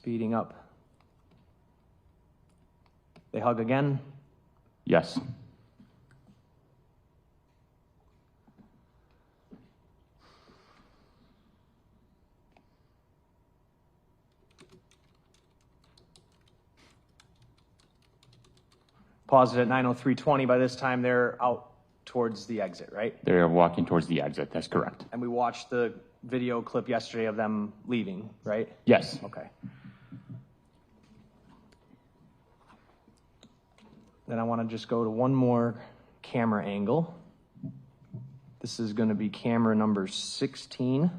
Speeding up. They hug again. Yes. Paused it at 9:03:20. By this time, they're out towards the exit, right? They're walking towards the exit. That's correct. And we watched the video clip yesterday of them leaving, right? Yes. Okay. Then I want to just go to one more camera angle. This is going to be camera number 16.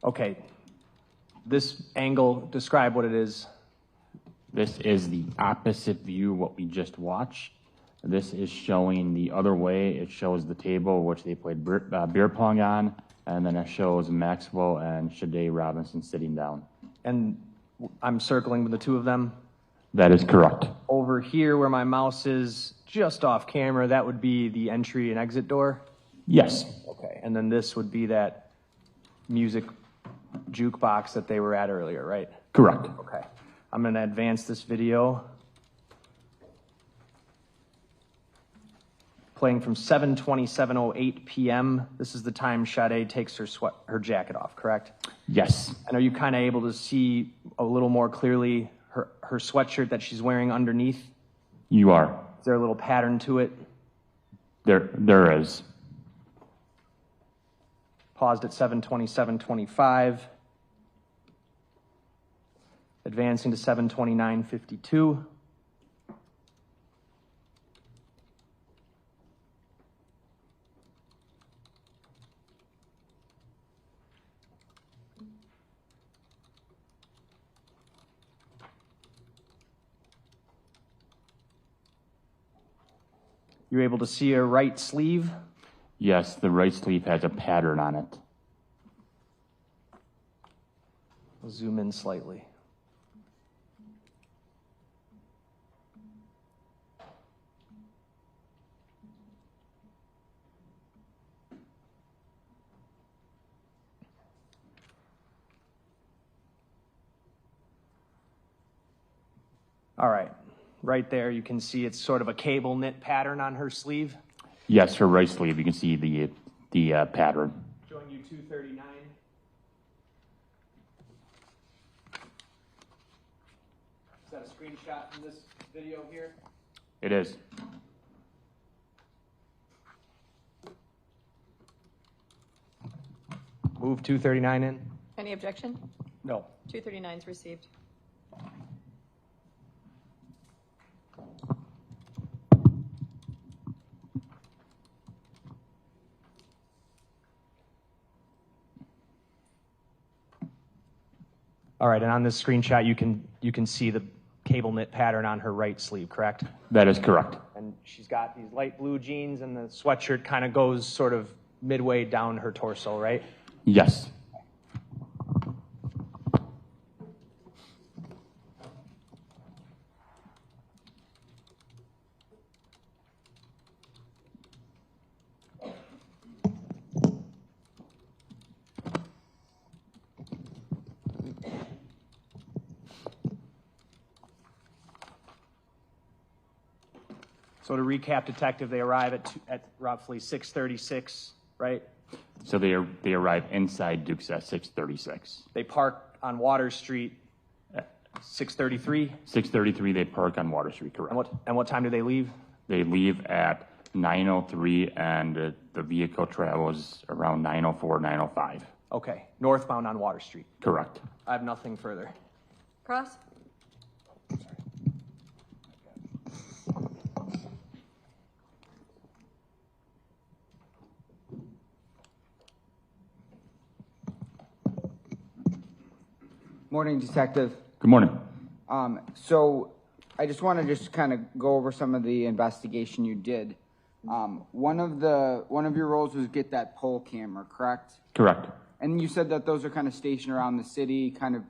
Okay, this angle, describe what it is. This is the opposite view of what we just watched. This is showing the other way. It shows the table which they played beer pong on, and then it shows Maxwell and Sade Robinson sitting down. And I'm circling with the two of them. That is correct. Over here where my mouse is, just off camera, that would be the entry and exit door? Yes. Okay, and then this would be that music jukebox that they were at earlier, right? Correct. Okay, I'm going to advance this video. Playing from 7:27:08 p.m. This is the time Sade takes her jacket off, correct? Yes. And are you kind of able to see a little more clearly her sweatshirt that she's wearing underneath? You are. Is there a little pattern to it? There is. Paused at 7:27:25. Advancing to 7:29:52. You're able to see her right sleeve? Yes, the right sleeve has a pattern on it. We'll zoom in slightly. All right, right there you can see it's sort of a cable knit pattern on her sleeve. Yes, her right sleeve. You can see the pattern. Showing you 239. Is that a screenshot from this video here? It is. Move 239 in. Any objection? No. 239 is received. All right, and on this screenshot, you can see the cable knit pattern on her right sleeve, correct? That is correct. And she's got these light blue jeans, and the sweatshirt kind of goes sort of midway down her torso, right? Yes. So to recap, Detective, they arrive at roughly 6:36, right? So they arrive inside Duke's at 6:36. They park on Water Street at 6:33. 6:33, they park on Water Street, correct. And what time do they leave? They leave at 9:03, and the vehicle travels around 9:04, 9:05. Okay, northbound on Water Street. Correct. I have nothing further. Cross? Morning, Detective. Good morning. So I just want to kind of go over some of the investigation you did. One of your roles was get that pole camera, correct? Correct. And you said that those are kind of stationed around the city, kind of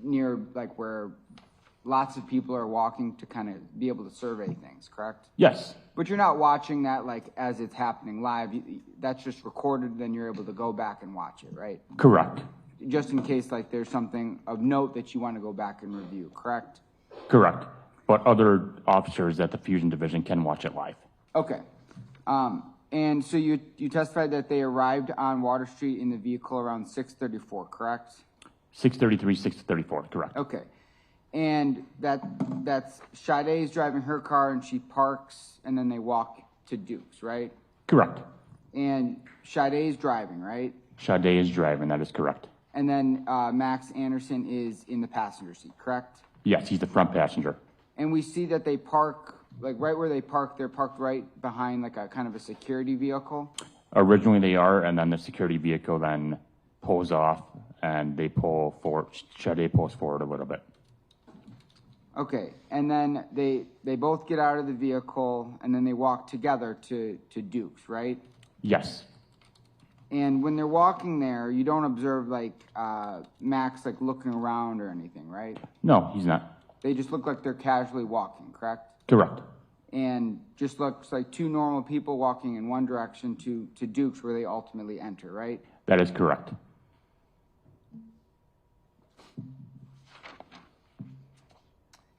near like where lots of people are walking to kind of be able to survey things, correct? Yes, But you're not watching that like as it's happening live. That's just recorded, then you're able to go back and watch it, right? correct, Just in case like there's something of note that you want to go back and review, correct? correct. But other officers at the Fusion Division can watch it live. Okay. And so you testified that they arrived on Water Street in the vehicle around 6:34, correct? 6:33, 6:34, correct. Okay. And that's Sade's driving her car and she parks and then they walk to Duke's, right? Correct. And Sade's driving, right? Sade is driving, that is correct. And then Max Anderson is in the passenger seat, correct? Yes, he's the front passenger. And we see that they park, like right where they park, they're parked right behind like a kind of a security vehicle. Originally they are, and then the security vehicle then pulls off and they pull forward, Sade pulls forward a little bit. Okay, and then they both get out of the vehicle and then they walk together to Duke's, right? Yes, And when they're walking there, you don't observe like Max like looking around or anything, right? no, he's not. They just look like they're casually walking, correct? Correct. And just looks like two normal people walking in one direction to Duke's where they ultimately enter, right? That is correct.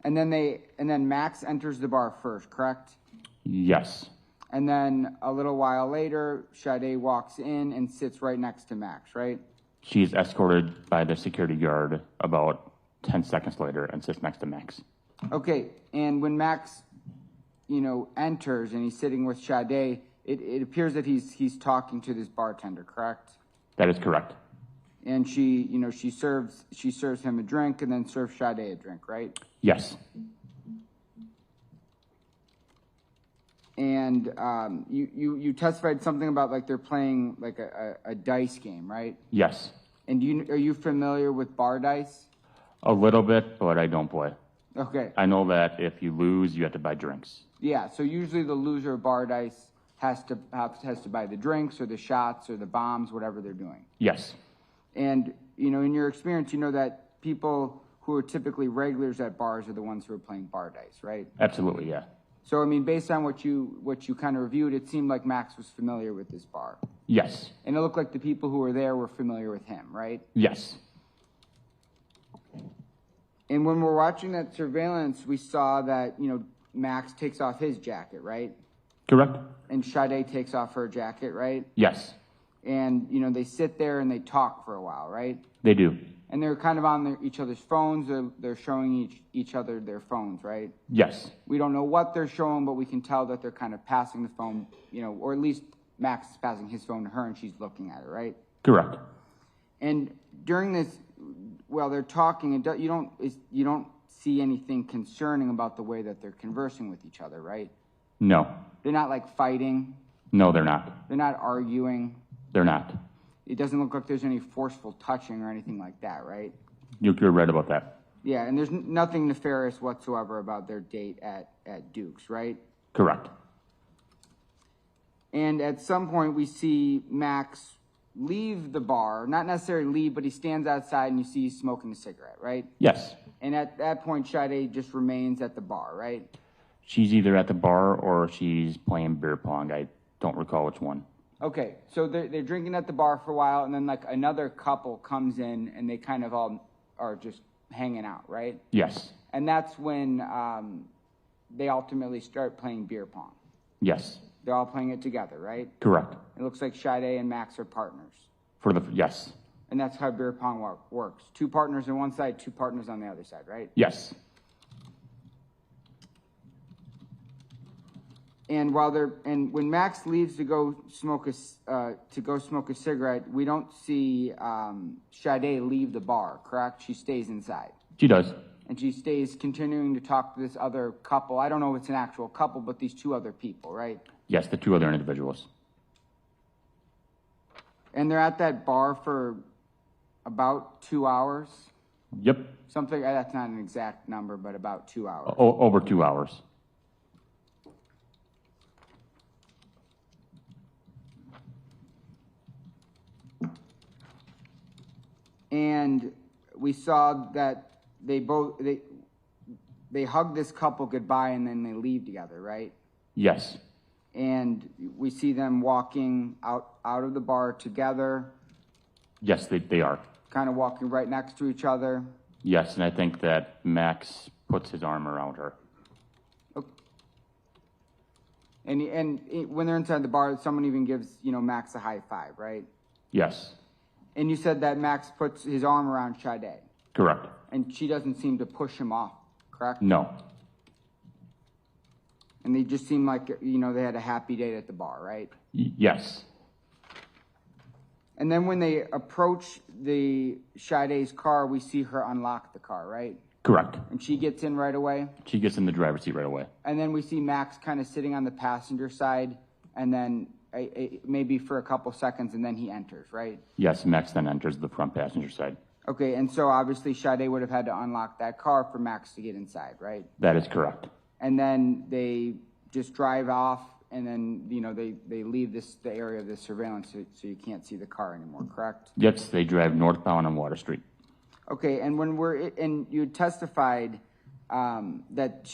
And then Max enters the bar first, correct? Yes, And then a little while later, Sade walks in and sits right next to Max, right? she is escorted by the security guard about 10 seconds later and sits next to Max. Okay, and when Max, enters and he's sitting with Sade, it appears that he's talking to this bartender, correct? That is correct. And she serves him a drink and then serves Sade a drink, right? Yes, And you testified something about like they're playing like a dice game, right? yes. And are you familiar with bar dice? A little bit, but I don't play. Okay. I know that if you lose, you have to buy drinks. Yeah, so usually the loser of bar dice has to buy the drinks or the shots or the bombs, whatever they're doing. Yes, And, in your experience, you know that people who are typically regulars at bars are the ones who are playing bar dice, right? absolutely, yeah. So, I mean, based on what you kind of reviewed, it seemed like Max was familiar with this bar. Yes, And it looked like the people who were there were familiar with him, right? yes, And when we're watching that surveillance, we saw that, Max takes off his jacket, right? correct. And Sade takes off her jacket, right? Yes, And, they sit there and they talk for a while, right? they do. And they're kind of on each other's phones. They're showing each other their phones, right? Yes, We don't know what they're showing, but we can tell that they're kind of passing the phone, or at least Max is passing his phone to her and she's looking at it, right? correct. And during this, while they're talking, you don't see anything concerning about the way that they're conversing with each other, right? No, They're not like fighting. no, they're not. They're not arguing. They're not. It doesn't look like there's any forceful touching or anything like that, right? You're right about that. Yeah, and there's nothing nefarious whatsoever about their date at Duke's, right? Correct. And at some point, we see Max leave the bar. Not necessarily leave, but he stands outside and you see he's smoking a cigarette, right? Yes, And at that point, Sade just remains at the bar, right? she's either at the bar or she's playing beer pong. I don't recall which one. Okay, so they're drinking at the bar for a while, and then like another couple comes in and they kind of all are just hanging out, right? Yes, And that's when they ultimately start playing beer pong. yes, They're all playing it together, right? correct. It looks like Sade and Max are partners. Yes, And that's how beer pong works. Two partners on one side, two partners on the other side, right? yes, And when Max leaves to go smoke a cigarette, we don't see Sade leave the bar, correct? She stays inside. she does. And she stays continuing to talk to this other couple. I don't know if it's an actual couple, but these two other people, right? Yes, the two other individuals. And they're at that bar for about 2 hours. Yep, Something, that's not an exact number, but about 2 hours. over 2 hours. And we saw that they hug this couple goodbye and then they leave together, right? Yes. And we see them walking out of the bar together, Yes, they are. kind of walking right next to each other. Yes, and I think that Max puts his arm around her. And when they're inside the bar, someone even gives, Max a high five, right? Yes. And you said that Max puts his arm around Sade, Correct. and she doesn't seem to push him off, correct? No. And they just seem like, they had a happy date at the bar, right? Yes. And then when they approach the Sade's car, we see her unlock the car, right? Correct. And she gets in right away. She gets in the driver's seat right away. And then we see Max kind of sitting on the passenger side, and then maybe for a couple seconds, and then he enters, right? Yes, Max then enters the front passenger side. Okay, and so obviously Sade would have had to unlock that car for Max to get inside, right? That is correct. And then they just drive off, and then, they leave the area of the surveillance so you can't see the car anymore, correct? Yes, they drive northbound on Water Street. Okay, and and you testified that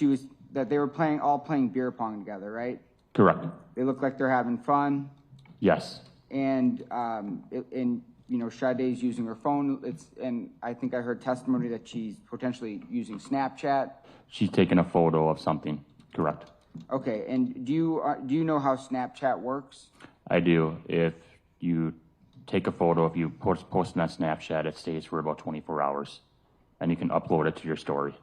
they were all playing beer pong together, right? Correct. They look like they're having fun, Yes. and Sade's using her phone. And I think I heard testimony that she's potentially using Snapchat. She's taking a photo of something. Correct. Okay, and do you know how Snapchat works? I do. If you take a photo, if you post it on Snapchat, it stays for about 24 hours, and you can upload it to your story.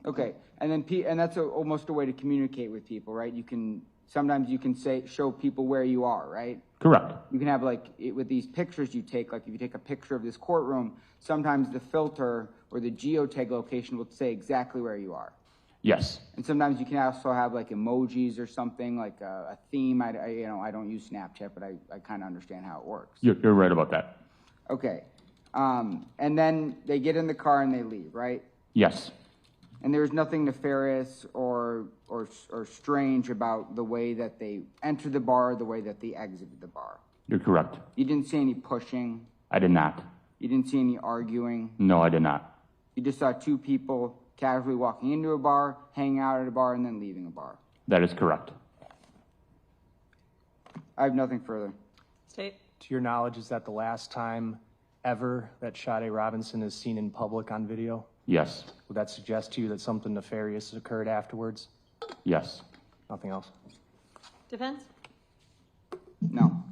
Okay, and then and that's almost a way to communicate with people, right? Sometimes you can show people where you are, right? Correct. You can have with these pictures you take, like if you take a picture of this courtroom, sometimes the filter or the geotag location will say exactly where you are. Yes. And sometimes you can also have emojis or something, like a theme. I don't use Snapchat, but I kind of understand how it works. You're right about that. Okay. And then they get in the car and they leave, right? Yes. And there's nothing nefarious or strange about the way that they entered the bar, the way that they exited the bar. You're correct. You didn't see any pushing. I did not. You didn't see any arguing. No, I did not. You just saw two people casually walking into a bar, hanging out at a bar, and then leaving a bar. That is correct. I have nothing further. State. To your knowledge, is that the last time ever that Sade Robinson is seen in public on video? Yes. Would that suggest to you that something nefarious occurred afterwards? Yes. Nothing else? Defense. No.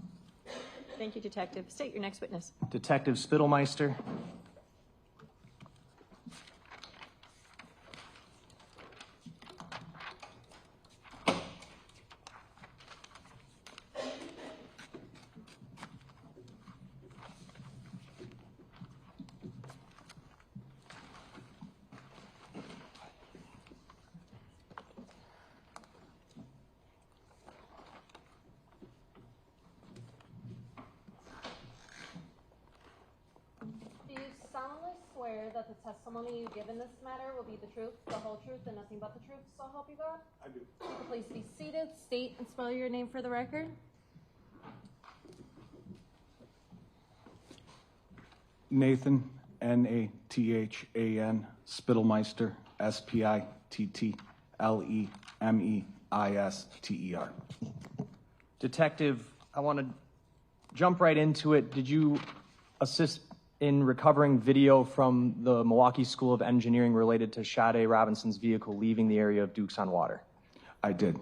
Thank you, Detective. State your next witness. Detective Spittlemeister. Do you solemnly swear that the testimony you give in this matter will be the truth, the whole truth, and nothing but the truth, so help you God? I do. You can please be seated, state and spell your name for the record. Nathan, Nathan, Spittlemeister, Spittlemeister. Detective, I want to jump right into it. Did you assist in recovering video from the Milwaukee School of Engineering related to Sade Robinson's vehicle leaving the area of Dukes on Water? I did.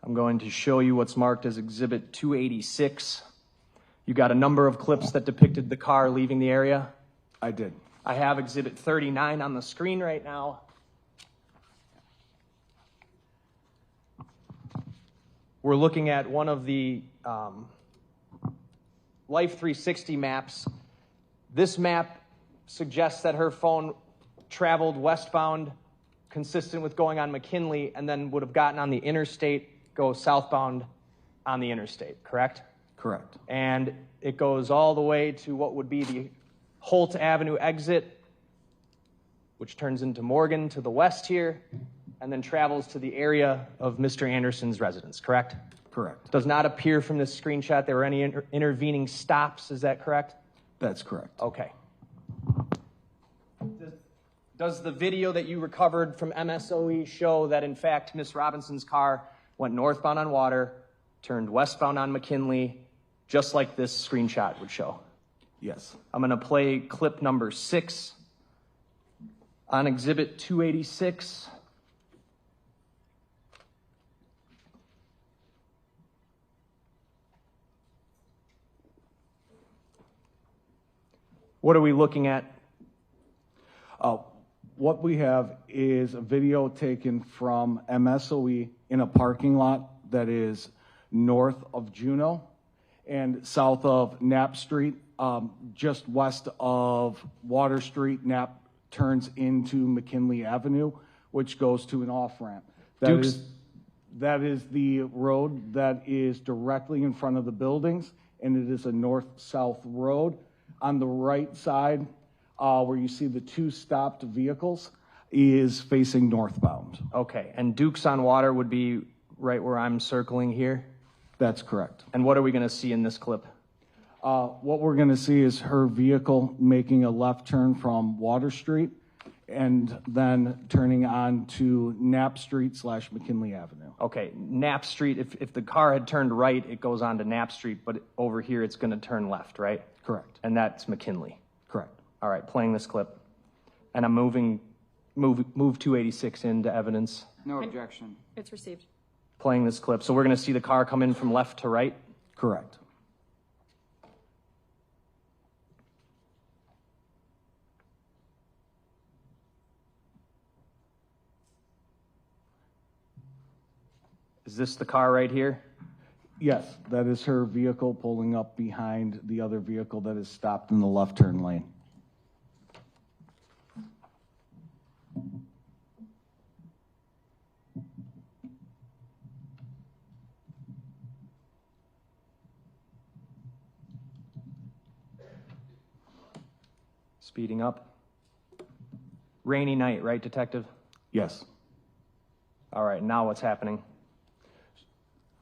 I'm going to show you what's marked as Exhibit 286. You got a number of clips that depicted the car leaving the area. I did. I have Exhibit 39 on the screen right now. We're looking at one of the Life 360 maps. This map suggests that her phone traveled westbound, consistent with going on McKinley, and then would have gotten on the interstate, go southbound on the interstate, correct? Correct. And it goes all the way to what would be the Holt Avenue exit, which turns into Morgan to the west here, and then travels to the area of Mr. Anderson's residence, correct? Correct. Does not appear from this screenshot there were any intervening stops, is that correct? That's correct. Okay. Does the video that you recovered from MSOE show that, in fact, Miss Robinson's car went northbound on Water, turned westbound on McKinley, just like this screenshot would show? Yes. I'm going to play clip number 6 on Exhibit 286. What are we looking at? What we have is a video taken from MSOE in a parking lot that is north of Juneau and south of Knapp Street, just west of Water Street. Knapp turns into McKinley Avenue, which goes to an off-ramp. That is the road that is directly in front of the buildings, and it is a north-south road. On the right side, where you see the 2 stopped vehicles, is facing northbound. Okay, and Dukes on Water would be right where I'm circling here? That's correct. And what are we going to see in this clip? What we're going to see is her vehicle making a left turn from Water Street and then turning on to Knapp Street / McKinley Avenue. Okay, Knapp Street, if the car had turned right, it goes on to Knapp Street, but over here it's going to turn left, right? Correct. And that's McKinley. Correct. All right, playing this clip. And I'm move 286 into evidence. No objection. It's received. Playing this clip. So we're going to see the car come in from left to right? Correct. Is this the car right here? Yes, that is her vehicle pulling up behind the other vehicle that is stopped in the left turn lane. Speeding up. Rainy night, right, Detective? Yes. All right, now what's happening?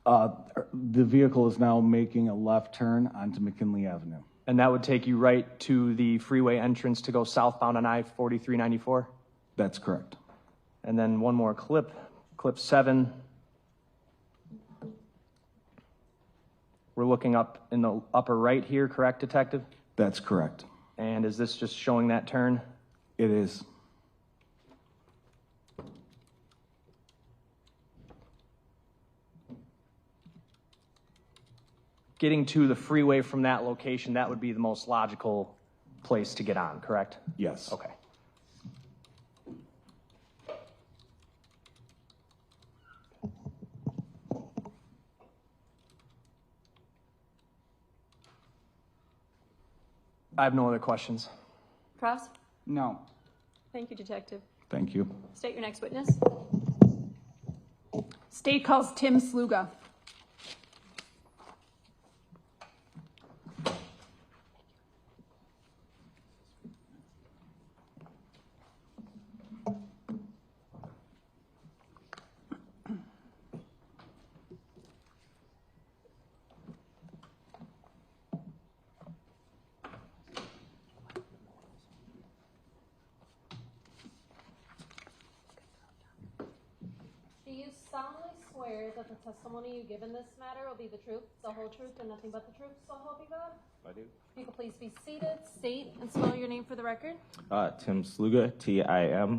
The vehicle is now making a left turn onto McKinley Avenue. And that would take you right to the freeway entrance to go southbound on I-4394? That's correct. And then one more clip, clip 7. We're looking up in the upper right here, correct, Detective? That's correct. And is this just showing that turn? It is. Getting to the freeway from that location, that would be the most logical place to get on, correct? Yes. Okay. I have no other questions. Cross? No. Thank you, Detective. Thank you. State your next witness. State calls Tim Sluga. Do you solemnly swear that the testimony you give in this matter will be the truth, the whole truth, and nothing but the truth, so help you God? I do. If you could please be seated, state and spell your name for the record. Tim Sluga, Timsluga.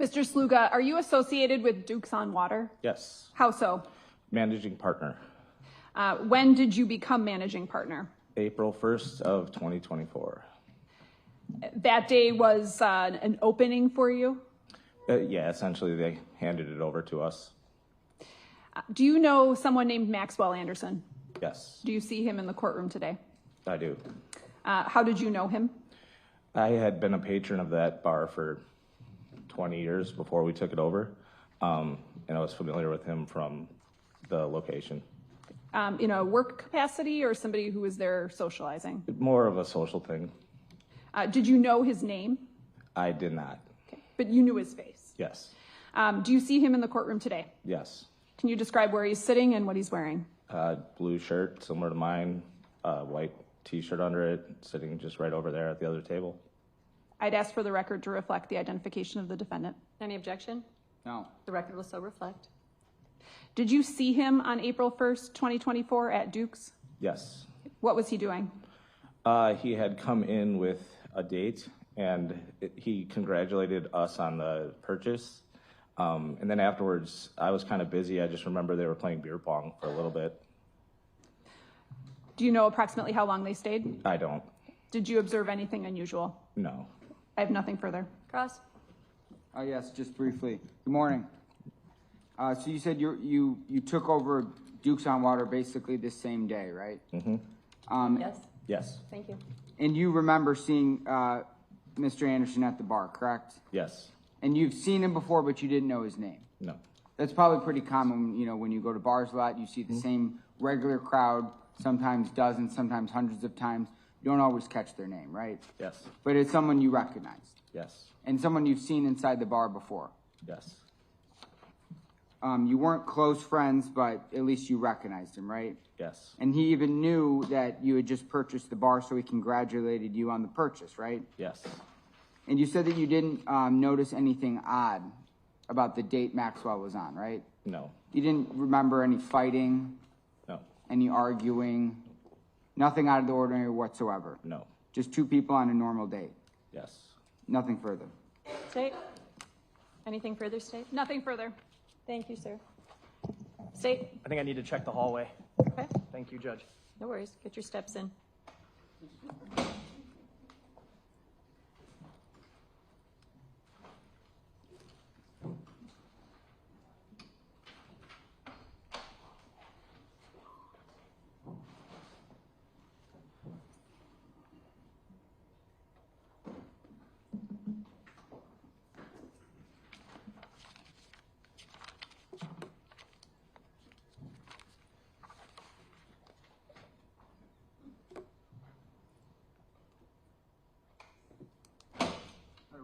Mr. Sluga, are you associated with Dukes on Water? Yes. How so? Managing partner. When did you become managing partner? April 1st of 2024. That day was an opening for you? Yeah, essentially they handed it over to us. Do you know someone named Maxwell Anderson? Yes, Do you see him in the courtroom today? I do. How did you know him? I had been a patron of that bar for 20 years before we took it over, and I was familiar with him from the location. In a work capacity or somebody who was there socializing? More of a social thing. Did you know his name? I did not. Okay. But you knew his face? Yes. Do you see him in the courtroom today? Yes. Can you describe where he's sitting and what he's wearing? Blue shirt, similar to mine, white T-shirt under it, sitting just right over there at the other table. I'd ask for the record to reflect the identification of the defendant. Any objection? No. The record will so reflect. Did you see him on April 1st, 2024 at Duke's? Yes. What was he doing? He had come in with a date, and he congratulated us on the purchase. And then afterwards, I was kind of busy. I just remember they were playing beer pong for a little bit. Do you know approximately how long they stayed? I don't. Did you observe anything unusual? No. I have nothing further. Cross? Yes, just briefly. Good morning. So you said you took over Duke's on Water basically the same day, right? Mm-hmm. Yes. Yes. Thank you. And you remember seeing Mr. Anderson at the bar, correct? Yes. And you've seen him before, but you didn't know his name. No. That's probably pretty common, you know, when you go to bars a lot, you see the same regular crowd, sometimes dozens, sometimes hundreds of times. You don't always catch their name, right? Yes. But it's someone you recognized. Yes. And someone you've seen inside the bar before. Yes. You weren't close friends, but at least you recognized him, right? Yes. And he even knew that you had just purchased the bar, so he congratulated you on the purchase, right? Yes. And you said that you didn't notice anything odd about the date Maxwell was on, right? No. You didn't remember any fighting, No. any arguing, nothing out of the ordinary whatsoever? No. Just two people on a normal date? Yes. Nothing further? State? Anything further, State? Nothing further. Thank you, sir. State? I think I need to check the hallway. Okay. Thank you, Judge. No worries. Get your steps in.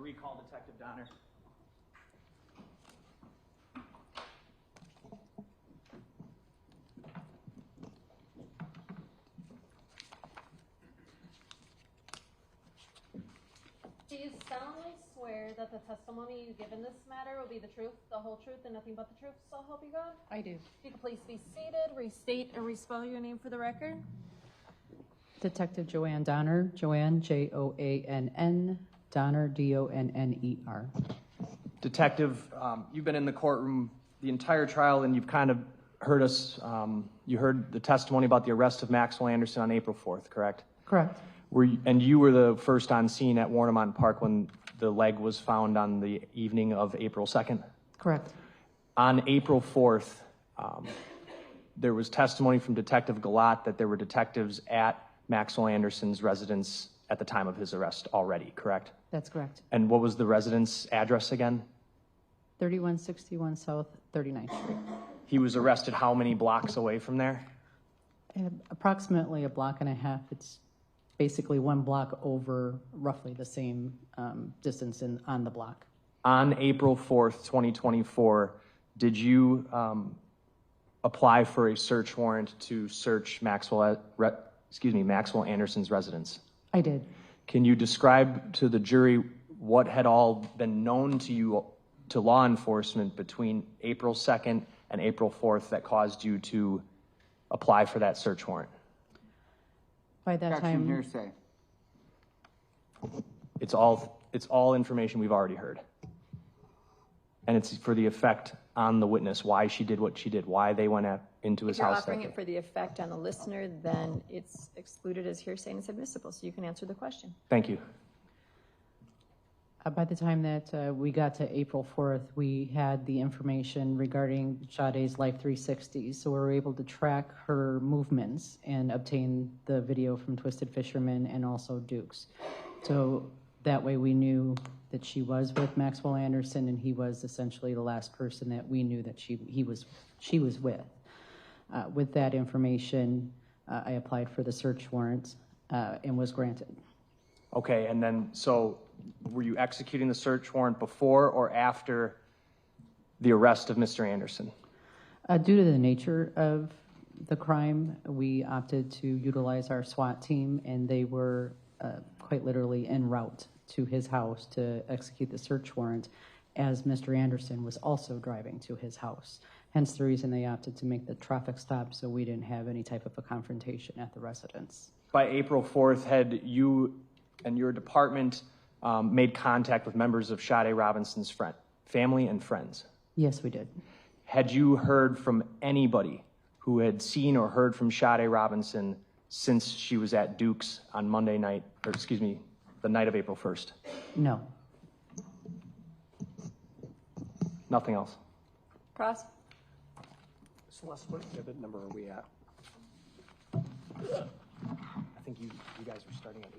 Recall Detective Donner. Do you solemnly swear that the testimony you give in this matter will be the truth, the whole truth, and nothing but the truth, so help you God? I do. If you could please be seated, restate and respell your name for the record. Detective Joanne Donner, Joanne, Joann, Donner, Donner. Detective, you've been in the courtroom the entire trial, and you've kind of heard us, you heard the testimony about the arrest of Maxwell Anderson on April 4th, correct? Correct. And you were the first on scene at Warnemont Park when the leg was found on the evening of April 2nd? Correct. On April 4th, there was testimony from Detective Galat that there were detectives at Maxwell Anderson's residence at the time of his arrest already, correct? That's correct. And what was the residence address again? 3161 South 39th Street. He was arrested how many blocks away from there? Approximately a block and a half. It's basically one block over roughly the same distance on the block. On April 4th, 2024, did you apply for a search warrant to search Maxwell Anderson's residence? I did. Can you describe to the jury what had all been known to you, to law enforcement, between April 2nd and April 4th that caused you to apply for that search warrant? By that Objection, time, hearsay. It's all information we've already heard. And it's for the effect on the witness, why she did what she did, why they went into his If you're house. offering it for the effect on the listener, then it's excluded as hearsay and it's admissible, so you can answer the question. Thank you. by the time that we got to April 4th, we had the information regarding Sade's Life 360, so we were able to track her movements and obtain the video from Twisted Fisherman and also Duke's. So that way we knew that she was with Maxwell Anderson, and he was essentially the last person that we knew that she was with. With that information, I applied for the search warrant and was granted. Okay, and then, so were you executing the search warrant before or after the arrest of Mr. Anderson? Due to the nature of The crime, we opted to utilize our SWAT team, and they were quite literally en route to his house to execute the search warrant, as Mr. Anderson was also driving to his house. Hence the reason they opted to make the traffic stop, so we didn't have any type of a confrontation at the residence. By April 4th, had you and your department made contact with members of Sade Robinson's family and friends? Yes, we did. Had you heard from anybody who had seen or heard from Sade Robinson since she was at Duke's on Monday night, or excuse me, the night of April 1st? No. Nothing else? Cross? Celeste, what exhibit number are we at? I think you guys were starting at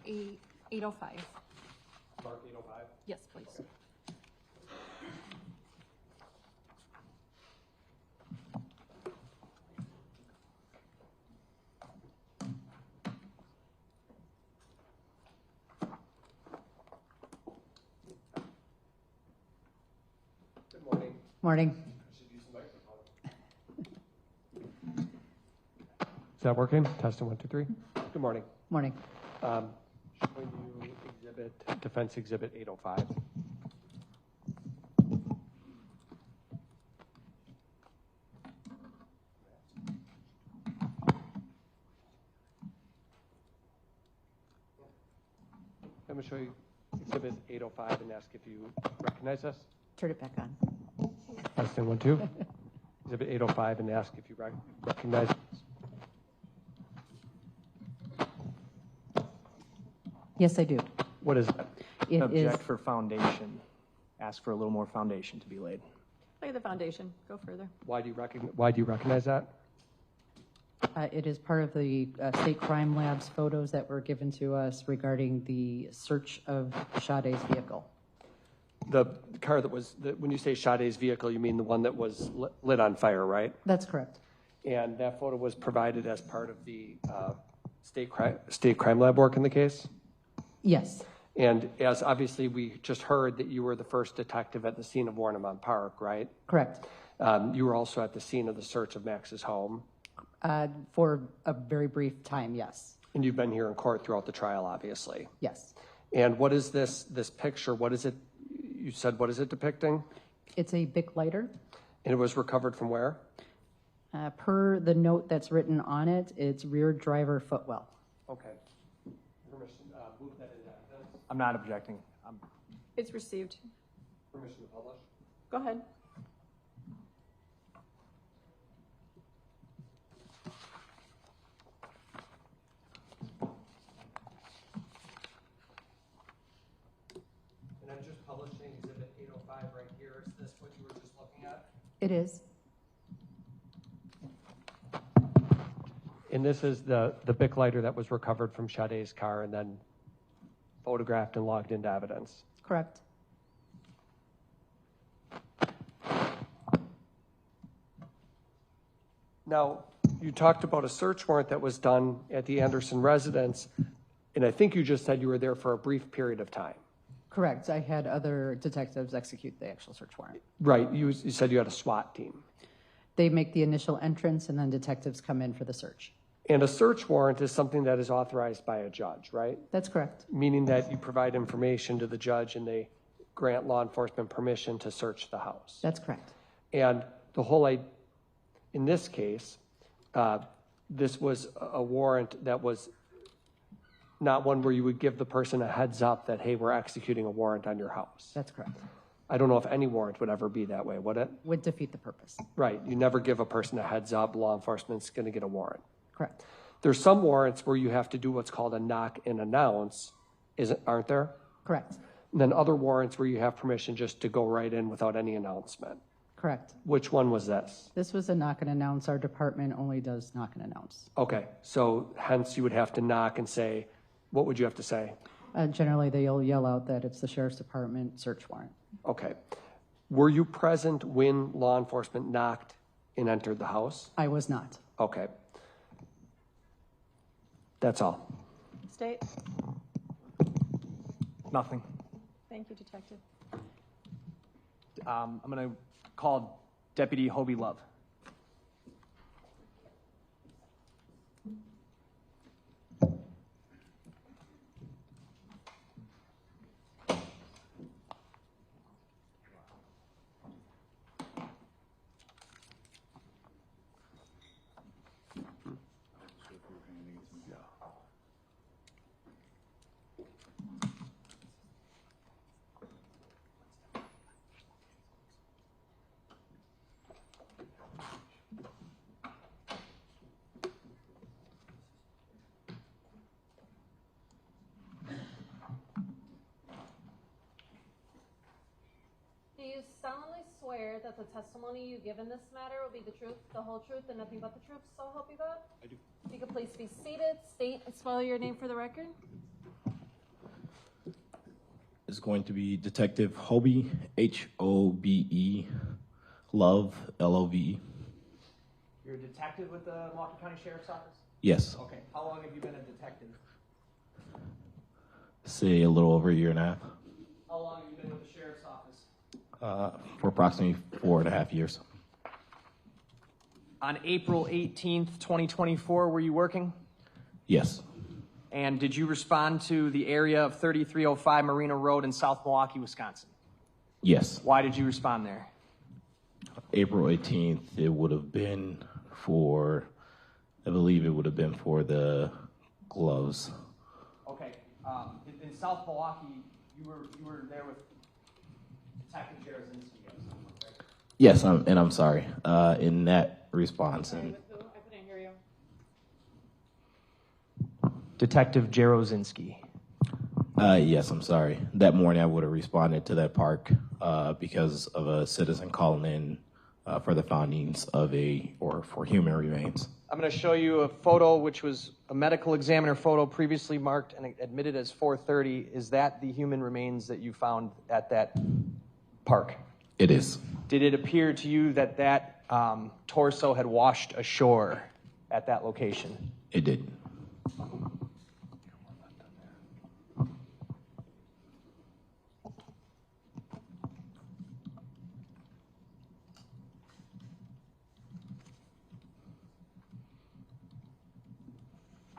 800. 805. Mark 805? Yes, please. Good morning. Morning. Is that working? Testing 1, 2, 3. Good morning. Morning. Showing you defense exhibit 805. I'm going to show you exhibit 805 and ask if you recognize us. Turn it back on. Testing 1, 2. Exhibit 805 and ask if you recognize us. Yes, I do. What is that? It Object is, for foundation. Ask for a little more foundation to be laid. Look at the foundation. Go further. Why do you recognize that? it is part of the state crime lab's photos that were given to us regarding the search of Sade's vehicle. The car that was, when you say Sade's vehicle, you mean the one that was lit on fire, right? That's correct. And that photo was provided as part of the state crime lab work in the case? Yes. And as obviously we just heard that you were the first detective at the scene of Warnemont Park, right? Correct. You were also at the scene of the search of Max's home. For a very brief time, yes. And you've been here in court throughout the trial, obviously. Yes. And what is this picture? What is it? You said, what is it depicting? It's a Bic lighter. And it was recovered from where? Per the note that's written on it, it's rear driver footwell. Okay. Permission, move that into evidence. I'm not objecting. It's received. Permission to publish. Go ahead. And I'm just publishing exhibit 805 right here. Is this what you were just looking at? It is. And this is the Bic lighter that was recovered from Sade's car and then photographed and logged into evidence. Correct. Now, you talked about a search warrant that was done at the Anderson residence, and I think you just said you were there for a brief period of time. Correct. I had other detectives execute the actual search warrant. Right. You said you had a SWAT team. They make the initial entrance, and then detectives come in for the search. And a search warrant is something that is authorized by a judge, right? That's correct. Meaning that you provide information to the judge and they grant law enforcement permission to search the house. That's correct. And the whole, in this case, this was a warrant that was not one where you would give the person a heads up that, hey, we're executing a warrant on your house. That's correct. I don't know if any warrant would ever be that way, would it? Would defeat the purpose. Right. You never give a person a heads up, law enforcement's going to get a warrant. Correct. There's some warrants where you have to do what's called a knock and announce, aren't there? Correct. And then other warrants where you have permission just to go right in without any announcement. Correct. Which one was this? This was a knock and announce. Our department only does knock and announce. Okay, so hence you would have to knock and say, what would you have to say? Generally, they'll yell out that it's the sheriff's department search warrant. Okay. Were you present when law enforcement knocked and entered the house? I was not. Okay. That's all. State. Nothing. Thank you, Detective. I'm going to call Deputy Hobie Love. Do you solemnly swear that the testimony you give in this matter will be the truth, the whole truth, and nothing but the truth, so help you God? I do. If you could please be seated, state and spell your name for the record. Is going to be Detective Hobie, H-O-B-E, Love, L-O-V-E. You're a detective with the Milwaukee County Sheriff's Office? Yes. Okay. How long have you been a detective? Say a little over a year and a half. How long have you been with the Sheriff's Office? For approximately 4.5 years. On April 18th, 2024, were you working? Yes. And did you respond to the area of 3305 Marina Road in South Milwaukee, Wisconsin? Yes. Why did you respond there? April 18th, it would have been for, I believe it would have been for the gloves. Okay. In South Milwaukee, you were there with Detective Jarozinski. Correct? Yes, I'm sorry. In that response. And I couldn't hear you. Detective Jarozinski. yes, I'm sorry. That morning I would have responded to that park because of a citizen calling in for the findings of for human remains. I'm going to show you a photo which was a medical examiner photo previously marked and admitted as 430. Is that the human remains that you found at that park? It is. Did it appear to you that that torso had washed ashore at that location? It did.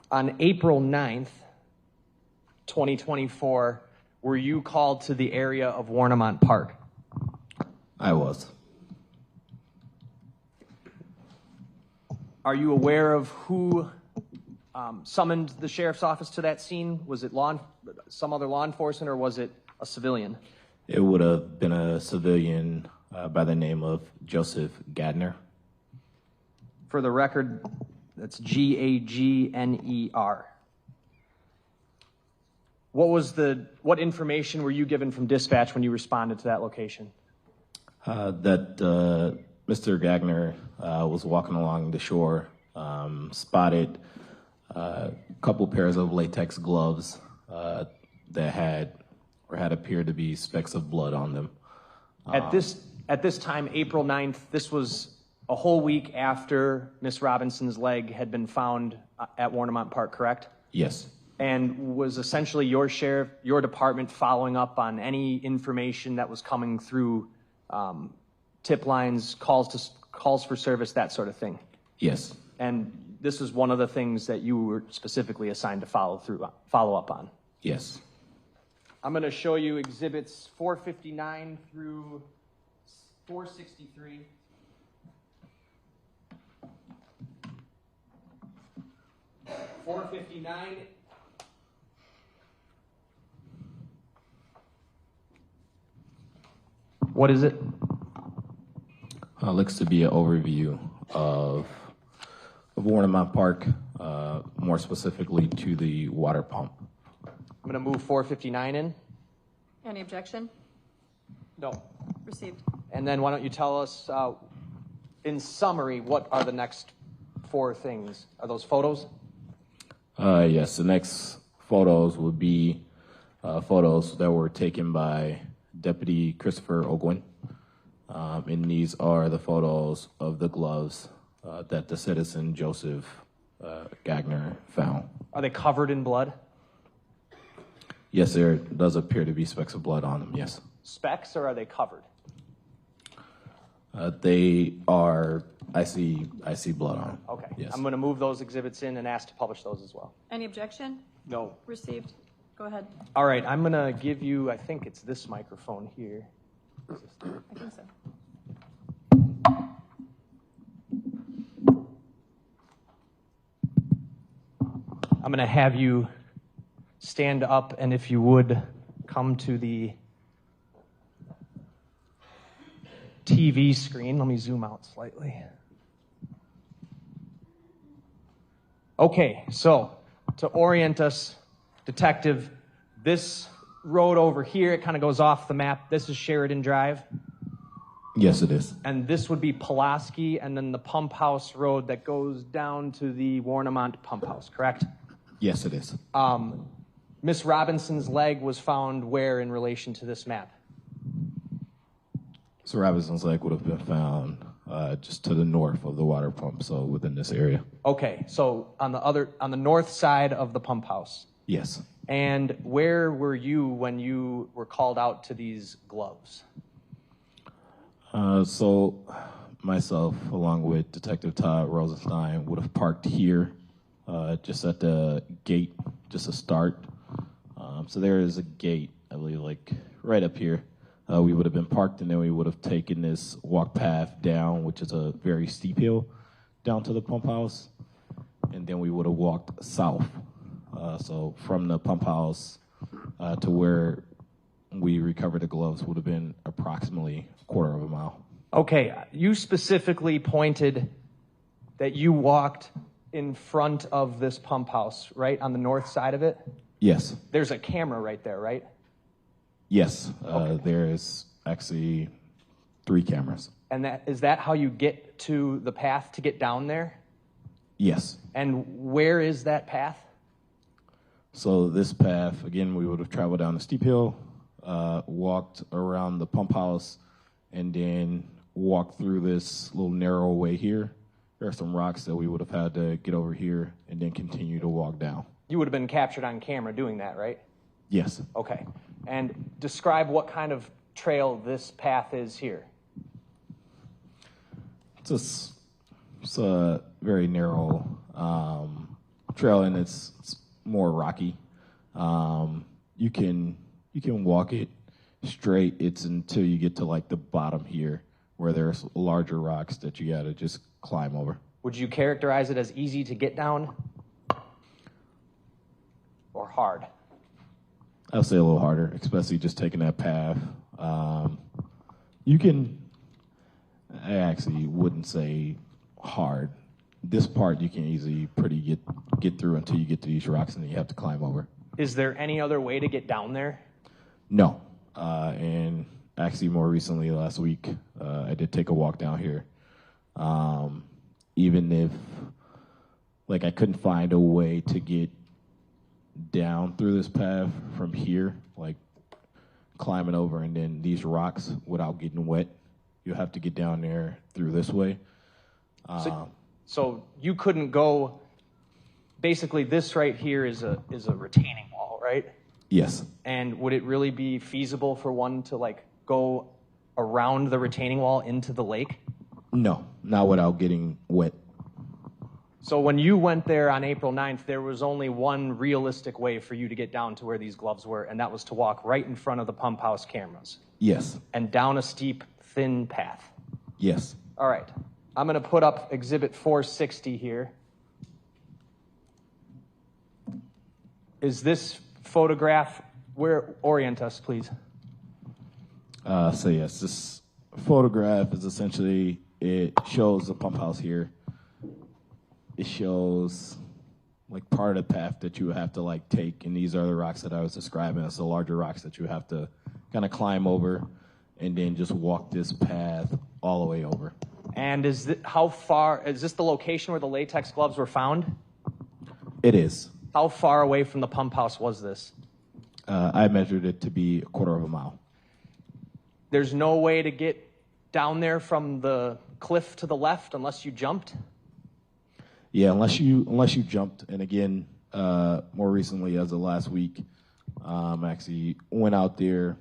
On April 9th, 2024, were you called to the area of Warnemont Park? I was. Are you aware of who summoned the sheriff's office to that scene? Was it some other law enforcement, or was it a civilian? It would have been a civilian by the name of Joseph Gardner. For the record, that's Gagner. What information were you given from dispatch when you responded to that location? That Mr. Gagner was walking along the shore, spotted a couple pairs of latex gloves that had appeared to be specks of blood on them. At this time, April 9th, this was a whole week after Miss Robinson's leg had been found at Warnemont Park, correct? Yes. And was essentially your department following up on any information that was coming through tip lines, calls for service, that sort of thing? Yes. And this was one of the things that you were specifically assigned to follow up on? Yes. I'm going to show you exhibits 459 through 463. $459. What is it? Looks to be an overview of Warnemont Park, more specifically to the water pump. I'm going to move 459 in. Any objection? No. Received. And then why don't you tell us, in summary, what are the next four things? Are those photos? Yes, the next photos would be photos that were taken by Deputy Christopher Ogwin. And these are the photos of the gloves that the citizen Joseph Gagner found. Are they covered in blood? Yes, there does appear to be specks of blood on them, yes. Specks, or are they covered? They are, I see blood on them. Okay. Yes. I'm going to move those exhibits in and ask to publish those as well. Any objection? No. Received. Go ahead. All right, I'm going to give you, I think it's this microphone here. I think so. I'm going to have you stand up, and if you would, come to the TV screen. Let me zoom out slightly. Okay, so to orient us, Detective, this road over here, it kind of goes off the map. This is Sheridan Drive. Yes, it is. And this would be Pulaski, and then the Pump House Road that goes down to the Warnemont Pump House, correct? Yes, it is. Miss Robinson's leg was found where in relation to this map? So Robinson's leg would have been found just to the north of the water pump, so within this area. Okay, so on the north side of the pump house. Yes. And where were you when you were called out to these gloves? So myself, along with Detective Todd Rosenstein, would have parked here, just at the gate, just to start. So there is a gate, I believe, like right up here. We would have been parked, and then we would have taken this walk path down, which is a very steep hill, down to the pump house, and then we would have walked south. So from the pump house to where we recovered the gloves would have been approximately a quarter of a mile. Okay, you specifically pointed that you walked in front of this pump house, right, on the north side of it? Yes. There's a camera right there, right? Yes. Okay. There is actually 3 cameras. And is that how you get to the path to get down there? Yes. And where is that path? So this path, again, we would have traveled down the steep hill, walked around the pump house, and then walked through this little narrow way here. There are some rocks that we would have had to get over here and then continue to walk down. You would have been captured on camera doing that, right? Yes. Okay. And describe what kind of trail this path is here. It's a very narrow trail, and it's more rocky. You can walk it straight. It's until you get to like the bottom here, where there's larger rocks that you got to just climb over. Would you characterize it as easy to get down or hard? I'll say a little harder, especially just taking that path. I actually wouldn't say hard. This part you can easily get through until you get to these rocks, and then you have to climb over. Is there any other way to get down there? No. And actually more recently, last week, I did take a walk down here. Even if, like, I couldn't find a way to get down through this path from here, like climbing over and then these rocks without getting wet, you'll have to get down there through this way. So you couldn't go, basically this right here is a retaining wall, right? Yes. And would it really be feasible for one to like go around the retaining wall into the lake? No, not without getting wet. So when you went there on April 9th, there was only one realistic way for you to get down to where these gloves were, and that was to walk right in front of the pump house cameras. Yes. And down a steep, thin path. Yes. All right. I'm going to put up Exhibit 460 here. Is this photograph, orient us, please. So yes, this photograph is essentially, it shows the pump house here. It shows like part of the path that you have to like take, and these are the rocks that I was describing. It's the larger rocks that you have to kind of climb over and then just walk this path all the way over. And is this the location where the latex gloves were found? It is. How far away from the pump house was this? I measured it to be a quarter of a mile. There's no way to get down there from the cliff to the left unless you jumped? Yeah, unless you jumped. And again, more recently, as of last week, actually went out there,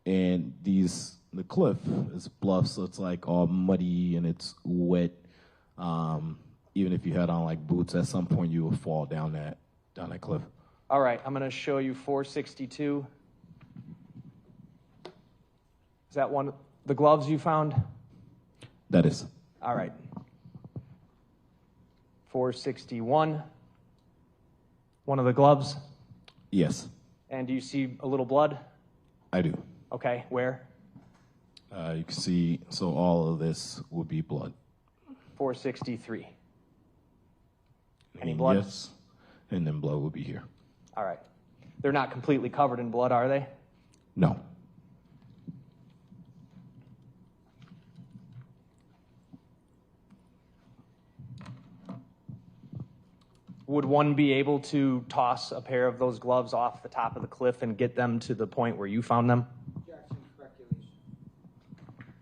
and these the cliff is bluff, so it's like all muddy and it's wet. Even if you had on like boots, at some point you would fall down that cliff. All right, I'm going to show you 462. Is that one, the gloves you found? That is. All right. 461. One of the gloves? Yes, And do you see a little blood? I do. Okay, where? You can see, so all of this would be blood. 463. Any And blood? Yes, and then blood will be here. All right. They're not completely covered in blood, are they? No. Would one be able to toss a pair of those gloves off the top of the cliff and get them to the point where you found them?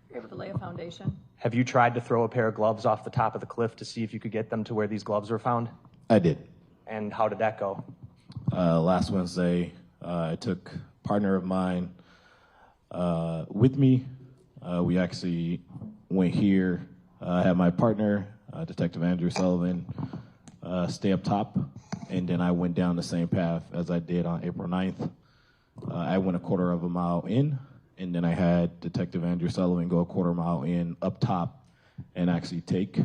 You're able to lay a foundation. Have you tried to throw a pair of gloves off the top of the cliff to see if you could get them to where these gloves were found? I did. And how did that go? Last Wednesday, I took a partner of mine with me. We actually went here. I had my partner, Detective Andrew Sullivan, stay up top, and then I went down the same path as I did on April 9th. I went a quarter of a mile in, and then I had Detective Andrew Sullivan go a quarter mile in up top and actually take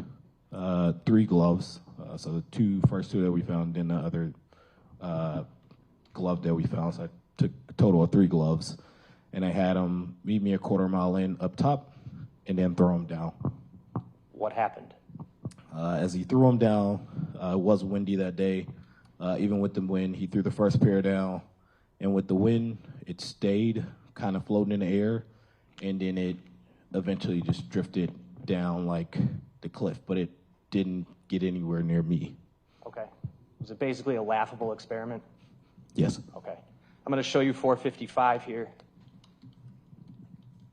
3 gloves. So the first two that we found, then the other glove that we found. So I took a total of 3 gloves, and I had him meet me a quarter mile in up top and then throw him down. What happened? As he threw him down, it was windy that day. Even with the wind, he threw the first pair down, and with the wind, it stayed kind of floating in the air, and then it eventually just drifted down like the cliff, but it didn't get anywhere near me. Okay. Was it basically a laughable experiment? Yes. Okay. I'm going to show you 455 here.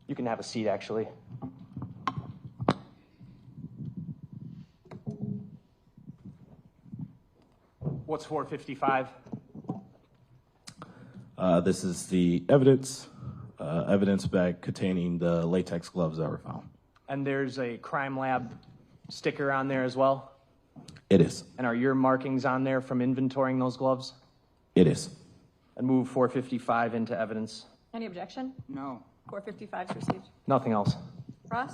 You can have a seat, actually. What's 455? This is the evidence bag containing the latex gloves that were found. And there's a crime lab sticker on there as well? It is. And are your markings on there from inventorying those gloves? It is. And move 455 into evidence. Any objection? No. 455 is received. Nothing else. Ross?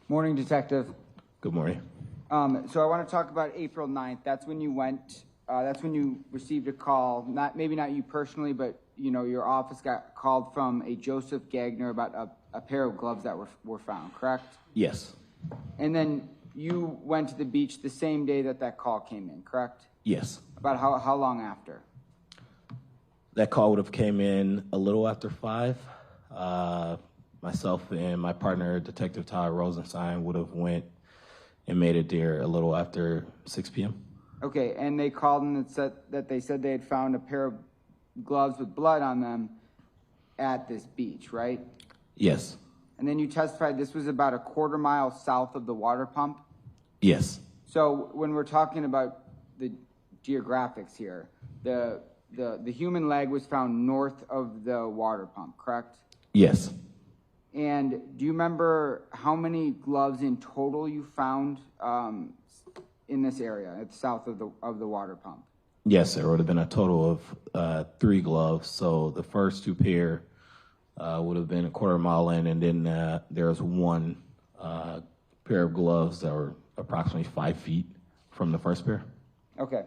Morning, Detective. Good morning. So I want to talk about April 9th. That's when you went, that's when you received a call, maybe not you personally, but you know, your office got called from a Joseph Gagner about a pair of gloves that were found, correct? Yes. And then you went to the beach the same day that call came in, correct? Yes. About how long after? That call would have came in a little after 5. Myself and my partner, Detective Todd Rosenstein, would have went and made it there a little after 6 p.m. Okay, and they called and said that they had found a pair of gloves with blood on them at this beach, right? Yes. And then you testified this was about a quarter mile south of the water pump? Yes. So when we're talking about the geographics here, the human leg was found north of the water pump, correct? Yes. And do you remember how many gloves in total you found in this area, at the south of the water pump? Yes, there would have been a total of 3 gloves. So the first 2 pair would have been a quarter mile in, and then there was 1 pair of gloves that were approximately 5 feet from the first pair. Okay.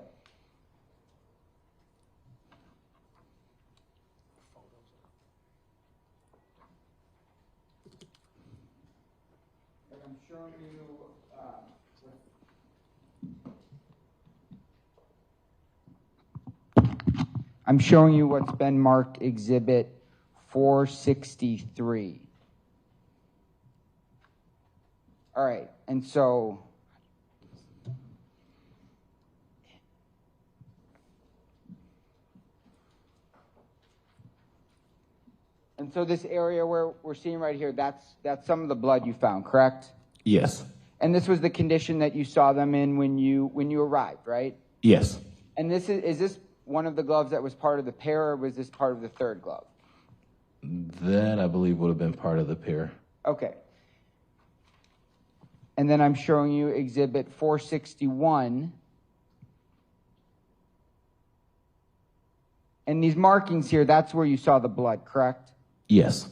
I'm showing you what's been marked Exhibit 463. All right, and so this area where we're seeing right here, that's some of the blood you found, correct? Yes. And this was the condition that you saw them in when you arrived, right? Yes. And is this one of the gloves that was part of the pair, or was this part of the third glove? That, I believe, would have been part of the pair. Okay. And then I'm showing you Exhibit 461. And these markings here, that's where you saw the blood, correct? Yes.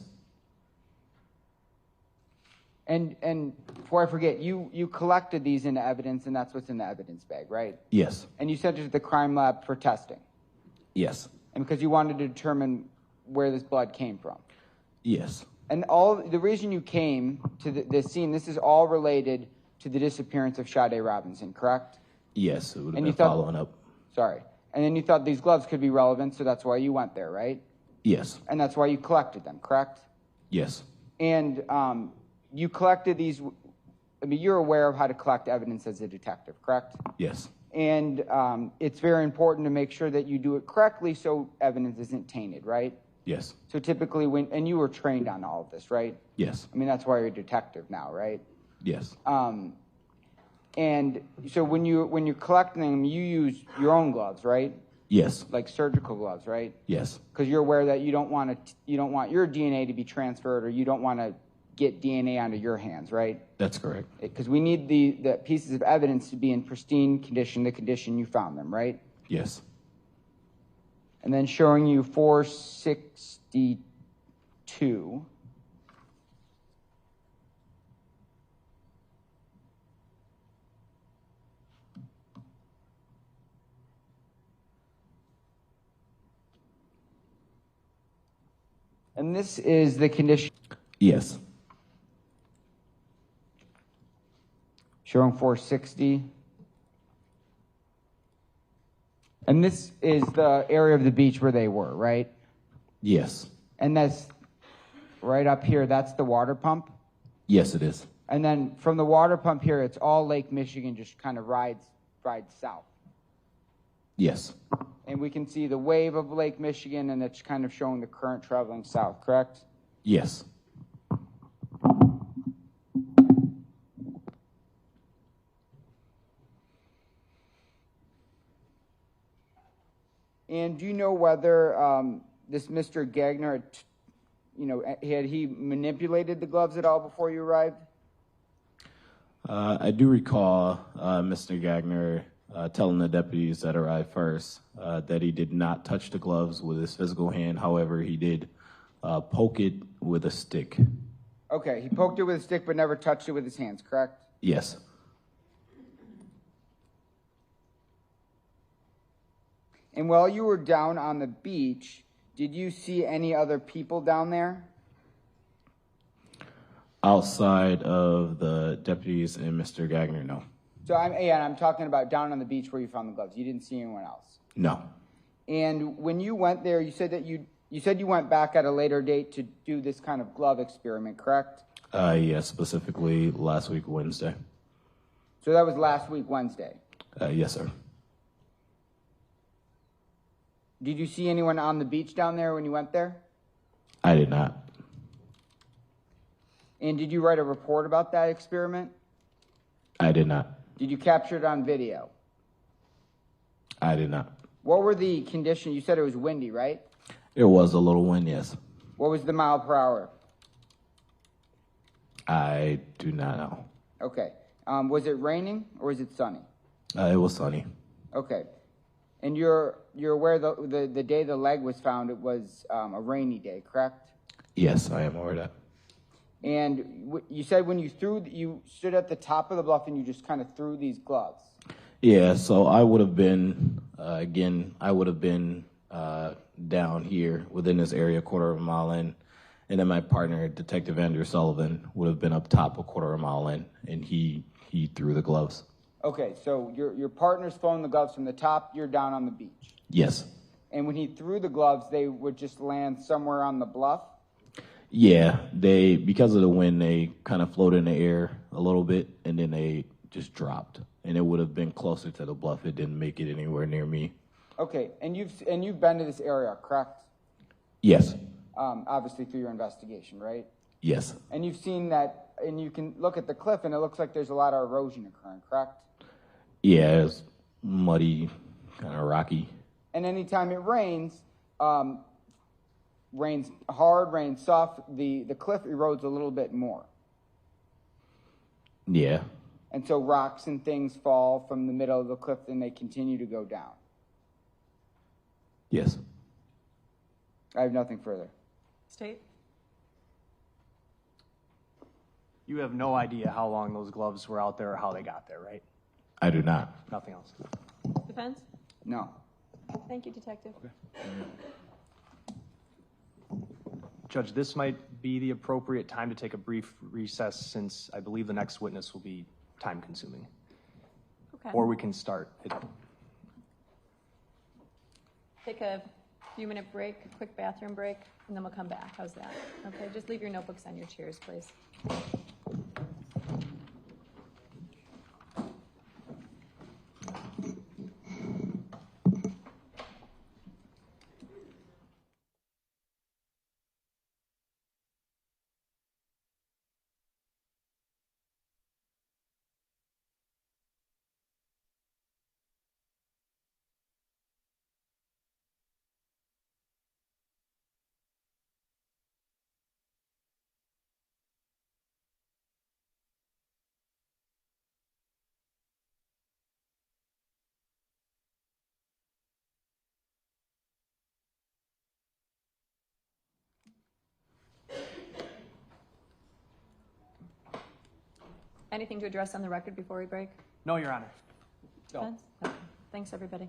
And before I forget, you collected these into evidence, and that's what's in the evidence bag, right? Yes. And you sent it to the crime lab for testing. Yes. And because you wanted to determine where this blood came from. Yes. And the reason you came to the scene, this is all related to the disappearance of Sade Robinson, correct? Yes, it would have And been you thought- following up. Sorry. And then you thought these gloves could be relevant, so that's why you went there, right? Yes. And that's why you collected them, correct? Yes. And you collected these, I mean, you're aware of how to collect evidence as a detective, correct? Yes. And it's very important to make sure that you do it correctly so evidence isn't tainted, right? Yes. So typically and you were trained on all of this, right? Yes. I mean, that's why you're a detective now, right? Yes. And so when you're collecting them, you use your own gloves, right? Yes. Like surgical gloves, right? Yes. Because you're aware that you don't want your DNA to be transferred, or you don't want to get DNA onto your hands, right? That's correct. Because we need the pieces of evidence to be in pristine condition, the condition you found them, right? Yes. And then showing you 462. And this is the condition. Yes. Showing 460. And this is the area of the beach where they were, right? Yes. And that's right up here, that's the water pump? Yes, it is. And then from the water pump here, it's all Lake Michigan, just kind of rides south. Yes. And we can see the wave of Lake Michigan, and it's kind of showing the current traveling south, correct? Yes. And do you know whether this Mr. Gagner, had he manipulated the gloves at all before you arrived? I do recall Mr. Gagner telling the deputies that arrived first that he did not touch the gloves with his physical hand. However, he did poke it with a stick. Okay, he poked it with a stick but never touched it with his hands, correct? Yes. And while you were down on the beach, did you see any other people down there? Outside of the deputies and Mr. Gagner, no. So I'm talking about down on the beach where you found the gloves. You didn't see anyone else. No. And when you went there, you said you went back at a later date to do this kind of glove experiment, correct? Yes, specifically last week, Wednesday. So that was last week, Wednesday. Yes, sir. Did you see anyone on the beach down there when you went there? I did not. And did you write a report about that experiment? I did not. Did you capture it on video? I did not. What were the conditions? You said it was windy, right? It was a little wind, yes. What was the mile per hour? I do not know. Okay. Was it raining or was it sunny? It was sunny. Okay. And you're aware the day the leg was found, it was a rainy day, correct? Yes, I am aware of that. And you said when you stood at the top of the bluff and you just kind of threw these gloves. Yeah, so I would have been, down here within this area, a quarter of a mile in. And then my partner, Detective Andrew Sullivan, would have been up top a quarter of a mile in, and he threw the gloves. Okay, so your partner's throwing the gloves from the top, you're down on the beach. Yes. And when he threw the gloves, they would just land somewhere on the bluff? Yeah, because of the wind, they kind of floated in the air a little bit, and then they just dropped. And it would have been closer to the bluff. It didn't make it anywhere near me. Okay, and you've been to this area, correct? Yes. Obviously through your investigation, right? Yes. And you've seen that, and you can look at the cliff, and it looks like there's a lot of erosion occurring, correct? Yeah, it's muddy, kind of rocky. And anytime it rains, rains hard, rains soft, the cliff erodes a little bit more. Yeah. And so rocks and things fall from the middle of the cliff and they continue to go down. Yes. I have nothing further. State? You have no idea how long those gloves were out there or how they got there, right? I do not. Nothing else. Defense? No. Thank you, Detective. Judge, this might be the appropriate time to take a brief recess since I believe the next witness will be time consuming. Okay. Or we can start. Take a few-minute break, a quick bathroom break, and then we'll come back. How's that? Okay, just leave your notebooks on your chairs, please. Anything to address on the record before we break? No, Your Honor. Defense? Okay. Thanks, everybody.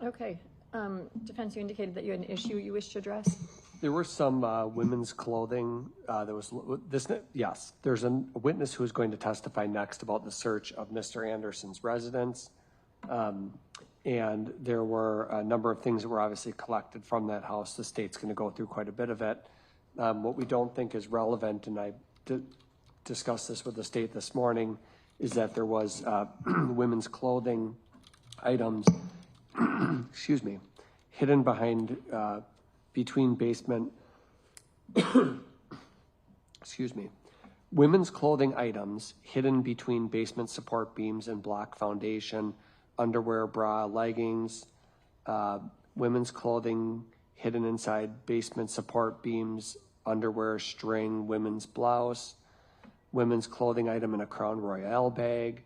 Okay. Defense, you indicated that you had an issue you wish to address. There were some women's clothing. Yes, there's a witness who is going to testify next about the search of Mr. Anderson's residence. And there were a number of things that were obviously collected from that house. The state's going to go through quite a bit of it. What we don't think is relevant, and I discussed this with the state this morning, is that there was women's clothing items, excuse me, hidden behind, between basement, excuse me, women's clothing items hidden between basement support beams and block foundation, underwear, bra, leggings, women's clothing hidden inside basement support beams, underwear, string, women's blouse, women's clothing item in a Crown Royale bag,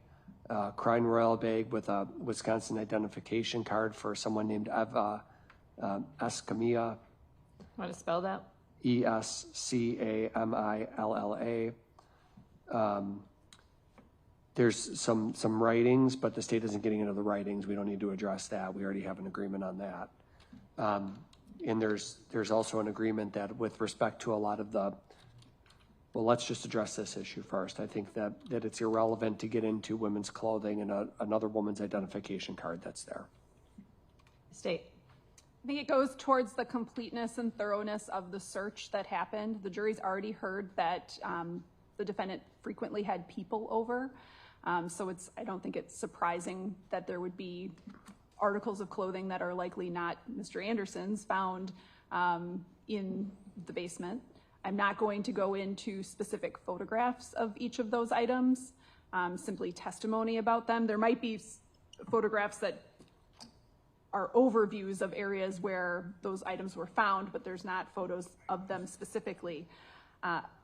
Crown Royale bag with a Wisconsin identification card for someone named Eva Escamilla. Want to spell that? Escamilla. There's some writings, but the state isn't getting into the writings. We don't need to address that. We already have an agreement on that. And there's also an agreement that with respect to a lot of the, well, let's just address this issue first. I think that it's irrelevant to get into women's clothing and another woman's identification card that's there. State. I think it goes towards the completeness and thoroughness of the search that happened. The jury's already heard that the defendant frequently had people over. So I don't think it's surprising that there would be articles of clothing that are likely not Mr. Anderson's found in the basement. I'm not going to go into specific photographs of each of those items, simply testimony about them. There might be photographs that are overviews of areas where those items were found, but there's not photos of them specifically.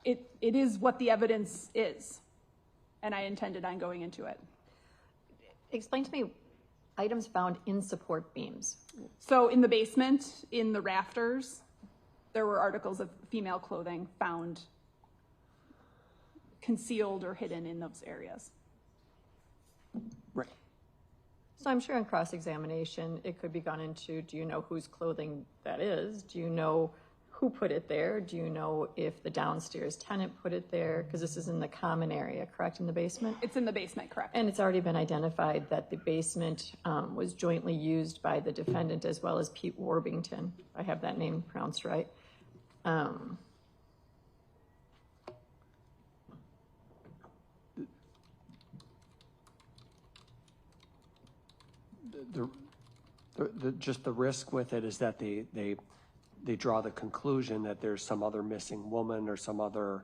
It is what the evidence is, and I intended on going into it. Explain to me items found in support beams. So in the basement, in the rafters, there were articles of female clothing found concealed or hidden in those areas. Right. So I'm sure in cross-examination, it could be gone into, do you know whose clothing that is? Do you know who put it there? Do you know if the downstairs tenant put it there? Because this is in the common area, correct, in the basement? It's in the basement, correct. And it's already been identified that the basement was jointly used by the defendant as well as Pete Warbington. I have that name pronounced right. Just the risk with it is that they draw the conclusion that there's some other missing woman or some other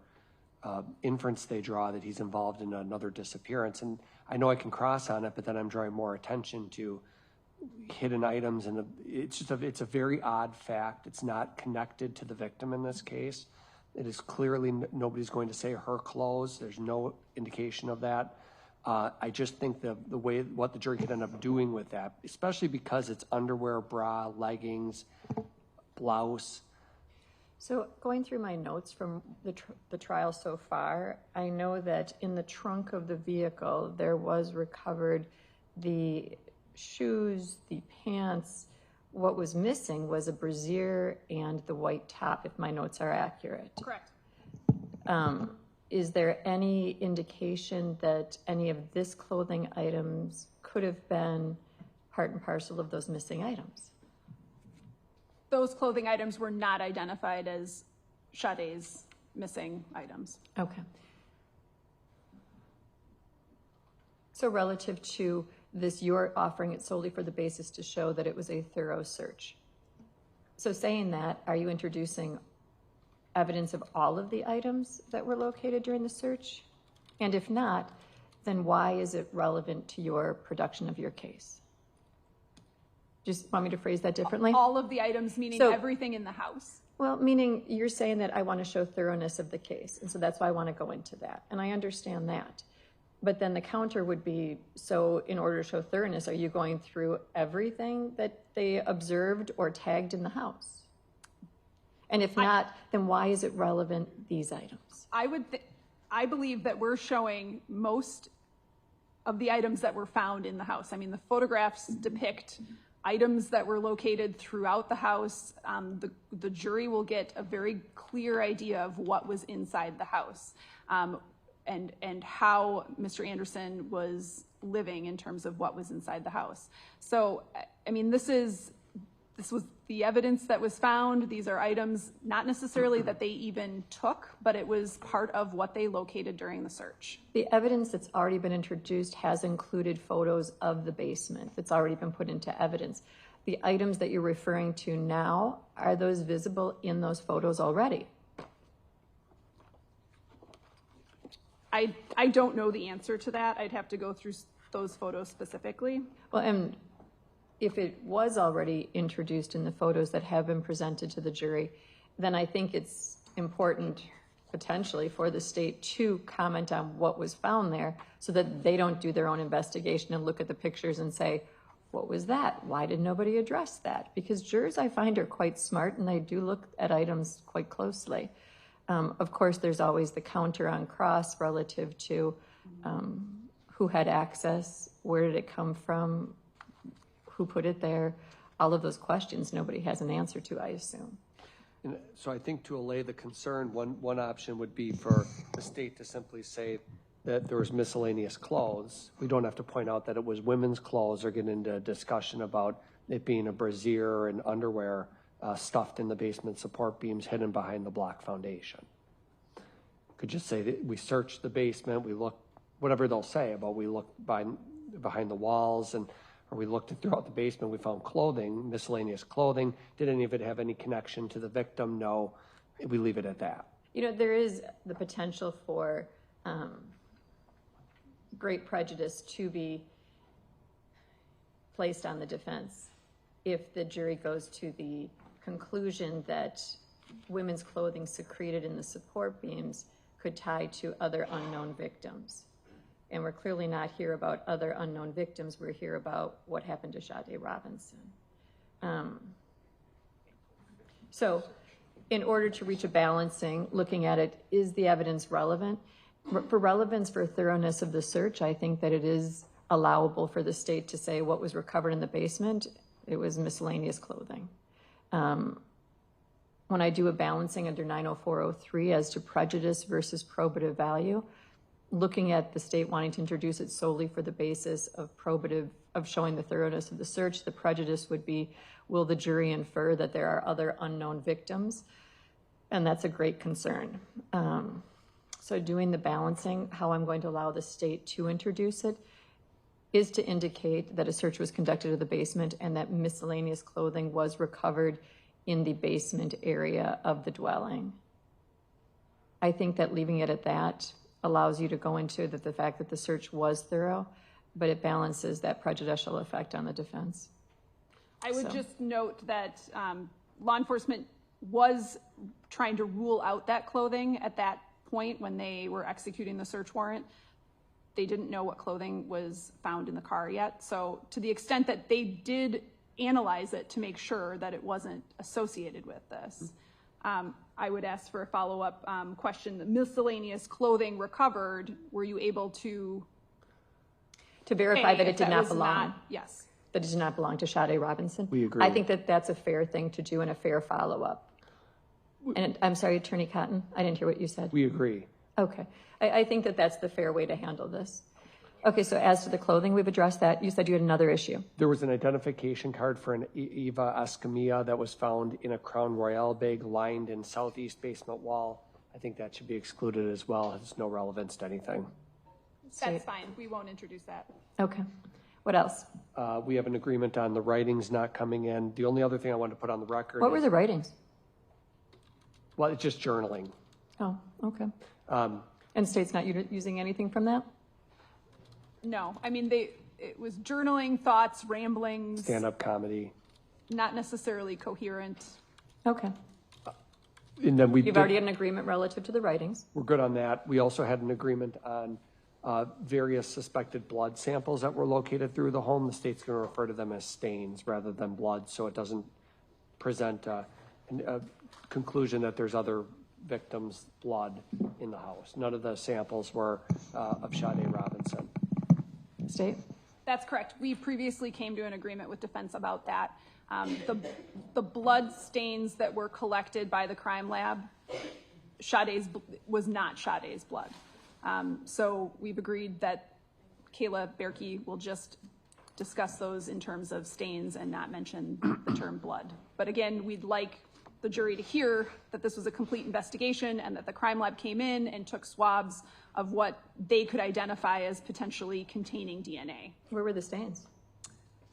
inference they draw that he's involved in another disappearance. And I know I can cross on it, but then I'm drawing more attention to hidden items, and it's a very odd fact. It's not connected to the victim in this case. It is clearly nobody's going to say her clothes. There's no indication of that. I just think the way what the jury could end up doing with that, especially because it's underwear, bra, leggings, blouse. So going through my notes from the trial so far, I know that in the trunk of the vehicle, there was recovered the shoes, the pants. What was missing was a brassiere and the white top, if my notes are accurate. Correct. Is there any indication that any of this clothing items could have been part and parcel of those missing items? Those clothing items were not identified as Sade's missing items. Okay. So relative to this, you're offering it solely for the basis to show that it was a thorough search. So saying that, are you introducing evidence of all of the items that were located during the search? And if not, then why is it relevant to your production of your case? Just want me to phrase that differently? All of the items, meaning everything in the house. Well, meaning you're saying that I want to show thoroughness of the case, and so that's why I want to go into that. And I understand that. But then the counter would be, so in order to show thoroughness, are you going through everything that they observed or tagged in the house? And if not, then why is it relevant, these items? I believe that we're showing most of the items that were found in the house. I mean, the photographs depict items that were located throughout the house. The jury will get a very clear idea of what was inside the house, and how Mr. Anderson was living in terms of what was inside the house. So, I mean, this was the evidence that was found. These are items not necessarily that they even took, but it was part of what they located during the search. The evidence that's already been introduced has included photos of the basement that's already been put into evidence. The items that you're referring to now, are those visible in those photos already? I don't know the answer to that. I'd have to go through those photos specifically. Well, and if it was already introduced in the photos that have been presented to the jury, then I think it's important potentially for the state to comment on what was found there so that they don't do their own investigation and look at the pictures and say, what was that? Why did nobody address that? Because jurors, I find, are quite smart and they do look at items quite closely. Of course, there's always the counter on cross relative to who had access, where did it come from, who put it there, all of those questions nobody has an answer to, I assume. And so I think to allay the concern, one option would be for the state to simply say that there was miscellaneous clothes. We don't have to point out that it was women's clothes or get into a discussion about it being a brassiere and underwear stuffed in the basement support beams hidden behind the block foundation. Could just say that we searched the basement, we looked, whatever they'll say about we looked behind the walls, and or we looked throughout the basement, we found clothing, miscellaneous clothing. Did any of it have any connection to the victim? No. We leave it at that. You know, there is the potential for great prejudice to be placed on the defense if the jury goes to the conclusion that women's clothing secreted in the support beams could tie to other unknown victims. And we're clearly not here about other unknown victims. We're here about what happened to Sade Robinson. So in order to reach a balancing, looking at it, is the evidence relevant? For relevance, for thoroughness of the search, I think that it is allowable for the state to say what was recovered in the basement, it was miscellaneous clothing. When I do a balancing under 90403 as to prejudice versus probative value, looking at the state wanting to introduce it solely for the basis of probative, of showing the thoroughness of the search, the prejudice would be, will the jury infer that there are other unknown victims? And that's a great concern. So doing the balancing, how I'm going to allow the state to introduce it is to indicate that a search was conducted of the basement and that miscellaneous clothing was recovered in the basement area of the dwelling. I think that leaving it at that allows you to go into the fact that the search was thorough, but it balances that prejudicial effect on the defense. I would just note that law enforcement was trying to rule out that clothing at that point when they were executing the search warrant. They didn't know what clothing was found in the car yet. So to the extent that they did analyze it to make sure that it wasn't associated with this, I would ask for a follow-up question. The miscellaneous clothing recovered, were you able to verify that it did not belong? Yes. That it did not belong to Sade Robinson? We agree. I think that that's a fair thing to do and a fair follow-up. And I'm sorry, Attorney Cotton, I didn't hear what you said. We agree. Okay. I think that that's the fair way to handle this. Okay, so as to the clothing, we've addressed that. You said you had another issue. There was an identification card for an Eva Escamilla that was found in a Crown Royale bag lined in southeast basement wall. I think that should be excluded as well. It has no relevance to anything. That's fine. We won't introduce that. Okay. What else? We have an agreement on the writings not coming in. The only other thing I wanted to put on the record What were the writings? Well, it's just journaling. Oh, okay. And state's not using anything from that? No, I mean, it was journaling, thoughts, ramblings. Stand-up comedy. Not necessarily coherent. Okay. And then You've already had an agreement relative to the writings. We're good on that. We also had an agreement on various suspected blood samples that were located through the home. The state's going to refer to them as stains rather than blood, so it doesn't present a conclusion that there's other victims' blood in the house. None of the samples were of Sade Robinson. State? That's correct. We previously came to an agreement with defense about that. The blood stains that were collected by the crime lab, was not Sade's blood. So we've agreed that Kayla Berkey will just discuss those in terms of stains and not mention the term blood. But again, we'd like the jury to hear that this was a complete investigation and that the crime lab came in and took swabs of what they could identify as potentially containing DNA. Where were the stains?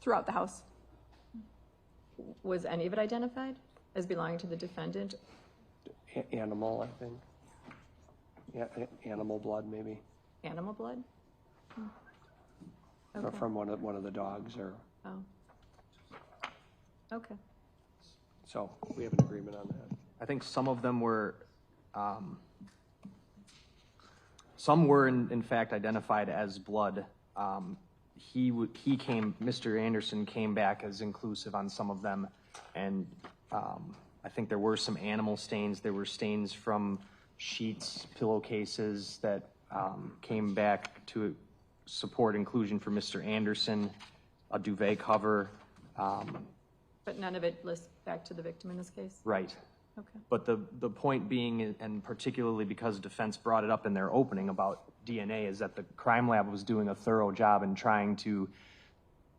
Throughout the house. Was any of it identified as belonging to the defendant? Animal, I think. Yeah, animal blood, maybe. Animal blood? Or from one of the dogs, or Oh. Okay. so we have an agreement on that. I think some of them were, some were in fact identified as blood. Mr. Anderson came back as inclusive on some of them, and I think there were some animal stains. There were stains from sheets, pillowcases that came back to support inclusion for Mr. Anderson, a duvet cover. But none of it lists back to the victim in this case? Right. Okay. But the point being, and particularly because defense brought it up in their opening about DNA, is that the crime lab was doing a thorough job in trying to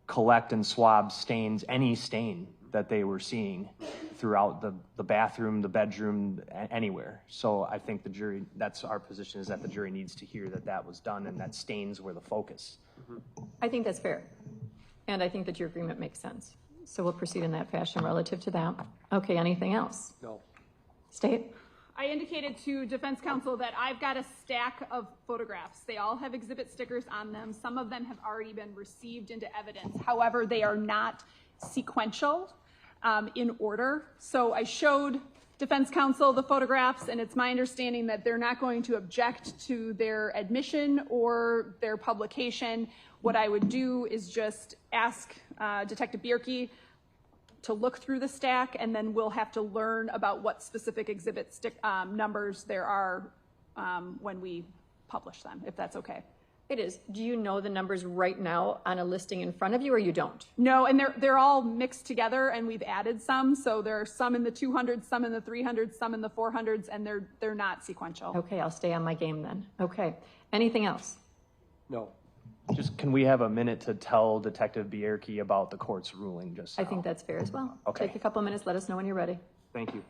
collect and swab stains, any stain that they were seeing throughout the bathroom, the bedroom, anywhere. So I think the jury, that's our position, is that the jury needs to hear that that was done and that stains were the focus. I think that's fair. And I think that your agreement makes sense. So we'll proceed in that fashion relative to that. Okay, anything else? No. State? I indicated to defense counsel that I've got a stack of photographs. They all have exhibit stickers on them. Some of them have already been received into evidence. However, they are not sequential in order. So I showed defense counsel the photographs, and it's my understanding that they're not going to object to their admission or their publication. What I would do is just ask Detective Bierke to look through the stack, and then we'll have to learn about what specific exhibit numbers there are when we publish them, if that's okay. It is. Do you know the numbers right now on a listing in front of you, or you don't? No, and they're all mixed together, and we've added some. So there are some in the 200s, some in the 300s, some in the 400s, and they're not sequential. Okay, I'll stay on my game then. Okay. Anything else? No. Just, can we have a minute to tell Detective Bierke about the court's ruling just now? I think that's fair as well. Okay. Take a couple minutes. Let us know when you're ready. Thank you.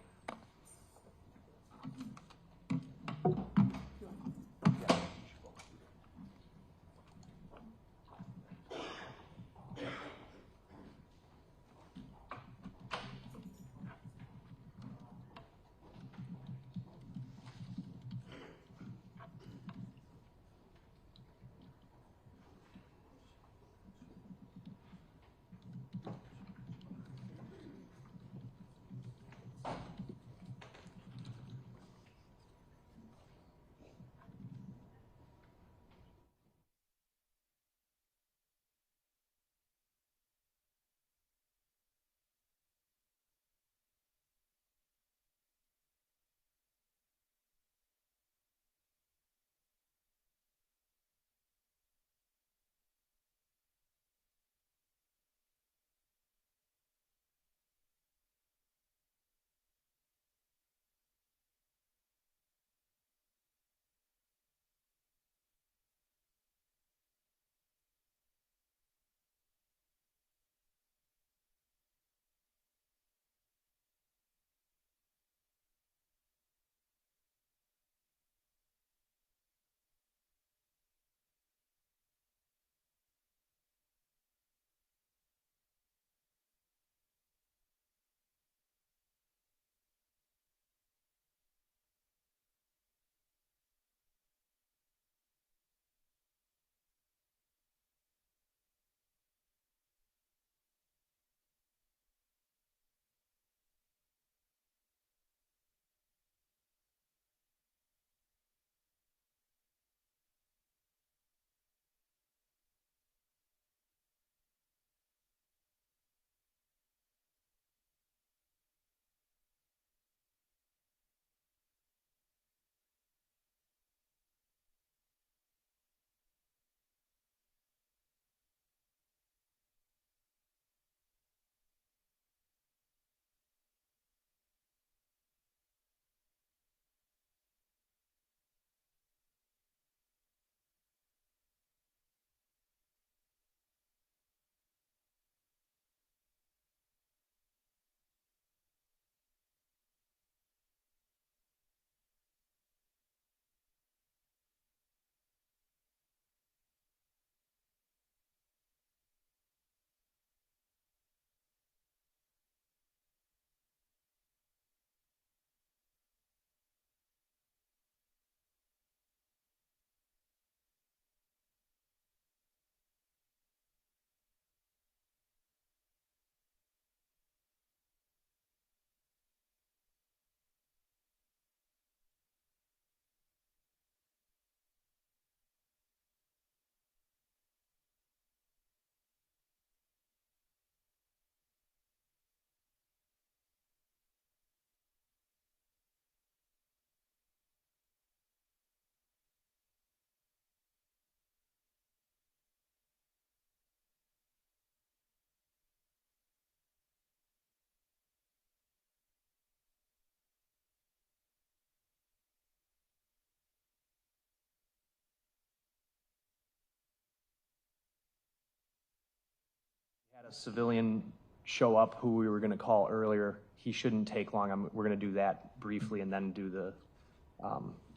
A civilian show up who we were going to call earlier. He shouldn't take long. We're going to do that briefly and then do the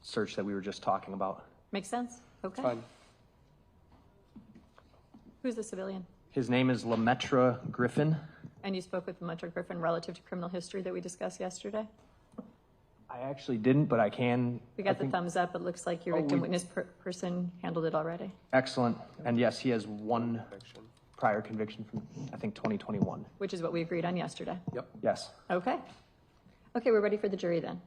search that we were just talking about. Makes sense? Okay. Fine. Who's the civilian? His name is Lemaitre Griffin. And you spoke with Lemaitre Griffin relative to criminal history that we discussed yesterday? I actually didn't, but I can. We got the thumbs up. It looks like your victim witness person handled it already. Excellent. And yes, he has one prior conviction from, I think, 2021. Which is what we agreed on yesterday. Yep. Yes. Okay. Okay, we're ready for the jury then.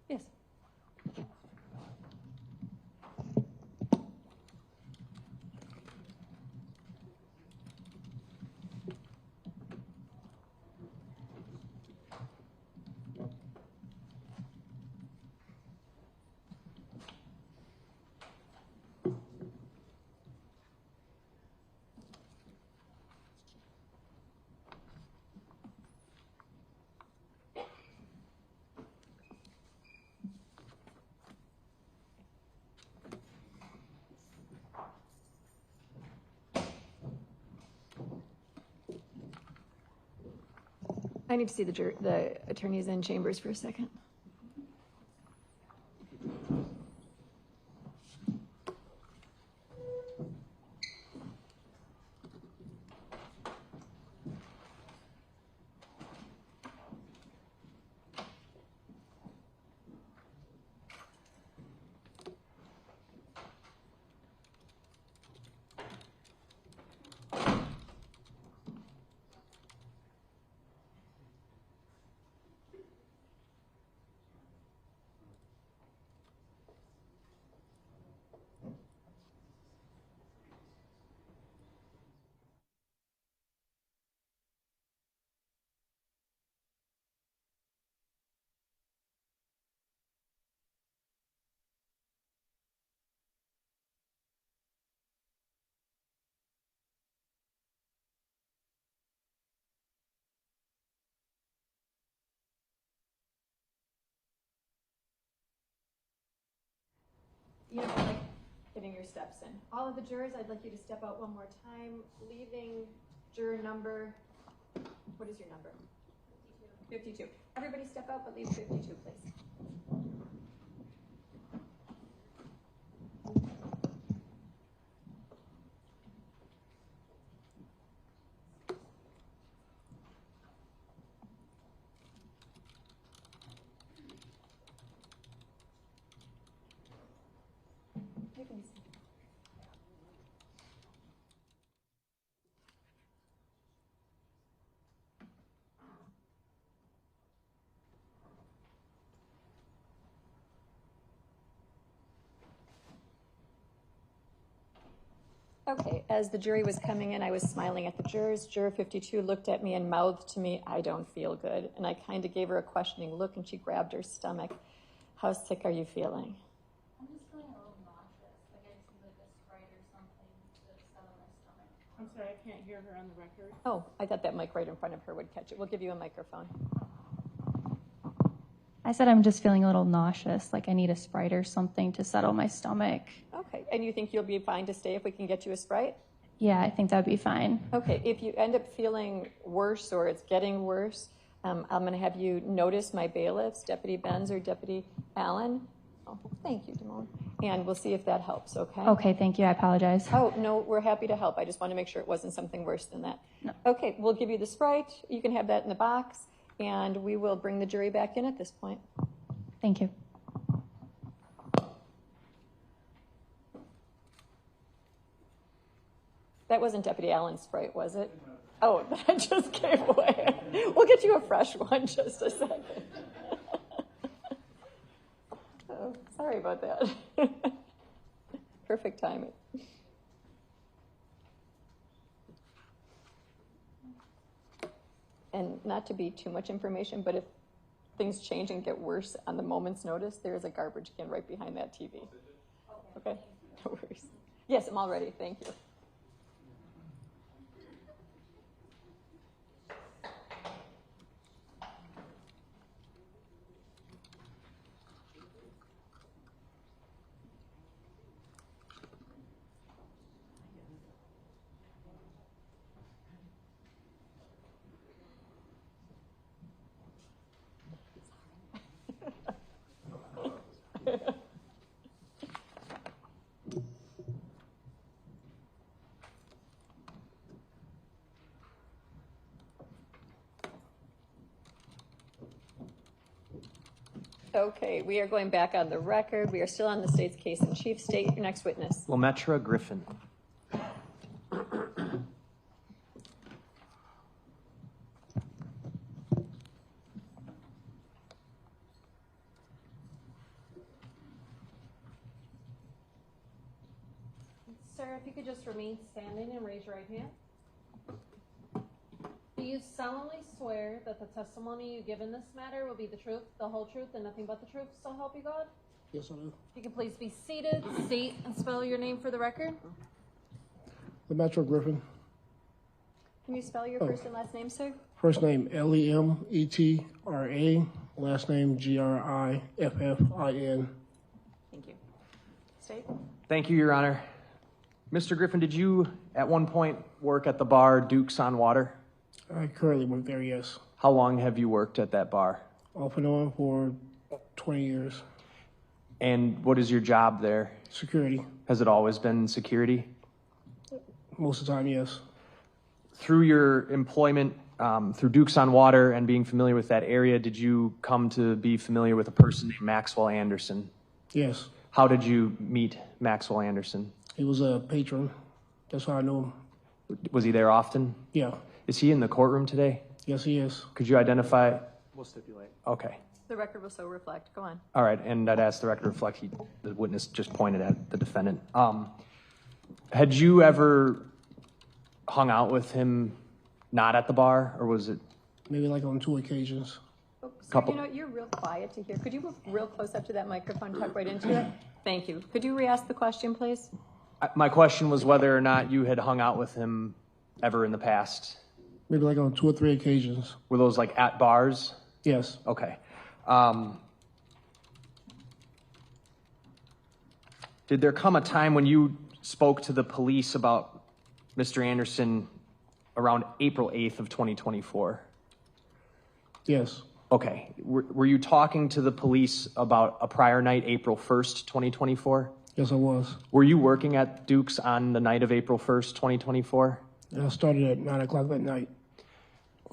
Yes. I need to see the attorneys in chambers for a second. You know, like getting your steps in. All of the jurors, I'd like you to step out one more time, leaving juror number, what is your number? 52. Everybody step out, but leave 52, please. You can see. Okay, as the jury was coming in, I was smiling at the jurors. Juror 52 looked at me and mouthed to me, "I don't feel good." And I kind of gave her a questioning look and she grabbed her stomach. "How sick are you feeling?" I'm just feeling a little nauseous. Like I just need like a Sprite or something to settle my stomach. I'm sorry, I can't hear her on the record. Oh, I thought that mic right in front of her would catch it. We'll give you a microphone. I said I'm just feeling a little nauseous, like I need a Sprite or something to settle my stomach. Okay, and you think you'll be fine to stay if we can get you a Sprite? Yeah, I think that'd be fine. Okay, if you end up feeling worse or it's getting worse, I'm going to have you notice my bailiffs, Deputy Benz or Deputy Allen. Oh, thank you, Damone. And we'll see if that helps, okay? Okay, thank you. I apologize. Oh, no, we're happy to help. I just want to make sure it wasn't something worse than that. No. Okay, we'll give you the Sprite. You can have that in the box, and we will bring the jury back in at this point. Thank you. That wasn't Deputy Allen's Sprite, was it? Oh, that just gave away. We'll get you a fresh one, just a second. Oh, sorry about that. Perfect timing. and not to be too much information, but if things change and get worse on the moment's notice, there is a garbage can right behind that TV. Okay, no worries. Yes, I'm all ready. Thank you. Okay, we are going back on the record. We are still on the state's case in chief. State your next witness. Lametra Griffin. Sir, if you could just remain standing and raise your right hand. Do you solemnly swear that the testimony you give in this matter will be the truth, the whole truth, and nothing but the truth, so help you God? Yes, I do. If you can please be seated, state and spell your name for the record. Maxwell Griffin. Can you spell your first and last name, sir? First name Lemetra. Last name Griffin. Thank you. State. Thank you, Your Honor. Mr. Griffin, did you at one point work at the bar Duke's on Water? I currently work there, yes. How long have you worked at that bar? Off and on for 20 years. And what is your job there? Security. Has it always been security? Most of the time, yes. Through your employment through Duke's on Water and being familiar with that area, did you come to be familiar with a person named Maxwell Anderson? Yes. How did you meet Maxwell Anderson? He was a patron. That's how I knew him. Was he there often? Yeah. Is he in the courtroom today? Yes, he is. Could you identify? We'll stipulate. Okay. The record will so reflect. Go on. All right, and I'd ask the record to reflect the witness just pointed at the defendant. Had you ever hung out with him not at the bar, or was it? Maybe like on 2 occasions. Oh, sir, you know, you're real quiet to hear. Could you move real close up to that microphone, talk right into it? Thank you. Could you re-ask the question, please? My question was whether or not you had hung out with him ever in the past. Maybe like on 2 or 3 occasions. Were those like at bars? Yes. Okay. Did there come a time when you spoke to the police about Mr. Anderson around April 8th of 2024? Yes. Okay. Were you talking to the police about a prior night, April 1st, 2024? Yes, I was. Were you working at Duke's on the night of April 1st, 2024? I started at 9 o'clock that night.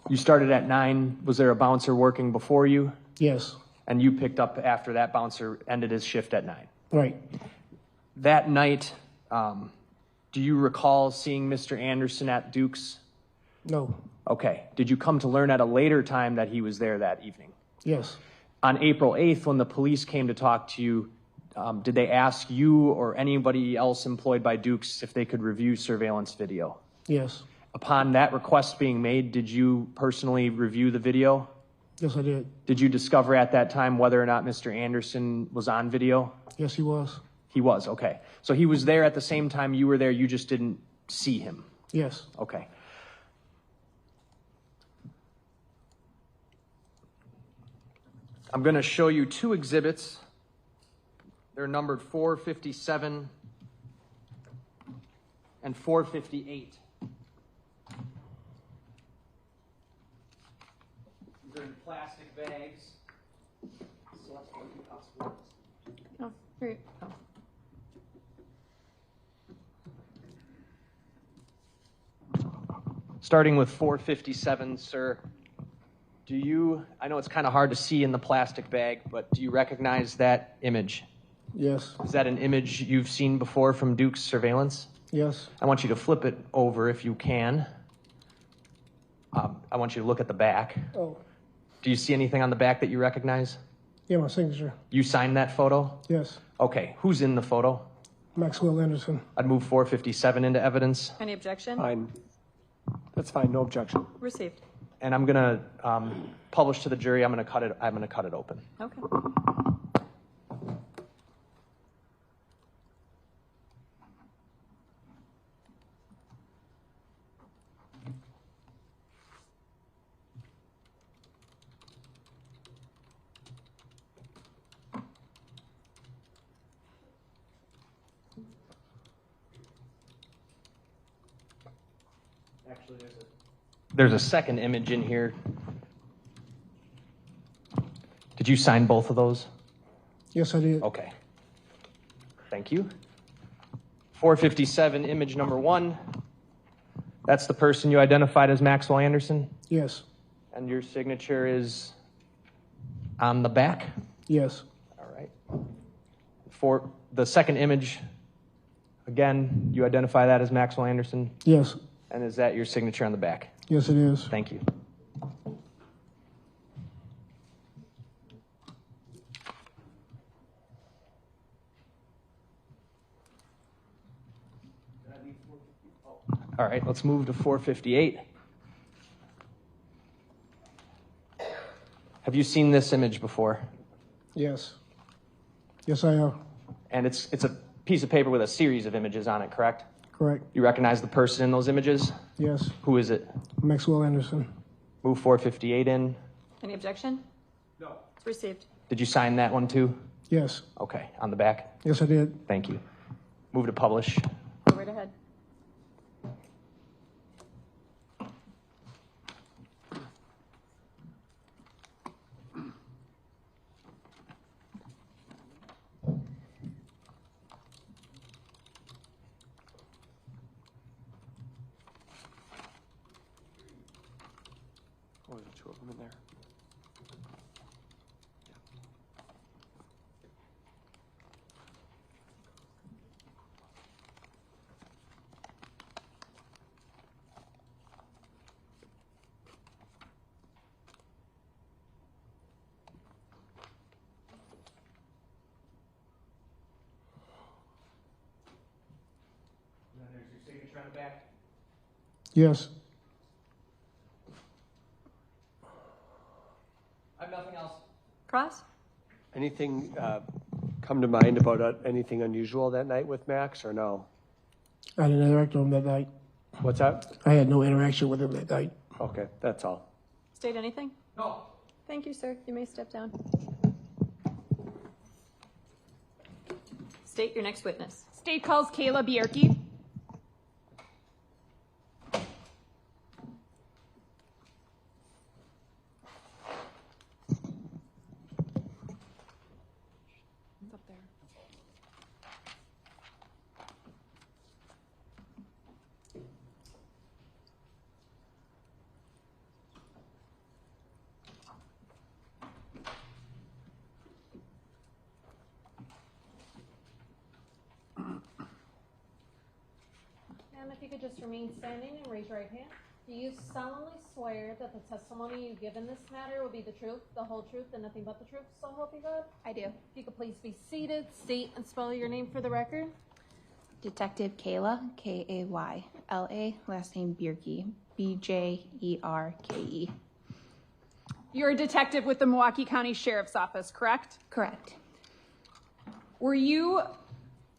You started at 9. Was there a bouncer working before you? Yes. And you picked up after that bouncer ended his shift at 9? Right. That night, do you recall seeing Mr. Anderson at Duke's? No. Okay. Did you come to learn at a later time that he was there that evening? Yes. On April 8th, when the police came to talk to you, did they ask you or anybody else employed by Duke's if they could review surveillance video? Yes. Upon that request being made, did you personally review the video? Yes, I did. Did you discover at that time whether or not Mr. Anderson was on video? Yes, he was. He was, okay. So he was there at the same time you were there, you just didn't see him? Yes. Okay. I'm going to show you 2 exhibits. They're numbered 457 and 458. These are in plastic bags. Oh, great. Oh. Starting with 457, sir. Do you, I know it's kind of hard to see in the plastic bag, but do you recognize that image? Yes. Is that an image you've seen before from Duke's surveillance? Yes. I want you to flip it over if you can. I want you to look at the back. Oh. Do you see anything on the back that you recognize? Yeah, my signature. You signed that photo? Yes. Okay. Who's in the photo? Maxwell Anderson. I'd move 457 into evidence. Any objection? Fine. That's fine. No objection. Received. and I'm gonna publish to the jury. I'm gonna cut it open. Okay. Actually, there's a second image in here. Did you sign both of those? Yes, I did. Okay. Thank you. 457, image number 1. That's the person you identified as Maxwell Anderson? Yes. And your signature is on the back? Yes. All right. For the second image, again, you identify that as Maxwell Anderson? Yes. And is that your signature on the back? Yes, it is. Thank you. All right, let's move to 458. Have you seen this image before? Yes. Yes, I have. And it's a piece of paper with a series of images on it, correct? Correct. You recognize the person in those images? Yes. Who is it? Maxwell Anderson. Move 458 in. Any objection? No. It's received. Did you sign that one too? Yes. Okay, on the back? Yes, I did. Thank you. Move to publish. Go right ahead. Oh, there's 2 of them in there. And then there's your signature on the back. Yes. I have nothing else. Cross? Anything come to mind about anything unusual that night with Max, or no? I didn't interact with him that night. What's that? I had no interaction with him that night. Okay, that's all. State anything? No. Thank you, sir. You may step down. State your next witness. State calls Kayla Bierke. It's up there. Ma'am, if you could just remain standing and raise your right hand. Do you solemnly swear that the testimony you give in this matter will be the truth, the whole truth, and nothing but the truth, so help you God? I do. If you could please be seated, state and spell your name for the record. Detective Kayla, Kayla, last name Bierke, Bjerke. You're a detective with the Milwaukee County Sheriff's Office, correct? Correct. Were you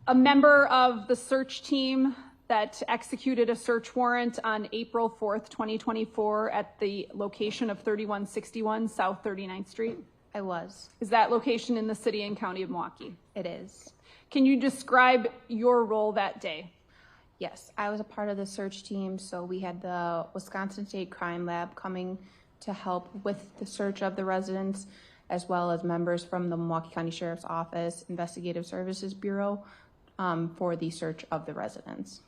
a member of the search team that executed a search warrant on April 4th, 2024 at the location of 3161 South 39th Street? I was. Is that location in the city and county of Milwaukee? It is. Can you describe your role that day? Yes, I was a part of the search team, so we had the Wisconsin State Crime Lab coming to help with the search of the residents, as well as members from the Milwaukee County Sheriff's Office Investigative Services Bureau for the search of the residents.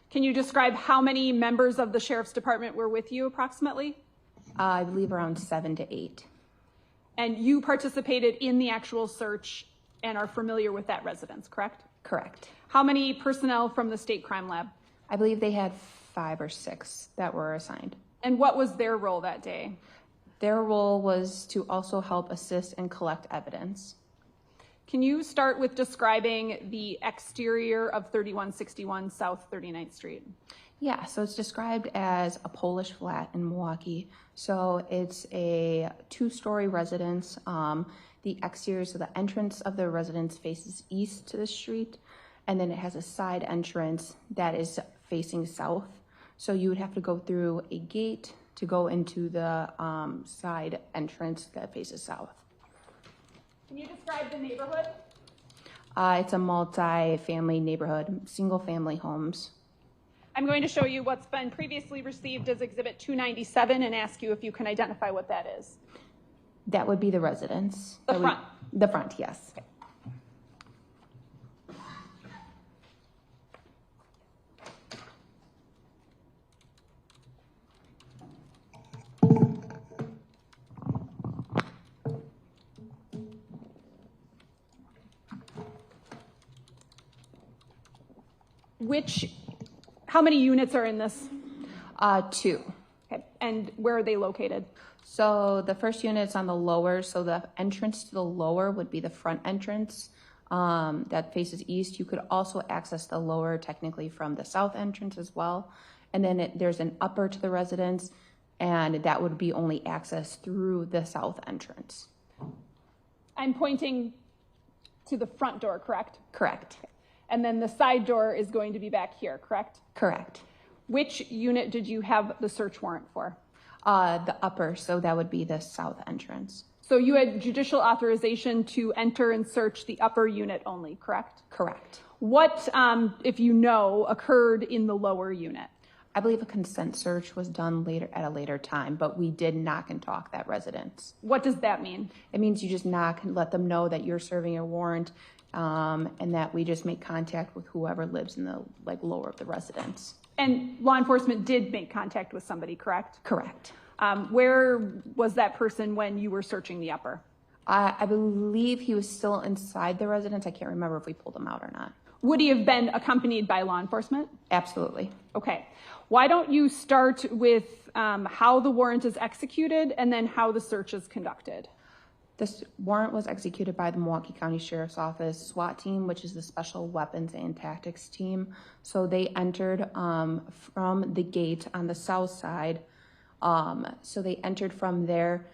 Can you describe how many members of the Sheriff's Department were with you approximately? I believe around 7 to 8. And you participated in the actual search and are familiar with that residence, correct? Correct. How many personnel from the State Crime Lab? I believe they had 5 or 6 that were assigned. And what was their role that day? Their role was to also help assist and collect evidence. Can you start with describing the exterior of 3161 South 39th Street? Yeah, so it's described as a Polish flat in Milwaukee. So it's a 2-story residence. The exterior, so the entrance of the residence faces east to the street, and then it has a side entrance that is facing south. So you would have to go through a gate to go into the side entrance that faces south. Can you describe the neighborhood? It's a multi-family neighborhood, single-family homes. I'm going to show you what's been previously received as Exhibit 297 and ask you if you can identify what that is. That would be the residence. The front? The front, yes. Okay. How many units are in this? 2. Okay, and where are they located? So the first unit's on the lower, so the entrance to the lower would be the front entrance that faces east. You could also access the lower technically from the south entrance as well. And then there's an upper to the residence, and that would be only accessed through the south entrance. I'm pointing to the front door, correct? Correct. And then the side door is going to be back here, correct? Correct. Which unit did you have the search warrant for? The upper, so that would be the south entrance. So you had judicial authorization to enter and search the upper unit only, correct? Correct. What, if you know, occurred in the lower unit? I believe a consent search was done later at a later time, but we did knock and talk that residence. What does that mean? It means you just knock and let them know that you're serving a warrant, and that we just make contact with whoever lives in the lower of the residence. And law enforcement did make contact with somebody, correct? Correct. Where was that person when you were searching the upper? I believe he was still inside the residence. I can't remember if we pulled him out or not. Would he have been accompanied by law enforcement? Absolutely. Okay. Why don't you start with how the warrant is executed and then how the search is conducted? This warrant was executed by the Milwaukee County Sheriff's Office SWAT team, which is the Special Weapons and Tactics team. So they entered from the gate on the south side. So they entered from there.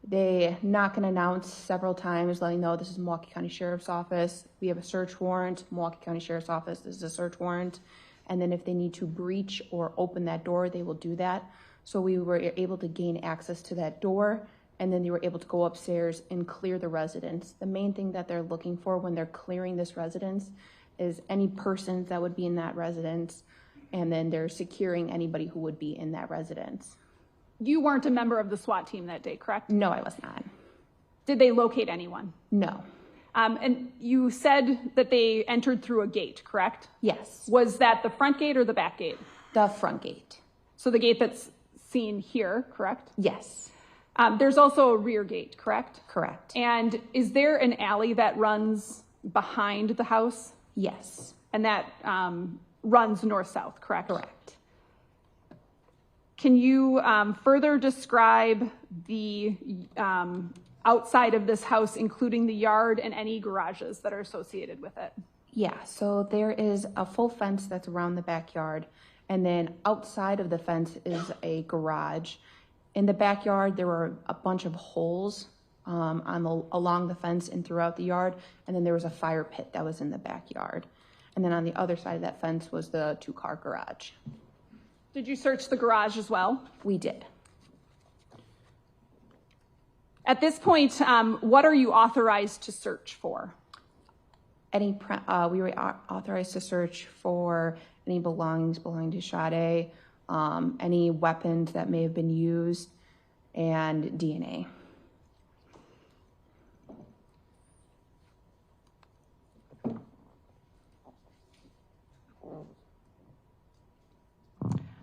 They knock and announce several times, letting know this is Milwaukee County Sheriff's Office. We have a search warrant. Milwaukee County Sheriff's Office, this is a search warrant. And then if they need to breach or open that door, they will do that. So we were able to gain access to that door, and then they were able to go upstairs and clear the residence. The main thing that they're looking for when they're clearing this residence is any persons that would be in that residence, and then they're securing anybody who would be in that residence. You weren't a member of the SWAT team that day, correct? No, I was not. Did they locate anyone? No. And you said that they entered through a gate, correct? Yes. Was that the front gate or the back gate? The front gate. So the gate that's seen here, correct? Yes. There's also a rear gate, correct? Correct. And is there an alley that runs behind the house? Yes. And that runs north-south, correct? Correct. Can you further describe the outside of this house, including the yard and any garages that are associated with it? Yeah, so there is a full fence that's around the backyard, and then outside of the fence is a garage. In the backyard, there were a bunch of holes along the fence and throughout the yard, and then there was a fire pit that was in the backyard. And then on the other side of that fence was the 2-car garage. Did you search the garage as well? We did. At this point, what are you authorized to search for? We were authorized to search for any belongings belonging to Sade, any weapons that may have been used, and DNA.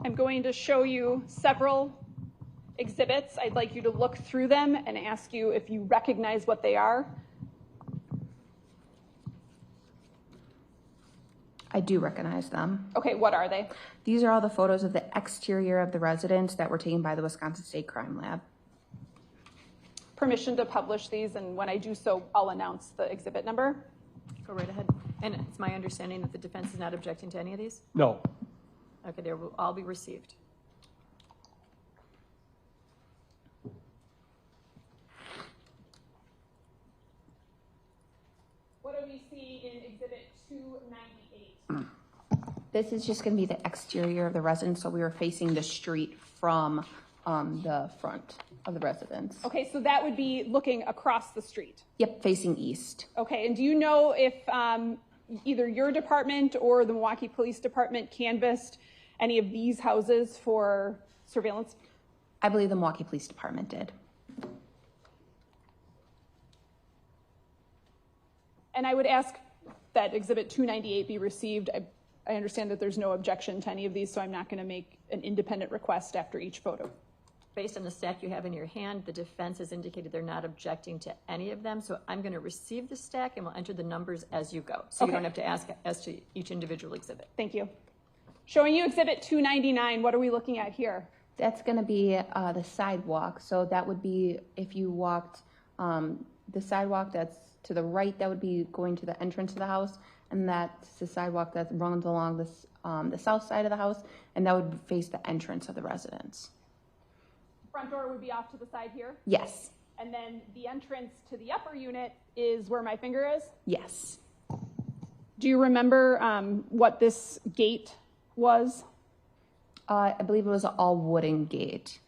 I'm going to show you several exhibits. I'd like you to look through them and ask you if you recognize what they are. I do recognize them. Okay, what are they? These are all the photos of the exterior of the residence that were taken by the Wisconsin State Crime Lab. Permission to publish these, and when I do so, I'll announce the exhibit number. Go right ahead. And it's my understanding that the defense is not objecting to any of these? No. Okay, they will all be received. What do we see in Exhibit 298? This is just going to be the exterior of the residence, so we were facing the street from the front of the residence. Okay, so that would be looking across the street. Yep, facing east. Okay, and do you know if either your department or the Milwaukee Police Department canvassed any of these houses for surveillance? I believe the Milwaukee Police Department did. And I would ask that Exhibit 298 be received. I understand that there's no objection to any of these, so I'm not going to make an independent request after each photo. Based on the stack you have in your hand, the defense has indicated they're not objecting to any of them, so I'm going to receive the stack and we'll enter the numbers as you go. So you don't have to ask as to each individual exhibit. Thank you. Showing you Exhibit 299, what are we looking at here? That's going to be the sidewalk. So that would be if you walked the sidewalk that's to the right, that would be going to the entrance of the house, and that's the sidewalk that runs along this, the south side of the house, and that would face the entrance of the residence. Front door would be off to the side here? Yes. And then the entrance to the upper unit is where my finger is? Yes. Do you remember what this gate was? I believe it was an all wooden gate.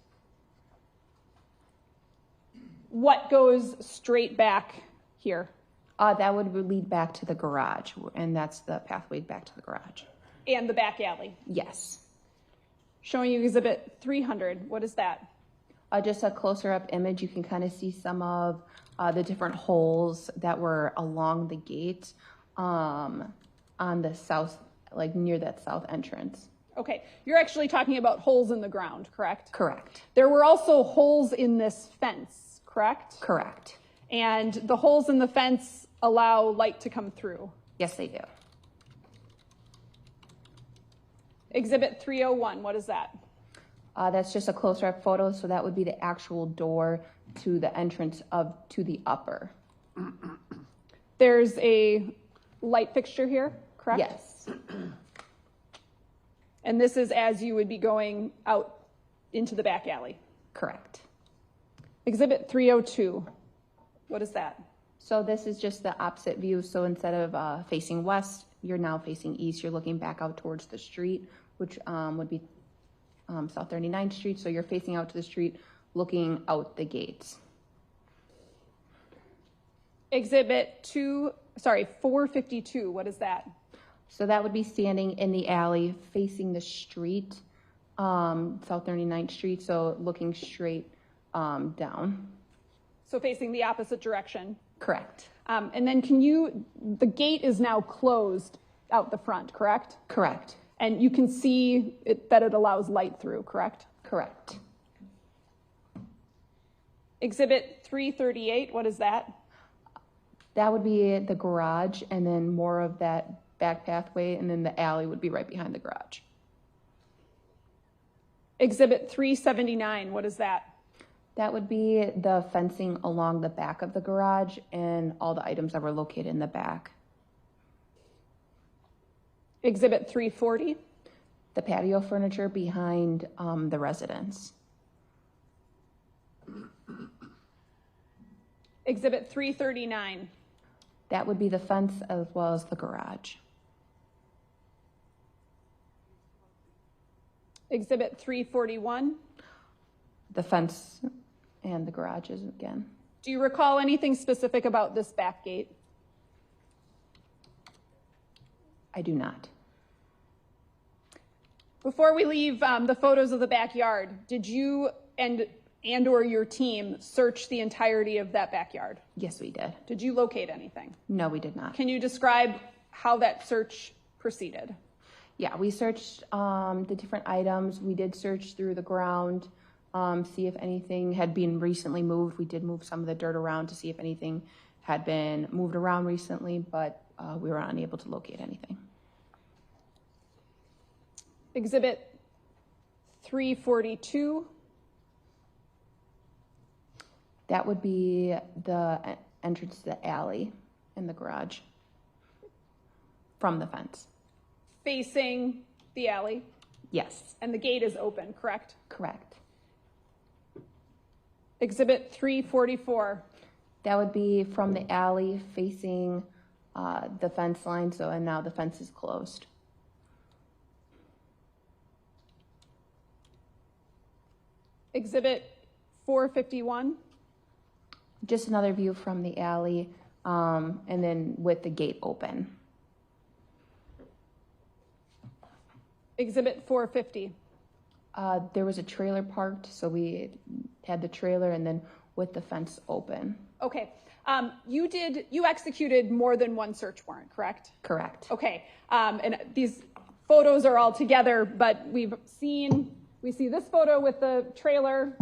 What goes straight back here? That would lead back to the garage, and that's the pathway back to the garage. And the back alley? Yes. Showing you Exhibit 300, what is that? Just a closer up image, you can kind of see some of the different holes that were along the gate on the south, like near that south entrance. Okay, you're actually talking about holes in the ground, correct? Correct. There were also holes in this fence, correct? Correct. And the holes in the fence allow light to come through? Yes, they do. Exhibit 301, what is that? That's just a closer up photo, so that would be the actual door to the entrance to the upper. There's a light fixture here, correct? Yes. And this is as you would be going out into the back alley? Correct. Exhibit 302, what is that? So this is just the opposite view. So instead of facing west, you're now facing east. You're looking back out towards the street, which would be South 39th Street. So you're facing out to the street, looking out the gates. Exhibit 452, what is that? So that would be standing in the alley facing the street, South 39th Street, so looking straight down. So facing the opposite direction? Correct. And then the gate is now closed out the front, correct? Correct. And you can see that it allows light through, correct? Correct. Exhibit 338, what is that? That would be the garage, and then more of that back pathway, and then the alley would be right behind the garage. Exhibit 379, what is that? That would be the fencing along the back of the garage and all the items that were located in the back. Exhibit 340? The patio furniture behind the residence. Exhibit 339? That would be the fence as well as the garage. Exhibit 341? The fence and the garages again. Do you recall anything specific about this back gate? I do not. Before we leave the photos of the backyard, did you and or your team search the entirety of that backyard? Yes, we did. Did you locate anything? No, we did not. Can you describe how that search proceeded? Yeah, we searched the different items. We did search through the ground, see if anything had been recently moved. We did move some of the dirt around to see if anything had been moved around recently, but we were unable to locate anything. Exhibit 342? That would be the entrance to the alley in the garage from the fence. Facing the alley? Yes, And the gate is open, correct? correct. Exhibit 344. That would be from the alley facing the fence line, so, and now the fence is closed. Exhibit 451. Just another view from the alley, and then with the gate open. Exhibit 450. There was a trailer parked, so we had the trailer and then with the fence open. Okay. You executed more than one search warrant, correct? Correct. Okay. And these photos are all together, but we see this photo with the trailer,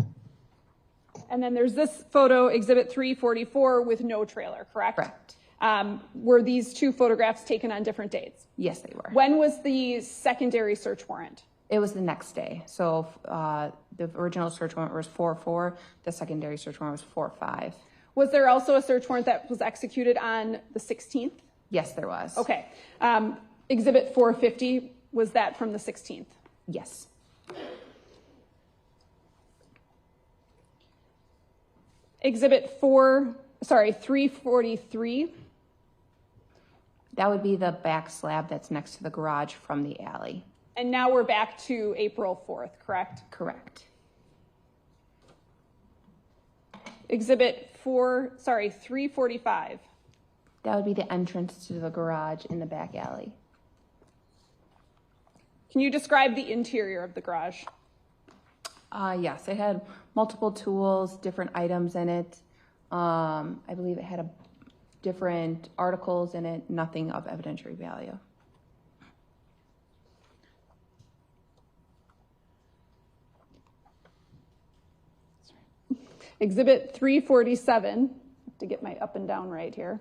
and then there's this photo, Exhibit 344, with no trailer, correct? Correct. Were these two photographs taken on different dates? Yes, they were. When was the secondary search warrant? It was the next day. So the original search warrant was 4-4. The secondary search warrant was 4-5. Was there also a search warrant that was executed on the 16th? Yes, there was. Okay. Exhibit 450, was that from the 16th? Yes. Exhibit 343. That would be the back slab that's next to the garage from the alley. And now we're back to April 4th, correct? Correct. Exhibit 345. That would be the entrance to the garage in the back alley. Can you describe the interior of the garage? Yes, it had multiple tools, different items in it. I believe it had different articles in it, nothing of evidentiary value. Exhibit 347, to get my up and down right here.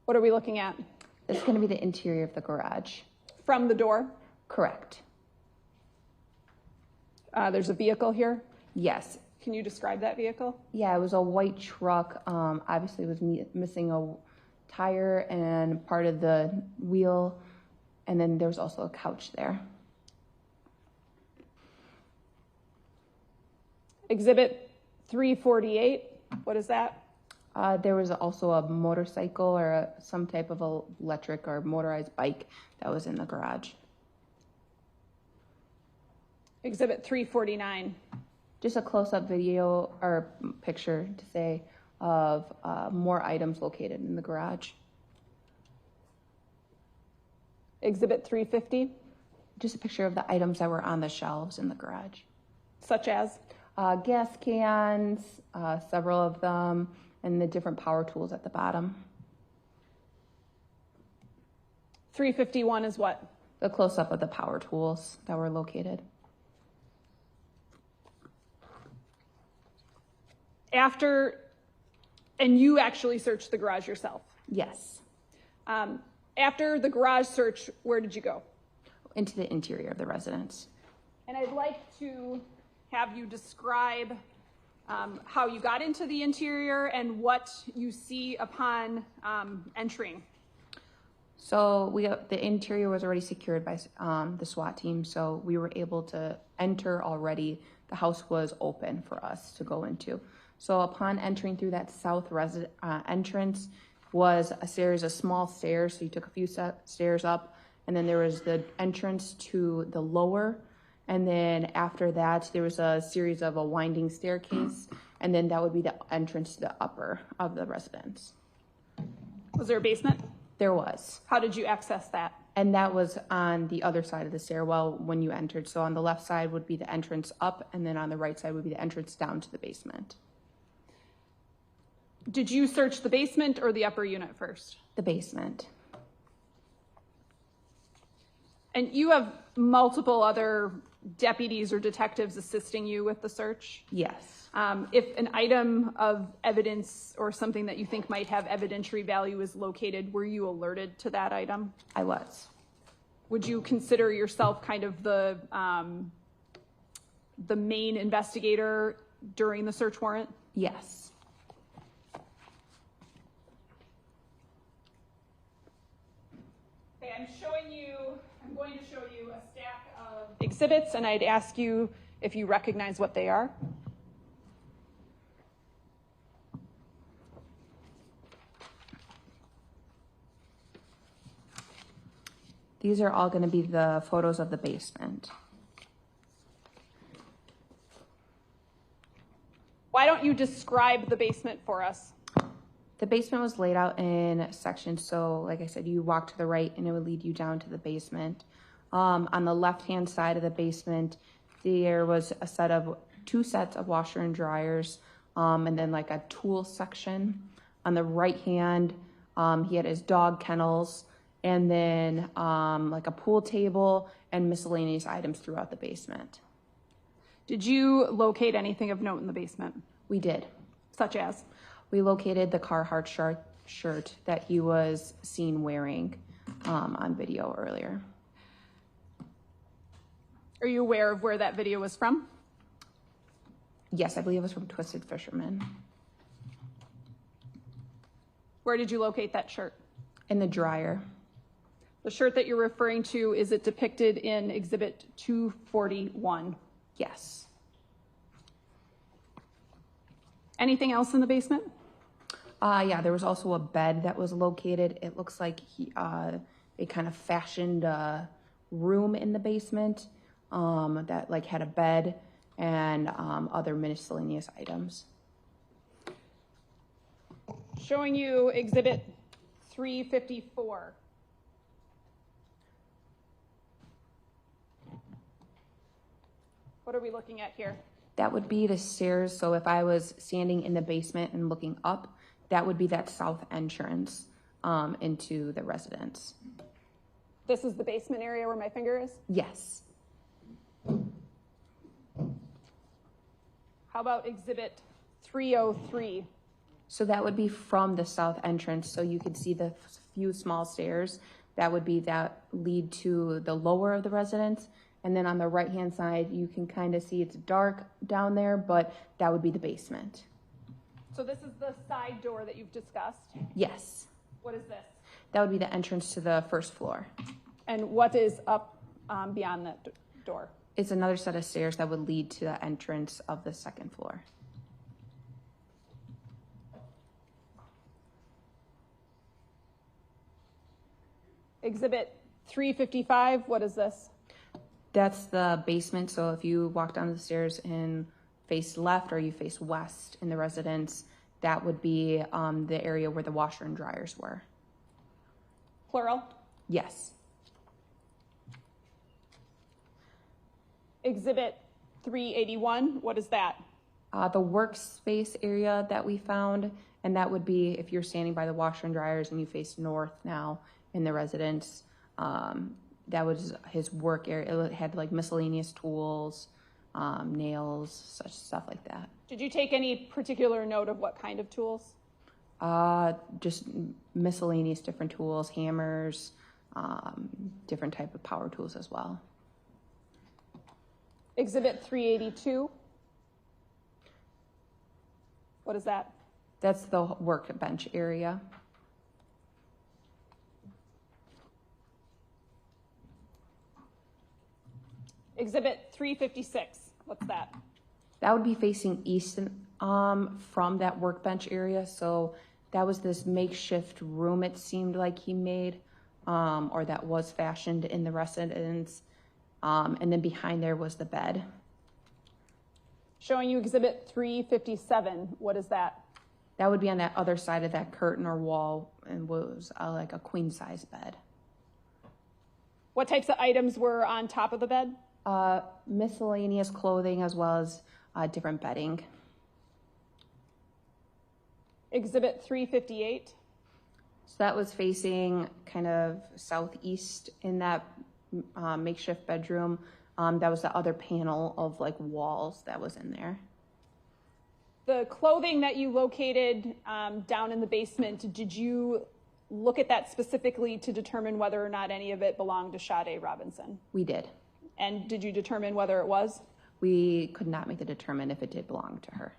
What are we looking at? It's going to be the interior of the garage. From the door? Correct. There's a vehicle here? Yes. Can you describe that vehicle? Yeah, it was a white truck. Obviously, it was missing a tire and part of the wheel, and then there was also a couch there. Exhibit 348, what is that? There was also a motorcycle or some type of electric or motorized bike that was in the garage. Exhibit 349. Just a close-up video or picture to say of more items located in the garage. Exhibit 350. Just a picture of the items that were on the shelves in the garage. Such as? Gas cans, several of them, and the different power tools at the bottom. 351 is what? The close-up of the power tools that were located. And you actually searched the garage yourself? Yes. After the garage search, where did you go? Into the interior of the residence. And I'd like to have you describe how you got into the interior and what you see upon entering. So the interior was already secured by the SWAT team, so we were able to enter already. The house was open for us to go into. So upon entering through that south entrance was a series of small stairs. So you took a few stairs up, and then there was the entrance to the lower. And then after that, there was a series of a winding staircase, and then that would be the entrance to the upper of the residence. Was there a basement? There was. How did you access that? And that was on the other side of the stairwell when you entered. So on the left side would be the entrance up, and then on the right side would be the entrance down to the basement. Did you search the basement or the upper unit first? The basement. And you have multiple other deputies or detectives assisting you with the search? Yes. If an item of evidence or something that you think might have evidentiary value is located, were you alerted to that item? I was. Would you consider yourself kind of the main investigator during the search warrant? Yes. Okay, I'm showing you I'm going to show you a stack of exhibits, and I'd ask you if you recognize what they are. These are all going to be the photos of the basement. Why don't you describe the basement for us? The basement was laid out in sections. So like I said, you walk to the right and it would lead you down to the basement. On the left-hand side of the basement, there was two sets of washer and dryers, and then like a tool section. On the right hand, he had his dog kennels, and then like a pool table and miscellaneous items throughout the basement. Did you locate anything of note in the basement? We did. Such as? We located the Carhartt shirt that he was seen wearing on video earlier. Are you aware of where that video was from? Yes, I believe it was from Twisted Fisherman. Where did you locate that shirt? In the dryer. The shirt that you're referring to, is it depicted in Exhibit 241? Yes. Anything else in the basement? Yeah, there was also a bed that was located. It looks like they kind of fashioned a room in the basement that like had a bed and other miscellaneous items. Showing you Exhibit 354. What are we looking at here? That would be the stairs. So if I was standing in the basement and looking up, that would be that south entrance into the residence. This is the basement area where my finger is? Yes. How about Exhibit 303? So that would be from the south entrance. So you could see the few small stairs. That would be that lead to the lower of the residence. And then on the right-hand side, you can kind of see it's dark down there, but that would be the basement. So this is the side door that you've discussed? Yes. What is this? That would be the entrance to the first floor. And what is up beyond that door? It's another set of stairs that would lead to the entrance of the second floor. Exhibit 355, what is this? That's the basement. So if you walk down the stairs and face left or you face west in the residence, that would be the area where the washer and dryers were. Plural? Yes. Exhibit 381, what is that? The workspace area that we found, and that would be if you're standing by the washer and dryers and you face north now in the residence. That was his work area. It had like miscellaneous tools, nails, such stuff like that. Did you take any particular note of what kind of tools? Just miscellaneous different tools, hammers, different type of power tools as well. Exhibit 382. What is that? That's the workbench area. Exhibit 356, what's that? That would be facing east from that workbench area. So that was this makeshift room it seemed like he made, or that was fashioned in the residence. And then behind there was the bed. Showing you Exhibit 357, what is that? That would be on that other side of that curtain or wall, and was like a queen size bed. What types of items were on top of the bed? Miscellaneous clothing as well as different bedding. Exhibit 358. So that was facing kind of southeast in that makeshift bedroom. That was the other panel of like walls that was in there. The clothing that you located down in the basement, did you look at that specifically to determine whether or not any of it belonged to Sade Robinson? We did. And did you determine whether it was? We could not make the determine if it did belong to her.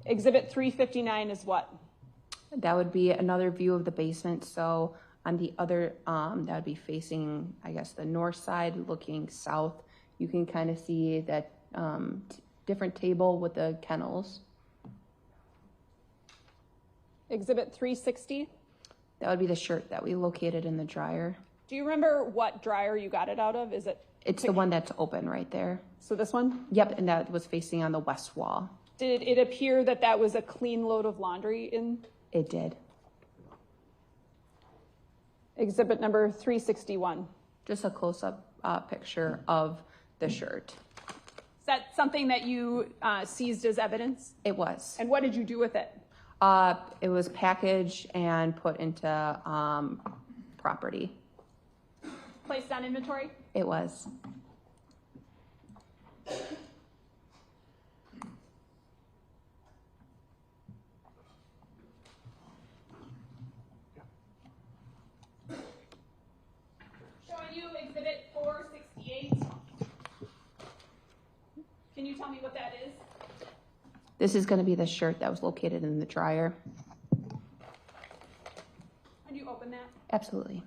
Exhibit 359 is what? That would be another view of the basement. So on the other, that would be facing, I guess, the north side, looking south. You can kind of see that different table with the kennels. Exhibit 360. That would be the shirt that we located in the dryer. Do you remember what dryer you got it out of? Is it? It's the one that's open right there. So this one? Yep, and that was facing on the west wall. Did it appear that that was a clean load of laundry in? It did. Exhibit number 361. Just a close-up picture of the shirt. Is that something that you seized as evidence? It was. And what did you do with it? It was packaged and put into property. Placed on inventory? It was. Showing you exhibit 468. Can you tell me what that is? This is going to be the shirt that was located in the dryer. Can you open that? Absolutely.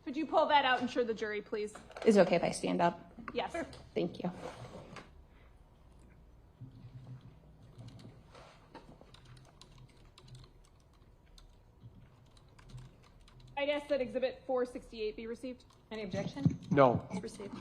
Could you pull that out and show the jury, please? Is it okay if I stand up? Yes. Thank you. I'd ask that exhibit 468 be received. Any objection? No. It's received.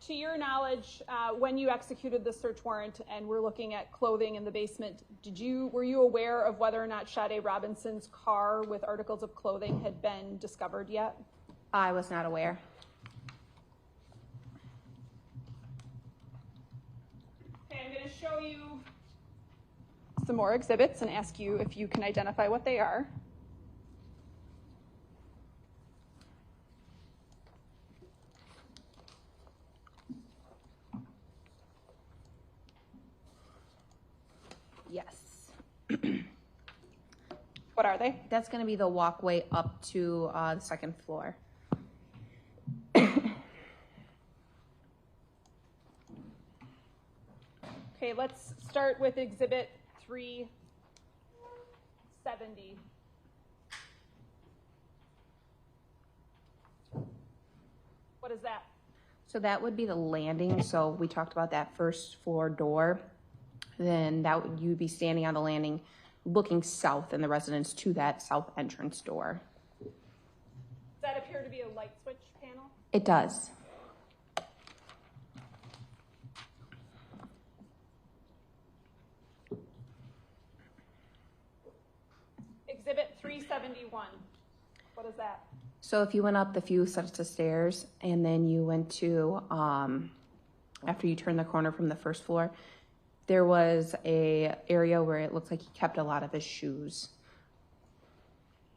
To your knowledge, when you executed the search warrant and we're looking at clothing in the basement, were you aware of whether or not Sade Robinson's car with articles of clothing had been discovered yet? I was not aware. Okay, I'm going to show you some more exhibits and ask you if you can identify what they are. Yes. What are they? That's going to be the walkway up to the second floor. Okay, let's start with exhibit 370. What is that? So that would be the landing. So we talked about that first floor door. Then you'd be standing on the landing looking south in the residence to that south entrance door. Does that appear to be a light switch panel? It does. Exhibit 371. What is that? So if you went up the few sets of stairs and then you went to, after you turned the corner from the first floor, there was a area where it looks like he kept a lot of his shoes.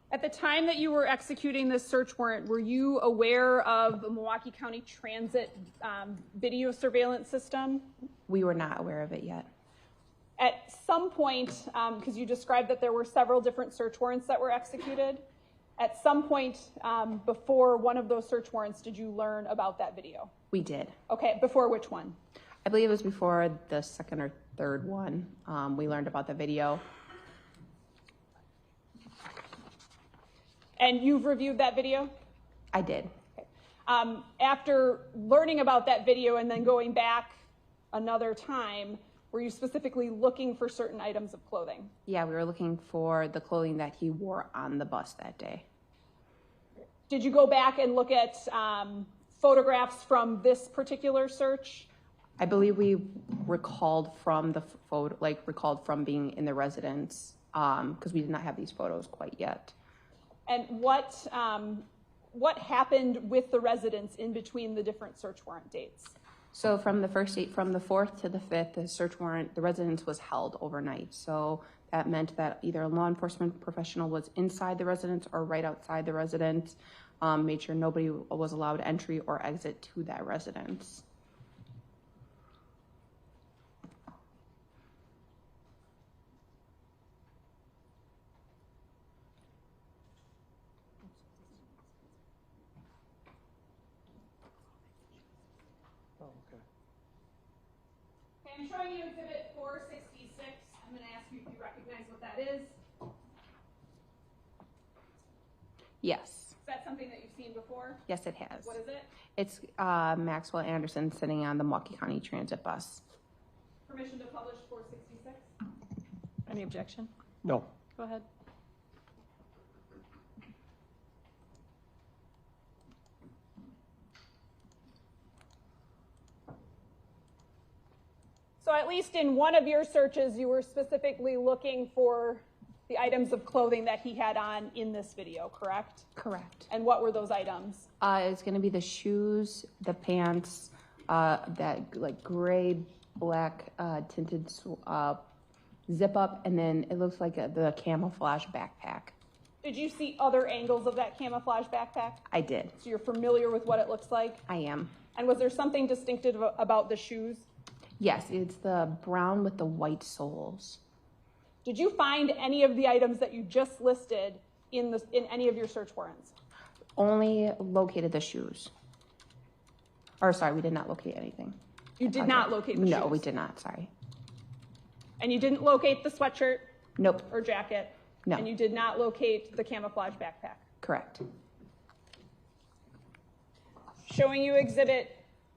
At the time that you were executing this search warrant, were you aware of the Milwaukee County Transit video surveillance system? We were not aware of it yet. At some point, because you described that there were several different search warrants that were executed, at some point before one of those search warrants, did you learn about that video? We did. Okay, before which one? I believe it was before the second or third one. We learned about the video. And you've reviewed that video? I did. Okay. After learning about that video and then going back another time, were you specifically looking for certain items of clothing? Yeah, we were looking for the clothing that he wore on the bus that day. Did you go back and look at photographs from this particular search? I believe we recalled from the photo, recalled from being in the residence, because we did not have these photos quite yet. And what happened with the residents in between the different search warrant dates? So from the first date, from the 4th to the 5th, the search warrant, the residence was held overnight. So that meant that either a law enforcement professional was inside the residence or right outside the residence, made sure nobody was allowed entry or exit to that residence. I'm showing you Exhibit 466. I'm going to ask you if you recognize what that is. Yes. Is that something that you've seen before? Yes, it has. What is it? It's Maxwell Anderson sitting on the Milwaukee County Transit bus. Permission to publish 466? Any objection? No. Go ahead. So at least in one of your searches, you were specifically looking for the items of clothing that he had on in this video, correct? Correct. And what were those items? It's going to be the shoes, the pants, that like gray, black tinted zip up, and then it looks like the camouflage backpack. Did you see other angles of that camouflage backpack? I did. So you're familiar with what it looks like? I am. And was there something distinctive about the shoes? Yes, it's the brown with the white soles. Did you find any of the items that you just listed in any of your search warrants? Only located the shoes. Or sorry, we did not locate anything. You did not locate the shoes? No, we did not, sorry. And you didn't locate the sweatshirt? Nope. Or jacket? No. And you did not locate the camouflage backpack? Correct. Showing you Exhibit.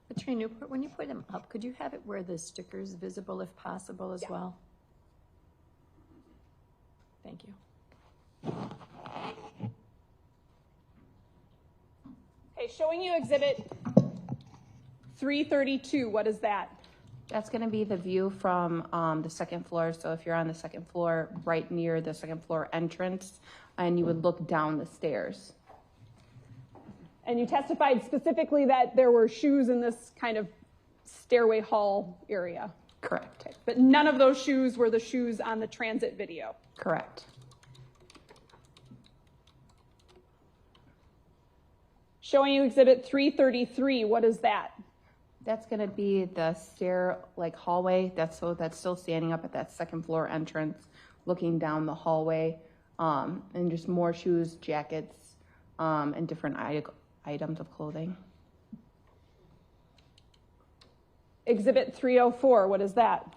Attorney Newport, when you put them up, could you have it where the sticker's visible if possible as well? Thank you. Okay, showing you Exhibit 332. What is that? That's going to be the view from the second floor. So if you're on the second floor, right near the second floor entrance, and you would look down the stairs. And you testified specifically that there were shoes in this kind of stairway hall area. Correct. Okay. But none of those shoes were the shoes on the transit video. Correct. Showing you Exhibit 333. What is that? That's going to be the stair, like hallway. That's still standing up at that second floor entrance, looking down the hallway, and just more shoes, jackets, and different items of clothing. Exhibit 304. What is that?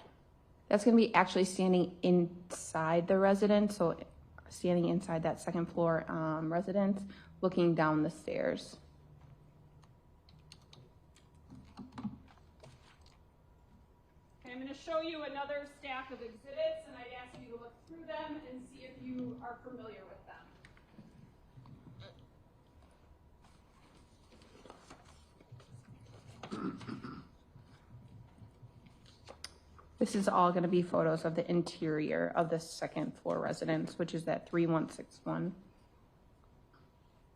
That's going to be actually standing inside the residence, so standing inside that second floor residence, looking down the stairs. I'm going to show you another stack of exhibits, and I'd ask you to look through them and see if you are familiar with them. This is all going to be photos of the interior of the second floor residence, which is that 3161.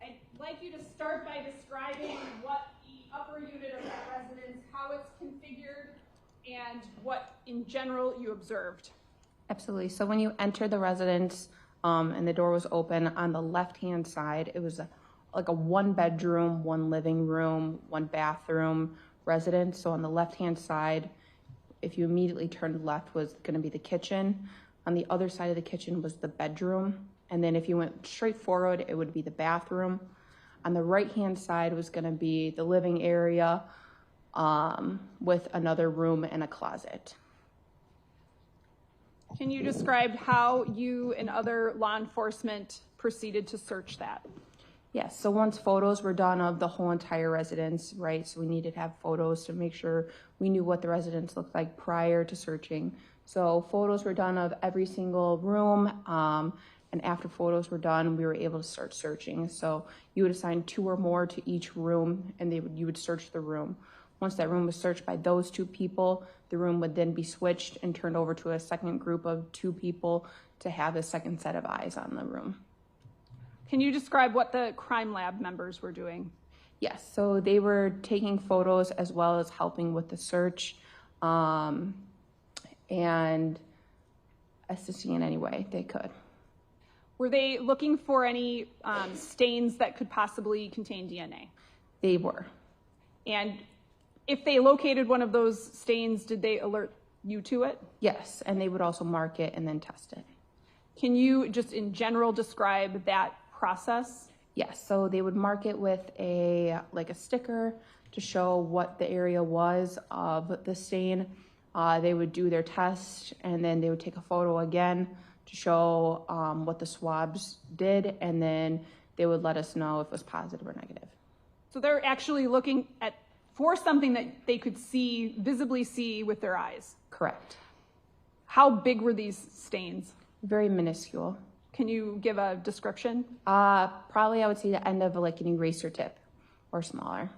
I'd like you to start by describing what the upper unit of that residence, how it's configured, and what in general you observed. Absolutely. So when you enter the residence and the door was open, on the left-hand side, it was like a one-bedroom, one living room, one bathroom residence. So on the left-hand side, if you immediately turned left, was going to be the kitchen. On the other side of the kitchen was the bedroom. And then if you went straight forward, it would be the bathroom. On the right-hand side was going to be the living area with another room and a closet. Can you describe how you and other law enforcement proceeded to search that? Yes, so once photos were done of the whole entire residence, right, so we needed to have photos to make sure we knew what the residence looked like prior to searching. So photos were done of every single room, and after photos were done, we were able to start searching. So you would assign 2 or more to each room, and you would search the room. Once that room was searched by those two people, the room would then be switched and turned over to a second group of two people to have a second set of eyes on the room. Can you describe what the crime lab members were doing? Yes, so they were taking photos as well as helping with the search and assisting in any way they could. Were they looking for any stains that could possibly contain DNA? They were. And if they located one of those stains, did they alert you to it? Yes, and they would also mark it and then test it. Can you just in general describe that process? Yes, so they would mark it with a sticker to show what the area was of the stain. They would do their test, and then they would take a photo again to show what the swabs did, and then they would let us know if it was positive or negative. So they're actually looking for something that they could visibly see with their eyes? Correct. How big were these stains? Very minuscule. Can you give a description? Probably I would say the end of like an eraser tip or smaller.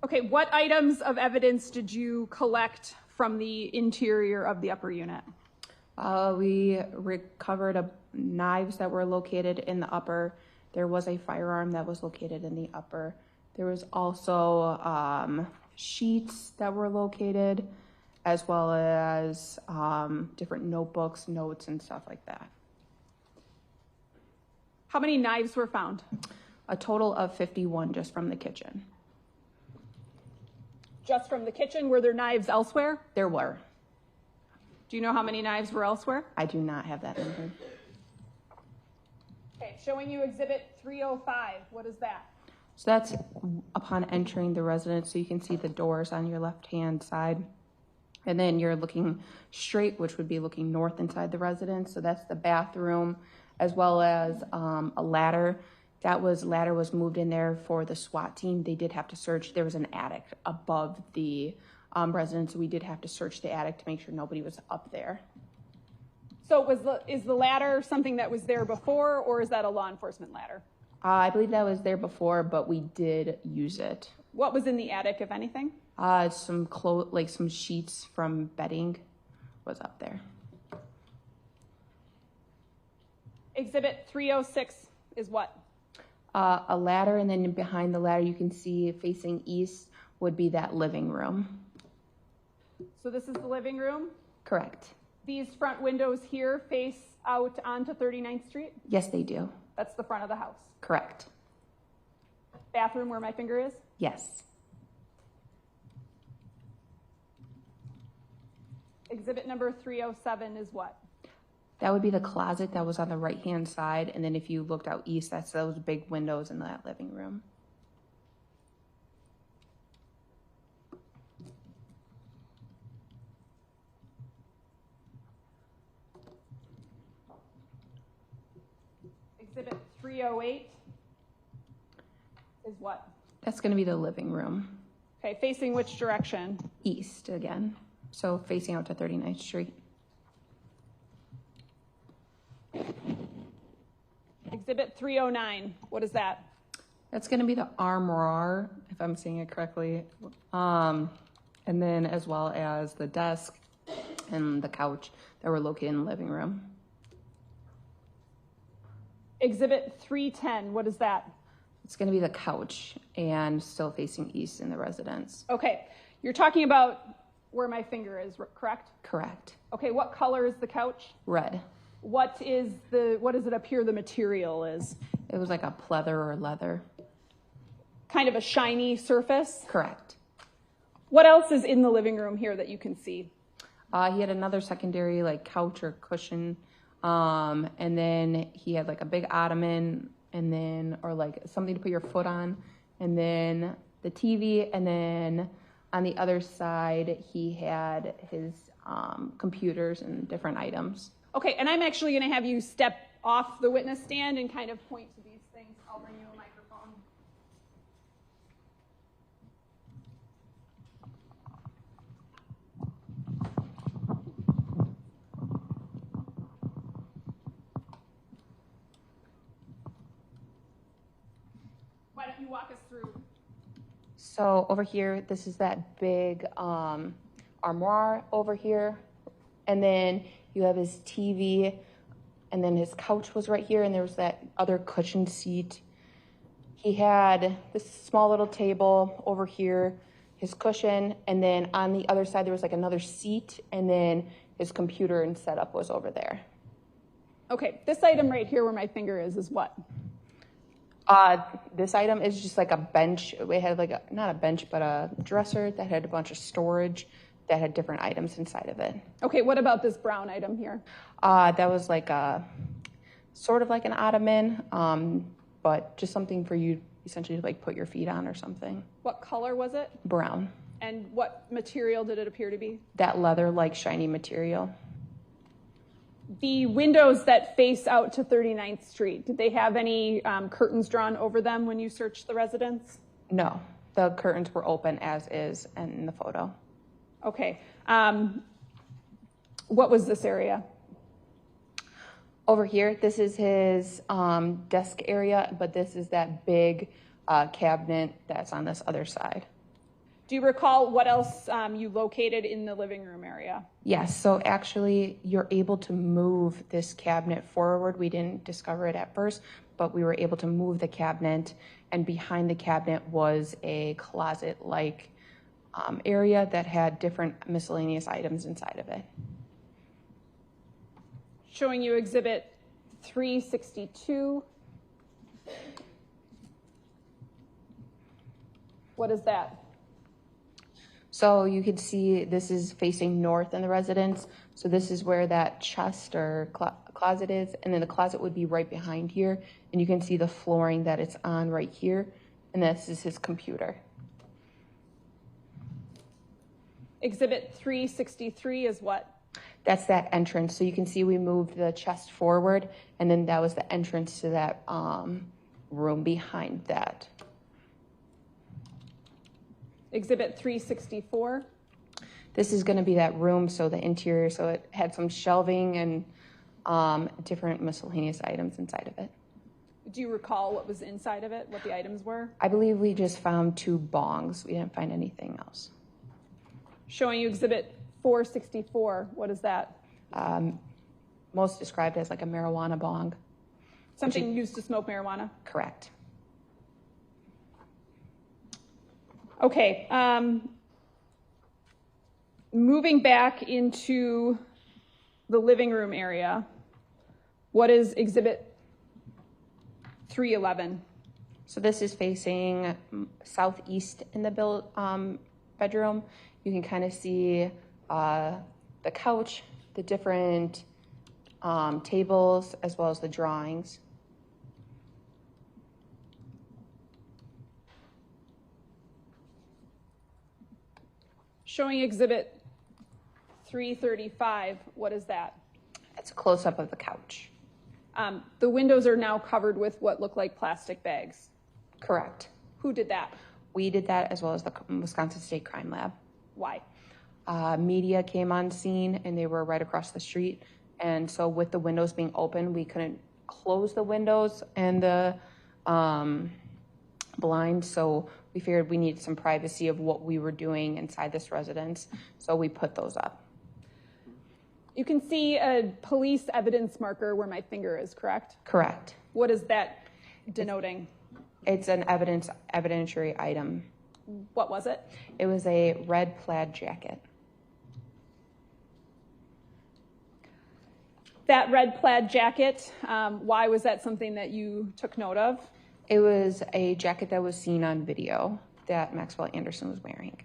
Okay, what items of evidence did you collect from the interior of the upper unit? We recovered knives that were located in the upper. There was a firearm that was located in the upper. There was also sheets that were located, as well as different notebooks, notes, and stuff like that. How many knives were found? A total of 51 just from the kitchen. Just from the kitchen? Were there knives elsewhere? There were. Do you know how many knives were elsewhere? I do not have that number. Okay, showing you Exhibit 305. What is that? So that's upon entering the residence, so you can see the doors on your left-hand side. And then you're looking straight, which would be looking north inside the residence. So that's the bathroom, as well as a ladder. Ladder was moved in there for the SWAT team. They did have to search. There was an attic above the residence, so we did have to search the attic to make sure nobody was up there. So is the ladder something that was there before, or is that a law enforcement ladder? I believe that was there before, but we did use it. What was in the attic, if anything? Some sheets from bedding was up there. Exhibit 306 is what? A ladder, and then behind the ladder you can see facing east would be that living room. So this is the living room? Correct. These front windows here face out onto 39th Street? Yes, they do. That's the front of the house? Correct. Bathroom where my finger is? Yes. Exhibit number 307 is what? That would be the closet that was on the right-hand side, and then if you looked out east, that's those big windows in that living room. Exhibit 308 is what? That's going to be the living room. Okay, facing which direction? East again, so facing out to 39th Street. Exhibit 309, what is that? That's going to be the armoire, if I'm saying it correctly, and then as well as the desk and the couch that were located in the living room. Exhibit 310, what is that? It's going to be the couch and still facing east in the residence. Okay, you're talking about where my finger is, correct? Correct. Okay, what color is the couch? Red. What does it appear the material is? It was like a pleather or leather. Kind of a shiny surface? Correct. What else is in the living room here that you can see? He had another secondary like couch or cushion, and then he had like a big ottoman, and then or like something to put your foot on, and then the TV, and then on the other side he had his computers and different items. Okay, and I'm actually going to have you step off the witness stand and kind of point to these things. I'll bring you a microphone. you walk us through? So over here, this is that big armoire over here. And then you have his TV, and then his couch was right here, and there was that other cushioned seat. He had this small little table over here, his cushion, and then on the other side there was like another seat, and then his computer and setup was over there. Okay, this item right here where my finger is what? This item is just like a bench. We had like not a bench, but a dresser that had a bunch of storage that had different items inside of it. Okay, what about this brown item here? That was like sort of like an ottoman, but just something for you essentially to like put your feet on or something. What color was it? Brown. And what material did it appear to be? That leather-like shiny material. The windows that face out to 39th Street, did they have any curtains drawn over them when you searched the residence? No, the curtains were open as is in the photo. Okay. What was this area? Over here, this is his desk area, but this is that big cabinet that's on this other side. Do you recall what else you located in the living room area? Yes, so actually you're able to move this cabinet forward. We didn't discover it at first, but we were able to move the cabinet, and behind the cabinet was a closet-like area that had different miscellaneous items inside of it. Showing you Exhibit 362. What is that? So you can see this is facing north in the residence. So this is where that chest or closet is. And then the closet would be right behind here. And you can see the flooring that it's on right here. And this is his computer. Exhibit 363 is what? That's that entrance. So you can see we moved the chest forward. And then that was the entrance to that room behind that. Exhibit 364. This is going to be that room, so the interior, so it had some shelving and different miscellaneous items inside of it. Do you recall what was inside of it, what the items were? I believe we just found 2 bongs. We didn't find anything else. Showing you Exhibit 464. What is that? Most described as like a marijuana bong. Something used to smoke marijuana? Correct. Okay, moving back into the living room area, what is Exhibit 311? So this is facing southeast in the bedroom. You can kind of see the couch, the different tables, as well as the drawings. Showing Exhibit 335, what is that? It's a close-up of the couch. The windows are now covered with what look like plastic bags. Correct. Who did that? We did that, as well as the Wisconsin State Crime Lab. Why? Media came on scene, and they were right across the street. And so with the windows being open, we couldn't close the windows and the blinds. So we figured we needed some privacy of what we were doing inside this residence. So we put those up. You can see a police evidence marker where my finger is, correct? Correct. What is that denoting? It's an evidentiary item. What was it? It was a red plaid jacket. That red plaid jacket, why was that something that you took note of? It was a jacket that was seen on video that Maxwell Anderson was wearing.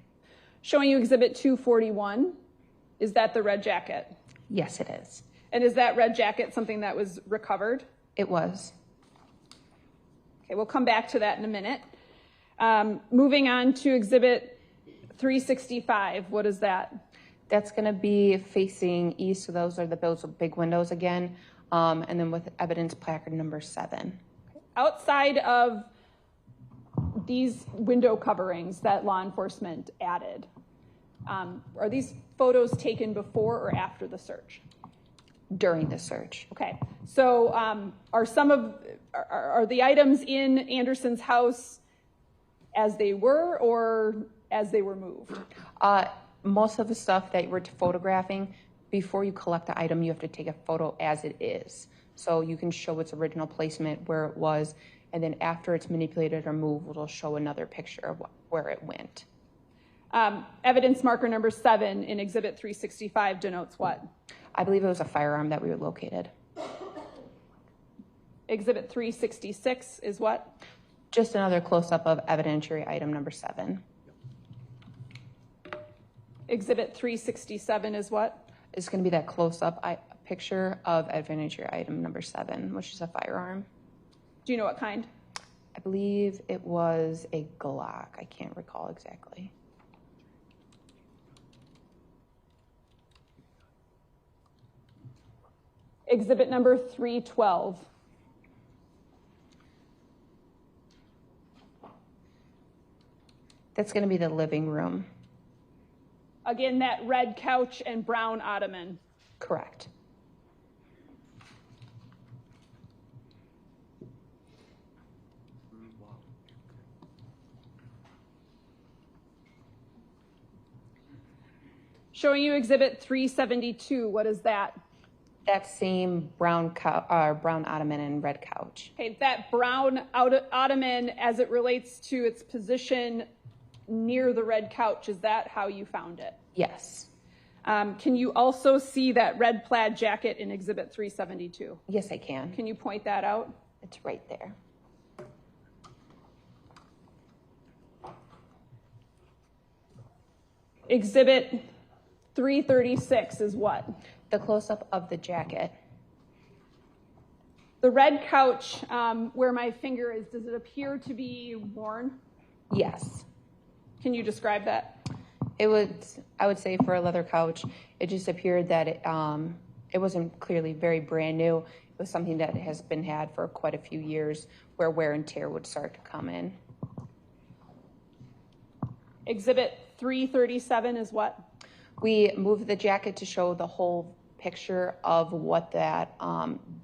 Showing you Exhibit 241, is that the red jacket? Yes, it is. And is that red jacket something that was recovered? It was. Okay, we'll come back to that in a minute. Moving on to Exhibit 365, what is that? That's going to be facing east, so those big windows again, and then with evidence placard number 7. Outside of these window coverings that law enforcement added, are these photos taken before or after the search? During the search. Okay, so are the items in Anderson's house as they were or as they were moved? Most of the stuff that we're photographing, before you collect the item, you have to take a photo as it is. So you can show its original placement, where it was, and then after it's manipulated or moved, it'll show another picture of where it went. Evidence marker number 7 in Exhibit 365 denotes what? I believe it was a firearm that we were located. Exhibit 366 is what? Just another close-up of evidentiary item number 7. Exhibit 367 is what? It's going to be that close-up picture of evidentiary item number 7, which is a firearm. Do you know what kind? I believe it was a Glock. I can't recall exactly. Exhibit number 312. That's going to be the living room. Again, that red couch and brown ottoman. Correct. Showing you Exhibit 372, what is that? That same brown ottoman and red couch. Okay, that brown ottoman as it relates to its position near the red couch, is that how you found it? Yes. Can you also see that red plaid jacket in Exhibit 372? Yes, I can. Can you point that out? It's right there. Exhibit 336 is what? The close-up of the jacket. The red couch, where my finger is, does it appear to be worn? Yes. Can you describe that? I would say for a leather couch, it just appeared that it wasn't clearly very brand new. It was something that has been had for quite a few years, where wear and tear would start to come in. Exhibit 337 is what? We moved the jacket to show the whole picture of what that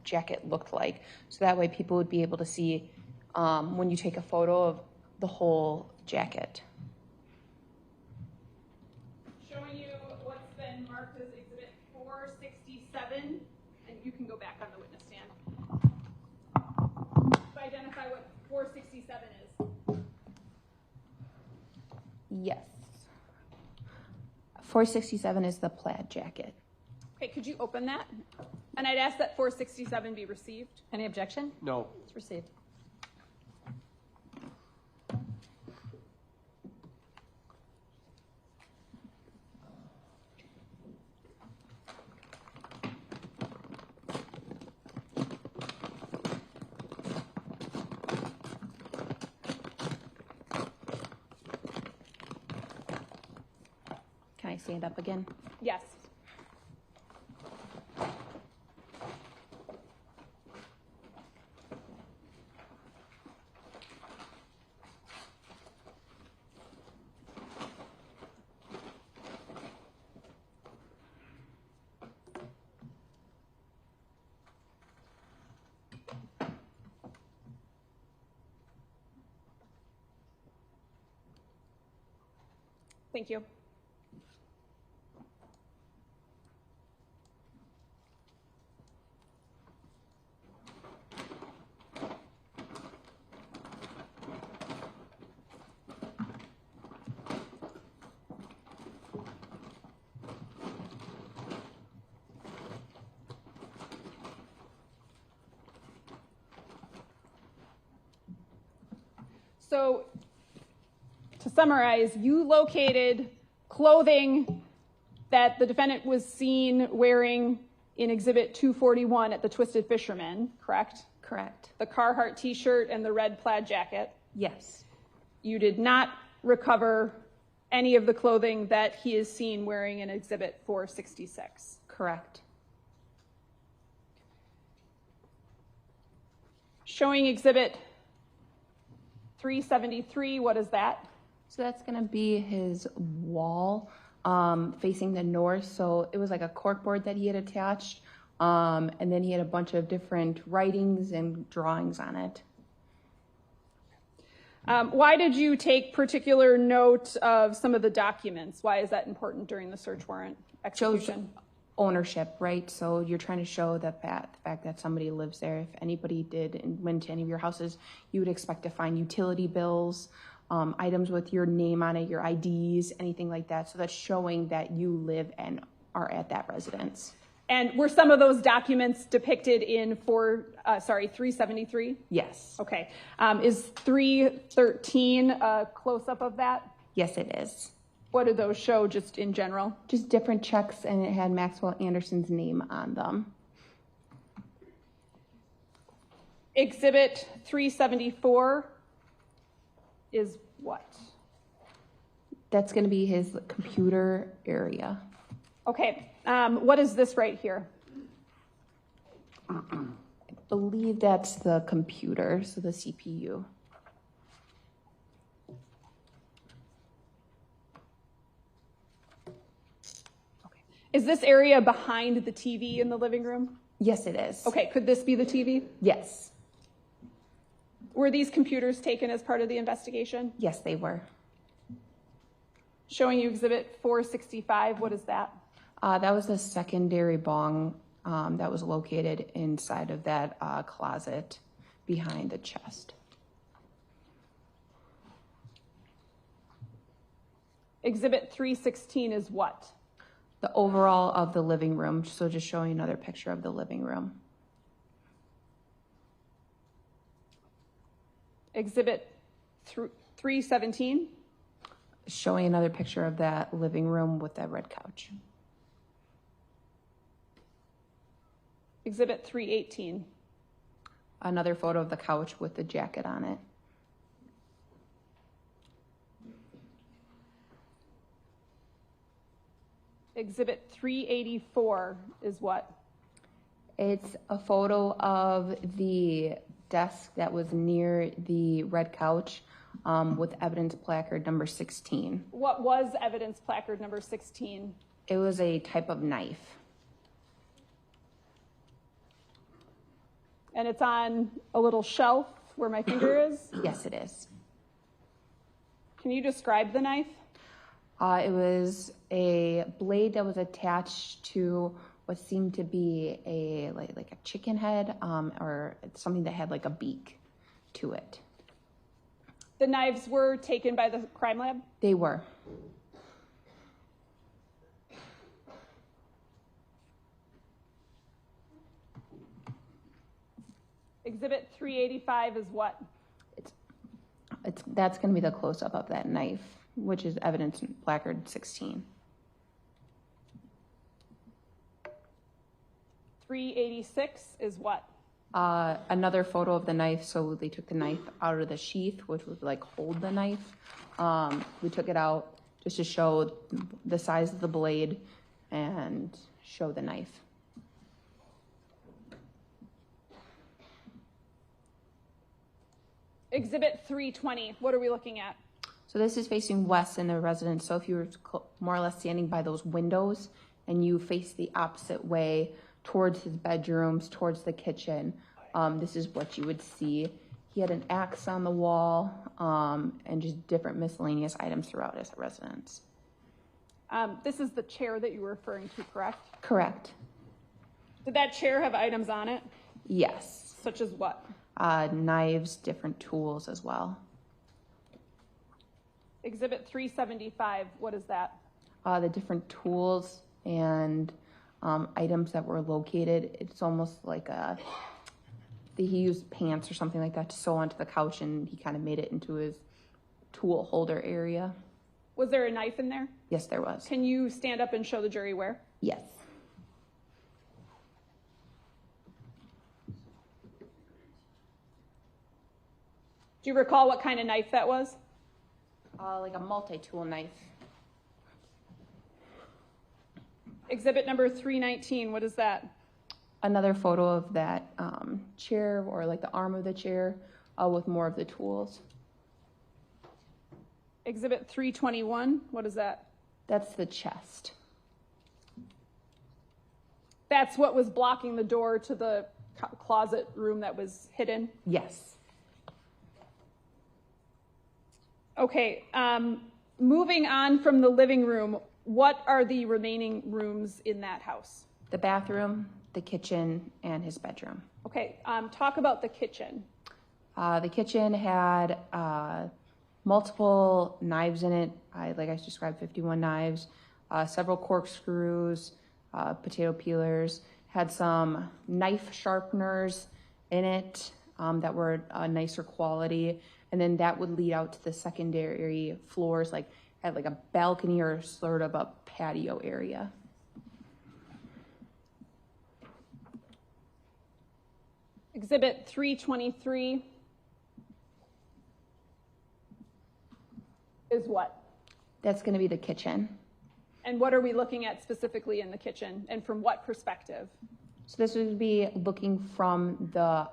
jacket looked like. So that way people would be able to see when you take a photo of the whole jacket. Showing you what's been marked as Exhibit 467, and you can go back on the witness stand. To identify what 467 is. Yes. 467 is the plaid jacket. Okay, could you open that? And I'd ask that 467 be received. Any objection? No. It's received. Can I stand up again? Yes. Thank you. So, to summarize, you located clothing that the defendant was seen wearing in Exhibit 241 at the Twisted Fisherman, correct? Correct. The Carhartt t-shirt and the red plaid jacket. Yes. You did not recover any of the clothing that he is seen wearing in Exhibit 466. Correct. Showing Exhibit 373, what is that? So that's going to be his wall facing the north. So it was like a corkboard that he had attached. And then he had a bunch of different writings and drawings on it. Why did you take particular note of some of the documents? Why is that important during the search warrant execution? Shows ownership, right? So you're trying to show the fact that somebody lives there. If anybody did and went to any of your houses, you would expect to find utility bills, items with your name on it, your IDs, anything like that. So that's showing that you live and are at that residence. And were some of those documents depicted in 373? Yes. Okay. Is 313 a close-up of that? Yes, it is. What do those show just in general? Just different checks, and it had Maxwell Anderson's name on them. Exhibit 374 is what? That's going to be his computer area. Okay. What is this right here? I believe that's the computer, so the CPU. Okay. Is this area behind the TV in the living room? Yes, it is. Okay, could this be the TV? Yes. Were these computers taken as part of the investigation? Yes, they were. Showing you exhibit 465, what is that? That was the secondary bong that was located inside of that closet behind the chest. Exhibit 316 is what? The overall of the living room, so just showing another picture of the living room. Exhibit 317? Showing another picture of that living room with that red couch. Exhibit 318. Another photo of the couch with the jacket on it. Exhibit 384 is what? It's a photo of the desk that was near the red couch with evidence placard number 16. What was evidence placard number 16? It was a type of knife. And it's on a little shelf where my finger is? Yes, it is. Can you describe the knife? It was a blade that was attached to what seemed to be a like a chicken head or something that had like a beak to it. The knives were taken by the crime lab? They were. Exhibit 385 is what? That's going to be the close-up of that knife, which is evidence placard 16. 386 is what? Another photo of the knife. So they took the knife out of the sheath, which would like hold the knife. We took it out just to show the size of the blade and show the knife. Exhibit 320, what are we looking at? So this is facing west in the residence. So if you were more or less standing by those windows and you face the opposite way towards his bedrooms, towards the kitchen, this is what you would see. He had an axe on the wall and just different miscellaneous items throughout his residence. This is the chair that you were referring to, correct? Correct. Did that chair have items on it? Yes. Such as what? Knives, different tools as well. Exhibit 375, what is that? The different tools and items that were located. It's almost like he used pants or something like that to sew onto the couch, and he kind of made it into his tool holder area. Was there a knife in there? Yes, there was. Can you stand up and show the jury where? Yes. Do you recall what kind of knife that was? Like a multi-tool knife. Exhibit number 319, what is that? Another photo of that chair, or like the arm of the chair with more of the tools. Exhibit 321, what is that? That's the chest. That's what was blocking the door to the closet room that was hidden? Yes. Okay, moving on from the living room, what are the remaining rooms in that house? The bathroom, the kitchen, and his bedroom. Okay, talk about the kitchen. The kitchen had multiple knives in it. Like I described, 51 knives, several corkscrews, potato peelers, had some knife sharpeners in it that were nicer quality. And then that would lead out to the secondary floors, like had like a balcony or sort of a patio area. Exhibit 323 is what? That's going to be the kitchen. And what are we looking at specifically in the kitchen, and from what perspective? So this would be looking from the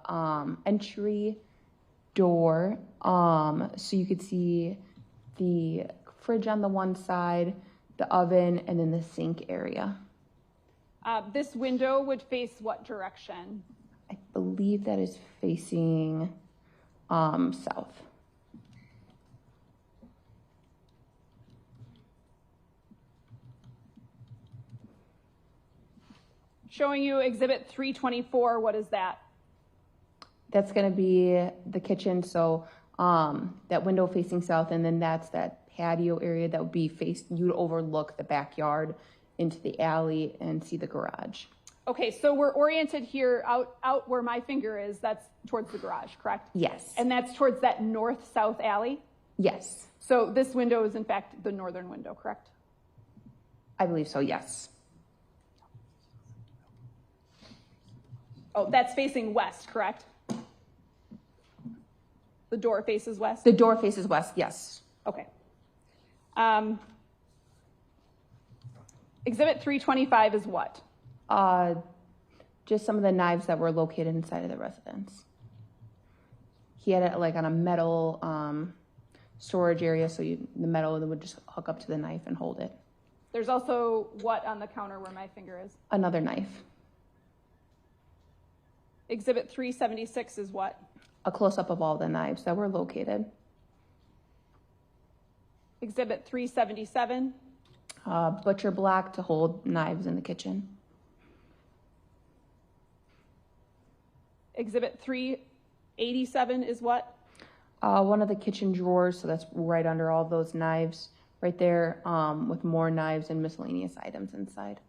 entry door. So you could see the fridge on the one side, the oven, and then the sink area. This window would face what direction? I believe that is facing south. Showing you exhibit 324, what is that? That's going to be the kitchen, so that window facing south, and then that's that patio area that would be you'd overlook the backyard into the alley and see the garage. Okay, so we're oriented here out where my finger is, that's towards the garage, correct? Yes. And that's towards that north-south alley? Yes. So this window is in fact the northern window, correct? I believe so, yes. Oh, that's facing west, correct? The door faces west? The door faces west, yes. Okay. Exhibit 325 is what? Just some of the knives that were located inside of the residence. He had it like on a metal storage area, so the metal would just hook up to the knife and hold it. There's also what on the counter where my finger is? Another knife. Exhibit 376 is what? A close-up of all the knives that were located. Exhibit 377? Butcher block to hold knives in the kitchen. Exhibit 387 is what? One of the kitchen drawers, so that's right under all those knives, right there, with more knives and miscellaneous items inside.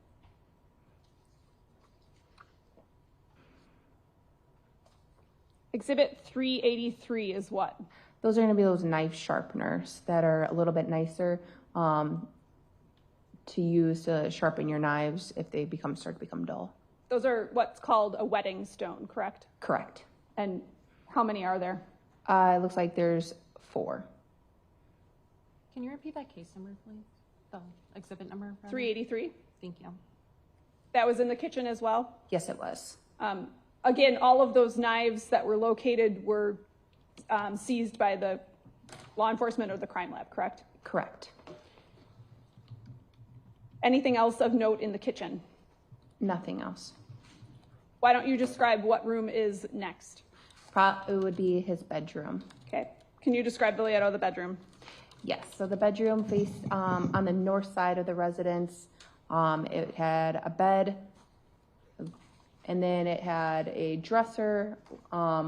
Exhibit 383 is what? Those are going to be those knife sharpeners that are a little bit nicer to use to sharpen your knives if they start to become dull. Those are what's called a whetting stone, correct? Correct. And how many are there? It looks like there's 4. Can you repeat that case number, please? The exhibit number? 383? Thank you. That was in the kitchen as well? Yes, it was. Again, all of those knives that were located were seized by the law enforcement or the crime lab, correct? Correct. Anything else of note in the kitchen? Nothing else. Why don't you describe what room is next? It would be his bedroom. Okay. Can you describe the layout of the bedroom? Yes, so the bedroom faced on the north side of the residence. It had a bed, and then it had a dresser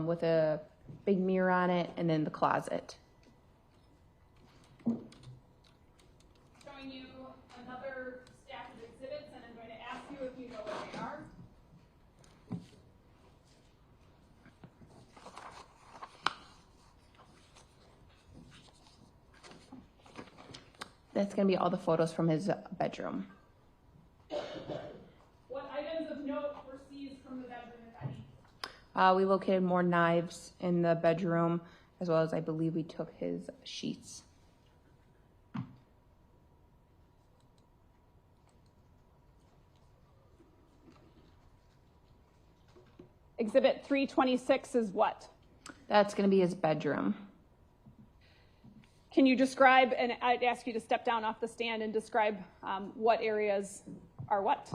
with a big mirror on it, and then the closet. Showing you another stack of exhibits, and I'm going to ask you if you know what they are. That's going to be all the photos from his bedroom. What items of note were seized from the bedroom, if any? We located more knives in the bedroom, as well as I believe we took his sheets. Exhibit 326 is what? That's going to be his bedroom. Can you describe, and I'd ask you to step down off the stand and describe what areas are what?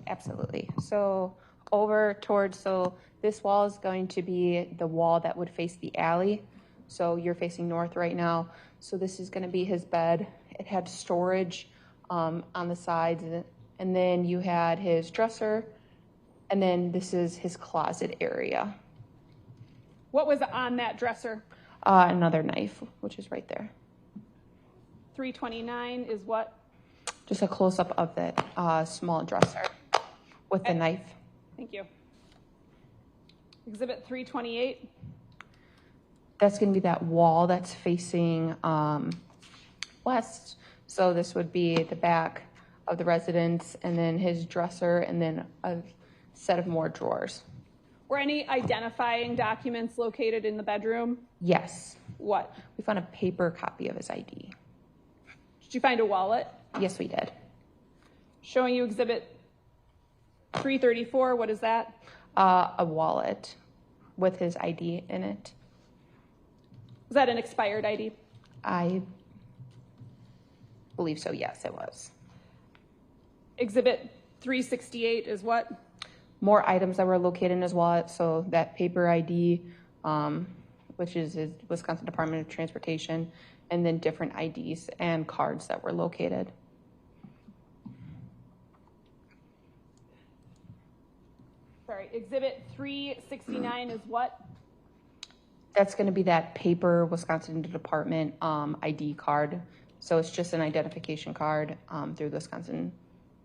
Absolutely. So over towards, so this wall is going to be the wall that would face the alley. So you're facing north right now. So this is going to be his bed. It had storage on the sides, and then you had his dresser, and then this is his closet area. What was on that dresser? Another knife, which is right there. 329 is what? Just a close-up of that small dresser with the knife. Thank you. Exhibit 328. That's going to be that wall that's facing west. So this would be the back of the residence, and then his dresser, and then a set of more drawers. Were any identifying documents located in the bedroom? Yes. What? We found a paper copy of his ID. Did you find a wallet? Yes, we did. Showing you exhibit 334, what is that? A wallet with his ID in it. Was that an expired ID? I believe so, yes, it was. Exhibit 368 is what? More items that were located in his wallet. So that paper ID, which is his Wisconsin Department of Transportation, and then different IDs and cards that were located. Sorry, exhibit 369 is what? That's going to be that paper Wisconsin Department ID card. So it's just an identification card through the Wisconsin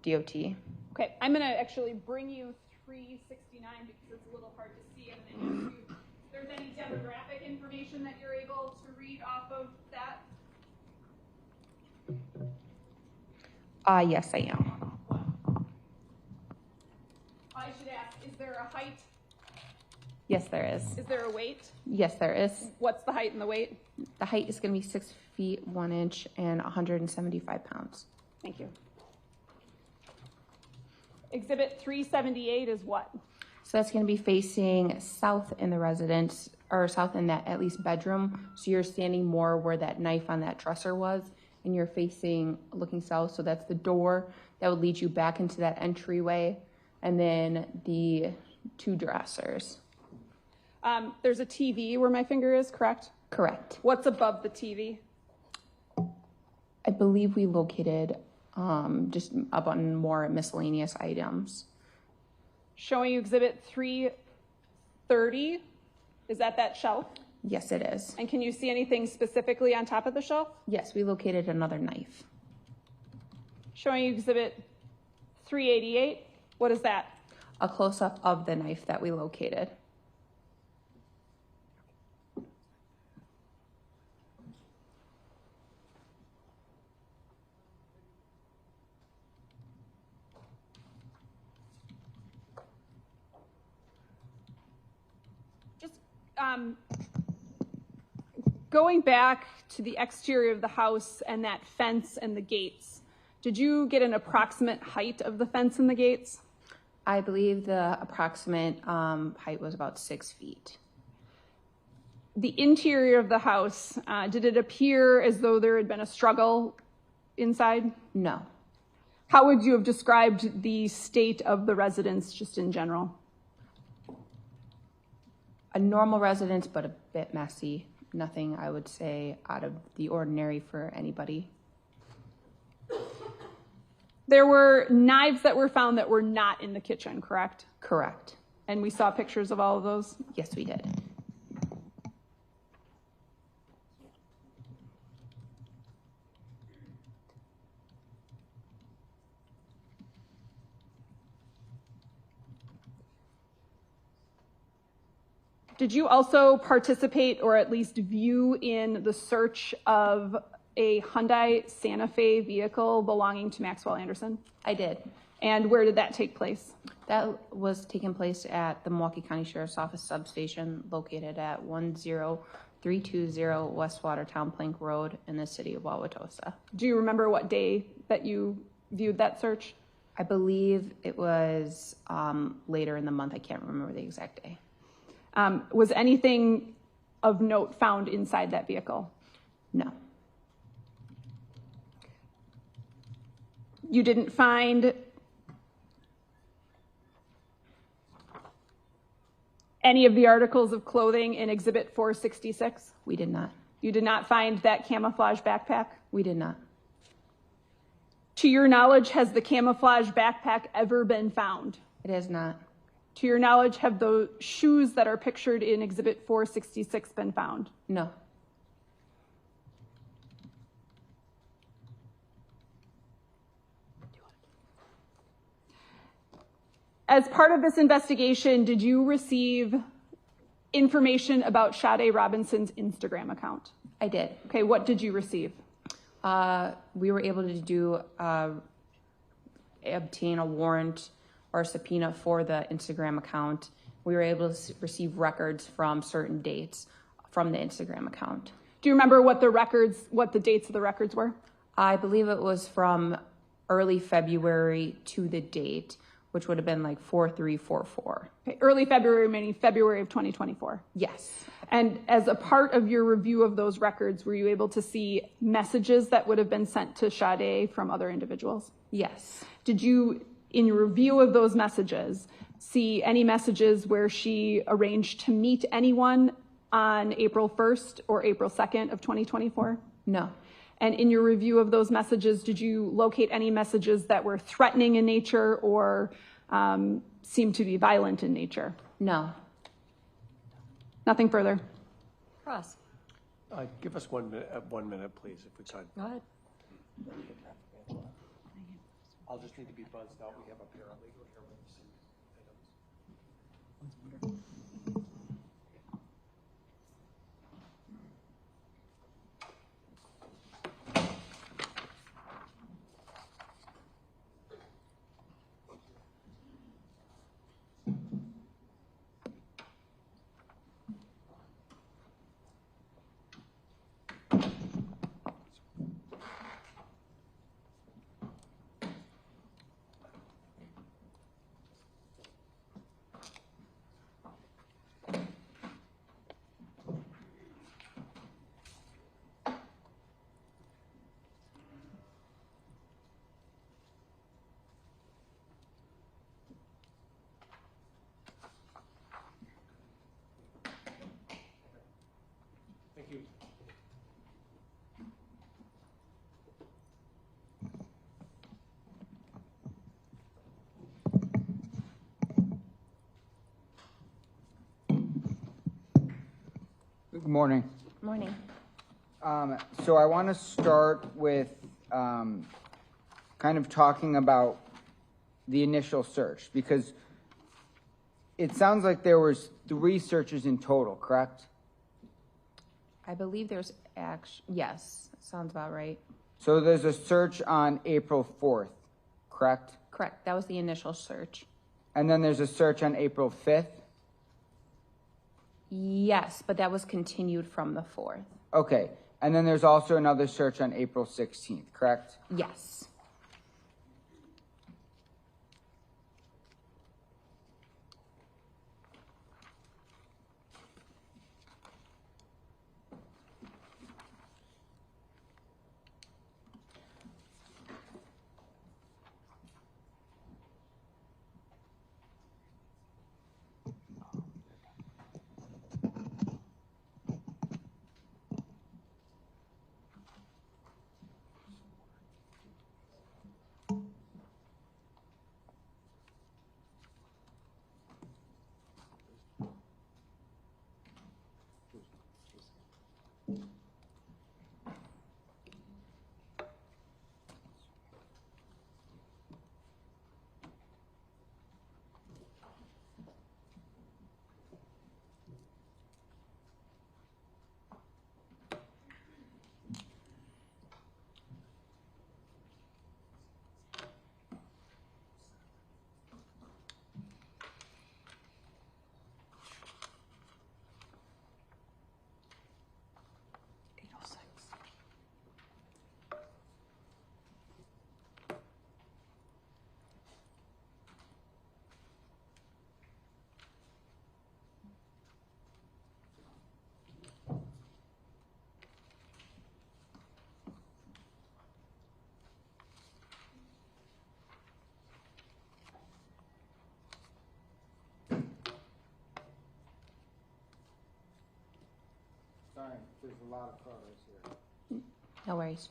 DOT. Okay, I'm going to actually bring you 369 because it's a little hard to see. I'm going to ask you if there's any demographic information that you're able to read off of that. Yes, I am. I should ask, is there a height? Yes, there is. Is there a weight? Yes, there is. What's the height and the weight? The height is going to be 6 feet 1 inch and 175 pounds. Thank you. Exhibit 378 is what? So that's going to be facing south in the residence, or south in that at least bedroom. So you're standing more where that knife on that dresser was, and you're facing looking south. So that's the door that would lead you back into that entryway, and then the 2 dressers. There's a TV where my finger is, correct? Correct. What's above the TV? I believe we located just up on more miscellaneous items. Showing you exhibit 330. Is that shelf? Yes, it is. And can you see anything specifically on top of the shelf? Yes, we located another knife. Showing you exhibit 388. What is that? A close-up of the knife that we located. Going back to the exterior of the house and that fence and the gates, did you get an approximate height of the fence and the gates? I believe the approximate height was about 6 feet. The interior of the house, did it appear as though there had been a struggle inside? No. How would you have described the state of the residence just in general? A normal residence, but a bit messy. Nothing, I would say, out of the ordinary for anybody. There were knives that were found that were not in the kitchen, correct? Correct. And we saw pictures of all of those? Yes, we did. Did you also participate or at least view in the search of a Hyundai Santa Fe vehicle belonging to Maxwell Anderson? I did. And where did that take place? That was taking place at the Milwaukee County Sheriff's Office substation located at 10320 West Watertown Plank Road in the city of Wauwatosa. Do you remember what day that you viewed that search? I believe it was later in the month. I can't remember the exact day. Was anything of note found inside that vehicle? No. You didn't find any of the articles of clothing in Exhibit 466? We did not. You did not find that camouflage backpack? We did not. To your knowledge, has the camouflage backpack ever been found? It has not. To your knowledge, have the shoes that are pictured in Exhibit 466 been found? No. As part of this investigation, did you receive information about Sade Robinson's Instagram account? I did. Okay, what did you receive? We were able to obtain a warrant or a subpoena for the Instagram account. We were able to receive records from certain dates from the Instagram account. Do you remember what the dates of the records were? I believe it was from early February to the date, which would have been like 4344. Okay, early February, meaning February of 2024. Yes. And as a part of your review of those records, were you able to see messages that would have been sent to Sade from other individuals? Yes. Did you, in your review of those messages, see any messages where she arranged to meet anyone on April 1st or April 2nd of 2024? No. And in your review of those messages, did you locate any messages that were threatening in nature or seemed to be violent in nature? No. Nothing further. Cross. Give us 1 minute, please, if we could. Go ahead. I'll just need to be buzzed out. We have a paralegal here with some items. Thank you. Good morning. Morning. So I want to start with kind of talking about the initial search, because it sounds like there was 3 searches in total, correct? I believe there's yes, sounds about right. So there's a search on April 4th, correct? Correct. That was the initial search. And then there's a search on April 5th? Yes, but that was continued from the 4th. Okay. And then there's also another search on April 16th, correct? Yes. sorry. There's a lot of photos here. No worries.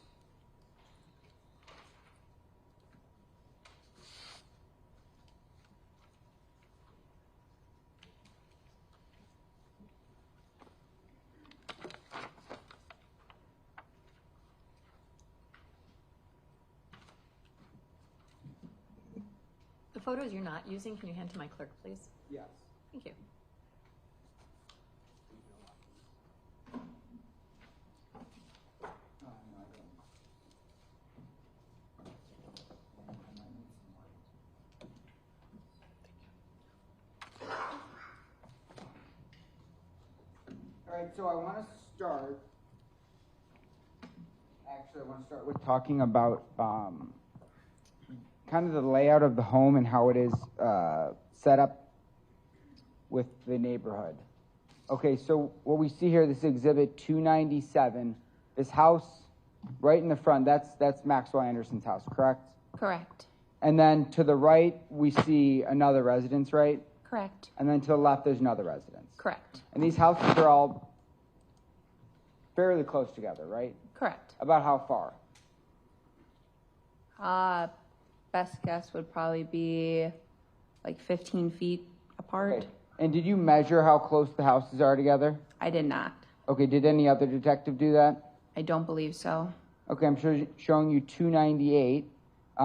The photos you're not using, can you hand to my clerk, please? Yes. Thank you. All right, so I want to start. Actually, I want to start with talking about kind of the layout of the home and how it is set up with the neighborhood. Okay, so what we see here, this is Exhibit 297. This house right in the front, that's Maxwell Anderson's house, correct? Correct. And then to the right, we see another residence, right? Correct. And then to the left, there's another residence. Correct. And these houses are all fairly close together, right? Correct. About how far? Best guess would probably be like 15 feet apart. Okay. And did you measure how close the houses are together? I did not. Okay, did any other detective do that? I don't believe so. Okay, I'm showing you 298.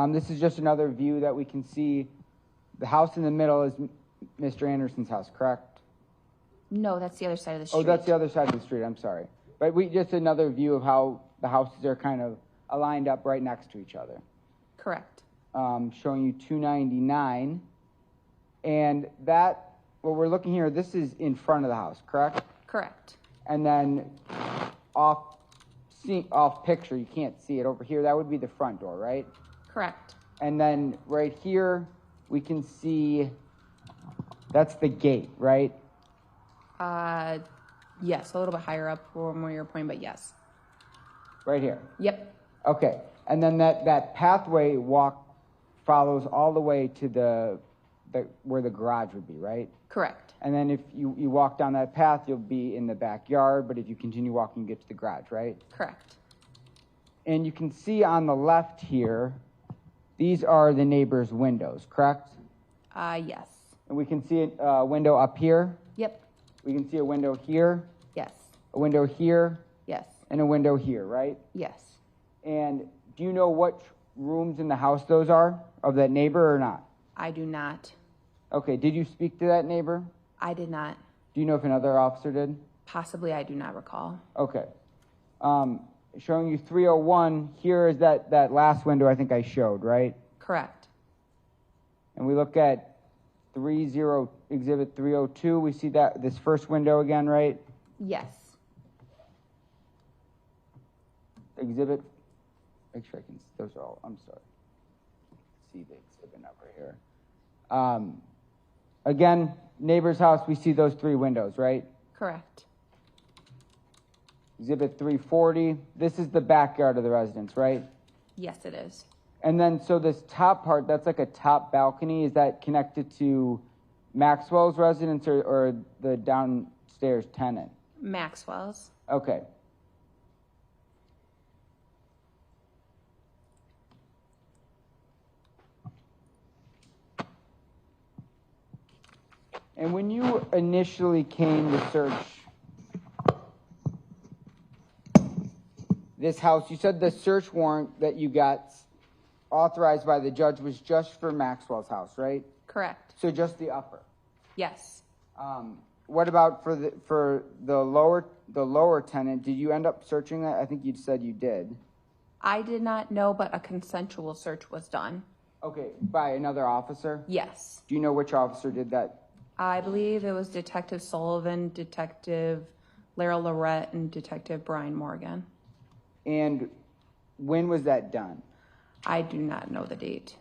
This is just another view that we can see. The house in the middle is Mr. Anderson's house, correct? No, that's the other side of the street. Oh, that's the other side of the street, I'm sorry. But just another view of how the houses are kind of aligned up right next to each other. Correct. Showing you 299. And that, what we're looking here, this is in front of the house, correct? Correct. And then off picture, you can't see it over here, that would be the front door, right? Correct. And then right here, we can see, that's the gate, right? Yes, a little bit higher up from where you're pointing, but yes. Right here. Yep. Okay. And then that pathway follows all the way to the where the garage would be, right? Correct. And then if you walk down that path, you'll be in the backyard, but if you continue walking, you get to the garage, right? Correct. And you can see on the left here, these are the neighbors' windows, correct? Yes. And we can see a window up here. Yep. We can see a window here, Yes. a window here, Yes. and a window here, right? Yes. And do you know what rooms in the house those are, of that neighbor or not? I do not. Okay, did you speak to that neighbor? I did not. Do you know if another officer did? Possibly, I do not recall. Okay. Showing you 301, here is that last window I think I showed, right? Correct. And we look at Exhibit 302, we see that this first window again, right? Yes. Exhibit, make sure I can, those are all, I'm sorry. See the exhibit number here. Again, neighbor's house, we see those three windows, right? Correct. Exhibit 340, this is the backyard of the residence, right? Yes, it is. And then, so this top part, that's like a top balcony, is that connected to Maxwell's residence or the downstairs tenant? Maxwell's. Okay. And when you initially came to search this house, you said the search warrant that you got authorized by the judge was just for Maxwell's house, right? Correct. So just the upper. Yes. What about for the lower tenant? Did you end up searching that? I think you said you did. I did not know, but a consensual search was done. Okay, by another officer? Yes. Do you know which officer did that? I believe it was Detective Sullivan, Detective Lara Lorette, and Detective Brian Morgan. And when was that done? I do not know the date.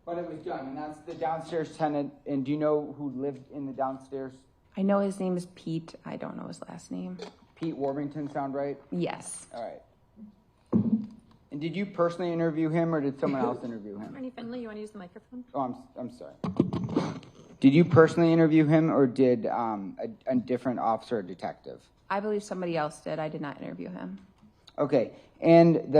But it was done, and that's the downstairs tenant. And do you know who lived in the downstairs? I know his name is Pete. I don't know his last name. Pete Warmington, sound right? Yes. All right. And did you personally interview him, or did someone else interview him? Ernie Finley, you want to use the microphone? Oh, I'm sorry. Did you personally interview him, or did a different officer or detective? I believe somebody else did. I did not interview him. Okay, and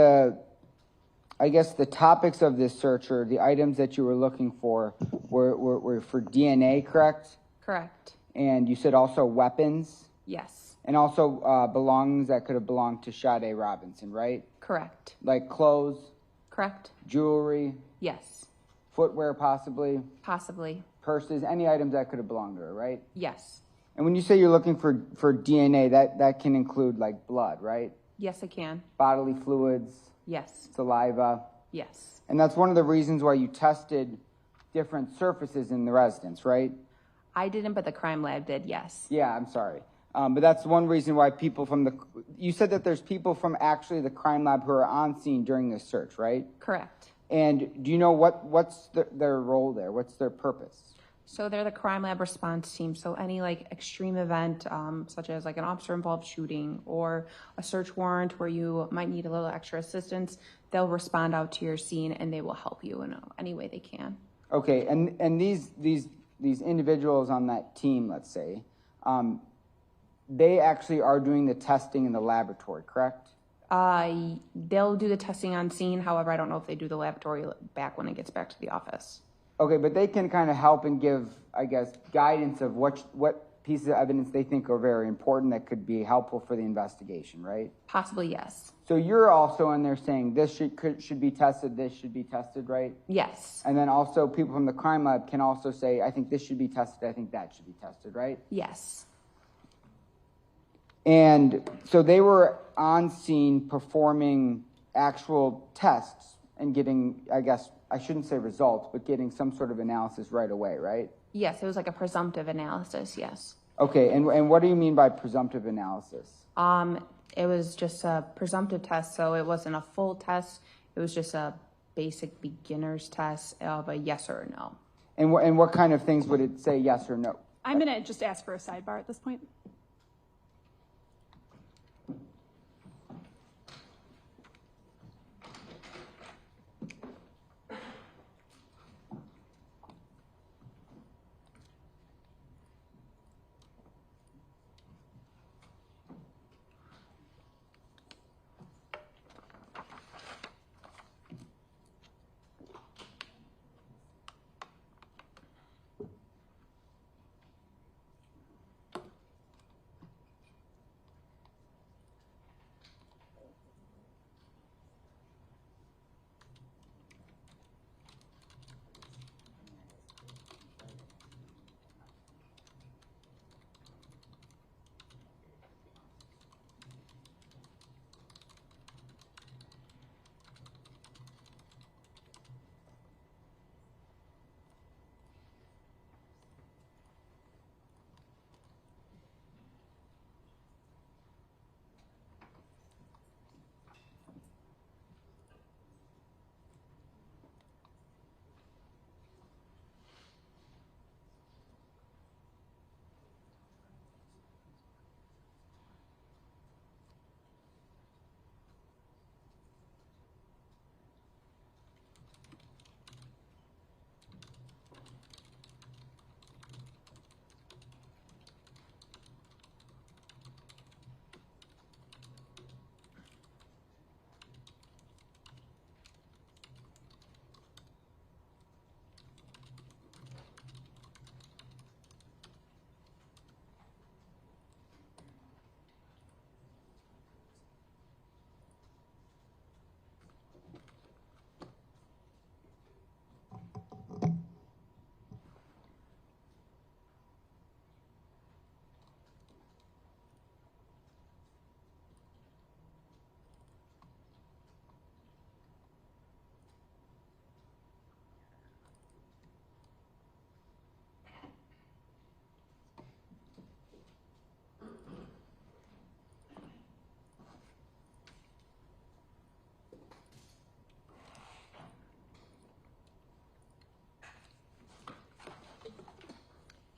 I guess the topics of this search, or the items that you were looking for, were for DNA, correct? Correct. And you said also weapons? Yes. And also belongings that could have belonged to Sade Robinson, right? Correct. Like clothes? Correct. Jewelry? Yes. Footwear, possibly? Possibly. Purses? Any items that could have belonged to her, right? Yes. And when you say you're looking for DNA, that can include like blood, right? Yes, I can. Bodily fluids? Yes. Saliva? Yes. And that's one of the reasons why you tested different surfaces in the residence, right? I didn't, but the crime lab did, yes. Yeah, I'm sorry. But that's one reason why people you said that there's people from actually the crime lab who are on scene during this search, right? Correct. And do you know what's their role there? What's their purpose? So they're the crime lab response team. So any like extreme event, such as like an officer involved shooting or a search warrant where you might need a little extra assistance, they'll respond out to your scene and they will help you in any way they can. Okay, and these individuals on that team, let's say, they actually are doing the testing in the laboratory, correct? They'll do the testing on scene. However, I don't know if they do the laboratory back when it gets back to the office. Okay, but they can kind of help and give, I guess, guidance of what pieces of evidence they think are very important that could be helpful for the investigation, right? Possibly, yes. So you're also in there saying this should be tested, this should be tested, right? Yes. And then also people from the crime lab can also say, I think this should be tested, I think that should be tested, right? Yes. And so they were on scene performing actual tests and getting, I guess, I shouldn't say results, but getting some sort of analysis right away, right? Yes, it was like a presumptive analysis, yes. Okay, and what do you mean by presumptive analysis? It was just a presumptive test, so it wasn't a full test. It was just a basic beginner's test of a yes or a no. And what kind of things would it say yes or no? I'm going to just ask for a sidebar at this point.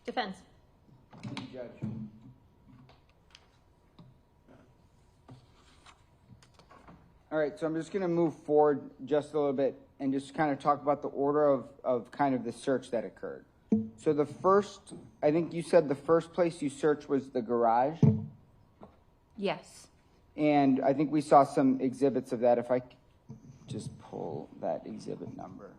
Defense. Judge. All right, so I'm just going to move forward just a little bit and just kind of talk about the order of kind of the search that occurred. So the first, I think you said the first place you searched was the garage, Yes. and I think we saw some exhibits of that. If I just pull that exhibit number.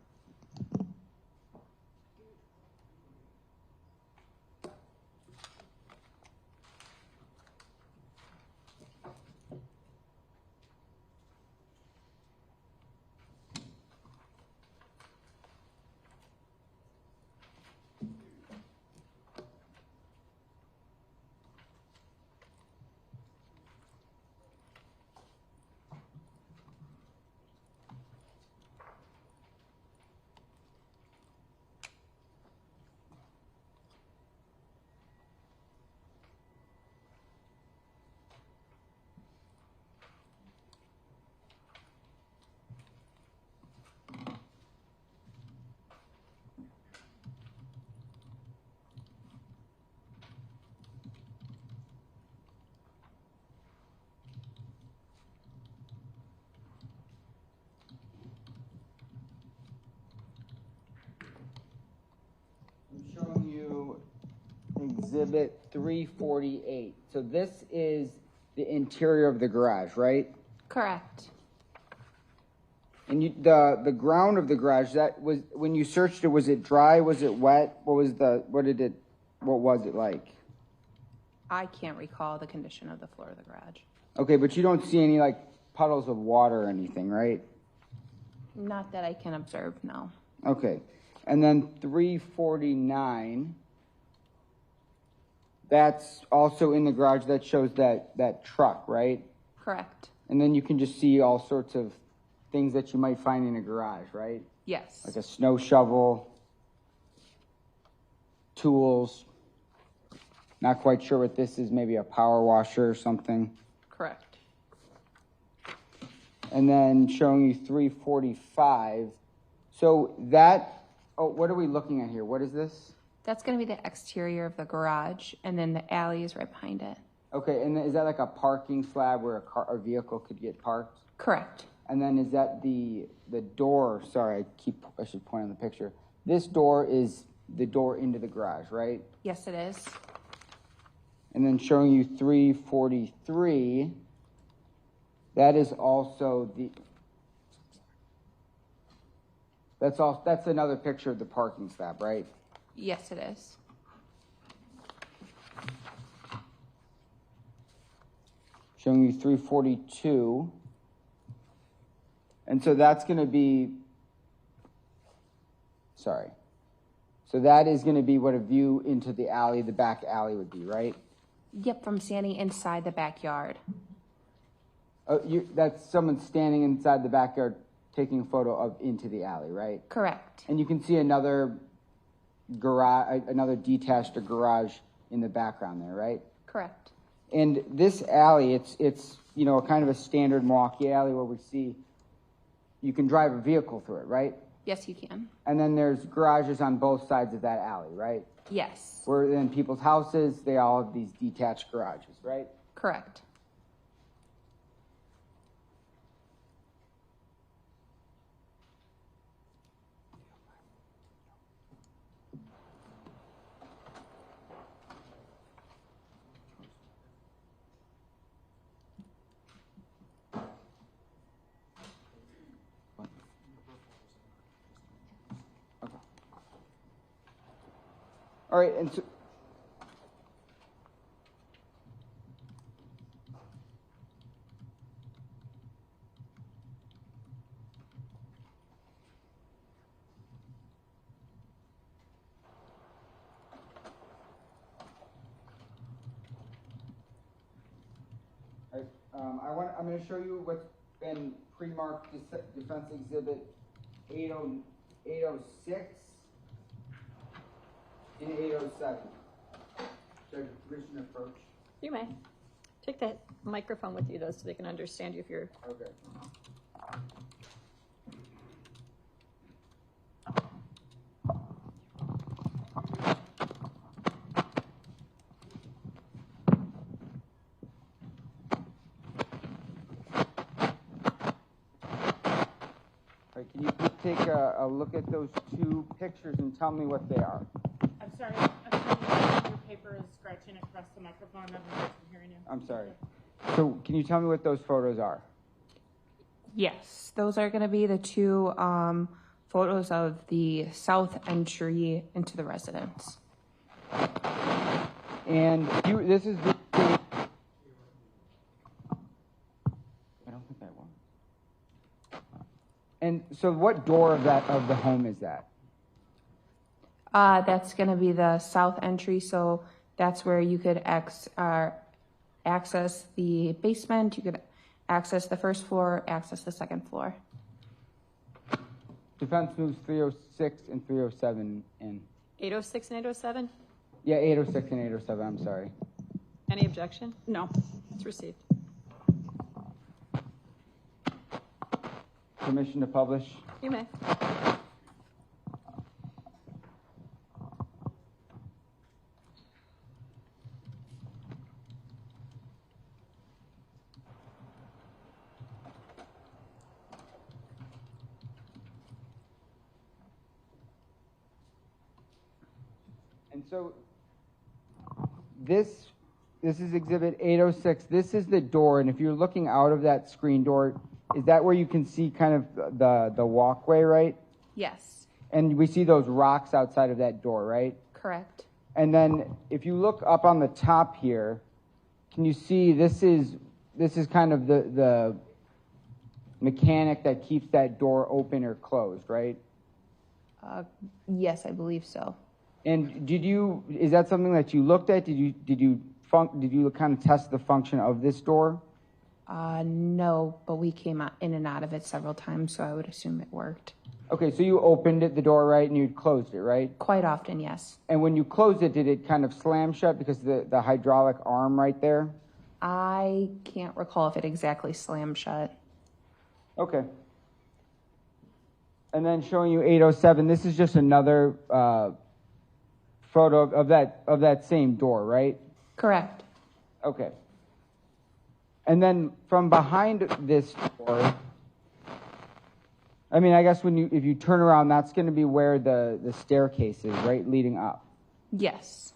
I'm showing you exhibit 348. So this is the interior of the garage, right? Correct. And you, the ground of the garage, that was, when you searched it, was it dry? Was it wet? What was it like? I can't recall the condition of the floor of the garage. Okay, but you don't see any like puddles of water or anything, right? Not that I can observe, no. Okay. And then 349, that's also in the garage. That shows that truck, right? Correct. And then you can just see all sorts of things that you might find in a garage, right? Yes. Like a snow shovel, tools. Not quite sure what this is, maybe a power washer or something. Correct. And then showing you 345. So that, oh, what are we looking at here? What is this? That's going to be the exterior of the garage, and then the alley is right behind it. Okay, and is that like a parking slab where a vehicle could get parked? Correct. And then is that the door? Sorry, I should point on the picture. This door is the door into the garage, right? Yes, it is. And then showing you 343. That is also the. That's another picture of the parking slab, right? Yes, it is. Showing you 342. And so that's going to be, sorry. So that is going to be what a view into the alley, the back alley would be, right? Yep, from standing inside the backyard. Oh, that's someone standing inside the backyard taking a photo of into the alley, right? Correct. And you can see another garage, another detached garage in the background there, right? Correct. And this alley, it's you know, kind of a standard Milwaukee alley where we see you can drive a vehicle through it, right? Yes, you can. And then there's garages on both sides of that alley, right? Yes. Where in people's houses, they all have these detached garages, right? Correct. All right, and so, I'm going to show you what's been pre-marked defense exhibit 806 and 807. Should I permission to approach? You may. Take that microphone with you, though, so they can understand you if you're... Okay. All right, can you take a look at those two pictures and tell me what they are? Sorry, your paper is scratching across the microphone. I'm not hearing you. I'm sorry. So can you tell me what those photos are? Yes, those are going to be the two photos of the south entry into the residence. And this is the... I don't think that works. And so what door of the home is that? That's going to be the south entry, so that's where you could access the basement, you could access the first floor, access the second floor. Defense moves 306 and 307 in. 806 and 807? Yeah, 806 and 807, I'm sorry. Any objection? No. It's received. Permission to publish? You may. And so this is exhibit 806. This is the door, and if you're looking out of that screen door, is that where you can see kind of the walkway, right? Yes. And we see those rocks outside of that door, right? Correct. And then if you look up on the top here, can you see this is kind of the mechanic that keeps that door open or closed, right? Yes, I believe so. And is that something that you looked at? Did you kind of test the function of this door? No, but we came in and out of it several times, so I would assume it worked. Okay, so you opened the door, right, and you closed it, right? Quite often, yes. And when you closed it, did it kind of slam shut because the hydraulic arm right there? I can't recall if it exactly slammed shut. Okay. And then showing you 807, this is just another photo of that same door, right? Correct. Okay. And then from behind this door, I mean, I guess if you turn around, that's going to be where the staircase is, right, leading up. Yes.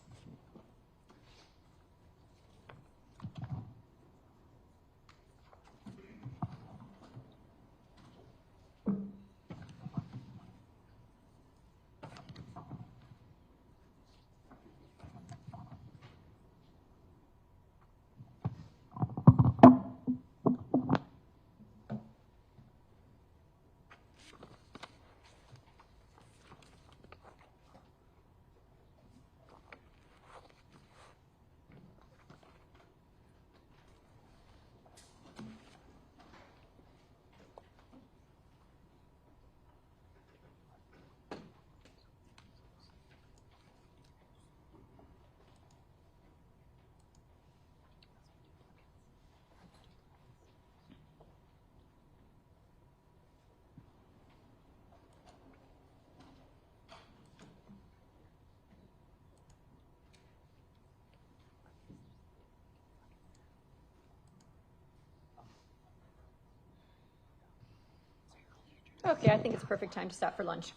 Okay, I think it's a perfect time to stop for lunch.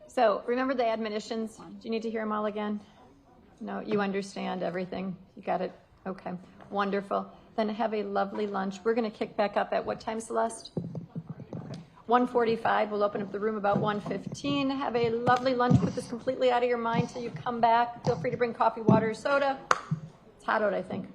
So remember the admonitions? Do you need to hear them all again? No, you understand everything? You got it? Okay, wonderful. Then have a lovely lunch. We're going to kick back up at what time, Celeste? 1:45. We'll open up the room about 1:15. Have a lovely lunch. Put this completely out of your mind till you come back. Feel free to bring coffee, water, soda. It's hot out, I think.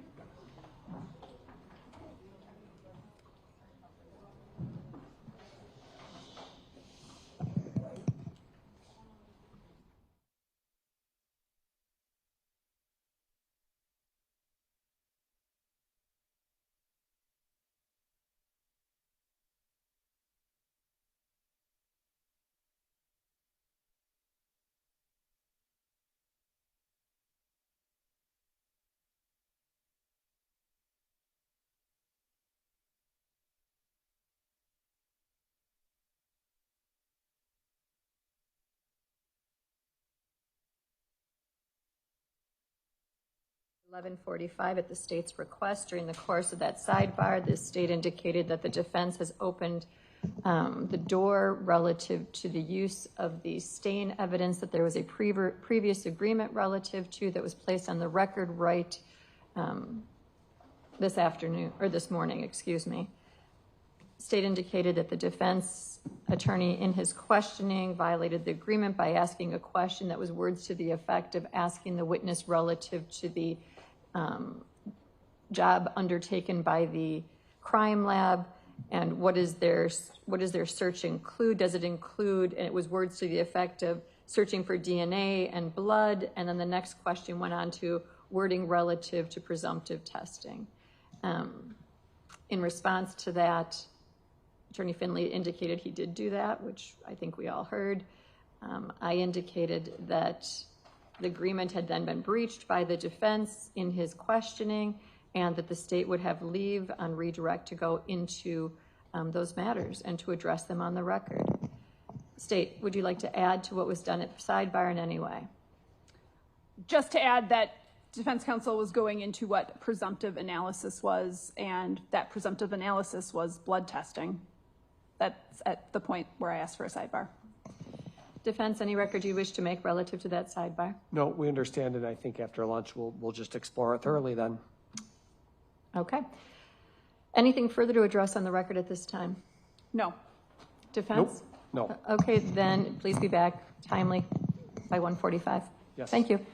(11:45) at the state's request. During the course of that sidebar, the state indicated that the defense has opened The door relative to the use of the stain evidence that there was a previous agreement relative to that was placed on the record right this afternoon, or this morning, excuse me. State indicated that the defense attorney in his questioning violated the agreement by asking a question that was words to the effect of asking the witness relative to the job undertaken by the crime lab and what does their search include? Does it include, and it was words to the effect of searching for DNA and blood, and then the next question went on to wording relative to presumptive testing. In response to that, Attorney Finley indicated he did do that, which I think we all heard. I indicated that the agreement had then been breached by the defense in his questioning and that the state would have leave on redirect to go into those matters and to address them on the record. State, would you like to add to what was done at sidebar in any way? Just to add that defense counsel was going into what presumptive analysis was, and that presumptive analysis was blood testing. That's at the point where I asked for a sidebar. Defense, any record you wish to make relative to that sidebar? No, we understand it. I think after lunch, we'll just explore it thoroughly then. Okay. Anything further to address on the record at this time? No. Defense? Nope. No. Okay, then please be back timely by 1:45. Yes. Thank you.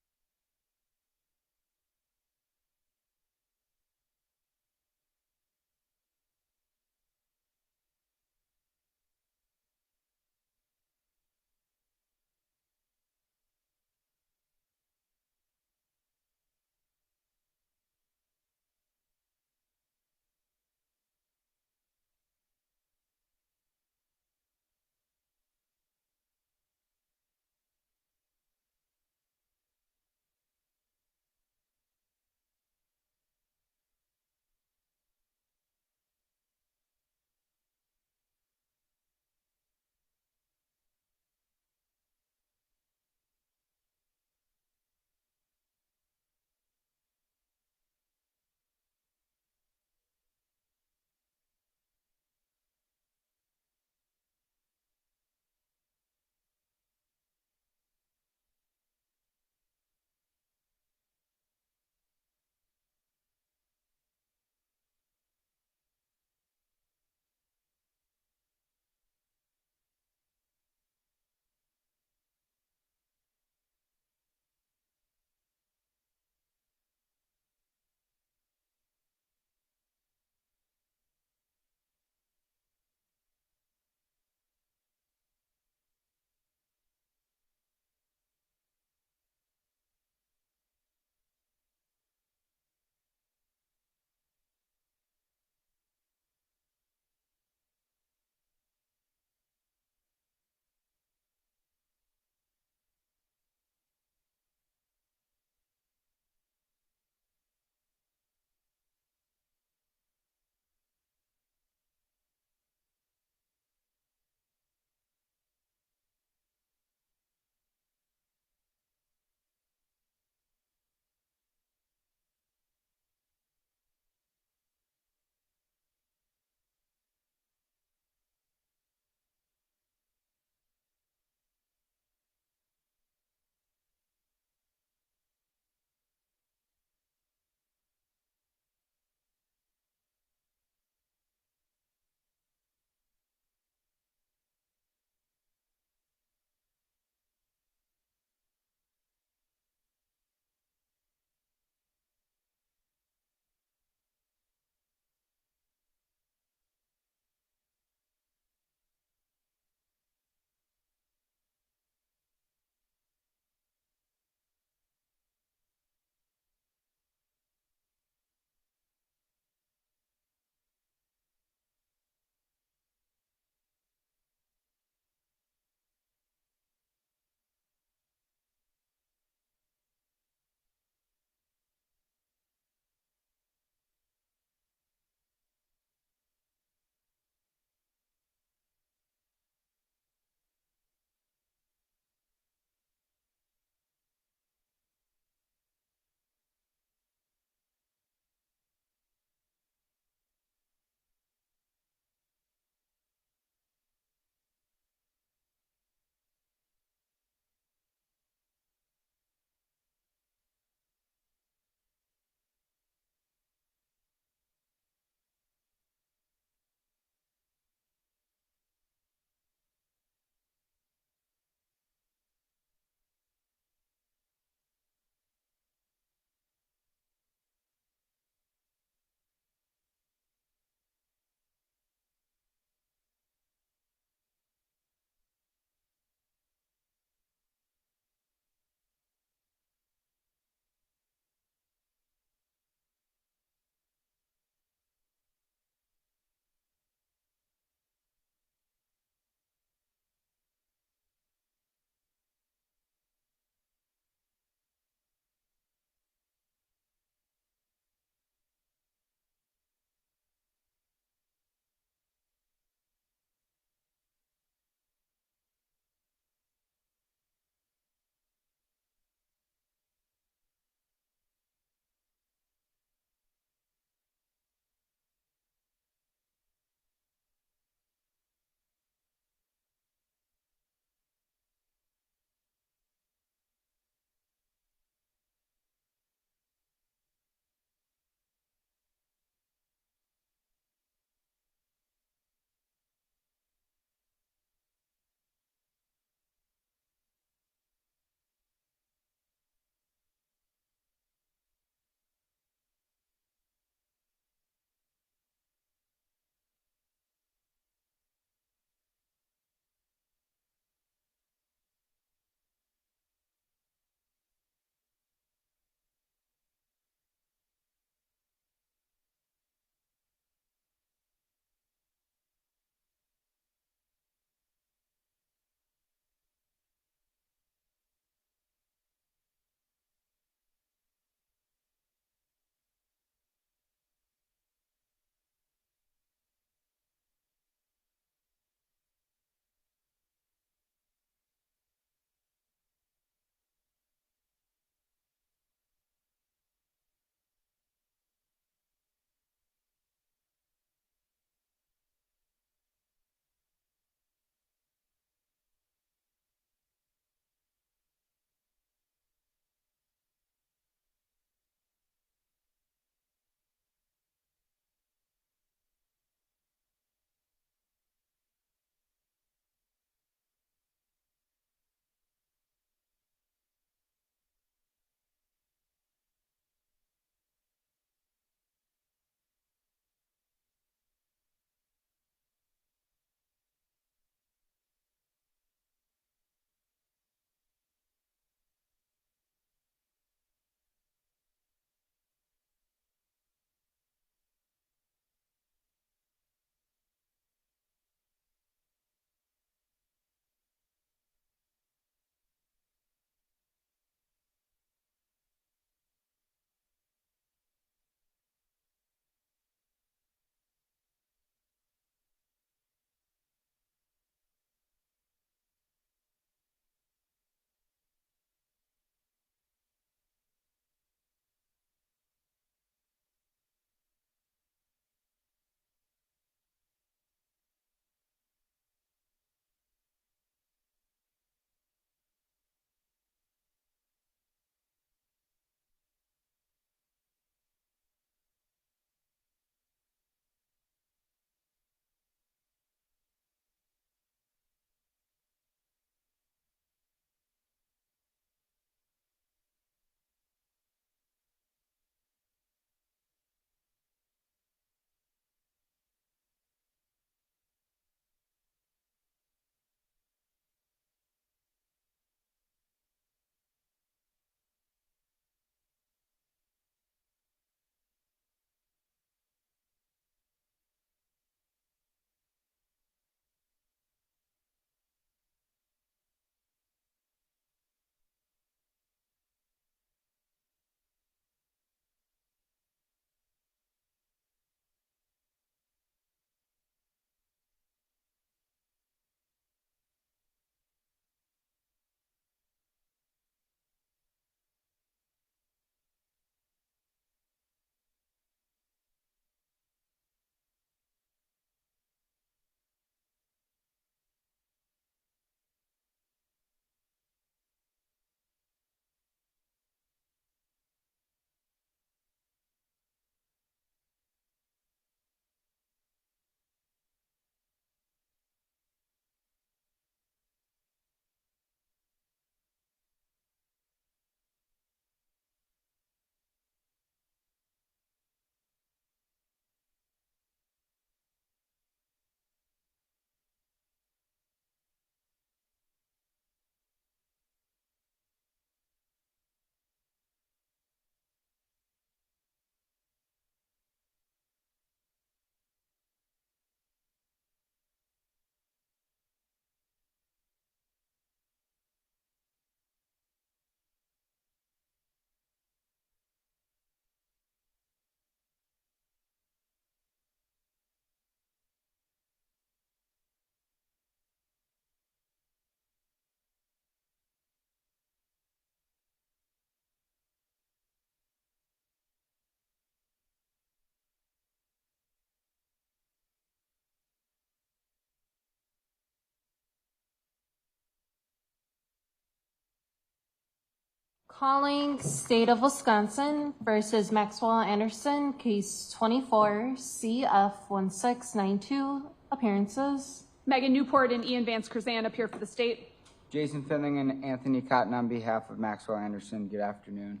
Calling State of Wisconsin versus Maxwell Anderson, case 24, CF1692, appearances. Megan Newport and Ian Vance Curzan appear for the state. Jason Finling and Anthony Cotton on behalf of Maxwell Anderson. Good afternoon.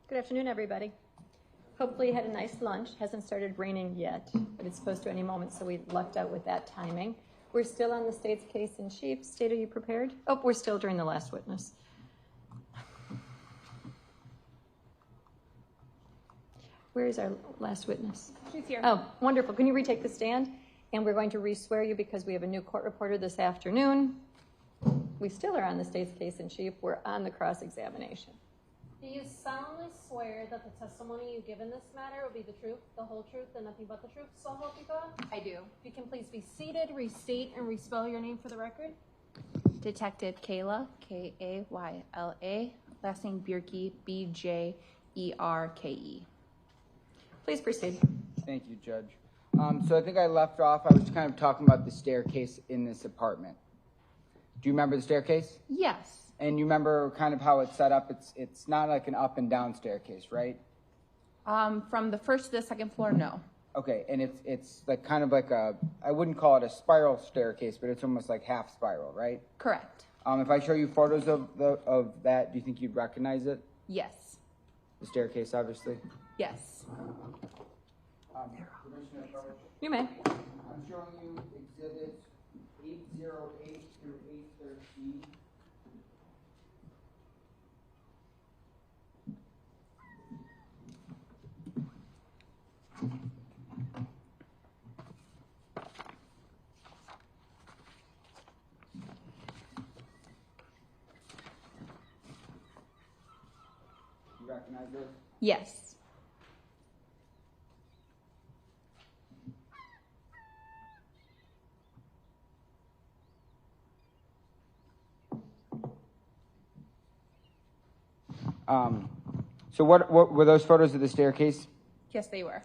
Good afternoon, everybody. Hopefully you had a nice lunch. Hasn't started raining yet, but it's supposed to any moment, so we lucked out with that timing. We're still on the state's case in chief. State, are you prepared? Oh, we're still during the last witness. Where is our last witness? She's here. Oh, wonderful. Can you retake the stand? And we're going to re-swear you because we have a new court reporter this afternoon. We still are on the state's case in chief. We're on the cross-examination. Do you solemnly swear that the testimony you give in this matter will be the truth, the whole truth, and nothing but the truth, so help you God? I do. If you can please be seated, restate, and respell your name for the record. Detective Kayla, Kayla, last name Bjerke, Bjerke. Please proceed. Thank you, Judge. So I think I left off, I was kind of talking about the staircase in this apartment. Do you remember the staircase? Yes. And you remember kind of how it's set up? It's not like an up and down staircase, right? From the first to the second floor, no. Okay, and it's like kind of like I wouldn't call it a spiral staircase, but it's almost like half spiral, right? Correct. If I show you photos of that, do you think you'd recognize it? Yes. The staircase, obviously. Yes. You may. I'm showing you exhibits 808 through 813. You recognize those? Yes. So what were those photos of the staircase? Yes, they were.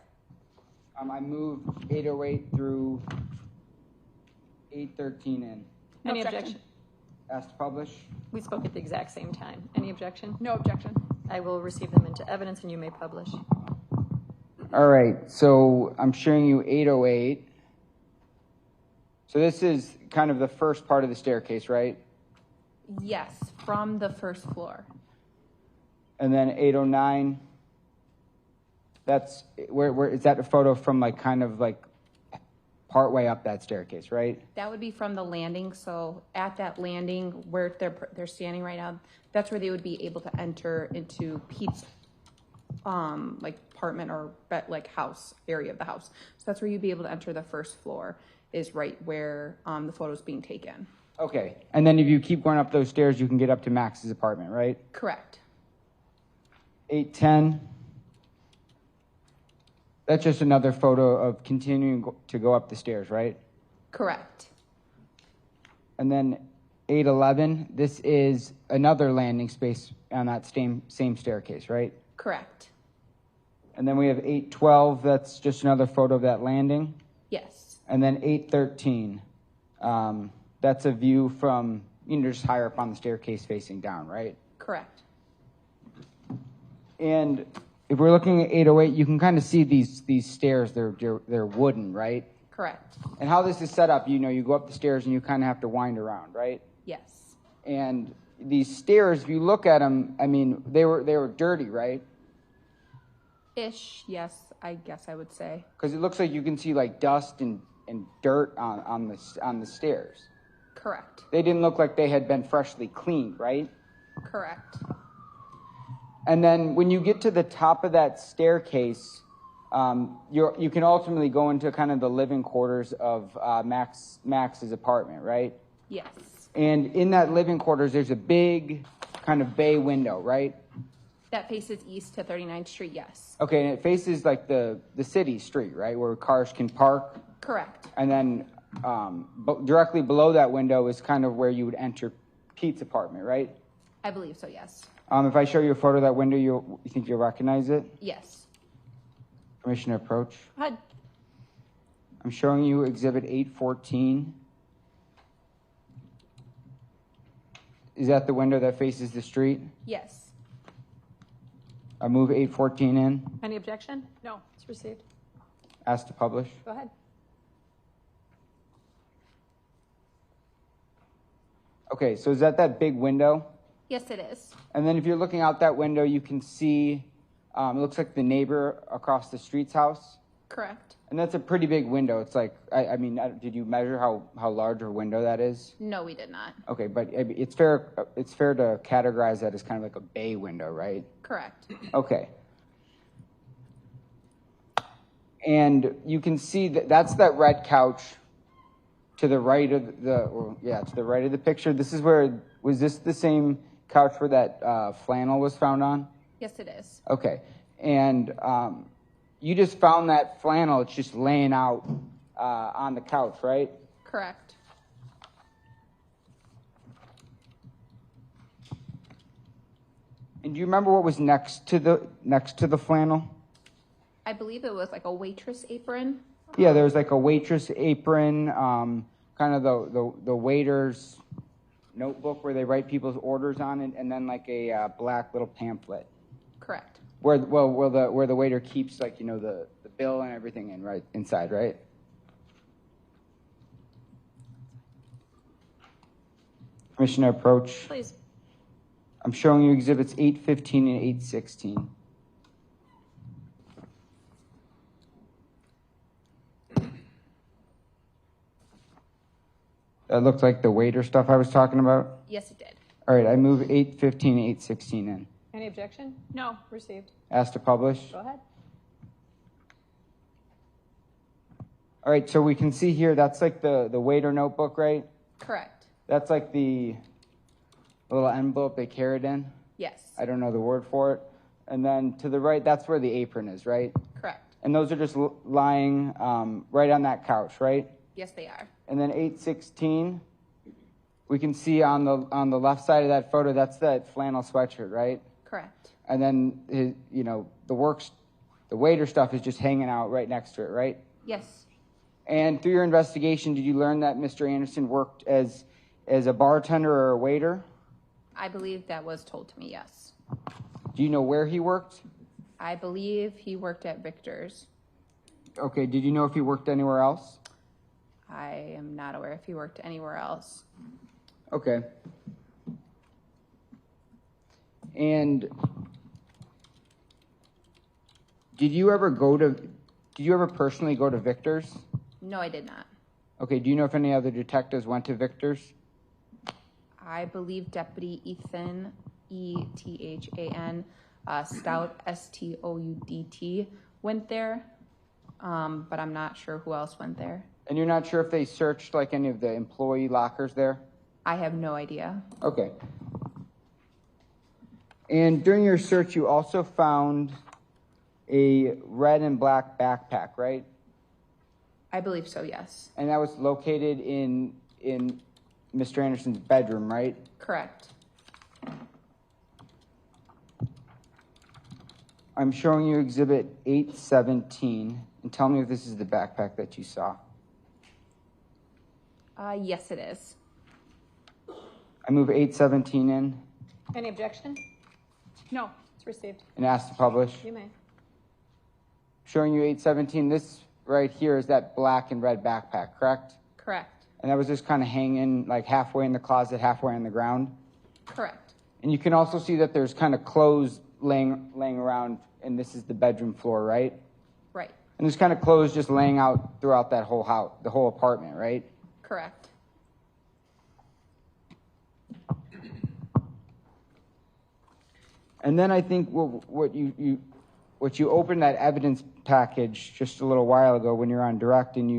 I moved 808 through 813 in. Any objection? Asked to publish? We spoke at the exact same time. Any objection? No objection. I will receive them into evidence and you may publish. All right, so I'm showing you 808. So this is kind of the first part of the staircase, right? Yes, from the first floor. And then 809. That's where is that a photo from, like kind of like part way up that staircase, right? That would be from the landing. So at that landing where they're standing right now, that's where they would be able to enter into Pete's like apartment or like house area of the house. So that's where you'd be able to enter the first floor, is right where the photo's being taken. Okay, and then if you keep going up those stairs, you can get up to Max's apartment, right? Correct. 810. That's just another photo of continuing to go up the stairs, right? Correct. And then 811, this is another landing space on that same staircase, right? Correct. And then we have 812, that's just another photo of that landing. Yes. And then 813, that's a view from, just higher up on the staircase facing down, right? Correct. And if we're looking at 808, you can kind of see these stairs, they're wooden, right? Correct. And how this is set up, you go up the stairs and you kind of have to wind around, right? Yes. And these stairs, if you look at them, they were dirty, right? Ish, yes, I guess I would say. Because it looks like you can see like dust and dirt on the stairs. Correct. They didn't look like they had been freshly cleaned, right? Correct. And then when you get to the top of that staircase, you can ultimately go into kind of the living quarters of Max's apartment, right? Yes. And in that living quarters, there's a big kind of bay window, right? That faces east to 39th Street, yes. Okay, and it faces like the city street, right, where cars can park. Correct. And then directly below that window is kind of where you would enter Pete's apartment, right? I believe so, yes. If I show you a photo of that window, you think you'll recognize it? Yes. Permission to approach. Go ahead. I'm showing you Exhibit 814. Is that the window that faces the street? Yes. I move 814 in. Any objection? No, it's received. Ask to publish. Go ahead. Okay, so is that big window? Yes, it is. And then if you're looking out that window, you can see, it looks like the neighbor across the street's house. Correct. And that's a pretty big window. It's like, did you measure how large a window that is? No, we did not. Okay, but it's fair to categorize that as kind of like a bay window, right? Correct. Okay. And you can see that's that red couch to the right of to the right of the picture. This is was this the same couch where that flannel was found on? Yes, it is. Okay. And you just found that flannel, it's just laying out on the couch, right? Correct. And do you remember what was next to the flannel? I believe it was like a waitress apron. Yeah, there was like a waitress apron, kind of the waiter's notebook where they write people's orders on it, and then like a black little pamphlet. Correct. Where the waiter keeps the bill and everything right inside, right? Commissioner, approach. Please. I'm showing you exhibits 815 and 816. That looked like the waiter stuff I was talking about? Yes, it did. All right, I move 815 and 816 in. Any objection? No, received. Ask to publish. Go ahead. All right, so we can see here, that's like the waiter notebook, right? Correct. That's like the little envelope they carried in? Yes. I don't know the word for it. And then to the right, that's where the apron is, right? Correct. And those are just lying right on that couch, right? Yes, they are. And then 816, we can see on the left side of that photo, that's that flannel sweatshirt, right? Correct. And then the waiter stuff is just hanging out right next to it, right? Yes. And through your investigation, did you learn that Mr. Anderson worked as a bartender or a waiter? I believe that was told to me, yes. Do you know where he worked? I believe he worked at Victor's. Okay, did you know if he worked anywhere else? I am not aware if he worked anywhere else. Okay. And did you ever personally go to Victor's? No, I did not. Okay, do you know if any other detectives went to Victor's? I believe Deputy Ethan, Ethan, Stout, Stoudt, went there, but I'm not sure who else went there. And you're not sure if they searched like any of the employee lockers there? I have no idea. Okay. And during your search, you also found a red and black backpack, right? I believe so, yes. And that was located in Mr. Anderson's bedroom, right? Correct. I'm showing you exhibit 817, and tell me if this is the backpack that you saw. Yes, it is. I move 817 in Any objection? No, it's received. and ask to publish. You may. Showing you 817, this right here is that black and red backpack, correct? Correct. And that was just kind of hanging like halfway in the closet, halfway on the ground. Correct. And you can also see that there's kind of clothes laying around, and this is the bedroom floor, right? Right. And there's kind of clothes just laying out throughout that whole house, the whole apartment, right? Correct. And then I think what you opened that evidence package just a little while ago when you're on direct, and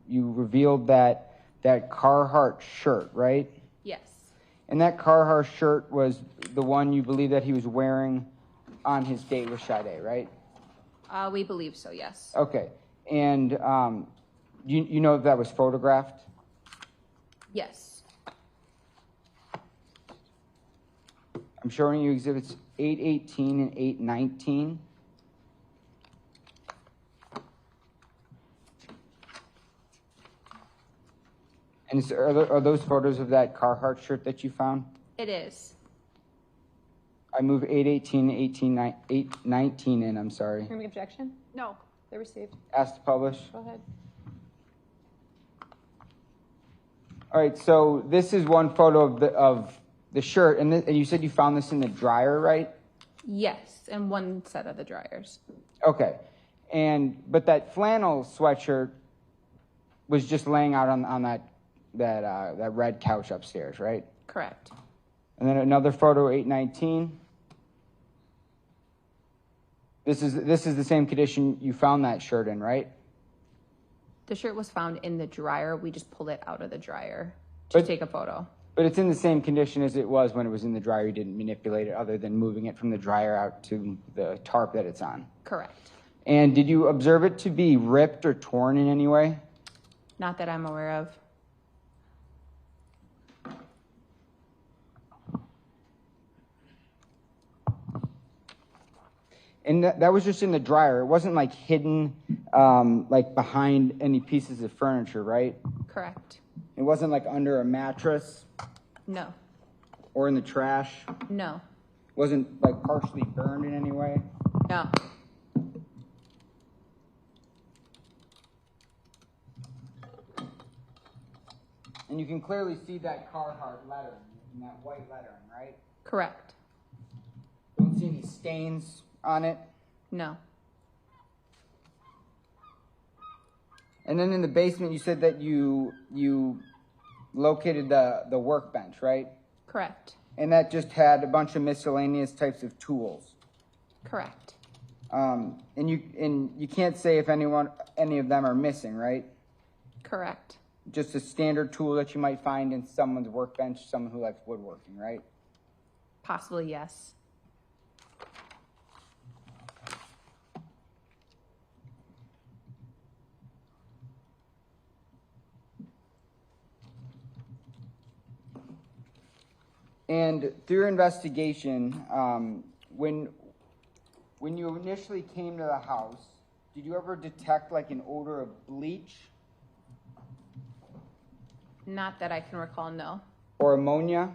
you revealed that Carhartt shirt, right? Yes. And that Carhartt shirt was the one you believe that he was wearing on his date with Sade, right? We believe so, yes. Okay. And you know that was photographed? Yes. I'm showing you exhibits 818 and 819. And are those photos of that Carhartt shirt that you found? It is. I move 818, 819 in, I'm sorry. Any objection? No. They're received. Ask to publish. Go ahead. All right, so this is one photo of the shirt, and you said you found this in the dryer, right? Yes, and one set of the dryers. Okay, but that flannel sweatshirt was just laying out on that red couch upstairs, right? Correct. And then another photo, 819. This is the same condition you found that shirt in, right? The shirt was found in the dryer. We just pulled it out of the dryer to take a photo. But it's in the same condition as it was when it was in the dryer. You didn't manipulate it other than moving it from the dryer out to the tarp that it's on. Correct. And did you observe it to be ripped or torn in any way? Not that I'm aware of. And that was just in the dryer. It wasn't like hidden, like behind any pieces of furniture, right? Correct. It wasn't like under a mattress No. or in the trash. No. Wasn't like partially burned in any way. No. And you can clearly see that Carhartt lettering and that white lettering, right? Correct. Don't see any stains on it. No. And then in the basement, you said that you located the workbench, right? Correct. And that just had a bunch of miscellaneous types of tools. Correct. And you can't say if any of them are missing, right? Correct. Just a standard tool that you might find in someone's workbench, someone who likes woodworking, right? Possibly, yes. And through your investigation, when you initially came to the house, did you ever detect like an odor of bleach Not that I can recall, no. or ammonia?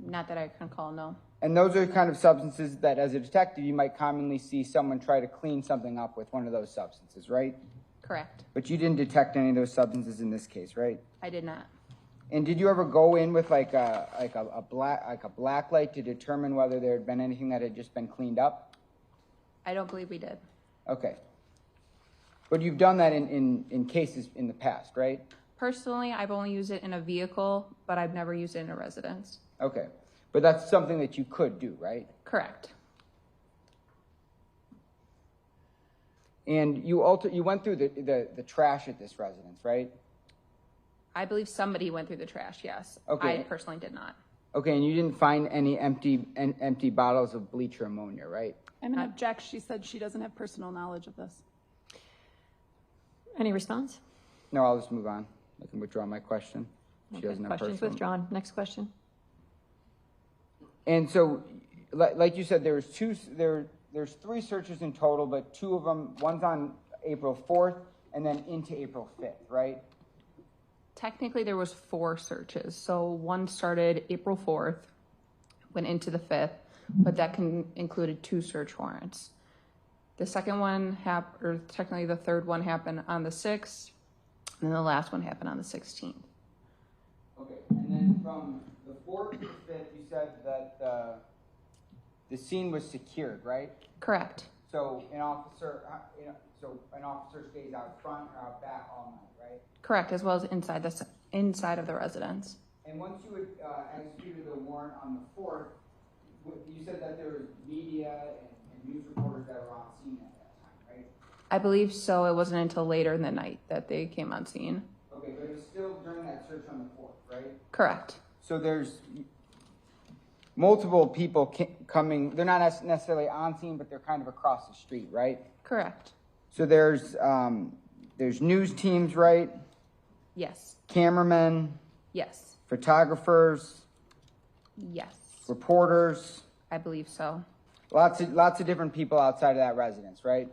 Not that I can recall, no. And those are kind of substances that, as a detective, you might commonly see someone try to clean something up with one of those substances, right? Correct. But you didn't detect any of those substances in this case, right? I did not. And did you ever go in with like a black light to determine whether there had been anything that had just been cleaned up? I don't believe we did. Okay. But you've done that in cases in the past, right? Personally, I've only used it in a vehicle, but I've never used it in a residence. Okay. But that's something that you could do, right? Correct. And you went through the trash at this residence, right? I believe somebody went through the trash, yes. Okay. I personally did not. Okay, and you didn't find any empty bottles of bleach or ammonia, right? I'm going to object. She said she doesn't have personal knowledge of this. Any response? No, I'll just move on. I can withdraw my question. She Okay, doesn't have questions personal. withdrawn. Next question. And so, like you said, there's three searches in total, but two of them, one's on April 4th and then into April 5th, right? Technically, there was 4 searches. So one started April 4th, went into the 5th, but that included 2 search warrants. The second one or technically the third one happened on the 6th, and then the last one happened on the 16th. Okay, and then from the 4th to the 5th, you said that the scene was secured, right? Correct. So an officer stays out front or out back all night, right? Correct, as well as inside of the residence. And once you had executed the warrant on the 4th, you said that there was media and news reporters that were on scene at that time, right? I believe so. It wasn't until later in the night that they came on scene. Okay, but it was still during that search on the 4th, right? Correct. So there's multiple people coming. They're not necessarily on scene, but they're kind of across the street, right? Correct. So there's news teams, right? Yes. Cameramen, Yes. photographers, Yes. reporters. I believe so. Lots of different people outside of that residence, right?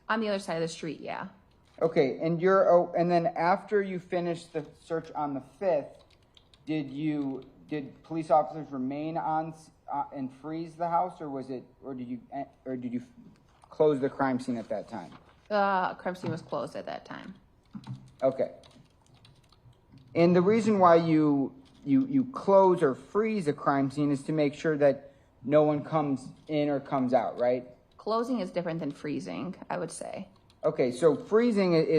On the other side of the street, yeah. Okay, and then after you finished the search on the 5th, did you did police officers remain on and freeze the house, or did you close the crime scene at that time? Crime scene was closed at that time. Okay. And the reason why you close or freeze a crime scene is to make sure that no one comes in or comes out, right? Closing is different than freezing, I would say. Okay, so freezing it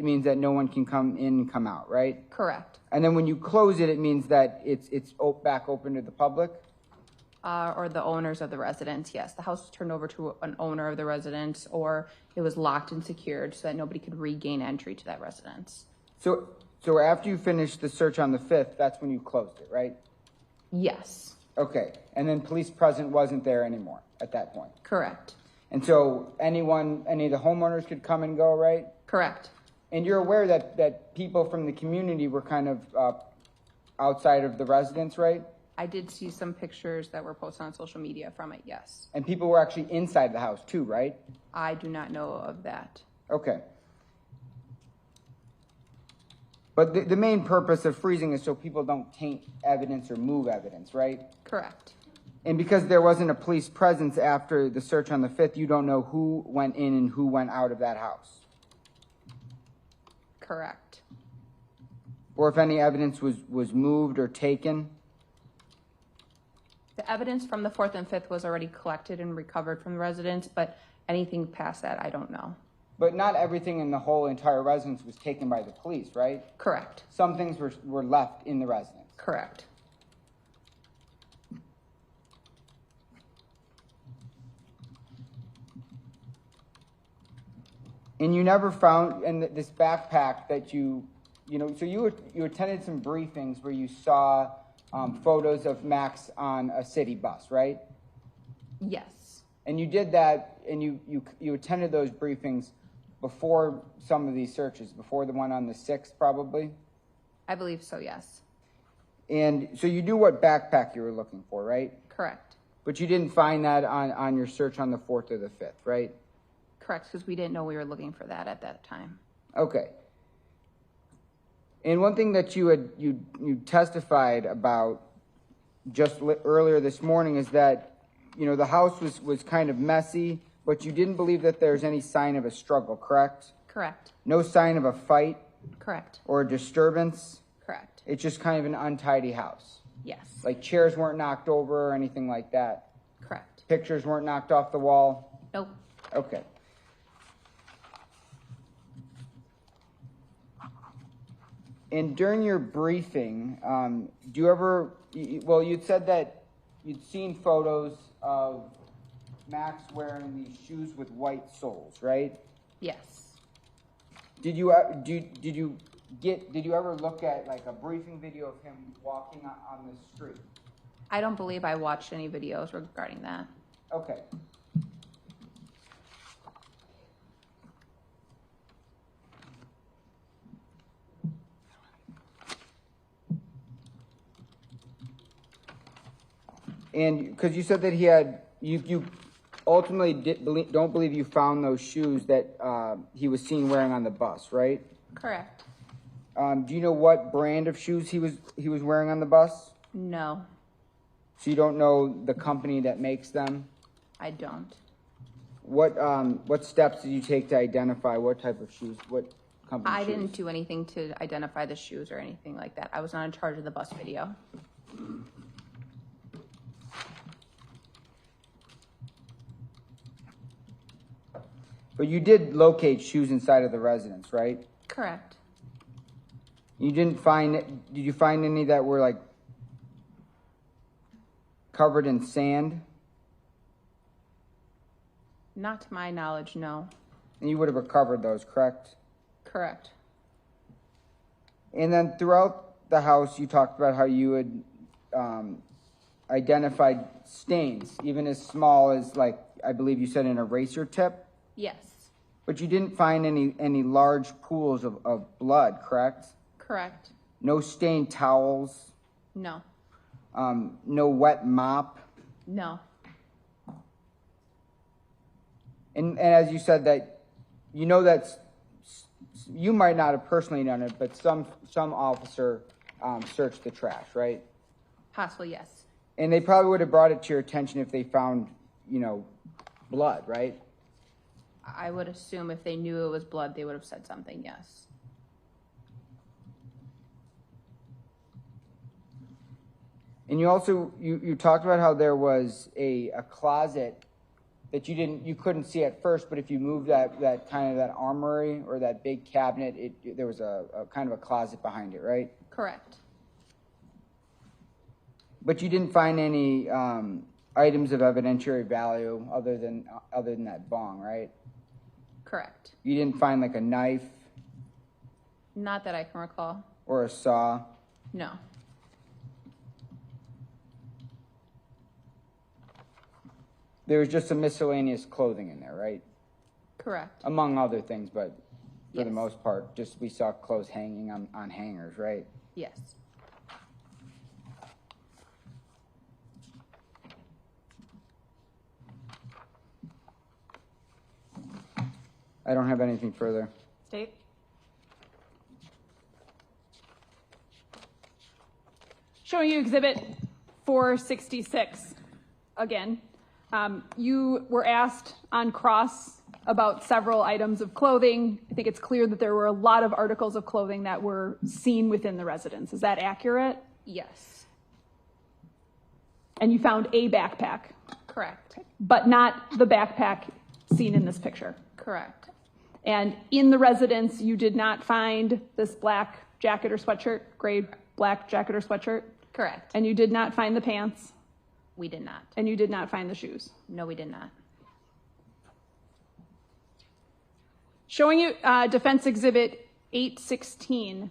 means that no one can come in and come out, right? Correct. And then when you close it, it means that it's back open to the public? Or the owners of the residence, yes. The house was turned over to an owner of the residence, or it was locked and secured so that nobody could regain entry to that residence. So after you finished the search on the 5th, that's when you closed it, right? Yes. Okay, and then police presence wasn't there anymore at that point? Correct. And so any of the homeowners could come and go, right? Correct. And you're aware that people from the community were kind of outside of the residence, right? I did see some pictures that were posted on social media from it, yes. And people were actually inside the house too, right? I do not know of that. Okay. But the main purpose of freezing is so people don't taint evidence or move evidence, right? Correct. And because there wasn't a police presence after the search on the 5th, you don't know who went in and who went out of that house? Correct. Or if any evidence was moved or taken? The evidence from the 4th and 5th was already collected and recovered from the residence, but anything past that, I don't know. But not everything in the whole entire residence was taken by the police, right? Correct. Some things were left in the residence. Correct. And you never found, and this backpack that you attended some briefings where you saw photos of Max on a city bus, right? Yes. And you did that, and you attended those briefings before some of these searches, before the one on the 6th, probably? I believe so, yes. And so you knew what backpack you were looking for, right? Correct. But you didn't find that on your search on the 4th or the 5th, right? Correct, because we didn't know we were looking for that at that time. Okay. And one thing that you testified about just earlier this morning is that, the house was kind of messy, but you didn't believe that there's any sign of a struggle, correct? Correct. No sign of a fight? Correct. Or a disturbance? Correct. It's just kind of an untidy house? Yes. Like chairs weren't knocked over or anything like that? Correct. Pictures weren't knocked off the wall? Nope. Okay. And during your briefing, you'd said that you'd seen photos of Max wearing these shoes with white soles, right? Yes. Did you ever look at like a briefing video of him walking on the street? I don't believe I watched any videos regarding that. Okay. And because you said that you ultimately don't believe you found those shoes that he was seen wearing on the bus, right? Correct. Do you know what brand of shoes he was wearing on the bus? No. So you don't know the company that makes them? I don't. What steps did you take to identify what type of shoes, what company I shoes? didn't do anything to identify the shoes or anything like that. I was not in charge of the bus video. But you did locate shoes inside of the residence, right? Correct. Did you find any that were like covered in sand? Not to my knowledge, no. And you would have recovered those, correct? Correct. And then throughout the house, you talked about how you had identified stains, even as small as, like, I believe you said an eraser tip? Yes. But you didn't find any large pools of blood, correct? Correct. No stained towels? No. No wet mop? No. And as you said that, that you might not have personally done it, but some officer searched the trash, right? Possibly, yes. And they probably would have brought it to your attention if they found, blood, right? I would assume if they knew it was blood, they would have said something, yes. And you also, you talked about how there was a closet that you couldn't see at first, but if you moved that kind of that armory or that big cabinet, there was a kind of a closet behind it, right? Correct. But you didn't find any items of evidentiary value other than that bong, right? Correct. You didn't find like a knife Not that I can recall. or a saw? No. There was just some miscellaneous clothing in there, right? Correct. Among other things, but for the Yes. most part, just we saw clothes hanging on hangers, right? Yes. I don't have anything further. State? Showing you Exhibit 466 again. You were asked on cross about several items of clothing. I think it's clear that there were a lot of articles of clothing that were seen within the residence. Is that accurate? Yes. And you found a backpack, Correct. but not the backpack seen in this picture. Correct. And in the residence, you did not find this black jacket or sweatshirt, gray black jacket or sweatshirt, Correct. and you did not find the pants, We did not. and you did not find the shoes. No, we did not. Showing you Defense Exhibit 816.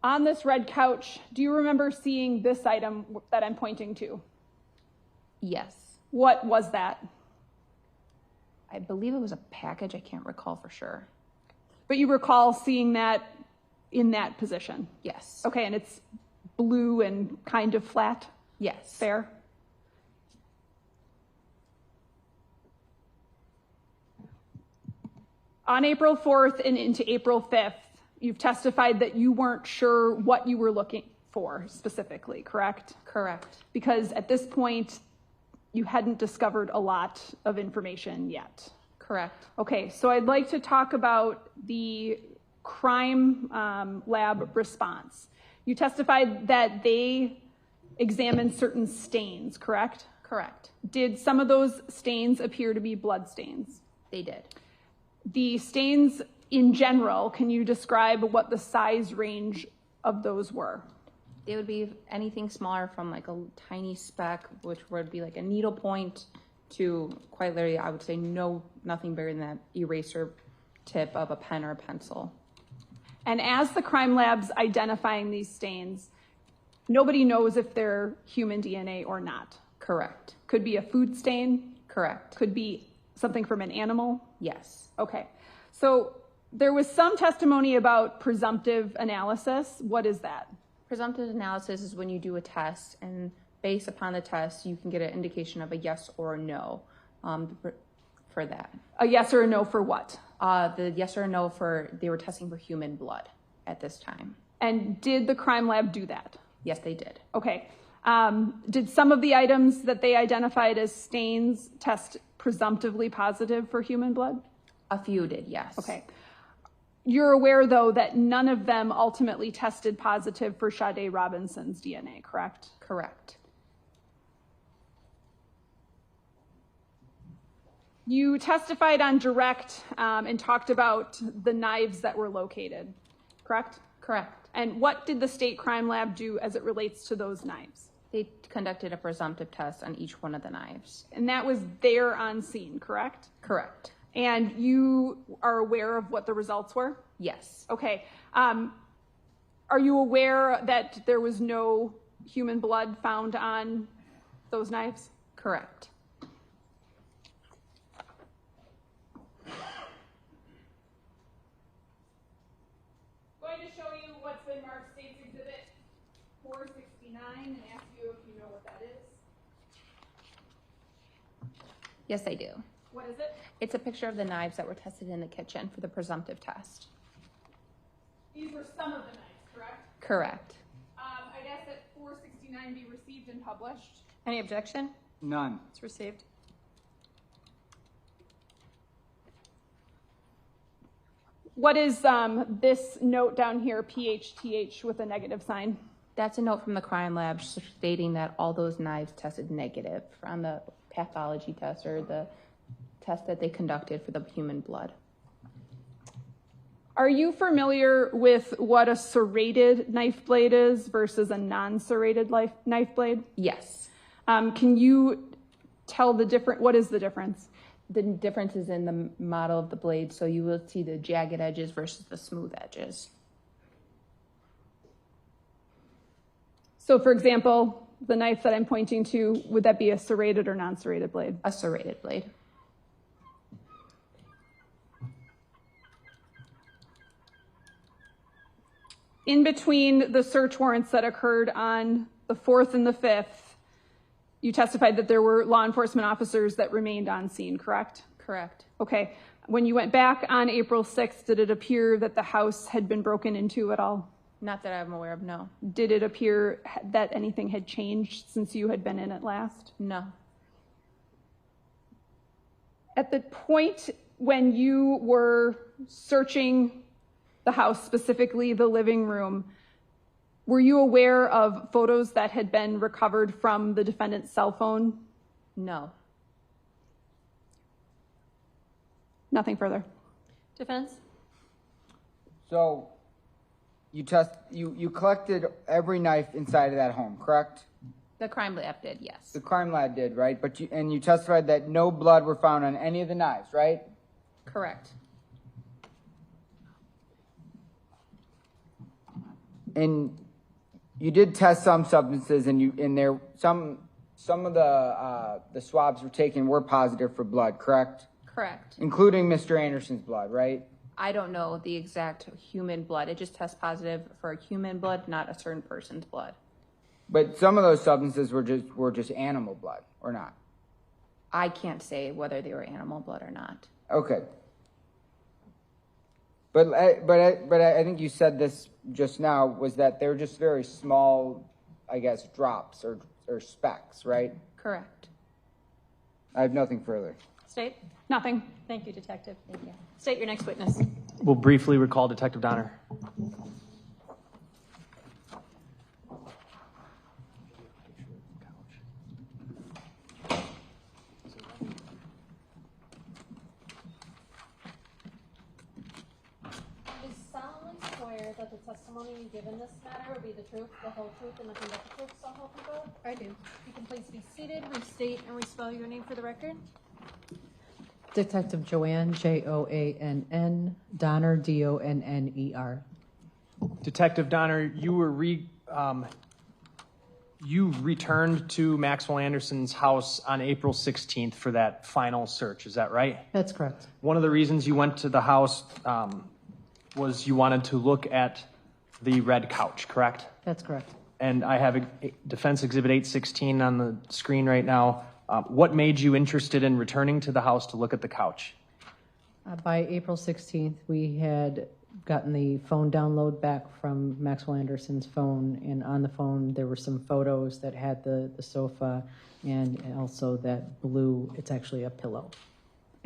On this red couch, do you remember seeing this item that I'm pointing to? Yes. What was that? I believe it was a package. I can't recall for sure. But you recall seeing that in that position? Yes. Okay, and it's blue and kind of flat? Yes. Fair? On April 4th and into April 5th, you've testified that you weren't sure what you were looking for specifically, correct? Correct. Because at this point, you hadn't discovered a lot of information yet. Correct. Okay, so I'd like to talk about the crime lab response. You testified that they examined certain stains, correct? Correct. Did some of those stains appear to be blood stains? They did. The stains in general, can you describe what the size range of those were? It would be anything smaller from like a tiny speck, which would be like a needle point, to quite literally, I would say nothing bigger than that eraser tip of a pen or a pencil. And as the crime lab's identifying these stains, nobody knows if they're human DNA or not. Correct. Could be a food stain. Correct. Could be something from an animal. Yes. Okay. So there was some testimony about presumptive analysis. What is that? Presumptive analysis is when you do a test, and based upon the test, you can get an indication of a yes or a no for that. A yes or a no for what? The yes or no for they were testing for human blood at this time. And did the crime lab do that? Yes, they did. Okay. Did some of the items that they identified as stains test presumptively positive for human blood? A few did, yes. Okay. You're aware, though, that none of them ultimately tested positive for Sade Robinson's DNA, correct? Correct. You testified on direct and talked about the knives that were located, correct? Correct. And what did the state crime lab do as it relates to those knives? They conducted a presumptive test on each one of the knives. And that was there on scene, correct? Correct. And you are aware of what the results were? Yes. Okay. Are you aware that there was no human blood found on those knives? Correct. Going to show you what's been marked State's Exhibit 469 and ask you if you know what that is. Yes, I do. What is it? It's a picture of the knives that were tested in the kitchen for the presumptive test. These were some of the knives, correct? Correct. I'd ask that 469 and be received and published. Any objection? None. It's received. What is this note down here, PHTH with a negative sign? That's a note from the crime lab stating that all those knives tested negative on the pathology test or the test that they conducted for the human blood. Are you familiar with what a serrated knife blade is versus a non-serrated knife blade? Yes. Can you tell what is the difference? The difference is in the model of the blade, so you will see the jagged edges versus the smooth edges. So for example, the knife that I'm pointing to, would that be a serrated or non-serrated blade? A serrated blade. In between the search warrants that occurred on the 4th and the 5th, you testified that there were law enforcement officers that remained on scene, correct? Correct. Okay. When you went back on April 6th, did it appear that the house had been broken into at all? Not that I'm aware of, no. Did it appear that anything had changed since you had been in it last? No. At the point when you were searching the house, specifically the living room, were you aware of photos that had been recovered from the defendant's cell phone? No. Nothing further. Defense? So you collected every knife inside of that home, correct? The crime lab did, yes. The crime lab did, right? But you testified that no blood were found on any of the knives, right? Correct. And you did test some substances, and some of the swabs were taken were positive for blood, correct? Correct. Including Mr. Anderson's blood, right? I don't know the exact human blood. It just tests positive for human blood, not a certain person's blood. But some of those substances were just animal blood, or not? I can't say whether they were animal blood or not. Okay. But I think you said this just now, was that they're just very small, I guess, drops or specks, right? Correct. I have nothing further. State? Nothing. Thank you, Detective. Thank you. State your next witness. We'll briefly recall Detective Donner. That the testimony you give in this matter will be the truth, the whole truth, and nothing but the truth, so help you God? I do. You can please be seated, restate and respell your name for the record. Detective Joanne, Joann, Donner, Donner. Detective Donner, you returned to Maxwell Anderson's house on April 16th for that final search, is that right? That's correct. One of the reasons you went to the house was you wanted to look at the red couch, correct? That's correct. And I have a Defense Exhibit 816 on the screen right now. What made you interested in returning to the house to look at the couch? By April 16th, we had gotten the phone download back from Maxwell Anderson's phone, and on the phone there were some photos that had the sofa and also that blue, it's actually a pillow.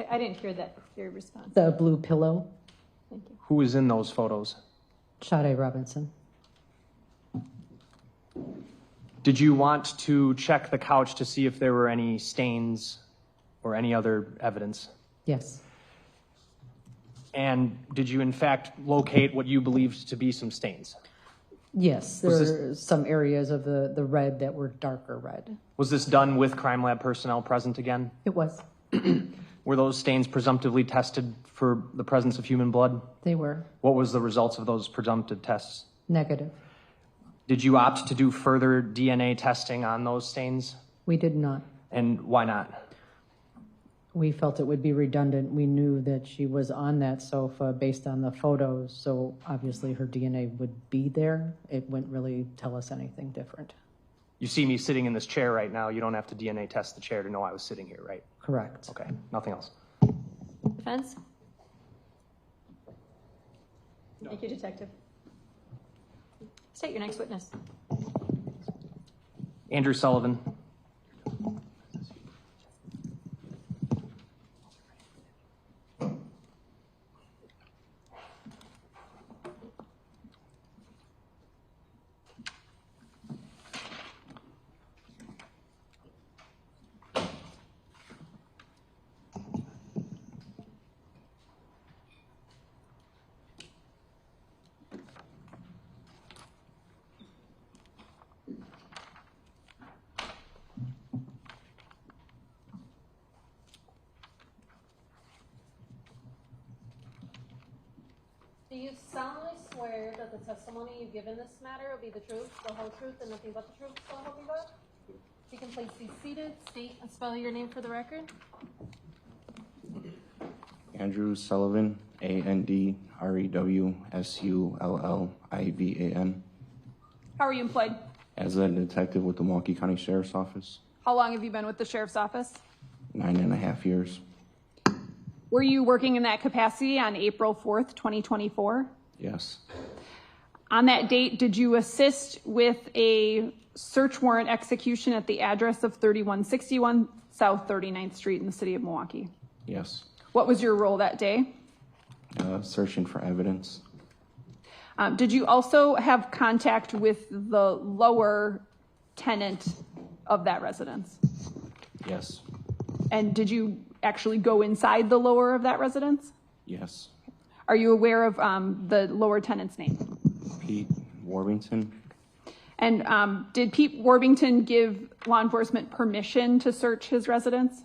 I didn't hear that, your response. The blue pillow. Thank you. Who was in those photos? Sade Robinson. Did you want to check the couch to see if there were any stains or any other evidence? Yes. And did you in fact locate what you believed to be some stains? Yes, there were some areas of the red that were darker red. Was this done with crime lab personnel present again? It was. Were those stains presumptively tested for the presence of human blood? They were. What was the results of those presumptive tests? Negative. Did you opt to do further DNA testing on those stains? We did not. And why not? We felt it would be redundant. We knew that she was on that sofa based on the photos, so obviously her DNA would be there. It wouldn't really tell us anything different. You see me sitting in this chair right now. You don't have to DNA test the chair to know I was sitting here, right? Correct. Okay, nothing else. Defense? No. Thank you, Detective. State your next witness. Andrew Sullivan. Do you solemnly swear that the testimony you give in this matter will be the truth, the whole truth, and nothing but the truth, so help you God? You can please be seated, state and spell your name for the record. Andrew Sullivan, AndrewSullivan. How are you employed? As a detective with the Milwaukee County Sheriff's Office. How long have you been with the sheriff's office? 9.5 years. Were you working in that capacity on April 4th, 2024? Yes. On that date, did you assist with a search warrant execution at the address of 3161 South 39th Street in the city of Milwaukee? Yes. What was your role that day? Searching for evidence. Did you also have contact with the lower tenant of that residence? Yes. And did you actually go inside the lower of that residence? Yes. Are you aware of the lower tenant's name? Pete Warbington. And did Pete Warbington give law enforcement permission to search his residence?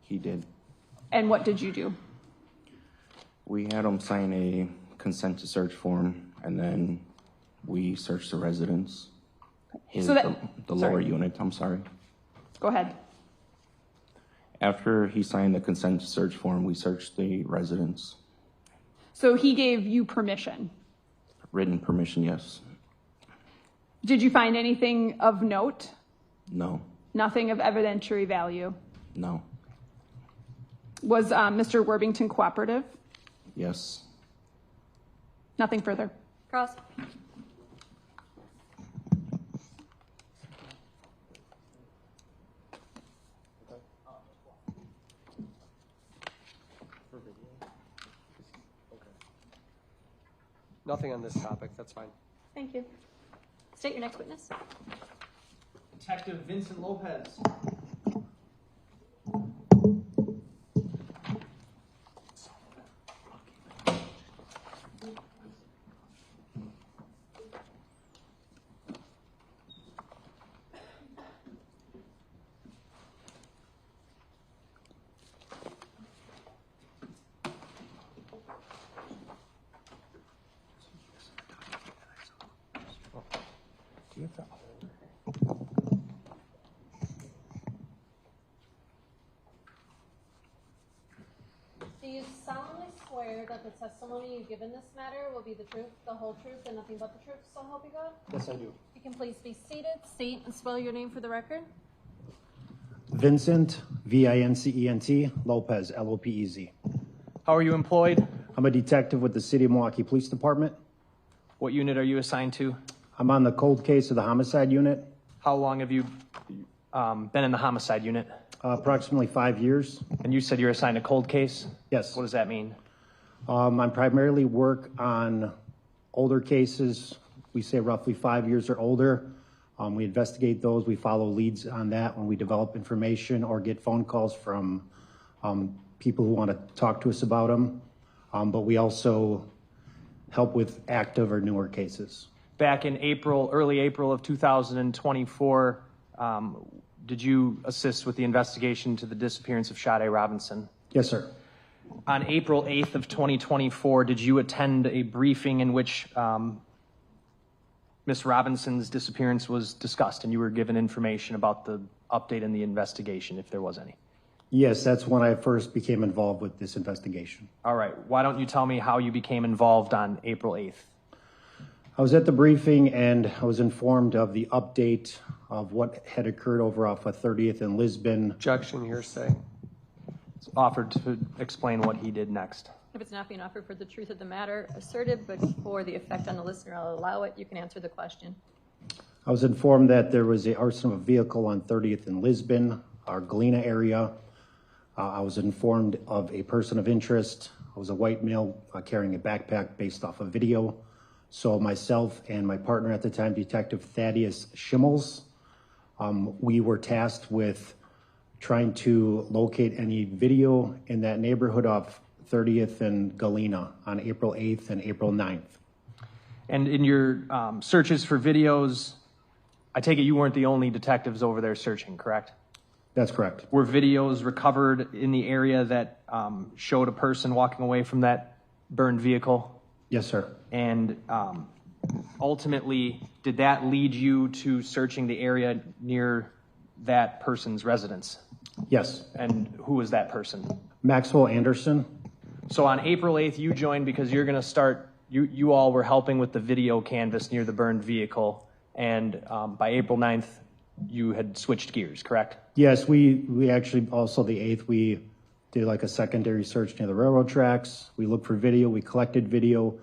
He did. And what did you do? We had him sign a consent to search form, and then we searched the residence. The lower unit, I'm sorry. Go ahead. After he signed the consent to search form, we searched the residence. So he gave you permission? Written permission, yes. Did you find anything of note? No. Nothing of evidentiary value? No. Was Mr. Warbington cooperative? Yes. Nothing further. Cross. Nothing on this topic, that's fine. Thank you. State your next witness. Detective Vincent Lopez. Do you solemnly swear that the testimony you give in this matter will be the truth, the whole truth, and nothing but the truth, so help you God? Yes, I do. You can please be seated, state and spell your name for the record. Vincent, Vincent, Lopez, Lopez. How are you employed? I'm a detective with the City of Milwaukee Police Department. What unit are you assigned to? I'm on the cold case of the homicide unit. How long have you been in the homicide unit? Approximately 5 years. And you said you're assigned a cold case? Yes. What does that mean? I primarily work on older cases. We say roughly 5 years or older. We investigate those. We follow leads on that when we develop information or get phone calls from people who want to talk to us about them. But we also help with active or newer cases. Back in early April of 2024, did you assist with the investigation to the disappearance of Sade Robinson? Yes, sir. On April 8th of 2024, did you attend a briefing in which Miss Robinson's disappearance was discussed and you were given information about the update in the investigation, if there was any? Yes, that's when I first became involved with this investigation. All right. Why don't you tell me how you became involved on April 8th? I was at the briefing and I was informed of the update of what had occurred over off of 30th in Lisbon. Objection, hearsay. It's offered to explain what he did next. If it's not being offered for the truth of the matter asserted, but for the effect on the listener, I'll allow it. You can answer the question. I was informed that there was a arson of a vehicle on 30th in Lisbon, our Galena area. I was informed of a person of interest. I was a white male carrying a backpack based off a video. So myself and my partner at the time, Detective Thaddeus Schimmels, we were tasked with trying to locate any video in that neighborhood of 30th and Galena on April 8th and April 9th. And in your searches for videos, I take it you weren't the only detectives over there searching, correct? That's correct. Were videos recovered in the area that showed a person walking away from that burned vehicle? Yes, sir. And ultimately, did that lead you to searching the area near that person's residence? Yes. And who was that person? Maxwell Anderson. So on April 8th, you joined because you're going to start, you all were helping with the video canvas near the burned vehicle. And by April 9th, you had switched gears, correct? Yes, we actually, also the 8th, we did like a secondary search near the railroad tracks. We looked for video, we collected video.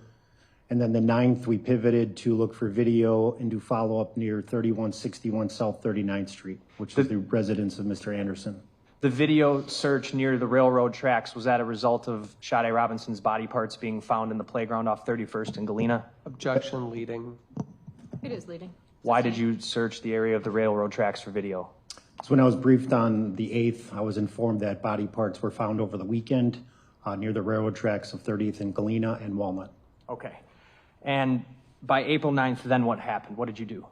And then the 9th, we pivoted to look for video and do follow-up near 3161 South 39th Street, which is the residence of Mr. Anderson. The video search near the railroad tracks, was that a result of Sade Robinson's body parts being found in the playground off 31st and Galena? Objection leading. It is leading. Why did you search the area of the railroad tracks for video? So when I was briefed on the 8th, I was informed that body parts were found over the weekend near the railroad tracks of 30th and Galena and Walnut. Okay. And by April 9th, then what happened? What did you do?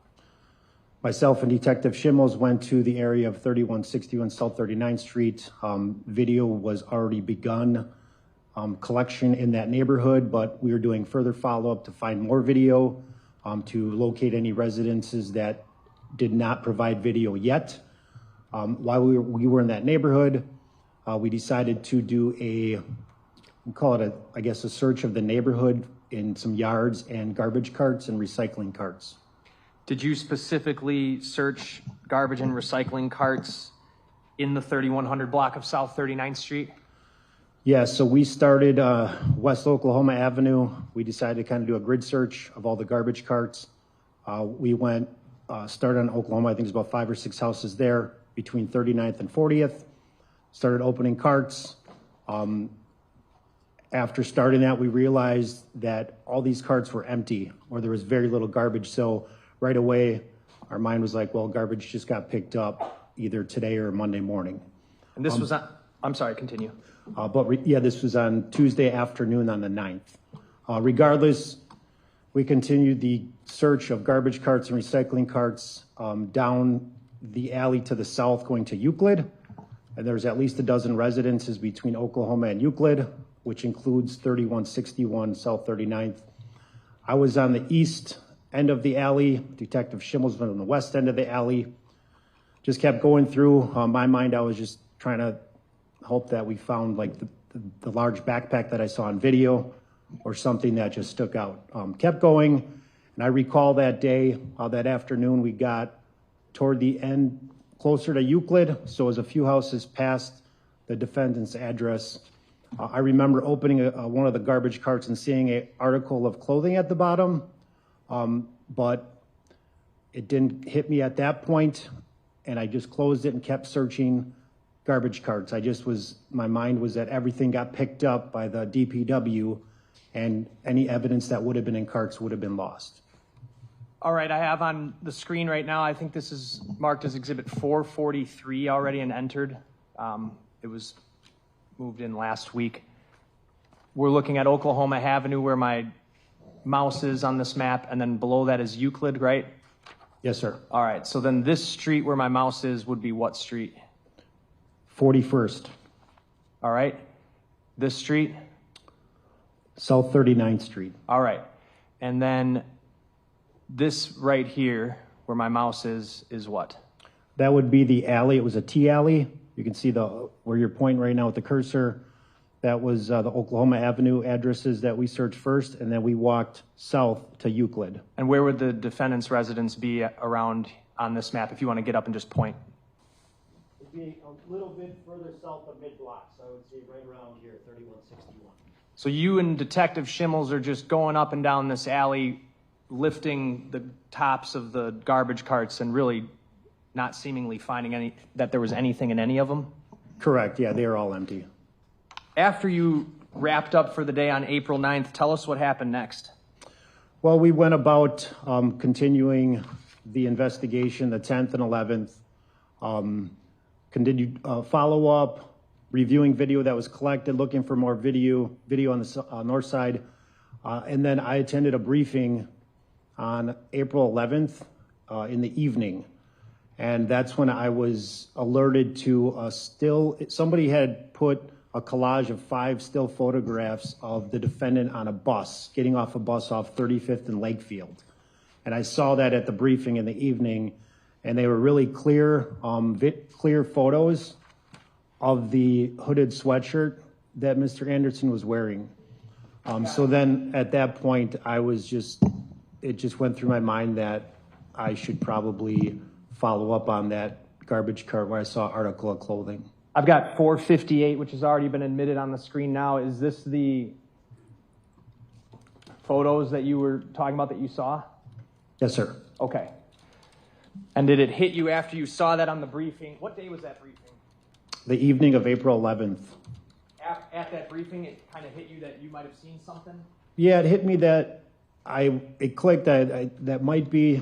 Myself and Detective Schimmels went to the area of 3161 South 39th Street. Video was already begun collection in that neighborhood, but we were doing further follow-up to find more video, to locate any residences that did not provide video yet. While we were in that neighborhood, we decided to do we call it a search of the neighborhood in some yards and garbage carts and recycling carts. Did you specifically search garbage and recycling carts in the 3100 block of South 39th Street? Yeah, so we started West Oklahoma Avenue. We decided to kind of do a grid search of all the garbage carts. We went, started on Oklahoma, I think it's about 5 or 6 houses there between 39th and 40th. Started opening carts. After starting that, we realized that all these carts were empty, or there was very little garbage. So right away, our mind was like, well, garbage just got picked up either today or Monday morning. And this was on, I'm sorry, continue. This was on Tuesday afternoon on the 9th. Regardless, we continued the search of garbage carts and recycling carts down the alley to the south going to Euclid. And there's at least a dozen residences between Oklahoma and Euclid, which includes 3161 South 39th. I was on the east end of the alley. Detective Schimmels was on the west end of the alley. Just kept going through. My mind, I was just trying to hope that we found like the large backpack that I saw on video or something that just stuck out. Kept going, and I recall that day, that afternoon, we got toward the end, closer to Euclid, so it was a few houses past the defendant's address. I remember opening one of the garbage carts and seeing an article of clothing at the bottom, but it didn't hit me at that point, and I just closed it and kept searching garbage carts. My mind was that everything got picked up by the DPW, and any evidence that would have been in carts would have been lost. All right, I have on the screen right now, I think this is marked as Exhibit 443 already and entered. It was moved in last week. We're looking at Oklahoma Avenue where my mouse is on this map, and then below that is Euclid, right? Yes, sir. All right, so then this street where my mouse is would be what street? 41st. All right, this street? South 39th Street. All right, and then this right here where my mouse is what? That would be the alley. It was a T alley. You can see where you're pointing right now with the cursor. That was the Oklahoma Avenue addresses that we searched first, and then we walked south to Euclid. And where would the defendant's residence be around on this map, if you want to get up and just point? It'd be a little bit further south of mid-block, so I would say right around here, 3161. So you and Detective Schimmels are just going up and down this alley lifting the tops of the garbage carts and really not seemingly finding that there was anything in any of them? Correct, yeah, they are all empty. After you wrapped up for the day on April 9th, tell us what happened next. Well, we went about continuing the investigation the 10th and 11th, continued follow-up, reviewing video that was collected, looking for more video on the north side. And then I attended a briefing on April 11th in the evening. And that's when I was alerted to somebody had put a collage of 5 still photographs of the defendant on a bus, getting off a bus off 35th and Lakefield. And I saw that at the briefing in the evening, and they were really clear photos of the hooded sweatshirt that Mr. Anderson was wearing. So then at that point, it just went through my mind that I should probably follow up on that garbage cart where I saw article of clothing. I've got 458, which has already been admitted on the screen now. Is this the photos that you were talking about that you saw? Yes, sir. Okay. And did it hit you after you saw that on the briefing? What day was that briefing? The evening of April 11th. At that briefing, it kind of hit you that you might have seen something? Yeah, it hit me that it clicked that might be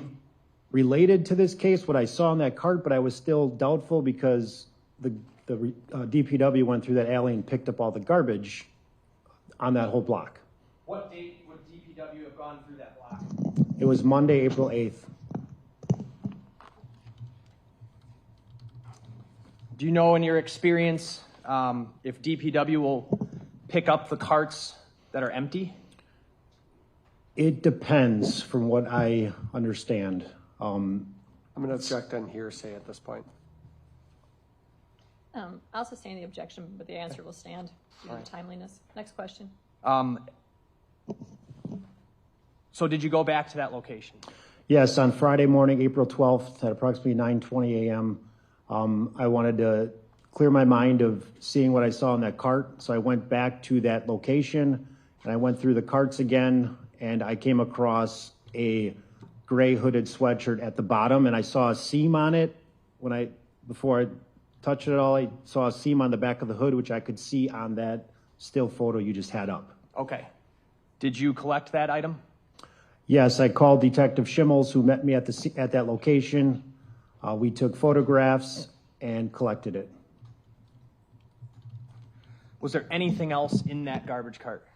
related to this case, what I saw on that cart, but I was still doubtful because the DPW went through that alley and picked up all the garbage on that whole block. What date would DPW have gone through that block? It was Monday, April 8th. Do you know in your experience if DPW will pick up the carts that are empty? It depends from what I understand. I'm going to object on hearsay at this point. I'll sustain the objection, but the answer will stand due to timeliness. Next question. So did you go back to that location? Yes, on Friday morning, April 12th at approximately 9:20 a.m., I wanted to clear my mind of seeing what I saw in that cart. So I went back to that location and I went through the carts again, and I came across a gray hooded sweatshirt at the bottom, and I saw a seam on it. Before I touched it all, I saw a seam on the back of the hood, which I could see on that still photo you just had up. Okay. Did you collect that item? Yes, I called Detective Schimmels, who met me at that location. We took photographs and collected it. Was there anything else in that garbage cart?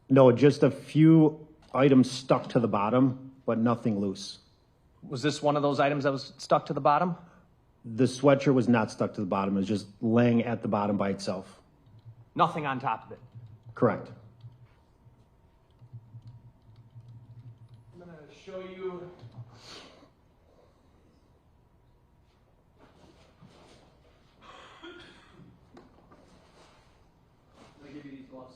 No, just a few items stuck to the bottom, but nothing loose. Was this one of those items that was stuck to the bottom? The sweatshirt was not stuck to the bottom. It was just laying at the bottom by itself. Nothing on top of it? Correct. I'm going to show you. Let me give you these gloves.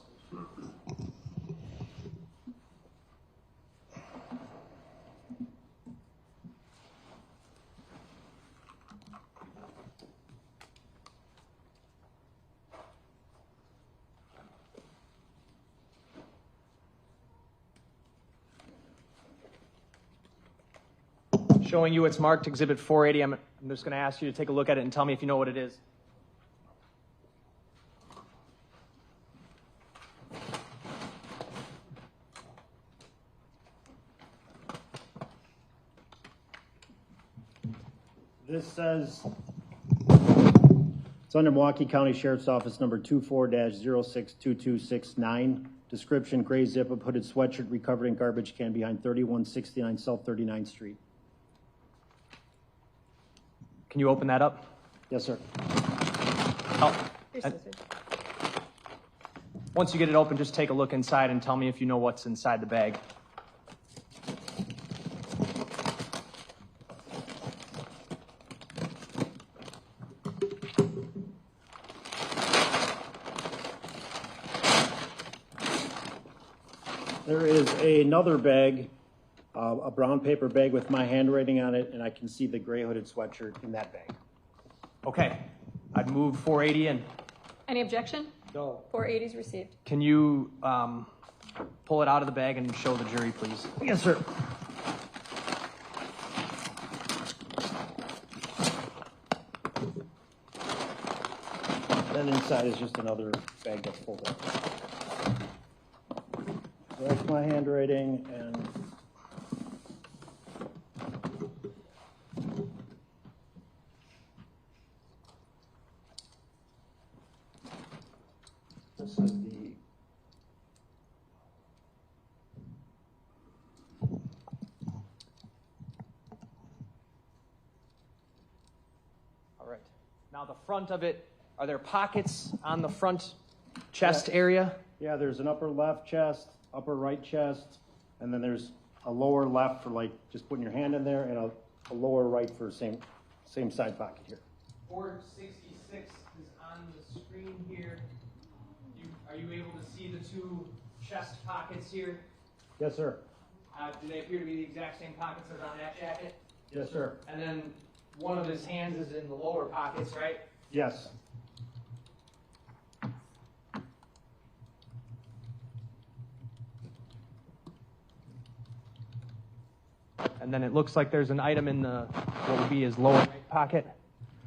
Showing you it's marked Exhibit 480. I'm just going to ask you to take a look at it and tell me if you know what it is. This says, it's under Milwaukee County Sheriff's Office number 24-062269. Description, gray zip-up hooded sweatshirt recovered in garbage can behind 3169 South 39th Street. Can you open that up? Yes, sir. Once you get it open, just take a look inside and tell me if you know what's inside the bag. There is another bag, a brown paper bag with my handwriting on it, and I can see the gray hooded sweatshirt in that bag. Okay. I'd move 480 in. Any objection? No. 480 is received. Can you pull it out of the bag and show the jury, please. Yes, sir. Then inside is just another bag that's pulled up. So that's my handwriting, and this is the All right. Now the front of it, are there pockets on the front chest area? Yeah, there's an upper left chest, upper right chest, and then there's a lower left for like just putting your hand in there, and a lower right for same side pocket here. 466 is on the screen here. Are you able to see the two chest pockets here? Yes, sir. Do they appear to be the exact same pockets as on that jacket? Yes, sir. And then one of his hands is in the lower pockets, right? Yes. And then it looks like there's an item in the, what would be his lower right pocket.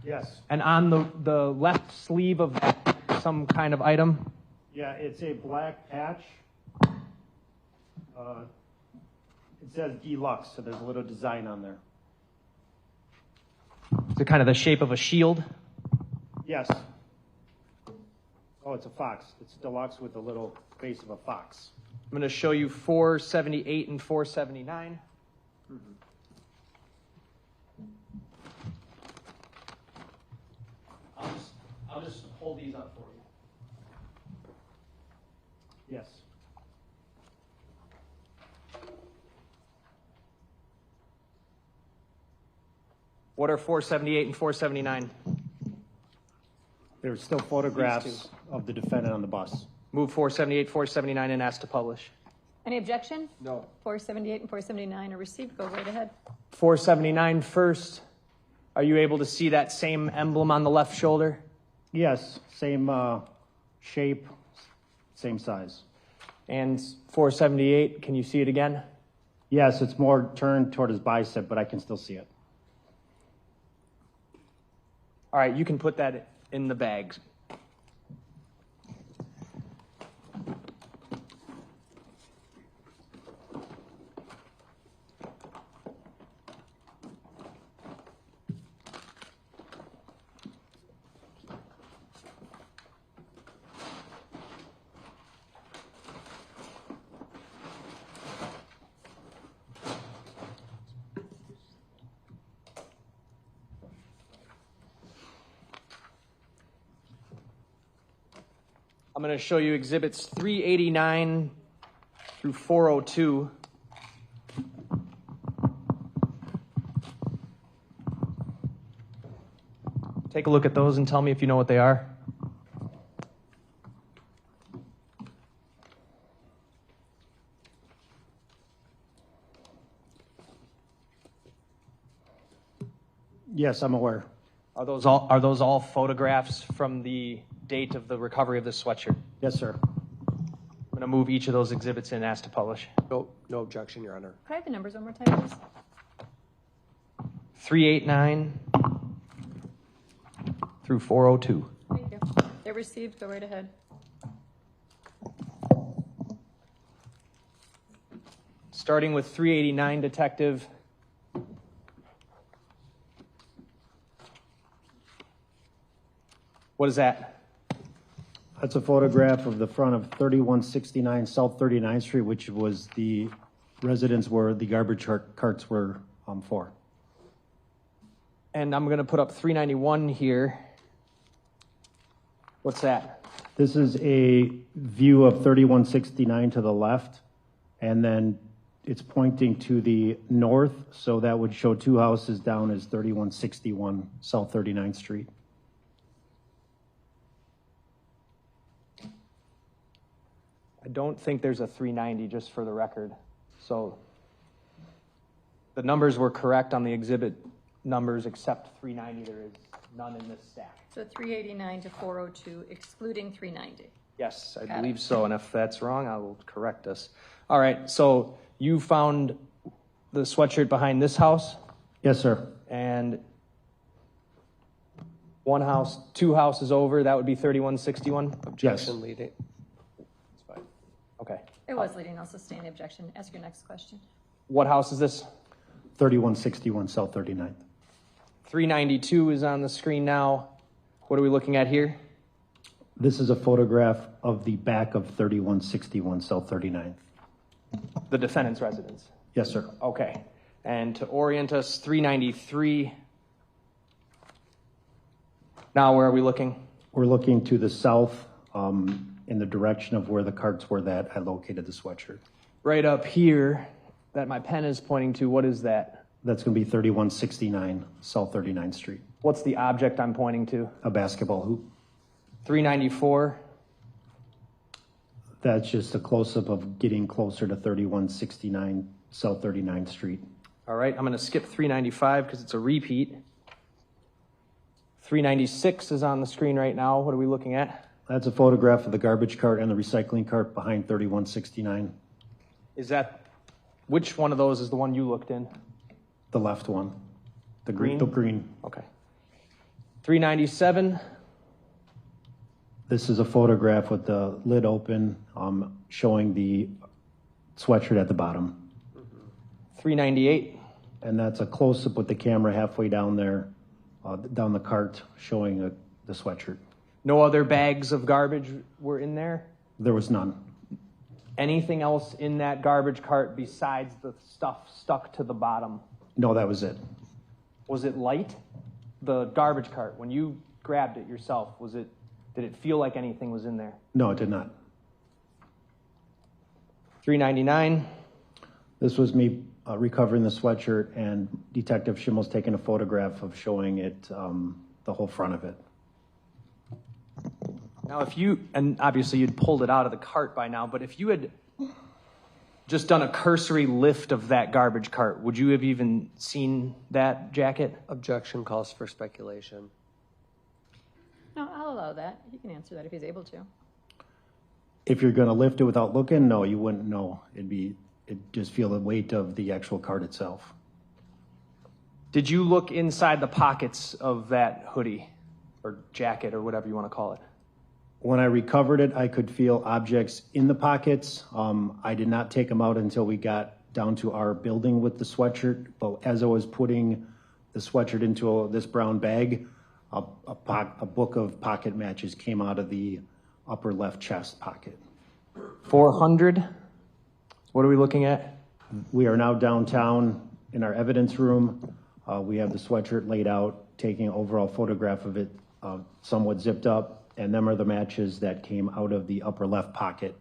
Yes. And on the left sleeve of that, some kind of item. Yeah, it's a black patch. It says deluxe, so there's a little design on there. Is it kind of the shape of a shield? Yes. Oh, it's a fox. It's deluxe with a little face of a fox. I'm going to show you 478 and 479. I'll just hold these up for you. Yes. What are 478 and 479? There's still photographs of the defendant on the bus. Move 478, 479, and ask to publish. Any objection? No. 478 and 479 are received. Go right ahead. 479 first. Are you able to see that same emblem on the left shoulder? Yes, same shape, same size. And 478, can you see it again? Yes, it's more turned toward his bicep, but I can still see it. All right, you can put that in the bags. I'm going to show you exhibits 389 through 402. Take a look at those and tell me if you know what they are. Yes, I'm aware. Are those all photographs from the date of the recovery of this sweatshirt? Yes, sir. I'm going to move each of those exhibits in and ask to publish. No objection, Your Honor. Can I have the numbers one more time, please? 389 through 402. Thank you. They're received. Go right ahead. Starting with 389, Detective. What is that? That's a photograph of the front of 3169 South 39th Street, which was the residence where the garbage carts were for. And I'm going to put up 391 here. What's that? This is a view of 3169 to the left, and then it's pointing to the north, so that would show two houses down as 3161 South 39th Street. I don't think there's a 390, just for the record. So the numbers were correct on the exhibit numbers, except 390. There is none in this stack. So 389 to 402, excluding 390. Yes, I believe so, and if that's wrong, I will correct us. All right, so you found the sweatshirt behind this house? Yes, sir. And one house, 2 houses over, that would be 3161? Objection leading. That's fine. Okay. It was leading, I'll sustain the objection. Ask your next question. What house is this? 3161 South 39th. 392 is on the screen now. What are we looking at here? This is a photograph of the back of 3161 South 39th. The defendant's residence? Yes, sir. Okay. And to orient us, 393. Now where are we looking? We're looking to the south in the direction of where the carts were that I located the sweatshirt. Right up here that my pen is pointing to, what is that? That's going to be 3169 South 39th Street. What's the object I'm pointing to? A basketball hoop. 394. That's just a close-up of getting closer to 3169 South 39th Street. All right, I'm going to skip 395 because it's a repeat. 396 is on the screen right now. What are we looking at? That's a photograph of the garbage cart and the recycling cart behind 3169. Is that, which one of those is the one you looked in? The left one. The Green? The green. Okay. 397. This is a photograph with the lid open, showing the sweatshirt at the bottom. 398. And that's a close-up with the camera halfway down there, down the cart, showing the sweatshirt. No other bags of garbage were in there? There was none. Anything else in that garbage cart besides the stuff stuck to the bottom? No, that was it. Was it light? The garbage cart, when you grabbed it yourself, did it feel like anything was in there? No, it did not. 399. This was me recovering the sweatshirt, and Detective Schimmel's taking a photograph of showing it, the whole front of it. Now, if you, and obviously you'd pulled it out of the cart by now, but if you had just done a cursory lift of that garbage cart, would you have even seen that jacket? Objection calls for speculation. No, I'll allow that. He can answer that if he's able to. If you're going to lift it without looking, no, you wouldn't know. It'd just feel the weight of the actual cart itself. Did you look inside the pockets of that hoodie or jacket or whatever you want to call it? When I recovered it, I could feel objects in the pockets. I did not take them out until we got down to our building with the sweatshirt. But as I was putting the sweatshirt into this brown bag, a book of pocket matches came out of the upper left chest pocket. 400? What are we looking at? We are now downtown in our evidence room. We have the sweatshirt laid out, taking an overall photograph of it, somewhat zipped up. And them are the matches that came out of the upper left pocket.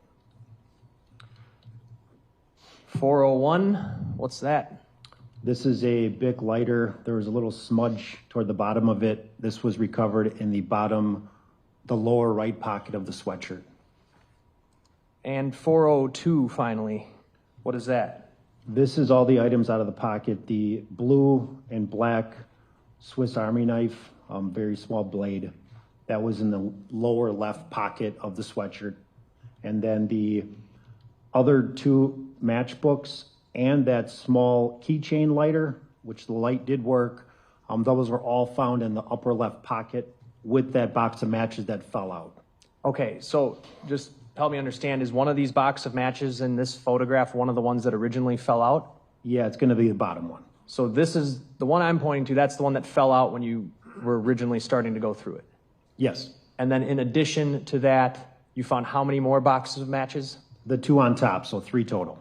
401, what's that? This is a Bic lighter. There was a little smudge toward the bottom of it. This was recovered in the lower right pocket of the sweatshirt. And 402, finally, what is that? This is all the items out of the pocket. The blue and black Swiss Army knife, very small blade. That was in the lower left pocket of the sweatshirt. And then the other 2 matchbooks and that small keychain lighter, which the light did work, those were all found in the upper left pocket with that box of matches that fell out. Okay, so just help me understand, is one of these box of matches in this photograph one of the ones that originally fell out? Yeah, it's going to be the bottom one. So this is the one I'm pointing to, that's the one that fell out when you were originally starting to go through it? Yes. And then in addition to that, you found how many more boxes of matches? The 2 on top, so 3 total.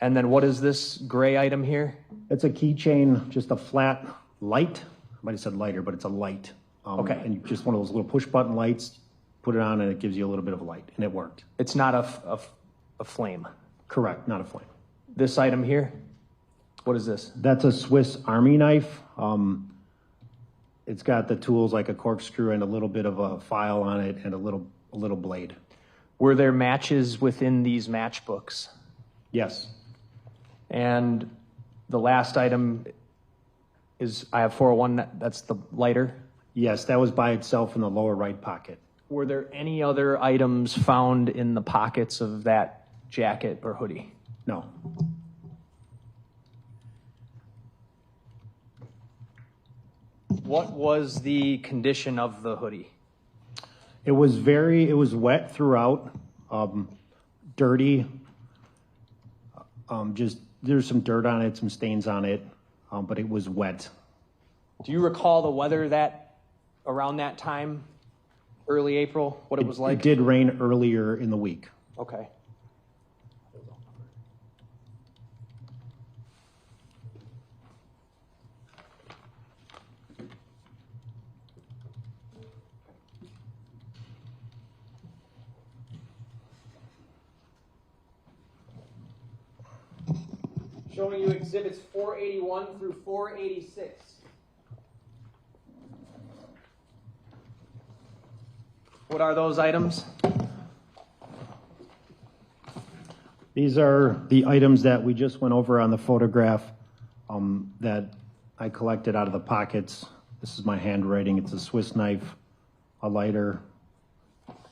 And then what is this gray item here? It's a keychain, just a flat light. I might have said lighter, but it's a light. Okay. And just one of those little push button lights, put it on and it gives you a little bit of light, and it worked. It's not a flame? Correct, not a flame. This item here, what is this? That's a Swiss Army knife. It's got the tools like a corkscrew and a little bit of a file on it and a little blade. Were there matches within these matchbooks? Yes. And the last item is, I have 401, that's the lighter? Yes, that was by itself in the lower right pocket. Were there any other items found in the pockets of that jacket or hoodie? No. What was the condition of the hoodie? It was wet throughout, dirty. Just, there's some dirt on it, some stains on it, but it was wet. Do you recall the weather around that time, early April, what it was like? It did rain earlier in the week. Okay. Showing you exhibits 481 through 486. What are those items? These are the items that we just went over on the photograph that I collected out of the pockets. This is my handwriting. It's a Swiss knife, a lighter,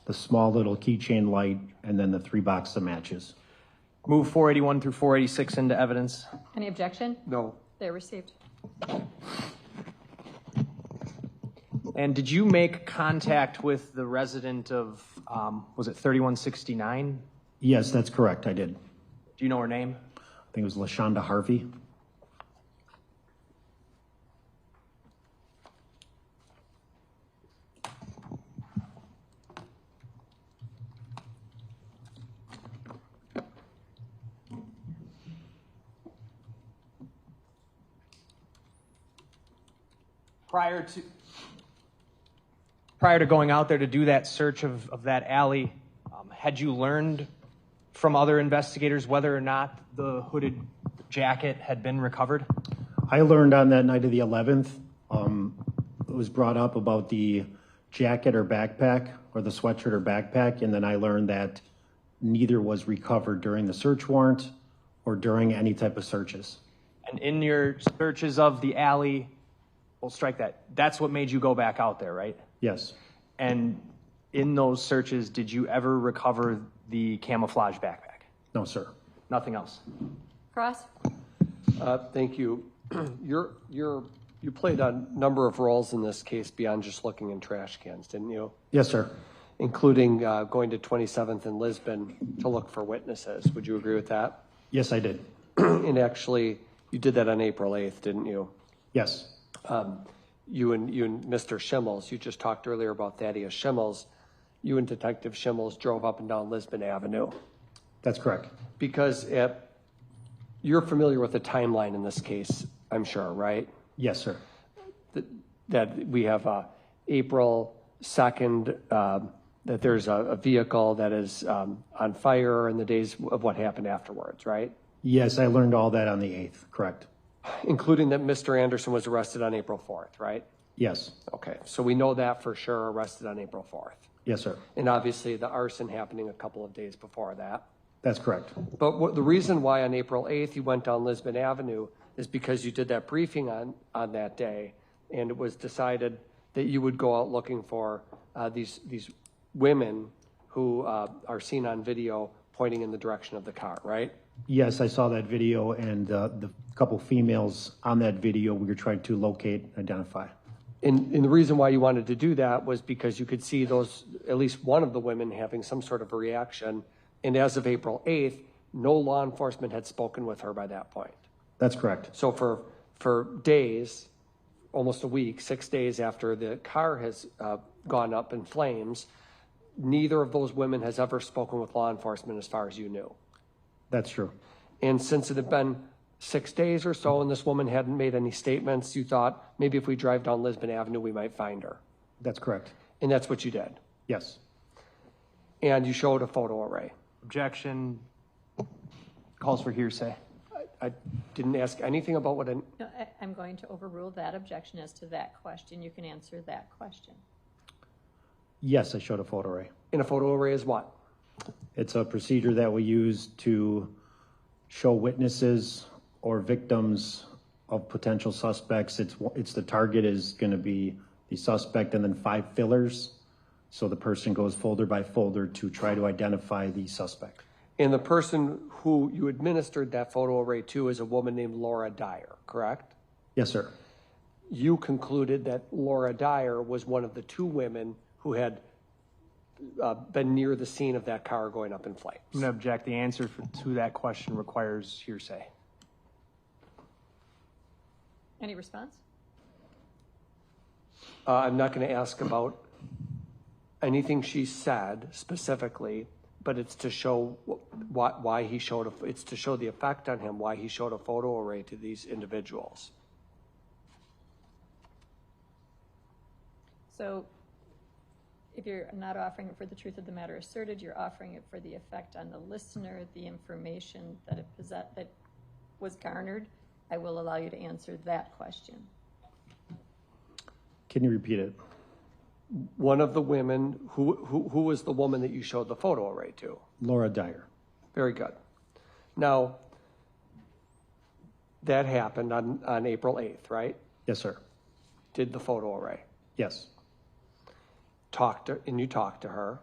the small little keychain light, and then the 3 boxes of matches. Move 481 through 486 into evidence. Any objection? No. They're received. And did you make contact with the resident of, was it 3169? Yes, that's correct. I did. Do you know her name? I think it was LaShonda Harvey. Prior to going out there to do that search of that alley, had you learned from other investigators whether or not the hooded jacket had been recovered? I learned on that night of the 11th, it was brought up about the jacket or backpack, or the sweatshirt or backpack, and then I learned that neither was recovered during the search warrant or during any type of searches. And in your searches of the alley, we'll strike that. That's what made you go back out there, right? Yes. And in those searches, did you ever recover the camouflage backpack? No, sir. Nothing else? Cross? Thank you. You played a number of roles in this case beyond just looking in trash cans, didn't you? Yes, sir. Including going to 27th and Lisbon to look for witnesses. Would you agree with that? Yes, I did. And actually, you did that on April 8th, didn't you? Yes. You and Mr. Schimmels, you just talked earlier about Thaddeus Schimmels. You and Detective Schimmels drove up and down Lisbon Avenue. That's correct. Because you're familiar with the timeline in this case, I'm sure, right? Yes, sir. That we have April 2nd, that there's a vehicle that is on fire and the days of what happened afterwards, right? Yes, I learned all that on the 8th, correct. Including that Mr. Anderson was arrested on April 4th, right? Yes. Okay, so we know that for sure, arrested on April 4th. Yes, sir. And obviously the arson happening a couple of days before that. That's correct. But the reason why on April 8th you went down Lisbon Avenue is because you did that briefing on that day, and it was decided that you would go out looking for these women who are seen on video pointing in the direction of the car, right? Yes, I saw that video, and the couple females on that video we were trying to locate, identify. And the reason why you wanted to do that was because you could see at least one of the women having some sort of a reaction. And as of April 8th, no law enforcement had spoken with her by that point. That's correct. So for days, almost a week, 6 days after the car has gone up in flames, neither of those women has ever spoken with law enforcement as far as you knew. That's true. And since it had been 6 days or so and this woman hadn't made any statements, you thought maybe if we drive down Lisbon Avenue, we might find her. That's correct. And that's what you did. Yes. And you showed a photo array. Objection. Calls for hearsay. I didn't ask anything about what No, I'm going to overrule that objection as to that question. You can answer that question. Yes, I showed a photo array. And a photo array is what? It's a procedure that we use to show witnesses or victims of potential suspects. It's the target is going to be the suspect and then 5 fillers So the person goes folder by folder to try to identify the suspect. And the person who you administered that photo array to is a woman named Laura Dyer, correct? Yes, sir. You concluded that Laura Dyer was one of the two women who had been near the scene of that car going up in flames. I'm going to object. The answer to that question requires hearsay. Any response? I'm not going to ask about anything she said specifically, but it's to show why he showed it's to show the effect on him, why he showed a photo array to these individuals. So if you're not offering it for the truth of the matter asserted, you're offering it for the effect on the listener, the information that that was garnered. I will allow you to answer that question. Can you repeat it? One of the women, who was the woman that you showed the photo array to? Laura Dyer. Very good. Now, that happened on April 8th, right? Yes, sir. Did the photo array? Yes. And you talked to her?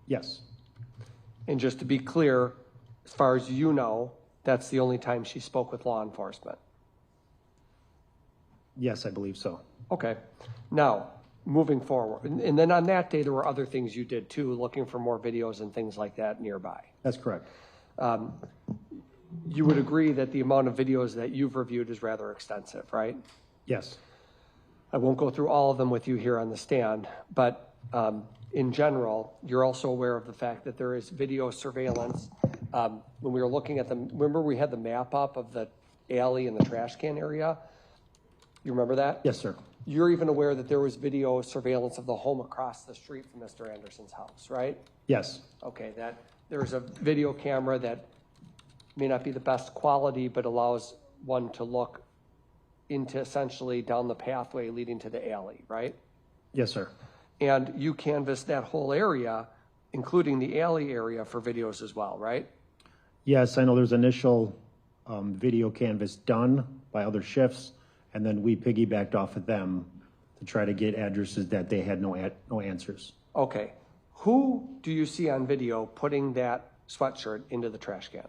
Yes. And just to be clear, as far as you know, that's the only time she spoke with law enforcement? Yes, I believe so. Okay. Now, moving forward, and then on that day, there were other things you did too, looking for more videos and things like that nearby. That's correct. You would agree that the amount of videos that you've reviewed is rather extensive, right? Yes. I won't go through all of them with you here on the stand, but in general, you're also aware of the fact that there is video surveillance. When we were looking at remember we had the map up of the alley and the trash can area? You remember that? Yes, sir. You're even aware that there was video surveillance of the home across the street from Mr. Anderson's house, right? Yes. Okay, that there's a video camera that may not be the best quality, but allows one to look into essentially down the pathway leading to the alley, right? Yes, sir. And you canvassed that whole area, including the alley area, for videos as well, right? Yes, I know there's initial video canvas done by other shifts, and then we piggybacked off of them to try to get addresses that they had no answers. Okay. Who do you see on video putting that sweatshirt into the trash can?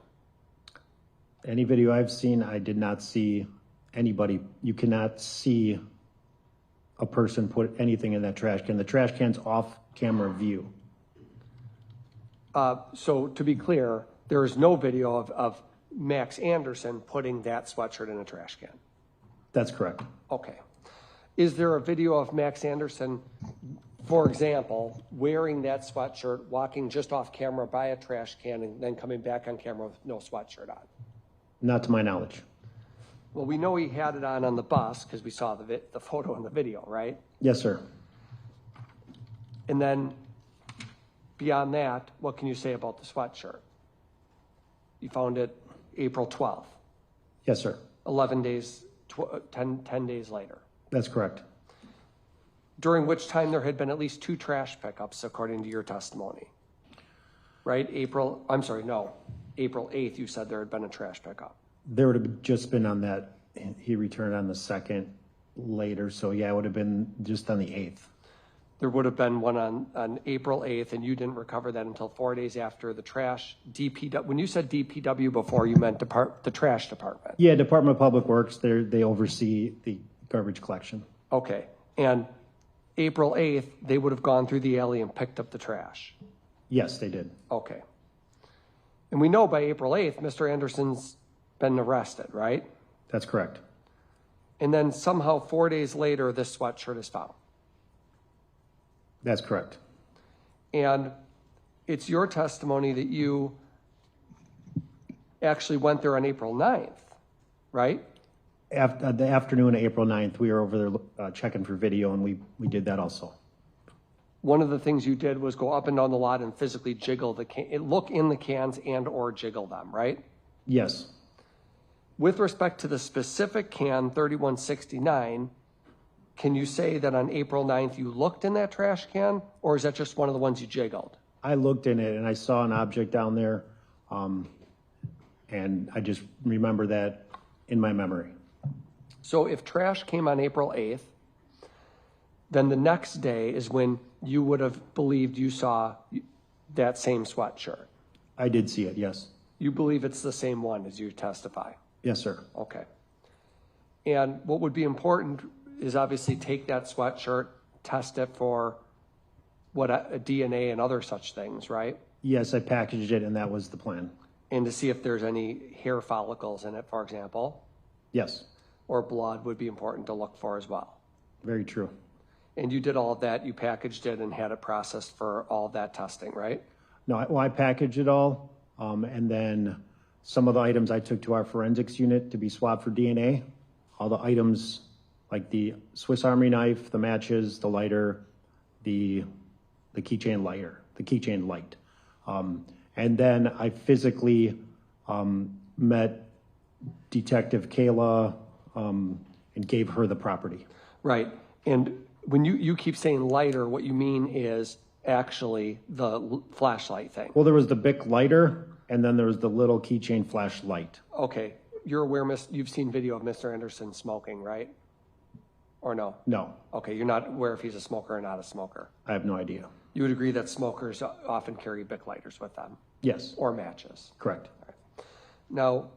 Any video I've seen, I did not see anybody. You cannot see a person put anything in that trash can. The trash can's off camera view. So to be clear, there is no video of Max Anderson putting that sweatshirt in a trash can. That's correct. Okay. Is there a video of Max Anderson, for example, wearing that sweatshirt, walking just off camera by a trash can, and then coming back on camera with no sweatshirt on? Not to my knowledge. Well, we know he had it on the bus because we saw the photo and the video, right? Yes, sir. And then beyond that, what can you say about the sweatshirt? You found it April 12th. Yes, sir. 11 days, 10 days later. That's correct. During which time there had been at least 2 trash pickups, according to your testimony. Right? April 8th, you said there had been a trash pickup. There would have just been on that, he returned on the 2nd later, so yeah, it would have been just on the 8th. There would have been one on April 8th, and you didn't recover that until 4 days after the trash DPW. When you said DPW before, you meant the trash department. Yeah, Department of Public Works, they oversee the garbage collection. Okay, and April 8th, they would have gone through the alley and picked up the trash. Yes, they did. Okay. And we know by April 8th, Mr. Anderson's been arrested, right? That's correct. And then somehow 4 days later, this sweatshirt is found. That's correct. And it's your testimony that you actually went there on April 9th, right? After the afternoon of April 9th, we were over there checking for video, and we did that also. One of the things you did was go up and down the lot and physically jiggle look in the cans and or jiggle them, right? Yes. With respect to the specific can 3169, can you say that on April 9th you looked in that trash can, or is that just one of the ones you jiggled? I looked in it and I saw an object down there, and I just remember that in my memory. So if trash came on April 8th, then the next day is when you would have believed you saw that same sweatshirt. I did see it, yes. You believe it's the same one as you testify? Yes, sir. Okay. And what would be important is obviously take that sweatshirt, test it for what a DNA and other such things, right? Yes, I packaged it, and that was the plan. And to see if there's any hair follicles in it, for example. Yes. Or blood would be important to look for as well. Very true. And you did all of that, you packaged it and had it processed for all of that testing, right? No, I packaged it all, and then some of the items I took to our forensics unit to be swabbed for DNA. All the items, like the Swiss Army knife, the matches, the lighter, the keychain light. And then I physically met Detective Kayla and gave her the property. Right. And when you keep saying lighter, what you mean is actually the flashlight thing. Well, there was the Bic lighter, and then there was the little keychain flashlight. Okay. You're aware, you've seen video of Mr. Anderson smoking, right? Or no? No. Okay. You're not aware if he's a smoker or not a smoker? I have no idea. You would agree that smokers often carry Bic lighters with them? Yes. Or matches? Correct. Right. Now,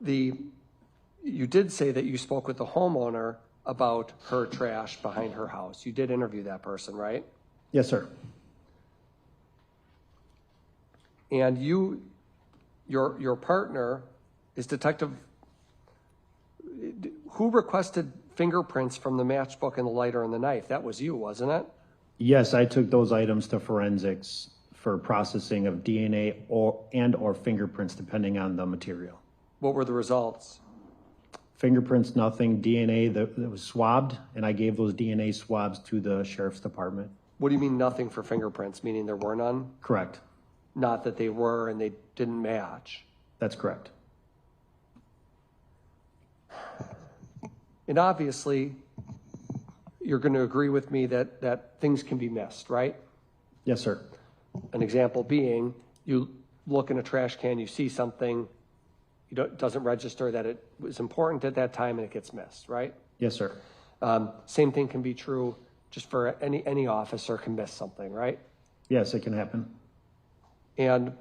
you did say that you spoke with the homeowner about her trash behind her house. You did interview that person, right? Yes, sir. And your partner is Detective, who requested fingerprints from the matchbook and the lighter and the knife? That was you, wasn't it? Yes, I took those items to forensics for processing of DNA or fingerprints, depending on the material. What were the results? Fingerprints, nothing. DNA that was swabbed, and I gave those DNA swabs to the sheriff's department. What do you mean nothing for fingerprints, meaning there were none? Correct. Not that they were and they didn't match? That's correct. And obviously, you're going to agree with me that things can be missed, right? Yes, sir. An example being, you look in a trash can, you see something, it doesn't register that it was important at that time and it gets missed, right? Yes, sir. Same thing can be true just for any officer can miss something, right? Yes, it can happen. And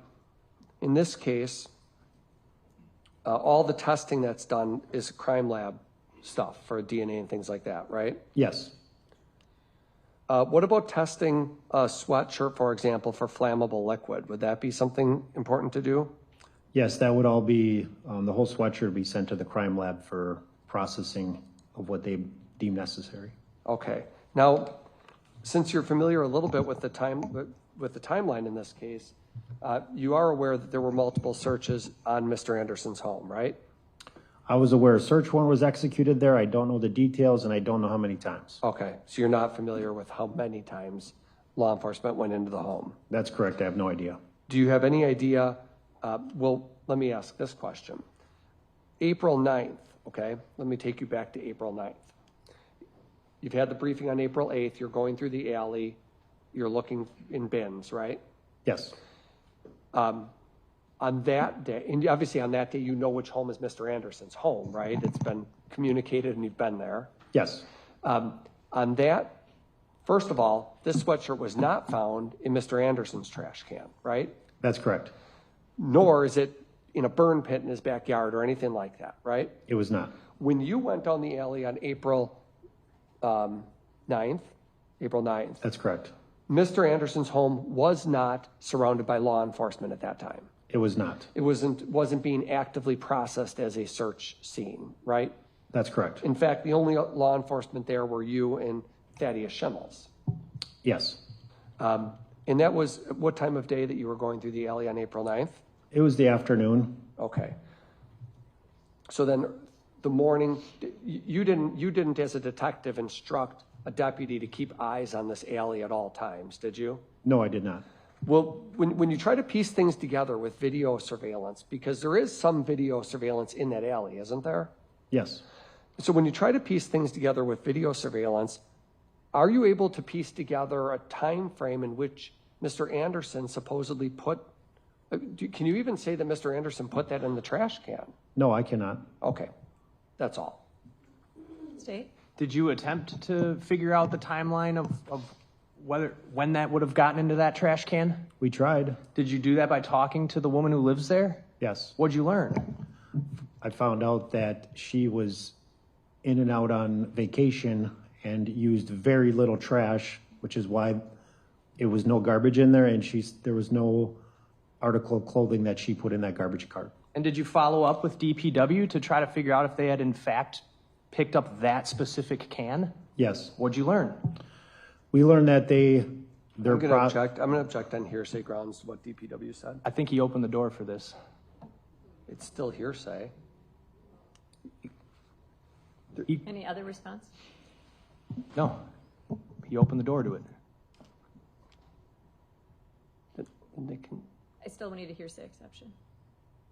in this case, all the testing that's done is crime lab stuff for DNA and things like that, right? Yes. What about testing a sweatshirt, for example, for flammable liquid? Would that be something important to do? Yes, that would all be, the whole sweatshirt would be sent to the crime lab for processing of what they deem necessary. Okay. Now, since you're familiar a little bit with the timeline in this case, you are aware that there were multiple searches on Mr. Anderson's home, right? I was aware a search warrant was executed there. I don't know the details, and I don't know how many times. Okay, so you're not familiar with how many times law enforcement went into the home? That's correct. I have no idea. Do you have any idea? Well, let me ask this question. April 9th, okay? Let me take you back to April 9th. You've had the briefing on April 8th. You're going through the alley. You're looking in bins, right? Yes. On that day, and obviously on that day, you know which home is Mr. Anderson's home, right? It's been communicated and you've been there. Yes. On that, first of all, this sweatshirt was not found in Mr. Anderson's trash can, right? That's correct. Nor is it in a burn pit in his backyard or anything like that, right? It was not. When you went down the alley on April 9th, That's correct. Mr. Anderson's home was not surrounded by law enforcement at that time. It was not. It wasn't being actively processed as a search scene, right? That's correct. In fact, the only law enforcement there were you and Thaddeus Schimmels. Yes. And that was what time of day that you were going through the alley on April 9th? It was the afternoon. Okay. So then the morning, you didn't as a detective instruct a deputy to keep eyes on this alley at all times, did you? No, I did not. Well, when you try to piece things together with video surveillance, because there is some video surveillance in that alley, isn't there? Yes. So when you try to piece things together with video surveillance, are you able to piece together a time frame in which Mr. Anderson supposedly put, can you even say that Mr. Anderson put that in the trash can? No, I cannot. Okay, that's all. State? Did you attempt to figure out the timeline of when that would have gotten into that trash can? We tried. Did you do that by talking to the woman who lives there? Yes. What'd you learn? I found out that she was in and out on vacation and used very little trash, which is why it was no garbage in there, and there was no article of clothing that she put in that garbage cart. And did you follow up with DPW to try to figure out if they had in fact picked up that specific can? Yes. What'd you learn? We learned that I'm going to object on hearsay grounds to what DPW said. I think he opened the door for this. It's still hearsay. Any other response? No. He opened the door to it. I still need a hearsay exception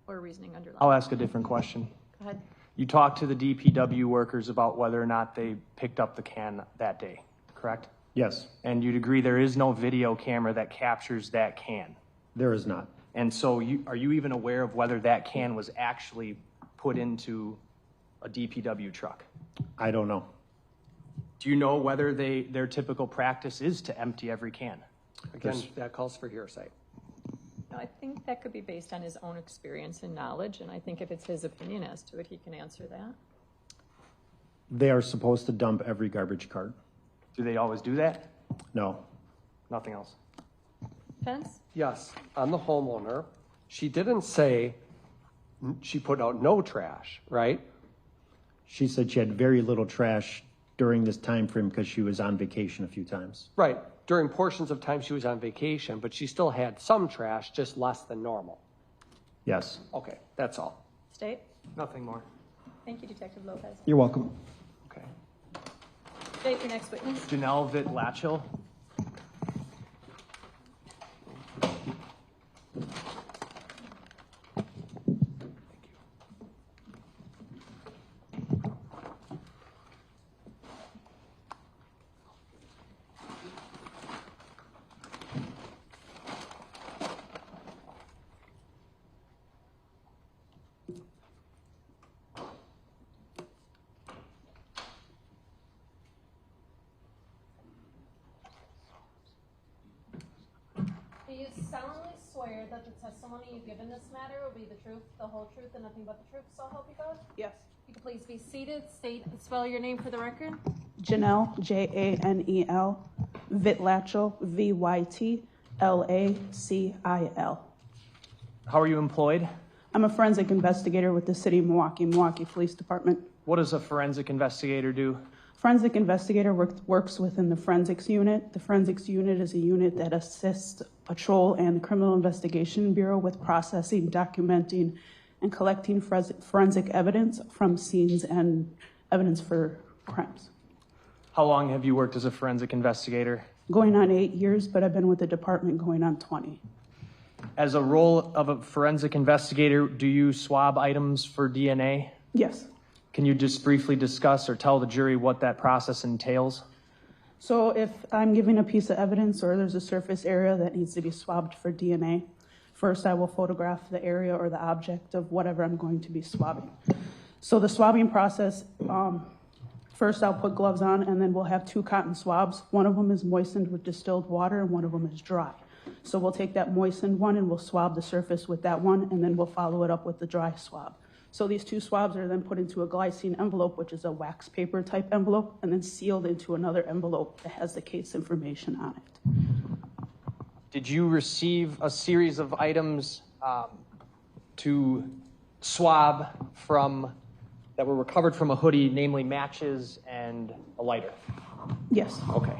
or reasoning underlying. I'll ask a different question. Go ahead. You talked to the DPW workers about whether or not they picked up the can that day, correct? Yes. And you'd agree there is no video camera that captures that can? There is not. And so are you even aware of whether that can was actually put into a DPW truck? I don't know. Do you know whether their typical practice is to empty every can? Again, that calls for hearsay. No, I think that could be based on his own experience and knowledge, and I think if it's his opinion as to it, he can answer that. They are supposed to dump every garbage cart. Do they always do that? No. Nothing else? Pence? Yes, on the homeowner, she didn't say she put out no trash, right? She said she had very little trash during this time frame because she was on vacation a few times. Right. During portions of time she was on vacation, but she still had some trash, just less than normal. Yes. Okay, that's all. State? Nothing more. Thank you, Detective Lopez. You're welcome. Okay. State your next witness. Janelle Vitt-Latchel. Do you solemnly swear that the testimony you give in this matter will be the truth, the whole truth, and nothing but the truth, so help you God? Yes. You can please be seated, state and spell your name for the record. Janelle, Janel, Vitt-Latchel, Vytlacil. How are you employed? I'm a forensic investigator with the City of Milwaukee, Milwaukee Police Department. What does a forensic investigator do? Forensic investigator works within the forensics unit. The forensics unit is a unit that assists patrol and the Criminal Investigation Bureau with processing, documenting, and collecting forensic evidence from scenes and evidence for crimes. How long have you worked as a forensic investigator? Going on 8 years, but I've been with the department going on 20. As a role of a forensic investigator, do you swab items for DNA? Yes. Can you just briefly discuss or tell the jury what that process entails? So if I'm giving a piece of evidence or there's a surface area that needs to be swabbed for DNA, first I will photograph the area or the object of whatever I'm going to be swabbing. So the swabbing process, first I'll put gloves on and then we'll have 2 cotton swabs. One of them is moistened with distilled water and one of them is dry. So we'll take that moistened one and we'll swab the surface with that one and then we'll follow it up with the dry swab. So these 2 swabs are then put into a glycine envelope, which is a wax paper type envelope, and then sealed into another envelope that has the case information on it. Did you receive a series of items to swab from that were recovered from a hoodie, namely matches and a lighter? Yes. Okay.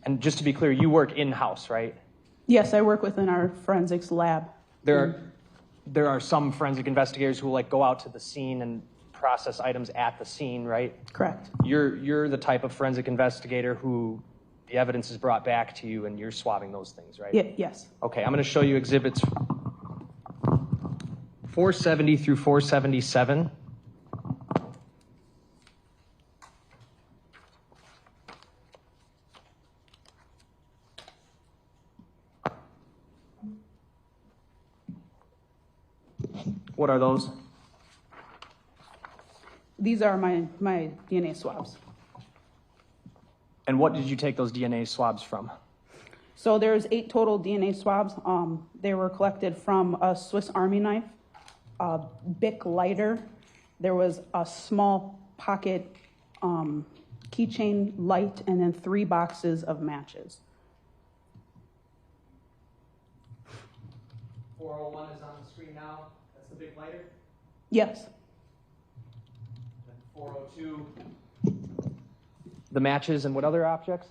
And just to be clear, you work in-house, right? Yes, I work within our forensics lab. There are some forensic investigators who go out to the scene and process items at the scene, right? Correct. You're the type of forensic investigator who the evidence is brought back to you and you're swabbing those things, right? Yes. Okay, I'm going to show you exhibits 470 through 477. What are those? These are my DNA swabs. And what did you take those DNA swabs from? So there's 8 total DNA swabs. They were collected from a Swiss Army knife, a Bic lighter. There was a small pocket keychain light, and then 3 boxes of matches. 401 is on the screen now. That's the big lighter. Yes. And 402. The matches and what other objects?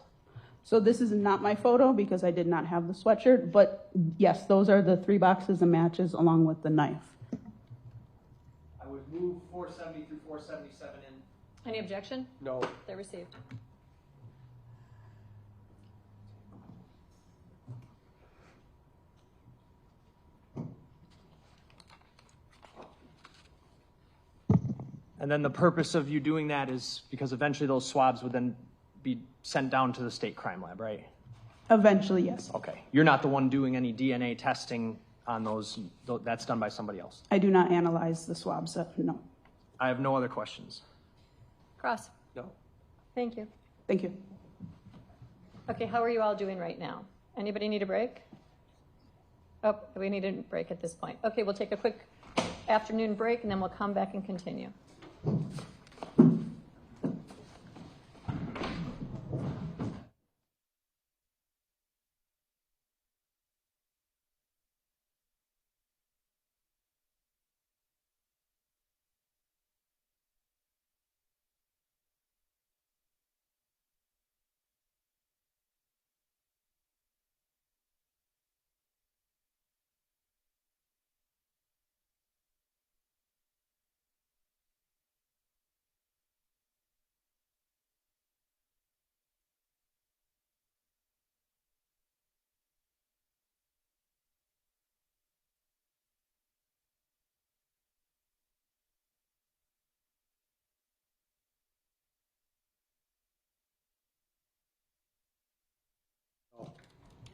So this is not my photo because I did not have the sweatshirt, but yes, those are the 3 boxes of matches along with the knife. I would move 470 through 477 in. Any objection? No. They're received. And then the purpose of you doing that is because eventually those swabs would then be sent down to the state crime lab, right? Eventually, yes. Okay. You're not the one doing any DNA testing on those. That's done by somebody else. I do not analyze the swabs, no. I have no other questions. Cross. No. Thank you. Thank you. Okay, how are you all doing right now? Anybody need a break? Oh, we need a break at this point. Okay, we'll take a quick afternoon break and then we'll come back and continue.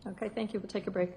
Okay, thank you. We'll take a break.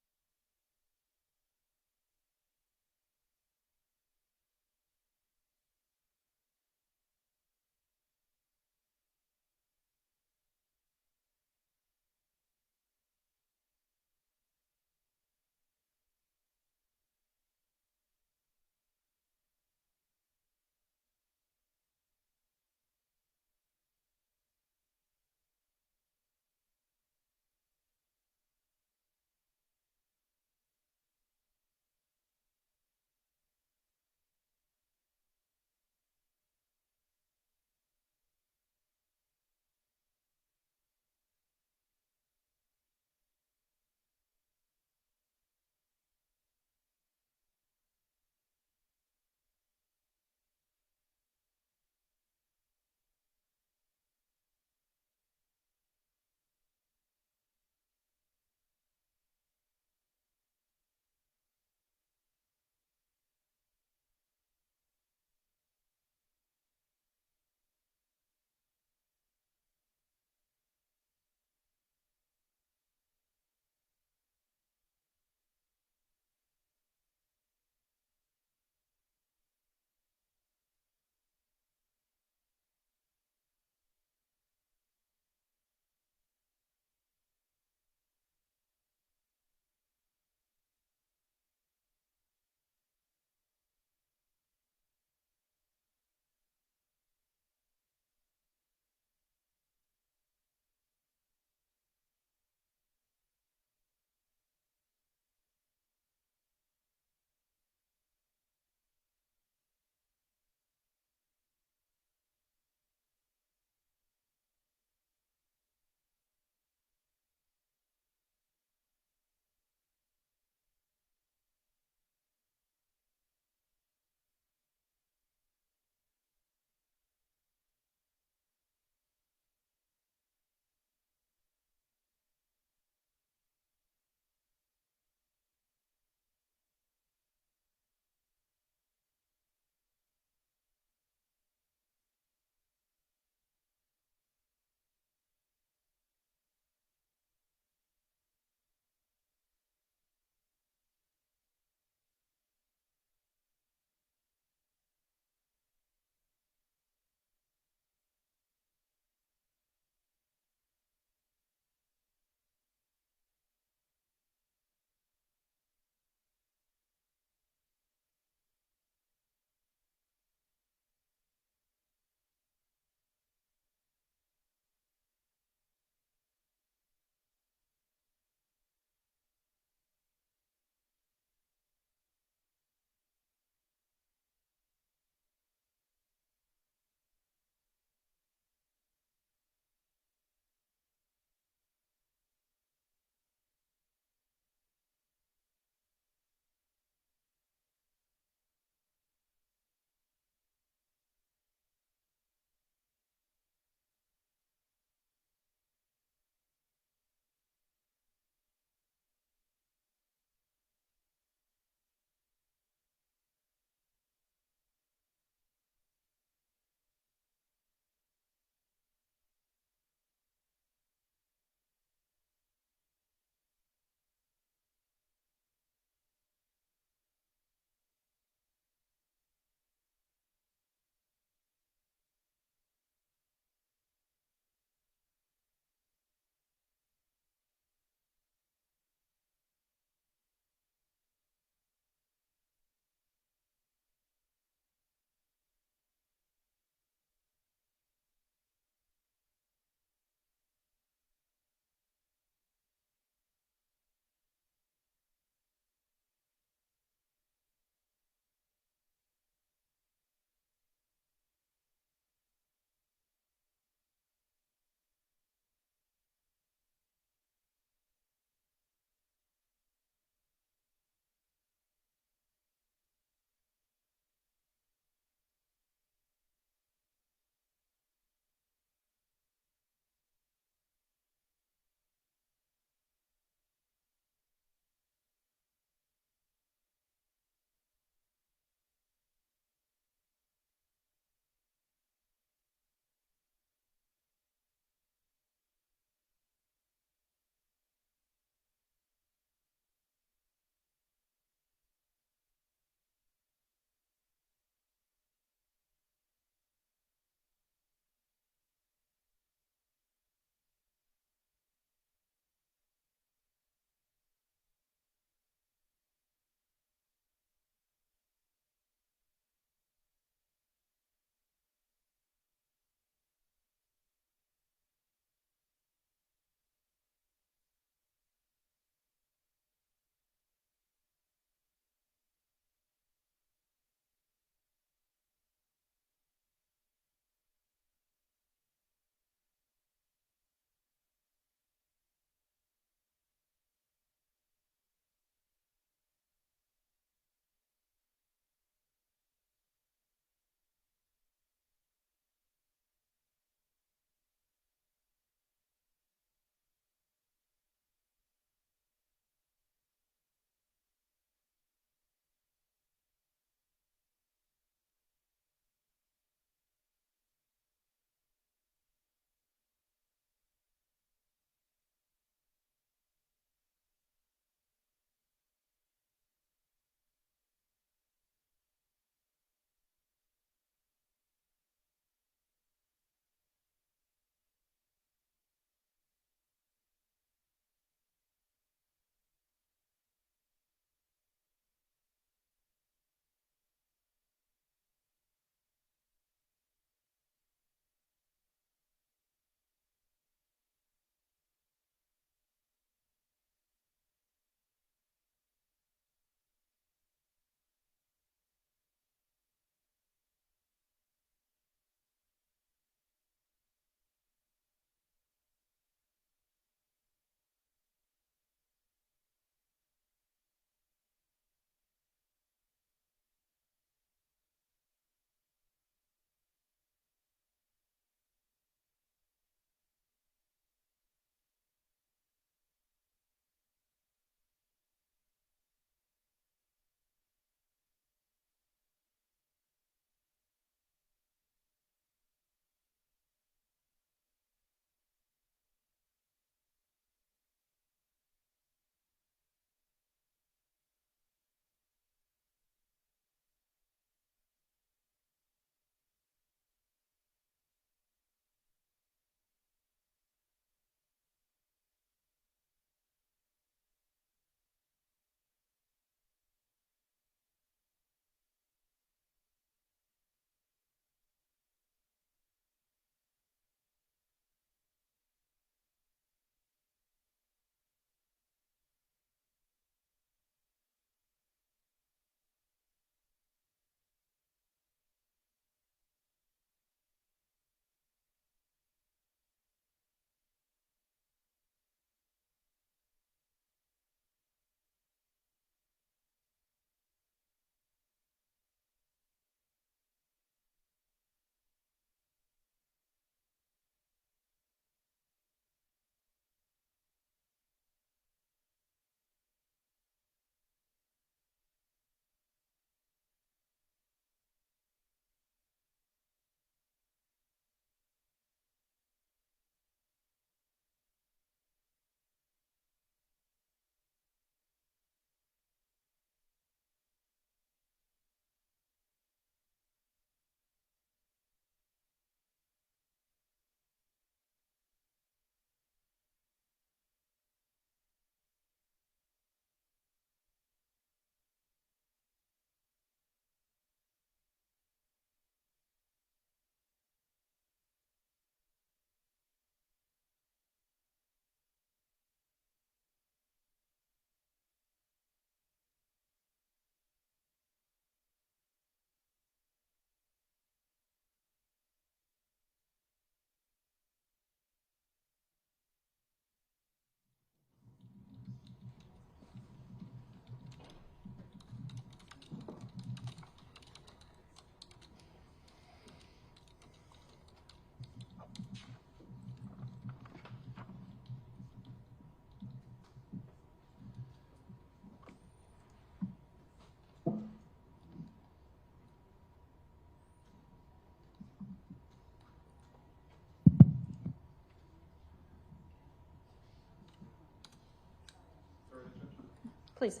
Please.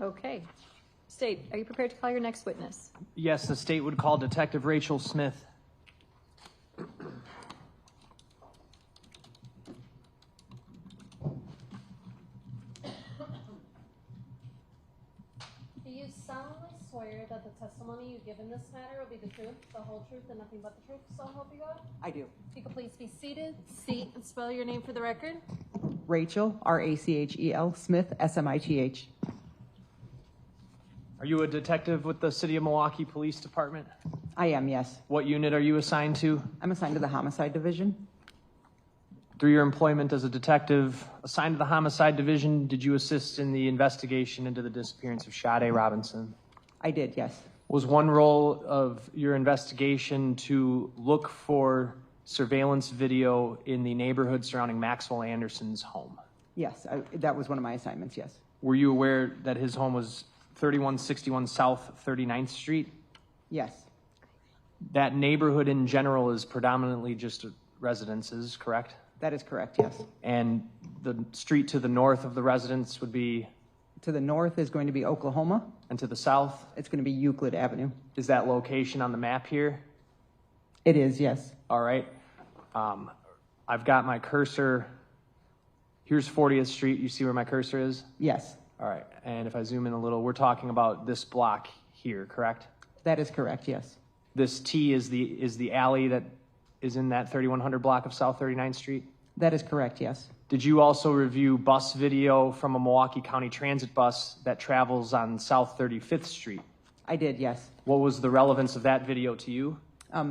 Okay. State, are you prepared to call your next witness? Yes, the state would call Detective Rachel Smith. Do you solemnly swear that the testimony you give in this matter will be the truth, the whole truth, and nothing but the truth, so help you God? I do. If you could please be seated, seat, and spell your name for the record. Rachel, Rachel, Smith, Smith. Are you a detective with the City of Milwaukee Police Department? I am, yes. What unit are you assigned to? I'm assigned to the homicide division. Through your employment as a detective assigned to the homicide division, did you assist in the investigation into the disappearance of Sade Robinson? I did, yes. Was one role of your investigation to look for surveillance video in the neighborhood surrounding Maxwell Anderson's home? Yes, that was one of my assignments, yes. Were you aware that his home was 3161 South 39th Street? Yes. That neighborhood in general is predominantly just residences, correct? That is correct, yes. And the street to the north of the residence would be? To the north is going to be Oklahoma. And to the south? It's going to be Euclid Avenue. Is that location on the map here? It is, yes. All right. I've got my cursor. Here's 40th Street. You see where my cursor is? Yes. All right. And if I zoom in a little, we're talking about this block here, correct? That is correct, yes. This T is the alley that is in that 3100 block of South 39th Street? That is correct, yes. Did you also review bus video from a Milwaukee County Transit bus that travels on South 35th Street? I did, yes. What was the relevance of that video to you? I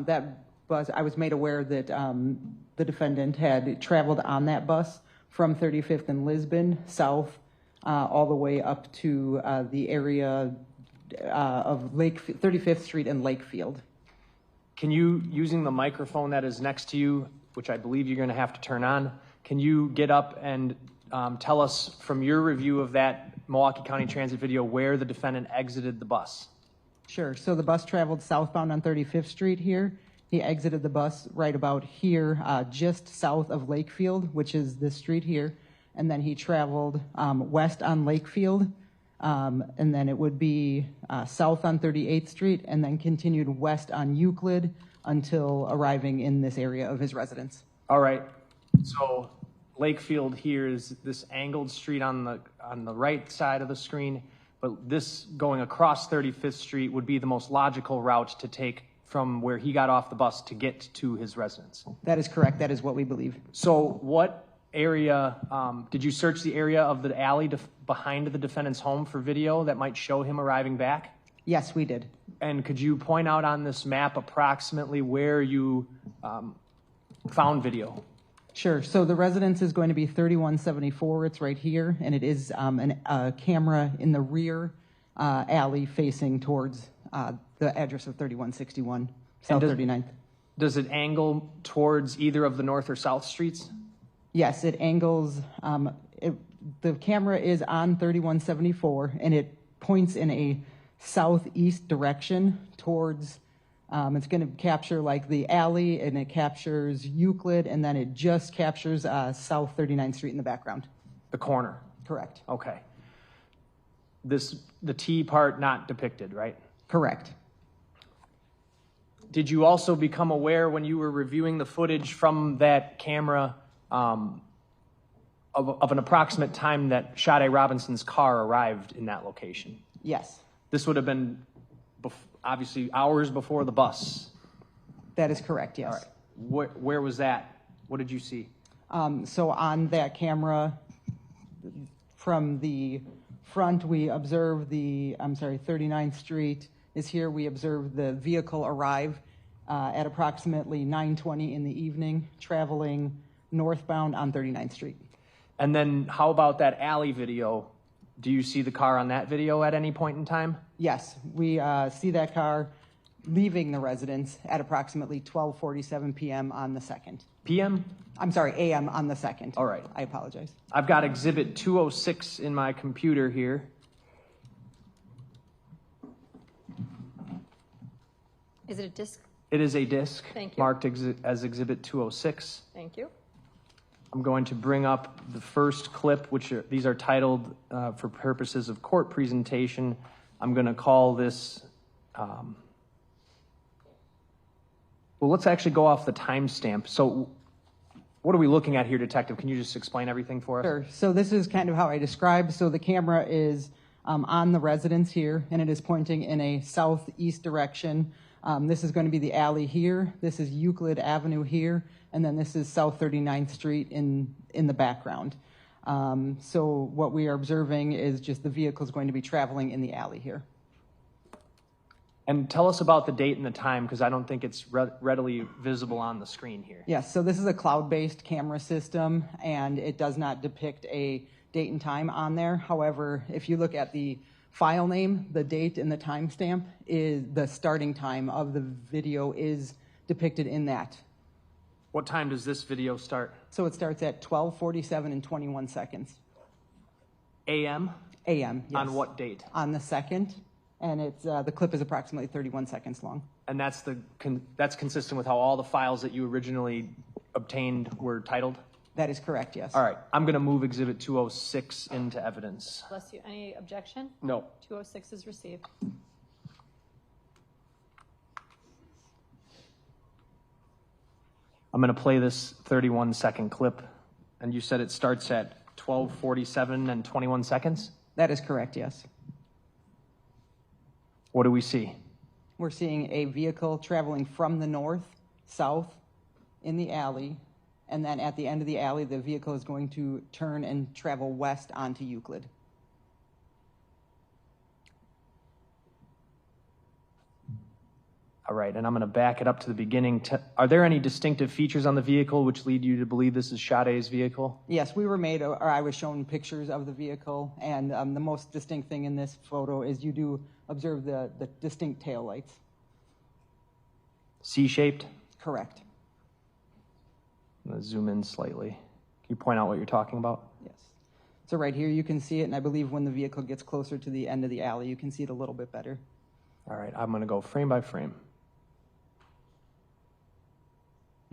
was made aware that the defendant had traveled on that bus from 35th and Lisbon south all the way up to the area of 35th Street and Lakefield. Can you, using the microphone that is next to you, which I believe you're going to have to turn on, can you get up and tell us from your review of that Milwaukee County Transit video where the defendant exited the bus? Sure. So the bus traveled southbound on 35th Street here. He exited the bus right about here, just south of Lakefield, which is this street here. And then he traveled west on Lakefield, and then it would be south on 38th Street, and then continued west on Euclid until arriving in this area of his residence. All right. So Lakefield here is this angled street on the right side of the screen, but this going across 35th Street would be the most logical route to take from where he got off the bus to get to his residence. That is correct. That is what we believe. So what area, did you search the area of the alley behind the defendant's home for video that might show him arriving back? Yes, we did. And could you point out on this map approximately where you found video? Sure. So the residence is going to be 3174. It's right here, and it is a camera in the rear alley facing towards the address of 3161 South 39th. Does it angle towards either of the north or south streets? Yes, it angles. The camera is on 3174, and it points in a southeast direction towards. It's going to capture like the alley, and it captures Euclid, and then it just captures South 39th Street in the background. The corner? Correct. Okay. The T part not depicted, right? Correct. Did you also become aware when you were reviewing the footage from that camera of an approximate time that Sade Robinson's car arrived in that location? Yes. This would have been obviously hours before the bus. That is correct, yes. All right. Where was that? What did you see? So on that camera, from the front, we observe 39th Street is here. We observe the vehicle arrive at approximately 9:20 in the evening, traveling northbound on 39th Street. And then how about that alley video? Do you see the car on that video at any point in time? Yes, we see that car leaving the residence at approximately 12:47 p.m. on the 2nd. PM? I'm sorry, a.m. on the 2nd. All right. I apologize. I've got Exhibit 206 in my computer here. Is it a disc? It is a disc Thank you. marked as Exhibit 206. Thank you. I'm going to bring up the first clip, these are titled for purposes of court presentation. I'm going to call this, well, let's actually go off the timestamp. So what are we looking at here, Detective? Can you just explain everything for us? Sure. So this is kind of how I described. So the camera is on the residence here, and it is pointing in a southeast direction. This is going to be the alley here. This is Euclid Avenue here, and then this is South 39th Street in the background. So what we are observing is just the vehicle is going to be traveling in the alley here. And tell us about the date and the time, because I don't think it's readily visible on the screen here. Yes, so this is a cloud-based camera system, and it does not depict a date and time on there. However, if you look at the file name, the date and the timestamp is the starting time of the video is depicted in that. What time does this video start? So it starts at 12:47 and 21 seconds. AM? AM, yes. On what date? On the 2nd, and it's the clip is approximately 31 seconds long. And that's consistent with how all the files that you originally obtained were titled? That is correct, yes. All right, I'm going to move Exhibit 206 into evidence. Bless you. Any objection? No. 206 is received. I'm going to play this 31-second clip, and you said it starts at 12:47 and 21 seconds? That is correct, yes. What do we see? We're seeing a vehicle traveling from the north, south, in the alley, and then at the end of the alley, the vehicle is going to turn and travel west onto Euclid. All right, and I'm going to back it up to the beginning. Are there any distinctive features on the vehicle which lead you to believe this is Sade's vehicle? Yes, we were made, or I was shown pictures of the vehicle, and the most distinct thing in this photo is you do observe the distinct taillights. C-shaped? Correct. I'm going to zoom in slightly. Can you point out what you're talking about? Yes. So right here you can see it, and I believe when the vehicle gets closer to the end of the alley, you can see it a little bit better. All right, I'm going to go frame by frame.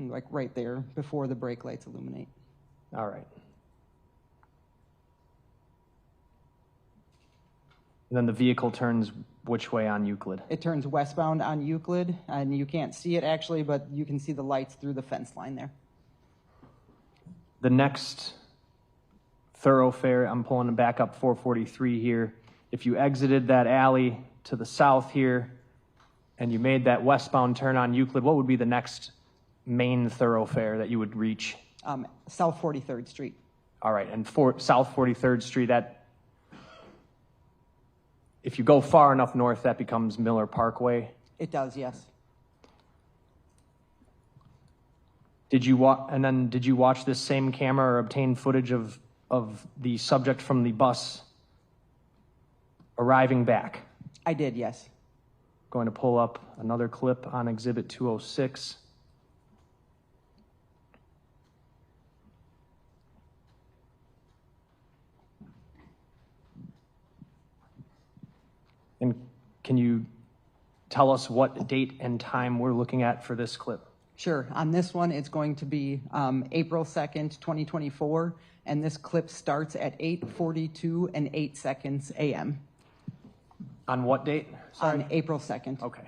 Like right there, before the brake lights illuminate. All right. And then the vehicle turns which way on Euclid? It turns westbound on Euclid, and you can't see it actually, but you can see the lights through the fence line there. The next thoroughfare, I'm pulling back up 443 here. If you exited that alley to the south here, and you made that westbound turn on Euclid, what would be the next main thoroughfare that you would reach? South 43rd Street. All right, and South 43rd Street, if you go far enough north, that becomes Miller Parkway? It does, yes. Did you watch this same camera or obtain footage of the subject from the bus arriving back? I did, yes. Going to pull up another clip on Exhibit 206. And can you tell us what date and time we're looking at for this clip? Sure. On this one, it's going to be April 2nd, 2024, and this clip starts at 8:42 and 8 seconds a.m. On what date? Sorry. On April 2nd. Okay.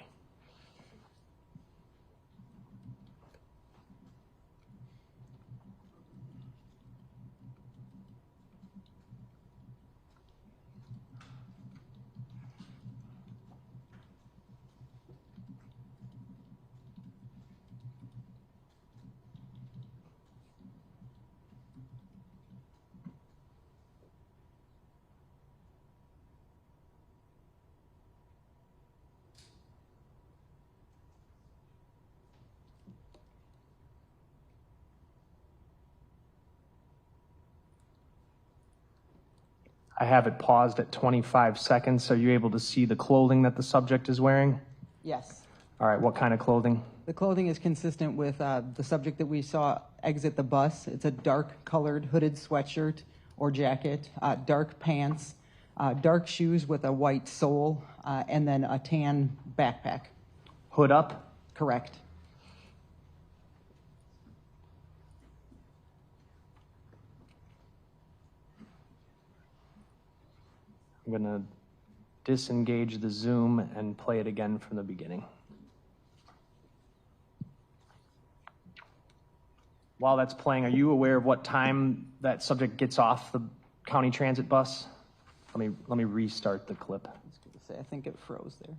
I have it paused at 25 seconds. Are you able to see the clothing that the subject is wearing? Yes. All right, what kind of clothing? The clothing is consistent with the subject that we saw exit the bus. It's a dark colored hooded sweatshirt or jacket, dark pants, dark shoes with a white sole, and then a tan backpack. Hood up? Correct. I'm going to disengage the Zoom and play it again from the beginning. While that's playing, are you aware of what time that subject gets off the county transit bus? Let me restart the clip. I was going to say, I think it froze there.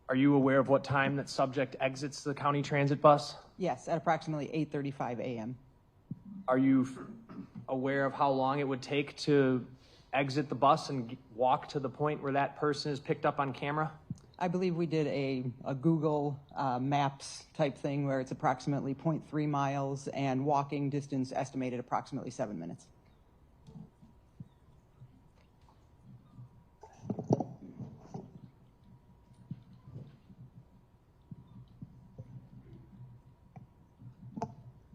Are you aware of what time that subject exits the county transit bus? Yes, at approximately 8:35 a.m. Are you aware of how long it would take to exit the bus and walk to the point where that person is picked up on camera? I believe we did a Google Maps type thing where it's approximately 0.3 miles and walking distance estimated approximately 7 minutes.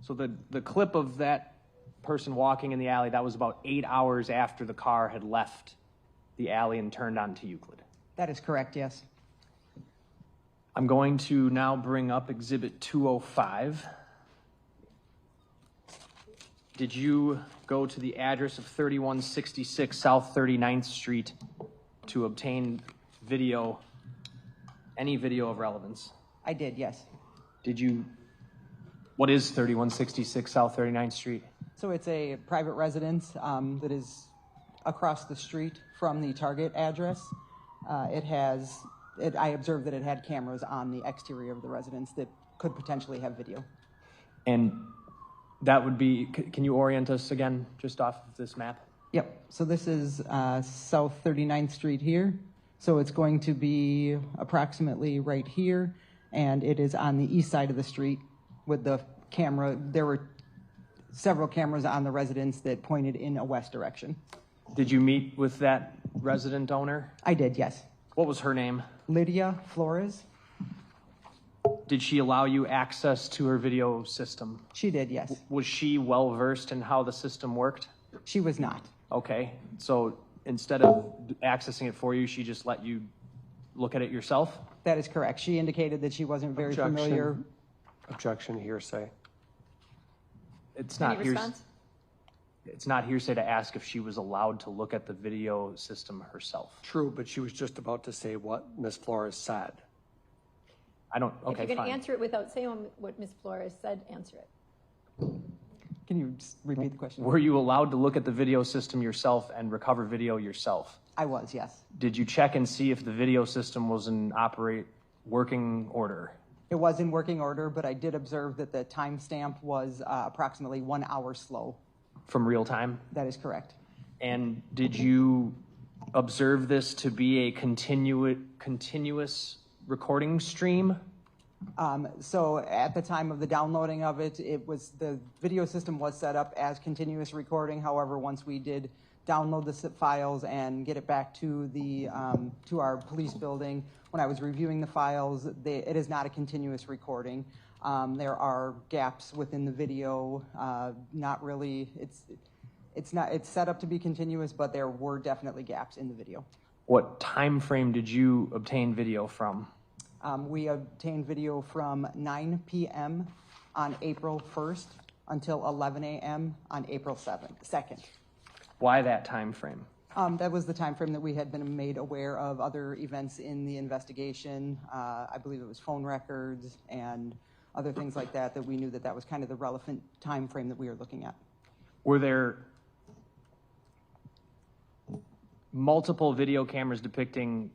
So the clip of that person walking in the alley, that was about 8 hours after the car had left the alley and turned onto Euclid. That is correct, yes. I'm going to now bring up Exhibit 205. Did you go to the address of 3166 South 39th Street to obtain video, any video of relevance? I did, yes. Did you, what is 3166 South 39th Street? So it's a private residence that is across the street from the Target address. I observed that it had cameras on the exterior of the residence that could potentially have video. And that would be, can you orient us again just off of this map? Yep, so this is South 39th Street here. So it's going to be approximately right here, and it is on the east side of the street with the camera. There were several cameras on the residence that pointed in a west direction. Did you meet with that resident owner? I did, yes. What was her name? Lydia Flores. Did she allow you access to her video system? She did, yes. Was she well versed in how the system worked? She was not. Okay, so instead of accessing it for you, she just let you look at it yourself? That is correct. She indicated that she wasn't very familiar. Objection, hearsay. It's not Any hearsay. response? It's not hearsay to ask if she was allowed to look at the video system herself. True, but she was just about to say what Ms. Flores said. I don't, okay, If you're going fine. to answer it without saying what Ms. Flores said, answer it. Can you just repeat the question? Were you allowed to look at the video system yourself and recover video yourself? I was, yes. Did you check and see if the video system was in working order? It was in working order, but I did observe that the timestamp was approximately 1 hour slow. From real time? That is correct. And did you observe this to be a continuous recording stream? So at the time of the downloading of it, the video system was set up as continuous recording. However, once we did download the files and get it back to to our police building, when I was reviewing the files, it is not a continuous recording. There are gaps within the video. Not really. It's set up to be continuous, but there were definitely gaps in the video. What time frame did you obtain video from? We obtained video from 9 p.m. on April 1st until 11 a.m. on April 2nd. Why that time frame? That was the time frame that we had been made aware of other events in the investigation. I believe it was phone records and other things like that we knew that was kind of the relevant time frame that we were looking at. Were there multiple video cameras depicting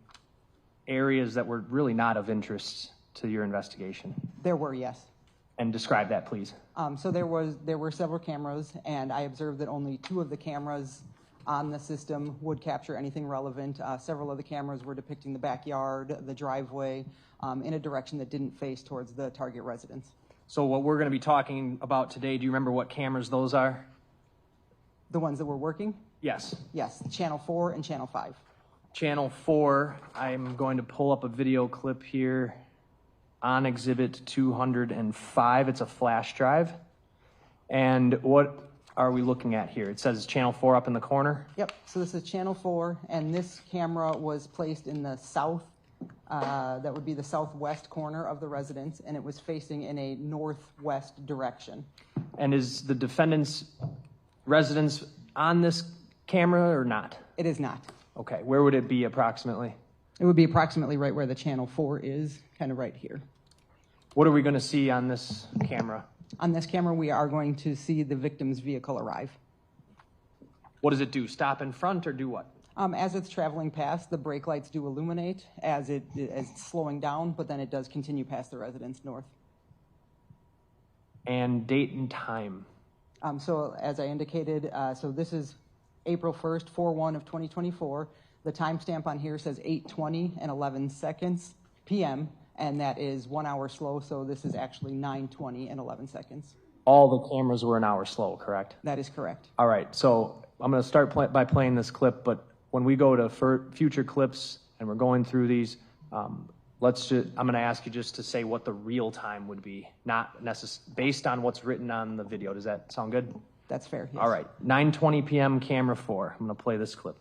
areas that were really not of interest to your investigation? There were, yes. And describe that, please. So there were several cameras, and I observed that only 2 of the cameras on the system would capture anything relevant. Several of the cameras were depicting the backyard, the driveway, in a direction that didn't face towards the target residence. So what we're going to be talking about today, do you remember what cameras those are? The ones that were working? Yes. Yes, Channel 4 and Channel 5. Channel 4, I'm going to pull up a video clip here on Exhibit 205. It's a flash drive. And what are we looking at here? It says Channel 4 up in the corner. Yep, so this is Channel 4, and this camera was placed in the south, that would be the southwest corner of the residence, and it was facing in a northwest direction. And is the defendant's residence on this camera or not? It is not. Okay, where would it be approximately? It would be approximately right where the Channel 4 is, kind of right here. What are we going to see on this camera? On this camera, we are going to see the victim's vehicle arrive. What does it do? Stop in front or do what? As it's traveling past, the brake lights do illuminate as it's slowing down, but then it does continue past the residence north. And date and time? So as I indicated, so this is April 1st, 4/1 of 2024. The timestamp on here says 8:20 and 11 seconds p.m., and that is 1 hour slow, so this is actually 9:20 and 11 seconds. All the cameras were an hour slow, correct? That is correct. All right, so I'm going to start by playing this clip, but when we go to future clips and we're going through these, I'm going to ask you just to say what the real time would be, not based on what's written on the video. Does that sound good? That's fair, yes. All right, 9:20 p.m. camera 4. I'm going to play this clip.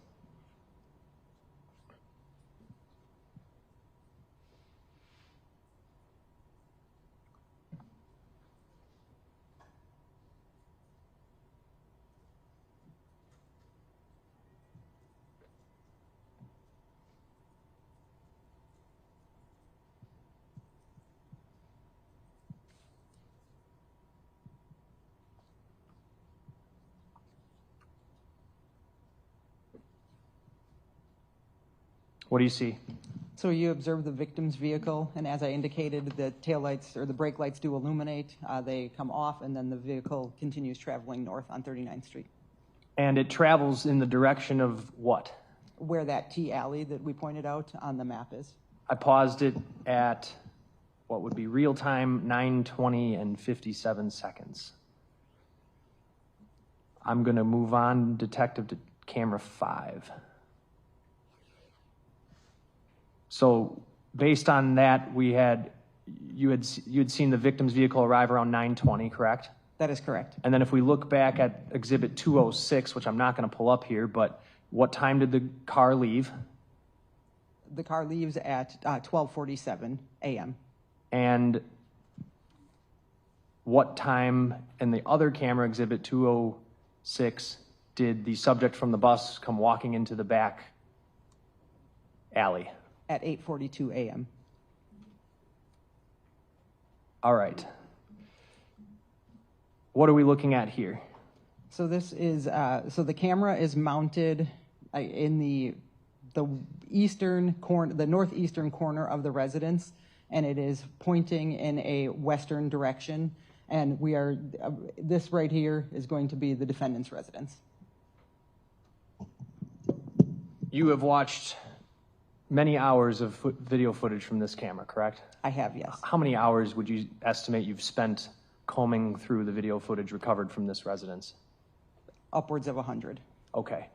What do you see? So you observe the victim's vehicle, and as I indicated, the taillights or the brake lights do illuminate. They come off, and then the vehicle continues traveling north on 39th Street. And it travels in the direction of what? Where that T alley that we pointed out on the map is. I paused it at what would be real time, 9:20 and 57 seconds. I'm going to move on, detective, to camera 5. So based on that, you had seen the victim's vehicle arrive around 9:20, correct? That is correct. And then if we look back at Exhibit 206, which I'm not going to pull up here, but what time did the car leave? The car leaves at 12:47 a.m. And what time in the other camera, Exhibit 206, did the subject from the bus come walking into the back alley? At 8:42 a.m. All right. What are we looking at here? So this is so the camera is mounted in the eastern corner, the northeastern corner of the residence, and it is pointing in a western direction. And we are this right here is going to be the defendant's residence. You have watched many hours of video footage from this camera, correct? I have, yes. How many hours would you estimate you've spent combing through the video footage recovered from this residence? Upwards of 100. Okay.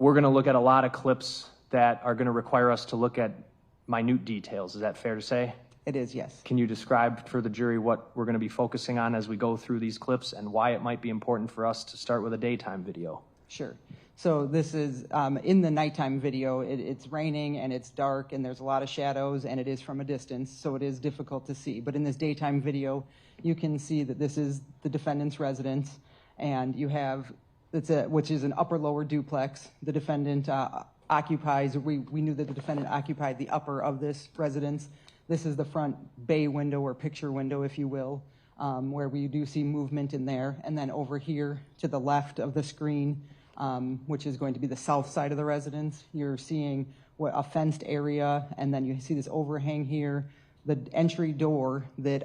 We're going to look at a lot of clips that are going to require us to look at minute details. Is that fair to say? It is, yes. Can you describe for the jury what we're going to be focusing on as we go through these clips and why it might be important for us to start with a daytime video? Sure. So this is in the nighttime video, it's raining and it's dark and there's a lot of shadows and it is from a distance, so it is difficult to see. But in this daytime video, you can see that this is the defendant's residence, and you have, which is an upper-lower duplex. The defendant occupies, we knew that the defendant occupied the upper of this residence. This is the front bay window or picture window, if you will, where we do see movement in there. And then over here to the left of the screen, which is going to be the south side of the residence. You're seeing a fenced area, and then you see this overhang here. The entry door that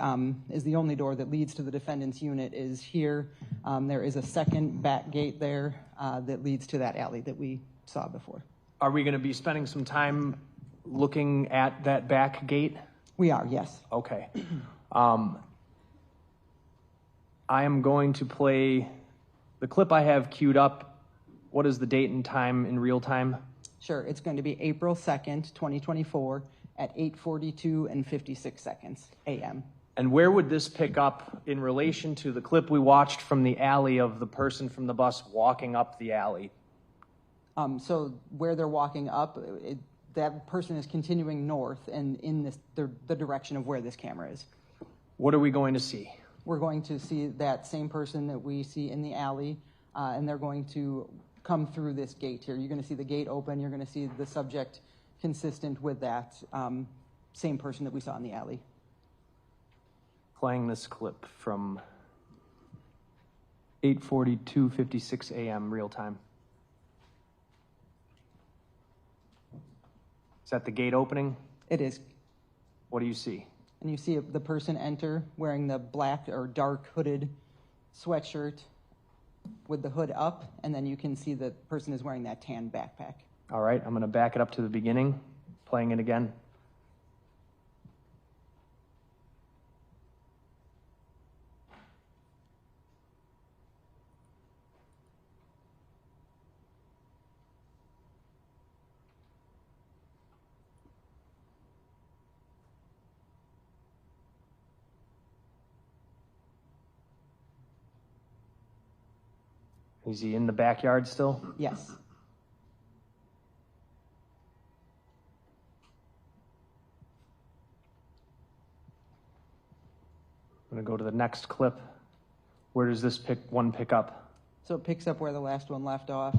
is the only door that leads to the defendant's unit is here. There is a second back gate there that leads to that alley that we saw before. Are we going to be spending some time looking at that back gate? We are, yes. Okay. I am going to play the clip I have queued up. What is the date and time in real time? Sure, it's going to be April 2nd, 2024 at 8:42 and 56 seconds a.m. And where would this pick up in relation to the clip we watched from the alley of the person from the bus walking up the alley? So where they're walking up, that person is continuing north and in the direction of where this camera is. What are we going to see? We're going to see that same person that we see in the alley, and they're going to come through this gate here. You're going to see the gate open. You're going to see the subject consistent with that same person that we saw in the alley. Playing this clip from 8:42:56 a.m. real time. Is that the gate opening? It is. What do you see? And you see the person enter wearing the black or dark hooded sweatshirt with the hood up, and then you can see the person is wearing that tan backpack. All right, I'm going to back it up to the beginning, playing it again. Is he in the backyard still? Yes. I'm going to go to the next clip. Where does this one pick up? So it picks up where the last one left off,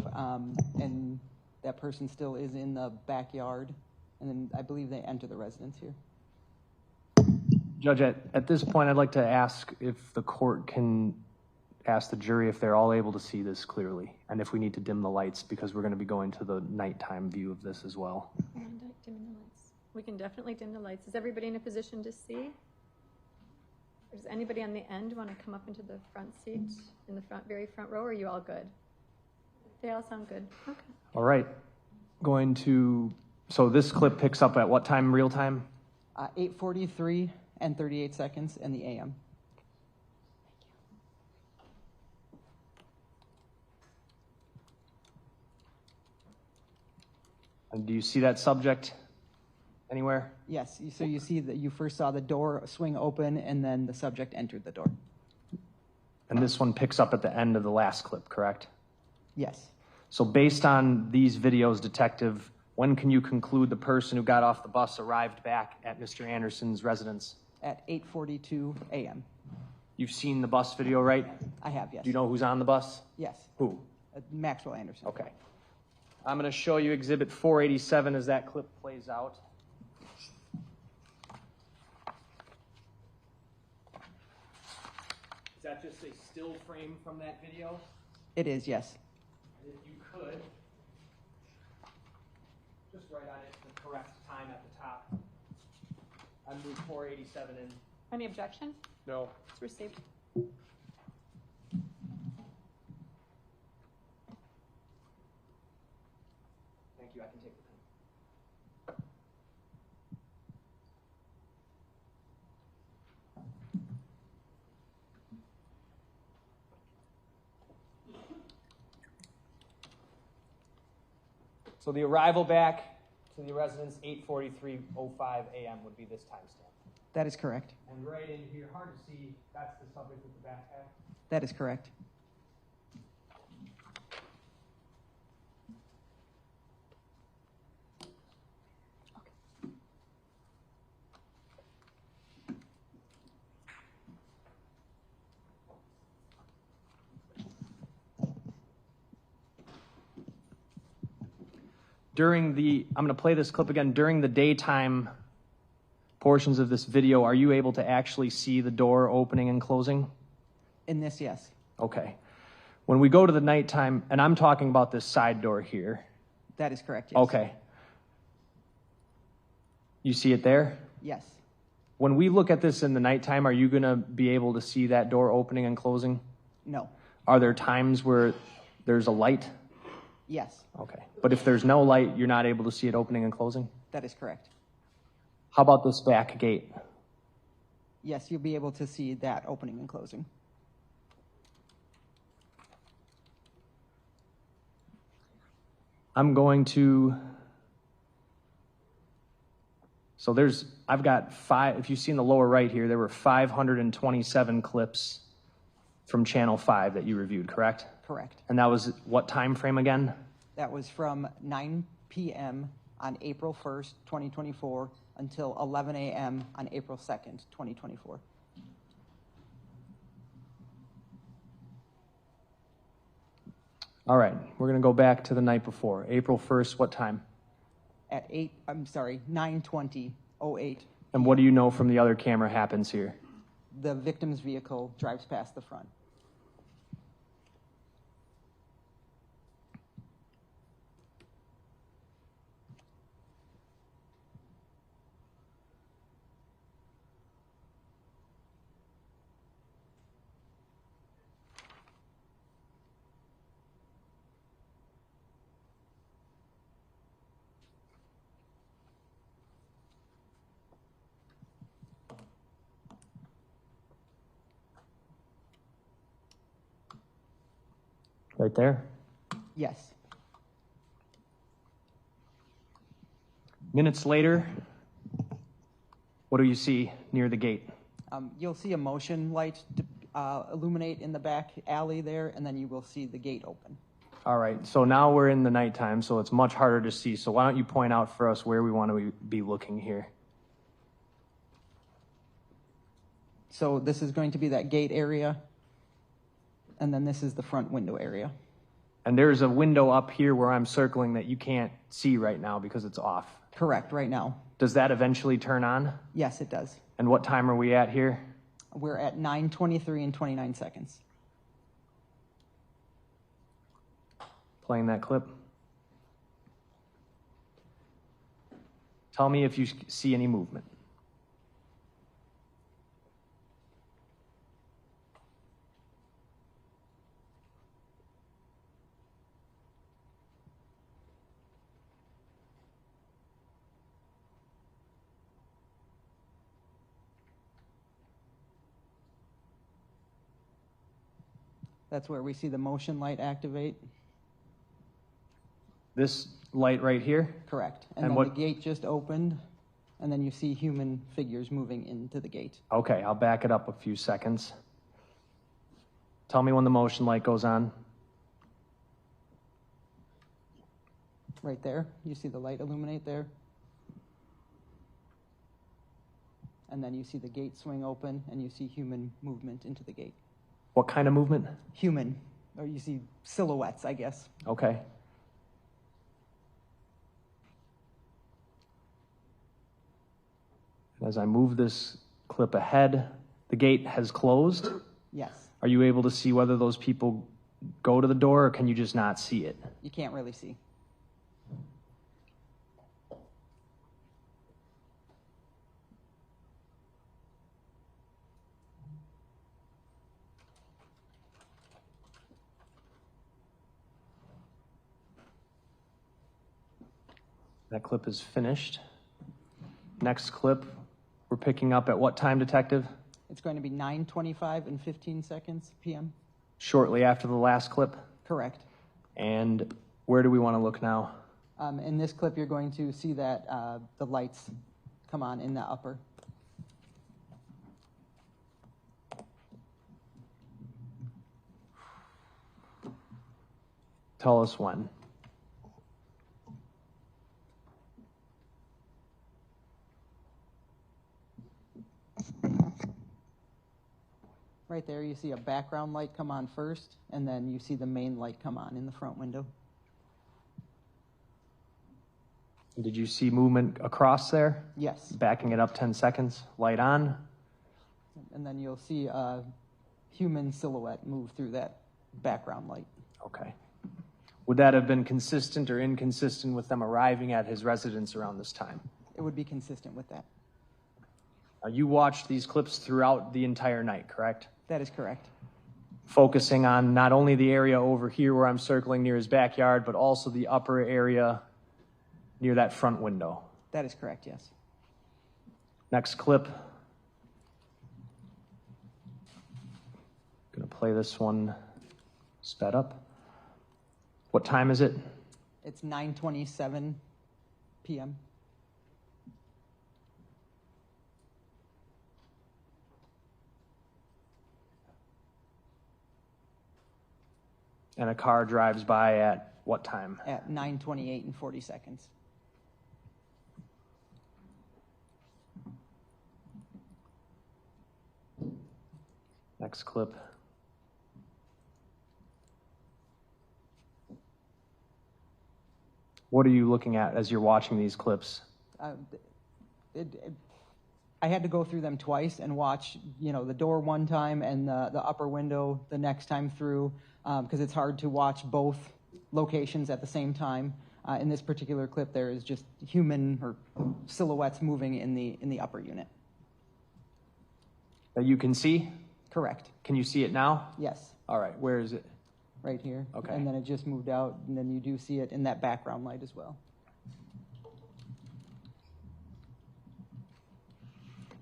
and that person still is in the backyard, and then I believe they enter the residence here. Judge, at this point, I'd like to ask if the court can ask the jury if they're all able to see this clearly, and if we need to dim the lights, because we're going to be going to the nighttime view of this as well. We can definitely dim the lights. Is everybody in a position to see? Does anybody on the end want to come up into the front seat, in the very front row, or are you all good? They all sound good. Okay. All right. So this clip picks up at what time, real time? 8:43 and 38 seconds in the AM. And do you see that subject anywhere? Yes, so you see that you first saw the door swing open and then the subject entered the door. And this one picks up at the end of the last clip, correct? Yes. So based on these videos, Detective, when can you conclude the person who got off the bus arrived back at Mr. Anderson's residence? At 8:42 a.m. You've seen the bus video, right? I have, yes. Do you know who's on the bus? Yes. Who? Maxwell Anderson. Okay. I'm going to show you Exhibit 487 as that clip plays out. Is that just a still frame from that video? It is, yes. If you could, just write on it the correct time at the top. I moved 487 in. Any objection? No. It's received. Thank you. I can take the pen. So the arrival back to the residence, 8:43:05 a.m. would be this timestamp. That is correct. And right in here, hard to see, that's the subject with the backpack. That is correct. I'm going to play this clip again. During the daytime portions of this video, are you able to actually see the door opening and closing? In this, yes. Okay. When we go to the nighttime, and I'm talking about this side door here. That is correct, yes. Okay. You see it there? Yes. When we look at this in the nighttime, are you going to be able to see that door opening and closing? No. Are there times where there's a light? Yes. Okay. But if there's no light, you're not able to see it opening and closing? That is correct. How about this back gate? Yes, you'll be able to see that opening and closing. I'm going to, so I've got if you see in the lower right here, there were 527 clips from Channel 5 that you reviewed, correct? Correct. And that was what time frame again? That was from 9 p.m. on April 1st, 2024, until 11 a.m. on April 2nd, 2024. All right, we're going to go back to the night before. April 1st, what time? At 9:20:08. And what do you know from the other camera happens here? The victim's vehicle drives past the front. Right there? Yes. Minutes later, what do you see near the gate? You'll see a motion light illuminate in the back alley there, and then you will see the gate open. All right, so now we're in the nighttime, so it's much harder to see. So why don't you point out for us where we want to be looking here? So this is going to be that gate area, and then this is the front window area. And there's a window up here where I'm circling that you can't see right now because it's off. Correct, right now. Does that eventually turn on? Yes, it does. And what time are we at here? We're at 9:23 and 29 seconds. Playing that clip. Tell me if you see any movement. That's where we see the motion light activate. This light right here? Correct. And then the gate just opened, and then you see human figures moving into the gate. Okay, I'll back it up a few seconds. Tell me when the motion light goes on. Right there. You see the light illuminate there. And then you see the gate swing open, and you see human movement into the gate. What kind of movement? Human. Or you see silhouettes, I guess. Okay. As I move this clip ahead, the gate has closed. Yes. Are you able to see whether those people go to the door, or can you just not see it? You can't really see. That clip is finished. Next clip, we're picking up at what time, Detective? It's going to be 9:25 and 15 seconds p.m. Shortly after the last clip? Correct. And where do we want to look now? In this clip, you're going to see that the lights come on in the upper. Tell us when. Right there, you see a background light come on first, and then you see the main light come on in the front window. Did you see movement across there? Yes. Backing it up 10 seconds, light on. And then you'll see a human silhouette move through that background light. Okay. Would that have been consistent or inconsistent with them arriving at his residence around this time? It would be consistent with that. You watched these clips throughout the entire night, correct? That is correct. Focusing on not only the area over here where I'm circling near his backyard, but also the upper area near that front window. That is correct, yes. Next clip. Gonna play this one sped up. What time is it? It's 9:27 p.m. And a car drives by at what time? At 9:28 and 40 seconds. Next clip. What are you looking at as you're watching these clips? I had to go through them twice and watch, the door one time and the upper window the next time through, because it's hard to watch both locations at the same time. In this particular clip, there is just human or silhouettes moving in the upper unit. That you can see? Correct. Can you see it now? Yes. All right, where is it? Right here. Okay. And then it just moved out, and then you do see it in that background light as well.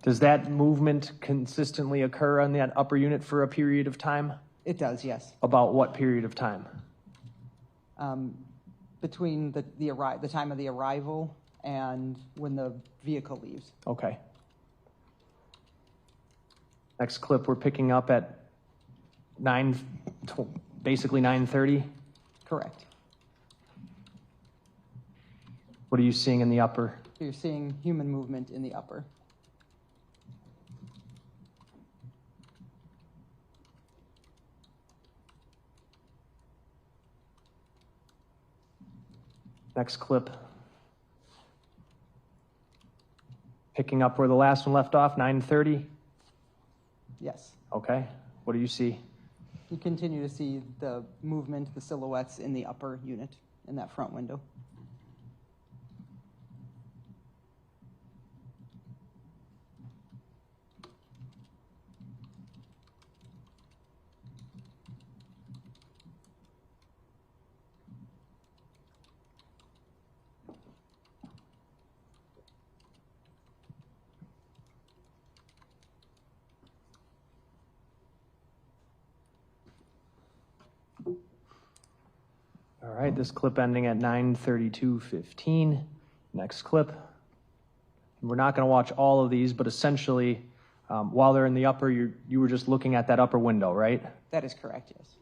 Does that movement consistently occur on that upper unit for a period of time? It does, yes. About what period of time? Between the time of the arrival and when the vehicle leaves. Okay. Next clip, we're picking up at basically 9:30? Correct. What are you seeing in the upper? You're seeing human movement in the upper. Next clip. Picking up where the last one left off, 9:30? Yes. Okay. What do you see? You continue to see the movement, the silhouettes in the upper unit, in that front window. All right, this clip ending at 9:32:15. Next clip. We're not going to watch all of these, but essentially, while they're in the upper, you were just looking at that upper window, right? That is correct, yes.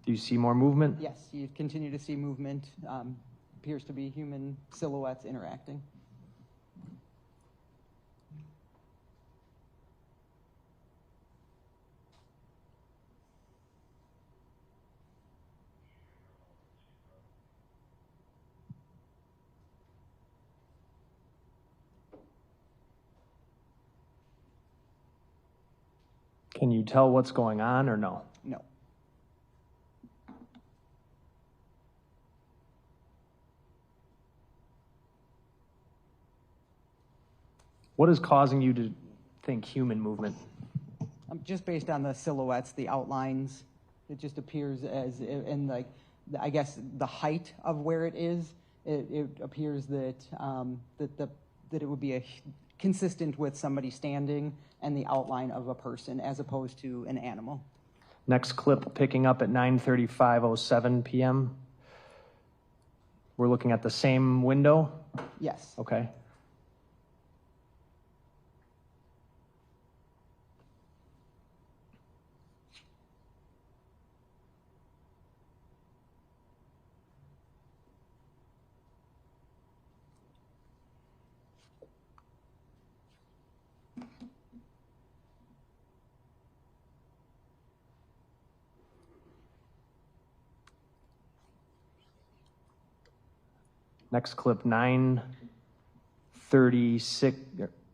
Do you see more movement? Yes, you continue to see movement. Appears to be human silhouettes interacting. Can you tell what's going on or no? No. What is causing you to think human movement? Just based on the silhouettes, the outlines, it just appears as, in like, I guess, the height of where it is, it appears that that it would be consistent with somebody standing and the outline of a person as opposed to an animal. Next clip picking up at 9:35:07 p.m. We're looking at the same window? Yes. Okay. Next clip, 9:36,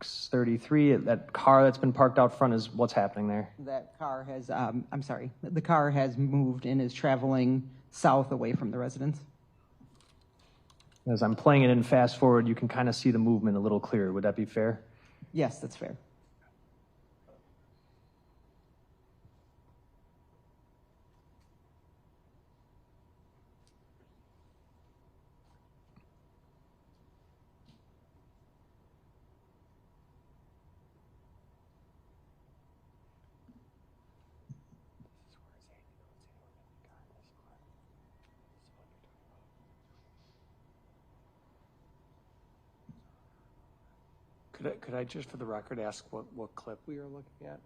6:33. That car that's been parked out front is what's happening there? That car has, I'm sorry, the car has moved and is traveling south away from the residence. As I'm playing it in fast forward, you can kind of see the movement a little clearer. Would that be fair? Yes, that's fair. Could I just, for the record, ask what clip we are looking at?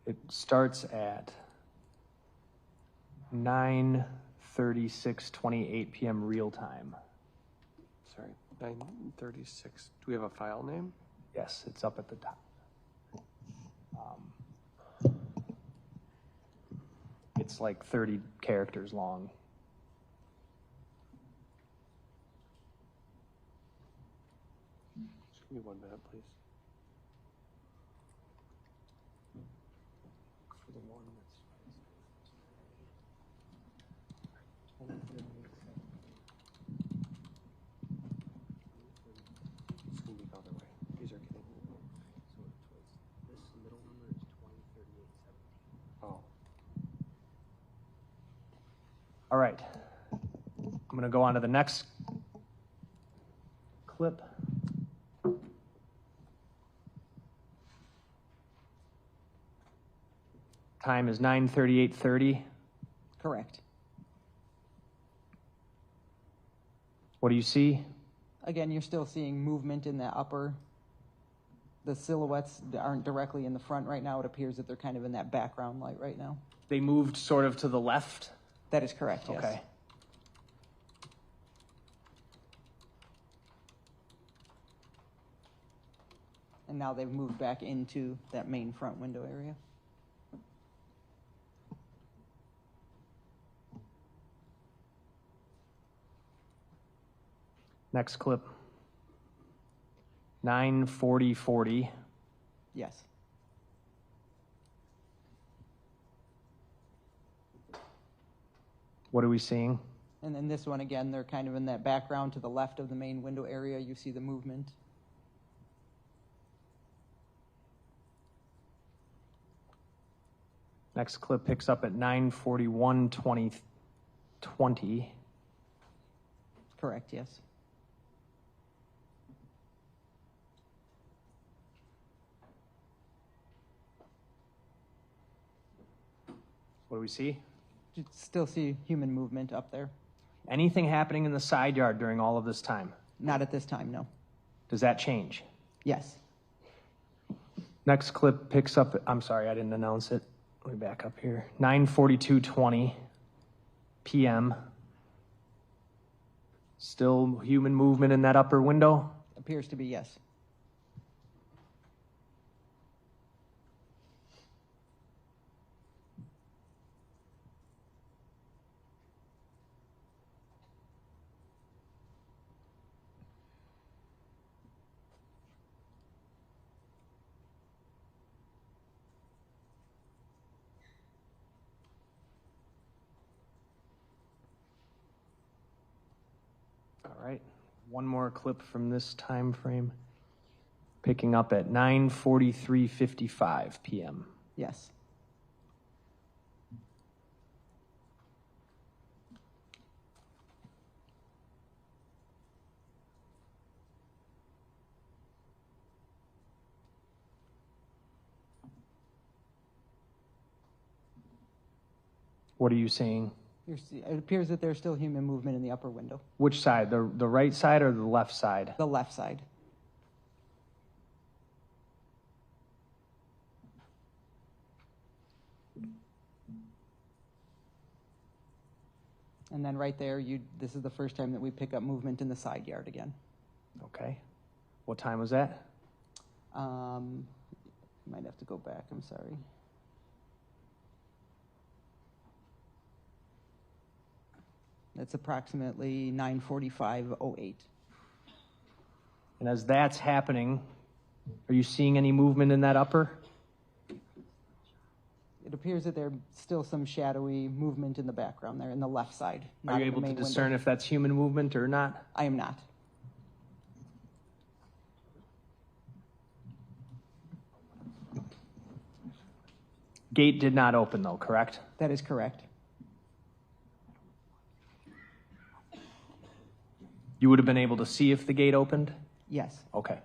It starts at 9:36:28 p.m. real time. Sorry, 9:36. Do we have a file name? Yes, it's up at the top. It's like 30 characters long. Just give me 1 minute, please. For the one that's... It's going to be the other way. These are kidding. So this middle number is 2038. Oh. All right. I'm going to go on to the next clip. Time is 9:38:30. Correct. What do you see? Again, you're still seeing movement in the upper. The silhouettes aren't directly in the front right now. It appears that they're kind of in that background light right now. They moved sort of to the left? That is correct, yes. Okay. And now they've moved back into that main front window area. Next clip. 9:40:40. Yes. What are we seeing? And then this one, again, they're kind of in that background to the left of the main window area. You see the movement. Next clip picks up at 9:41:20. Correct, yes. What do we see? You still see human movement up there. Anything happening in the side yard during all of this time? Not at this time, no. Does that change? Yes. Next clip picks up, I'm sorry, I didn't announce it. Let me back up here. 9:42:20 p.m. Still human movement in that upper window? Appears to be, yes. All right, one more clip from this time frame. Picking up at 9:43:55 p.m. Yes. What are you seeing? It appears that there's still human movement in the upper window. Which side, the right side or the left side? The left side. And then right there, this is the first time that we pick up movement in the side yard again. Okay. What time was that? Might have to go back, I'm sorry. That's approximately 9:45:08. And as that's happening, Are you seeing any movement in that upper? It appears that there's still some shadowy movement in the background there in the left side. Are you able to discern if that's human movement or not? I am not. Gate did not open though, correct? That is correct. You would have been able to see if the gate opened? Yes. Okay.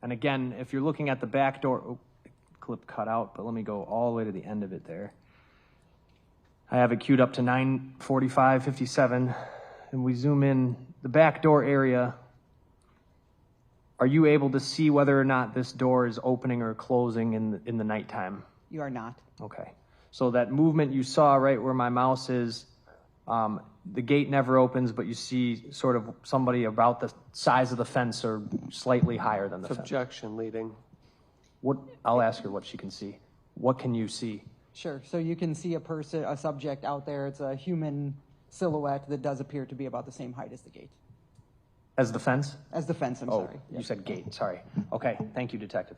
And again, if you're looking at the back door, oh, clip cut out, but let me go all the way to the end of it there. I have it queued up to 9:45:57, and we zoom in the back door area. Are you able to see whether or not this door is opening or closing in the nighttime? You are not. Okay. So that movement you saw right where my mouse is, the gate never opens, but you see sort of somebody about the size of the fence or slightly higher than the fence. Objection leading. What? I'll ask her what she can see. What can you see? Sure. So you can see a subject out there. It's a human silhouette that does appear to be about the same height as the gate. As the fence? As the fence, I'm sorry. You said gate, sorry. Okay, thank you, Detective.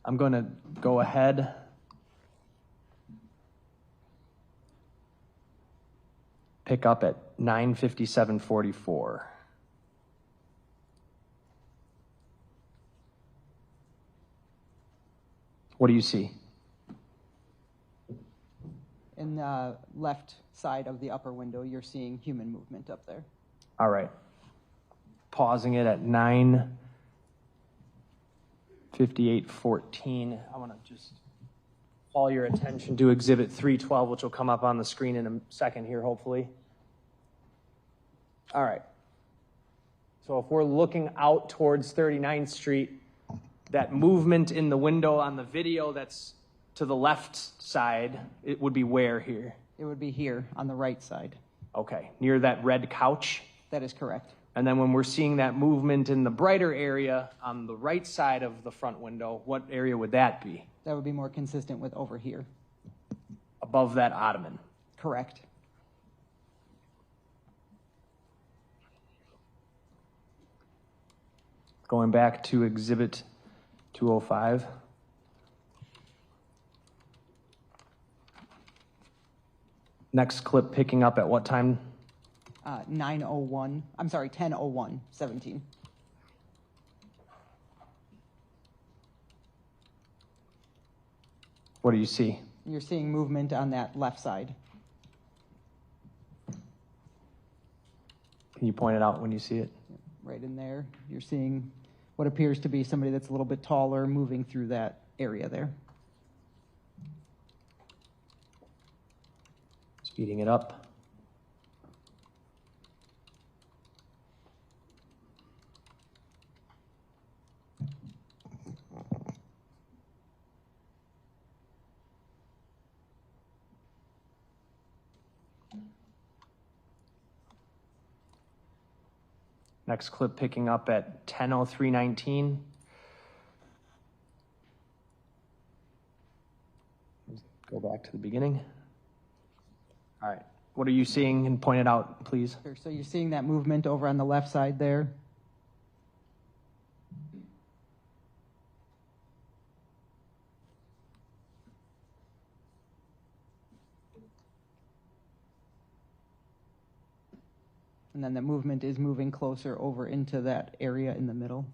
I'm going to go ahead. Pick up at 9:57:44. What do you see? In the left side of the upper window, you're seeing human movement up there. All right. Pausing it at 9:58:14. I want to just call your attention to Exhibit 312, which will come up on the screen in a second here, hopefully. All right. So if we're looking out towards 39th Street, that movement in the window on the video that's to the left side, it would be where here? It would be here on the right side. Okay, near that red couch? That is correct. And then when we're seeing that movement in the brighter area on the right side of the front window, what area would that be? That would be more consistent with over here. Above that ottoman? Correct. Going back to Exhibit 205. Next clip picking up at what time? 9:01. I'm sorry, 10:01:17. What do you see? You're seeing movement on that left side. Can you point it out when you see it? Right in there. You're seeing what appears to be somebody that's a little bit taller moving through that area there. Speeding it up. Next clip picking up at 10:03:19. Go back to the beginning. All right. What are you seeing and point it out, please? Sure. So you're seeing that movement over on the left side there. And then the movement is moving closer over into that area in the middle.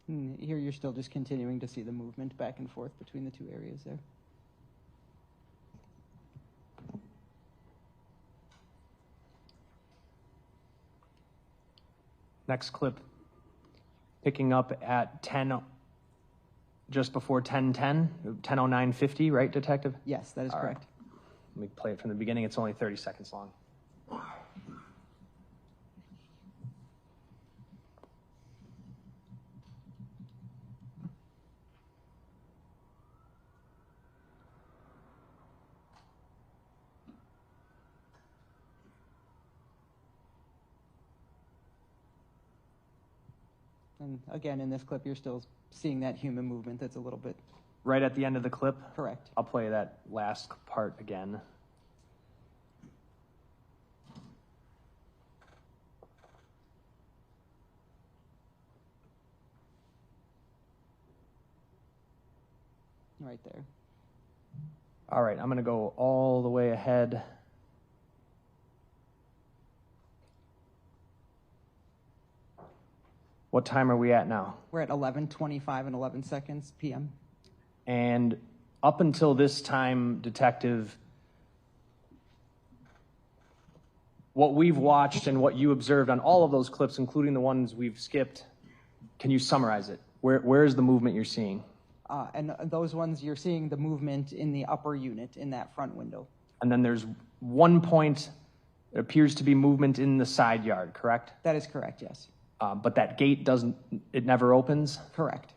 Here you're still just continuing to see the movement back and forth between the two areas there. Next clip, picking up at 10, just before 10:10, 10:09:50, right, Detective? Yes, that is All right. correct. Let me play it from the beginning. It's only 30 seconds long. And again, in this clip, you're still seeing that human movement that's a little bit... Right at the end of the clip? Correct. I'll play that last part again. Right there. All right, I'm going to go all the way ahead. What time are we at now? We're at 11:25 and 11 seconds p.m. And up until this time, Detective, what we've watched and what you observed on all of those clips, including the ones we've skipped, can you summarize it? Where's the movement you're seeing? And those ones, you're seeing the movement in the upper unit in that front window. And then there's one point, it appears to be movement in the side yard, correct? That is correct, yes. But that gate it never opens? Correct.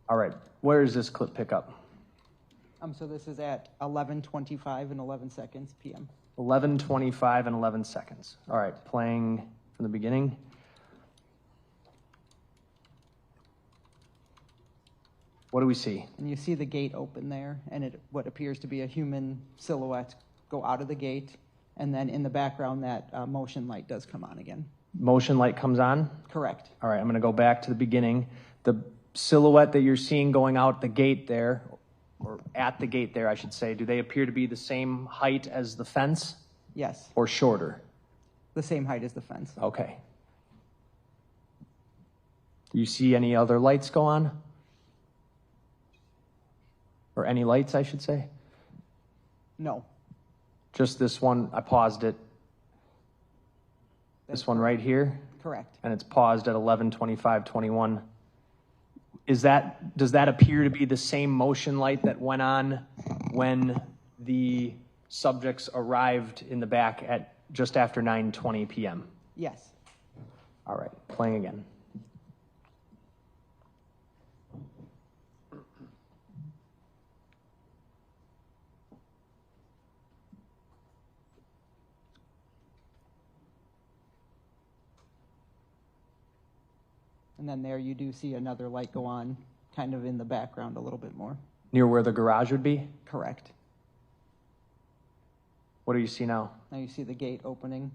All right, where does this clip pick up? So this is at 11:25 and 11 seconds p.m. 11:25 and 11 seconds. All right, playing from the beginning. What do we see? And you see the gate open there, and what appears to be a human silhouette go out of the gate, and then in the background, that motion light does come on again. Motion light comes on? Correct. All right, I'm going to go back to the beginning. The silhouette that you're seeing going out the gate there, or at the gate there, I should say, do they appear to be the same height as the fence? Yes. Or shorter? The same height as the fence. Okay. Do you see any other lights go on? Or any lights, I should say? No. Just this one, I paused it. This one right here? Correct. And it's paused at 11:25:21. Does that appear to be the same motion light that went on when the subjects arrived in the back at just after 9:20 p.m.? Yes. All right, playing again. And then there you do see another light go on, kind of in the background a little bit more. Near where the garage would be? Correct. What do you see now? Now you see the gate opening.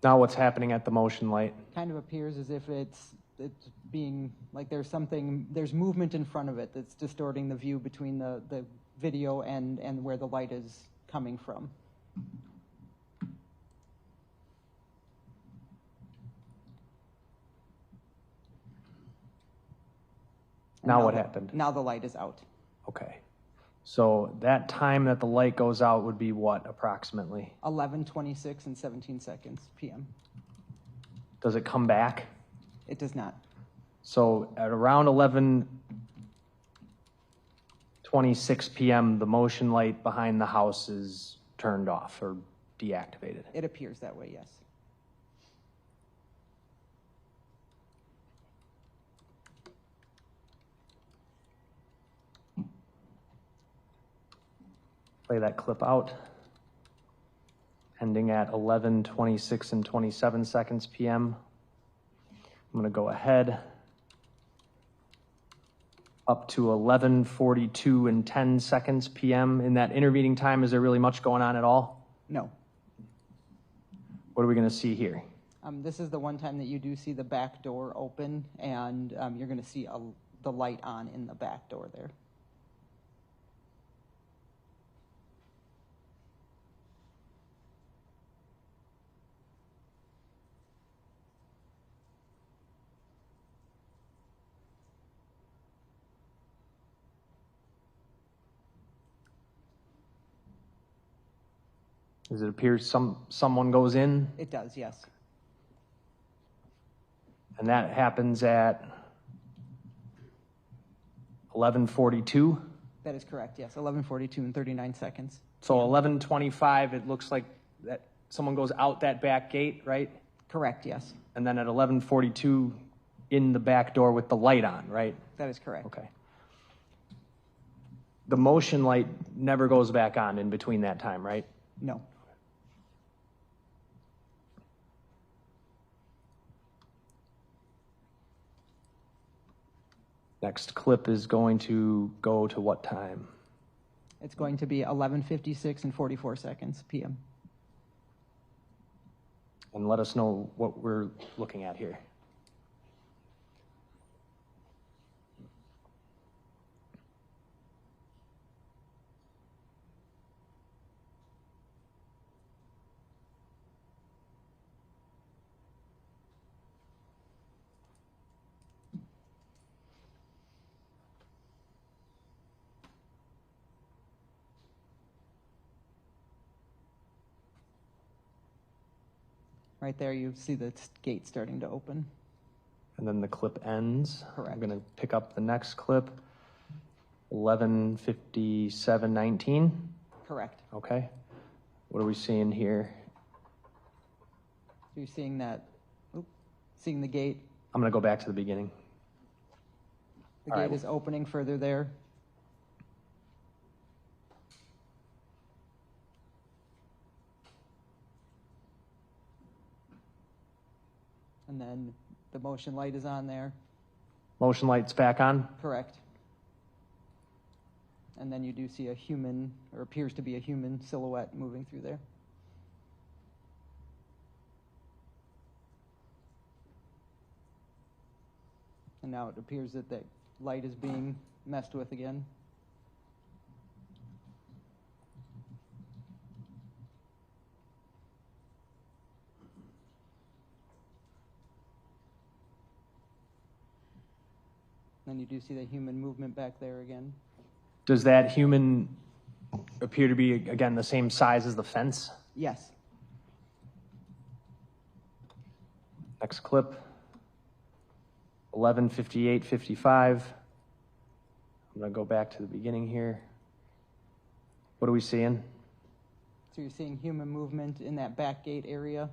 Now what's happening at the motion light? Kind of appears as if it's being, like there's movement in front of it that's distorting the view between the video and where the light is coming from. Now what happened? Now the light is out. Okay. So that time that the light goes out would be what, approximately? 11:26 and 17 seconds p.m. Does it come back? It does not. So at around 11:26 p.m., the motion light behind the house is turned off or deactivated. It appears that way, yes. Play that clip out. Ending at 11:26 and 27 seconds p.m. I'm going to go ahead up to 11:42 and 10 seconds p.m. In that intervening time, is there really much going on at all? No. What are we going to see here? This is the one time that you do see the back door open, and you're going to see the light on in the back door there. Does it appear someone goes in? It does, yes. And that happens at 11:42? That is correct, yes. 11:42 and 39 seconds. So 11:25, it looks like that someone goes out that back gate, right? Correct, yes. And then at 11:42, in the back door with the light on, right? That is correct. Okay. The motion light never goes back on in between that time, right? No. Next clip is going to go to what time? It's going to be 11:56 and 44 seconds p.m. And let us know what we're looking at here. Right there, you see the gate starting to open. And then the clip ends. Correct. I'm going to pick up the next clip. 11:57:19. Correct. Okay. What are we seeing here? So you're seeing that, seeing the gate. I'm going to go back to the beginning. The All gate right. is opening further there. And then the motion light is on there. Motion light's back on. Correct. And then you do see a human, or appears to be a human silhouette moving through there. And now it appears that the light is being messed with again. And you do see the human movement back there again. Does that human appear to be, again, the same size as the fence? Yes. Next clip. 11:58:55. I'm going to go back to the beginning here. What are we seeing? So you're seeing human movement in that back gate area.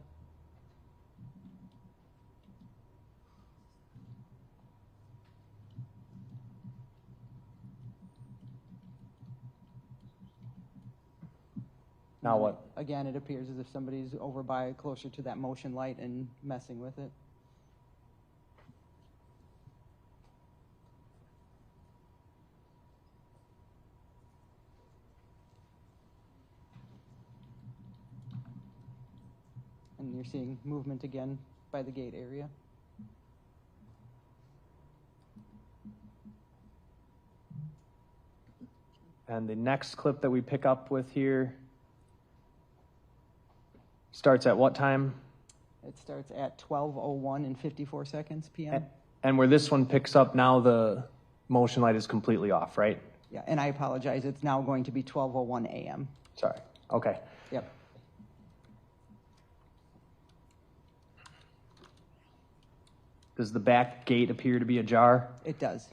Now what? Again, it appears as if somebody's over by closer to that motion light and messing with it. And you're seeing movement again by the gate area. And the next clip that we pick up with here starts at what time? It starts at 12:01 and 54 seconds p.m. And where this one picks up now, the motion light is completely off, right? Yeah, and I apologize. It's now going to be 12:01 a.m. Sorry. Okay. Yep. Does the back gate appear to be ajar? It does.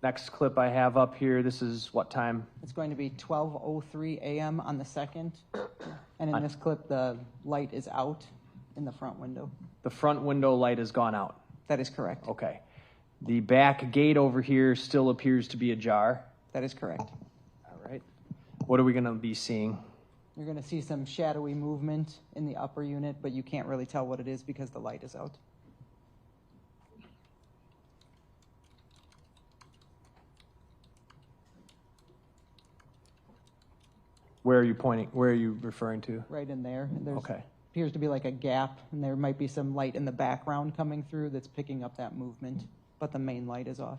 Next clip I have up here, this is what time? It's going to be 12:03 a.m. on the 2nd. And in this clip, the light is out in the front window. The front window light has gone out. That is correct. Okay. The back gate over here still appears to be ajar. That is correct. All right. What are we going to be seeing? You're going to see some shadowy movement in the upper unit, but you can't really tell what it is because the light is out. Where are you pointing? Where are you referring to? Right in there. There's Okay. appears to be like a gap, and there might be some light in the background coming through that's picking up that movement, but the main light is off.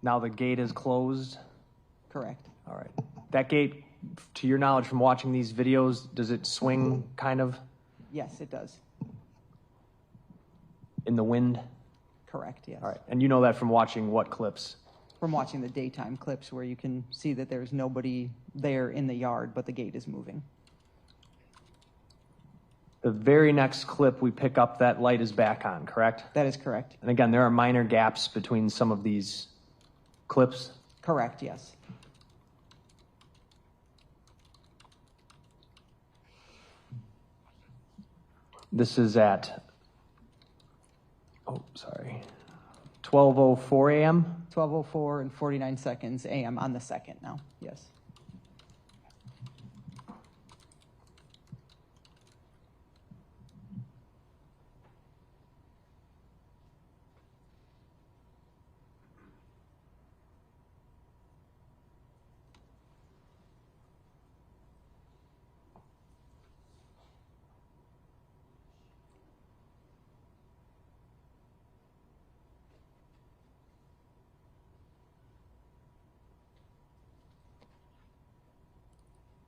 Now the gate is closed? Correct. All right. That gate, to your knowledge from watching these videos, does it swing kind of Yes, it does. in the wind? Correct, yes. All right. And you know that from watching what clips? From watching the daytime clips where you can see that there's nobody there in the yard, but the gate is moving. The very next clip we pick up, that light is back on, correct? That is correct. And again, there are minor gaps between some of these clips? Correct, yes. This is at, 12:04 a.m.? 12:04 and 49 seconds a.m. on the 2nd now, yes.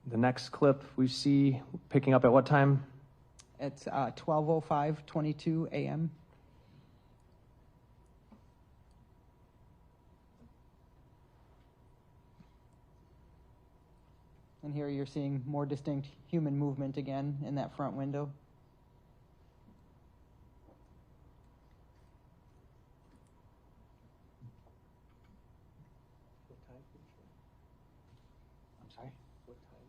The next clip we see picking up at what time? It's 12:05:22 a.m. And here you're seeing more distinct human movement again in that front window. I'm sorry? What time?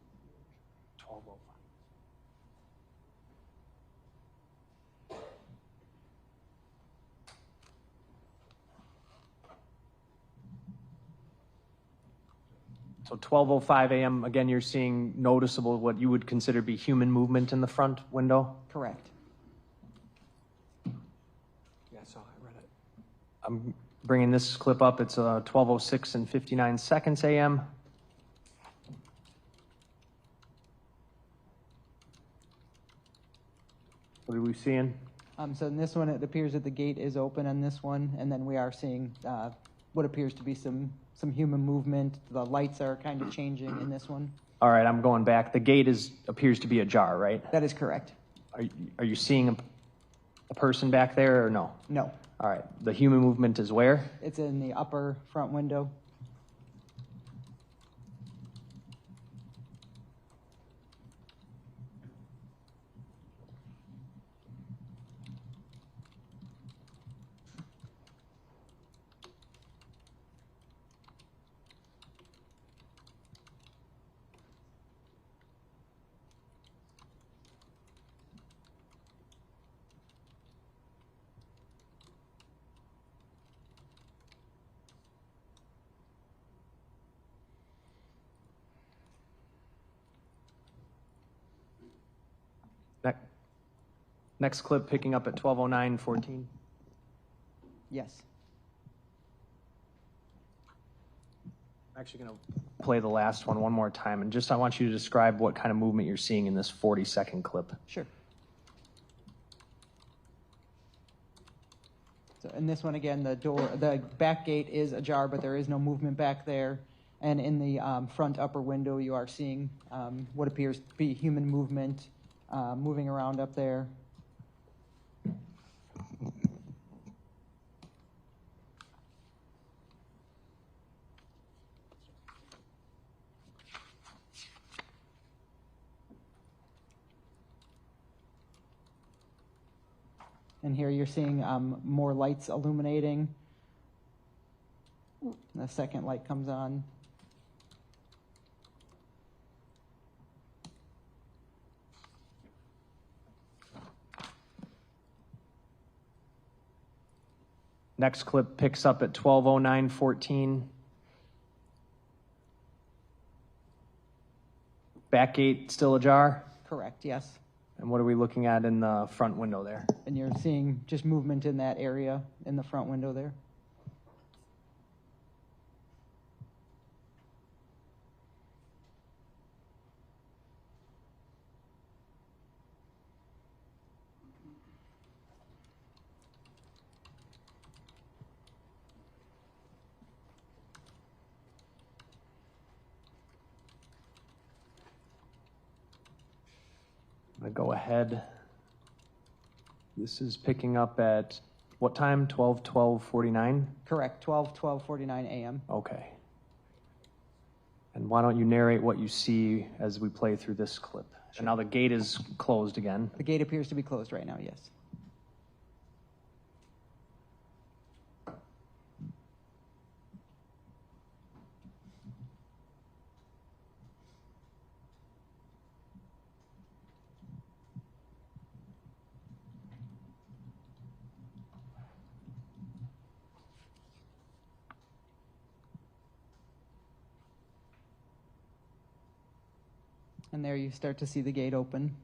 12:05. So 12:05 a.m., again, you're seeing noticeable what you would consider be human movement in the front window? Correct. Yeah, I saw, I read it. I'm bringing this clip up. It's 12:06 and 59 seconds a.m. What are we seeing? So in this one, it appears that the gate is open on this one, and then we are seeing what appears to be some human movement. The lights are kind of changing in this one. All right, I'm going back. The gate appears to be ajar, right? That is correct. Are you seeing a person back there or no? No. All right. The human movement is where? It's in the upper front window. Next clip picking up at 12:09:14. Yes. I'm actually going to play the last one more time, and I want you to describe what kind of movement you're seeing in this 40-second clip. Sure. So in this one, again, the back gate is ajar, but there is no movement back there. And in the front upper window, you are seeing what appears to be human movement moving around up there. And here you're seeing more lights illuminating. The second light comes on. Next clip picks up at 12:09:14. Back gate still ajar? Correct, yes. And what are we looking at in the front window there? And you're seeing just movement in that area in the front window there. I'm going to go ahead. This is picking up at what time? 12:49? Correct, 12:49 a.m. Okay. And why don't you narrate what you see as we play through this clip? Sure. And now the gate is closed again. The gate appears to be closed right now, yes. And there you start to see the gate open.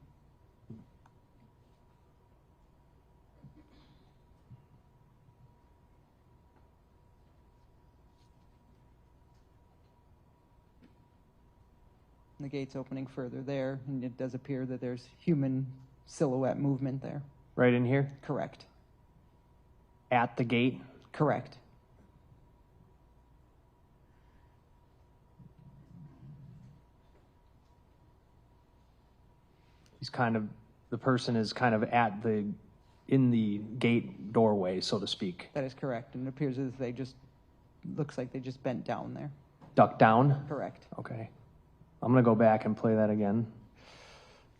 The gate's opening further there, and it does appear that there's human silhouette movement there. Right in here? Correct. At the gate? Correct. The person is kind of in the gate doorway, so to speak. That is correct, and it appears as if looks like they just bent down there. Duck down? Correct. Okay. I'm going to go back and play that again.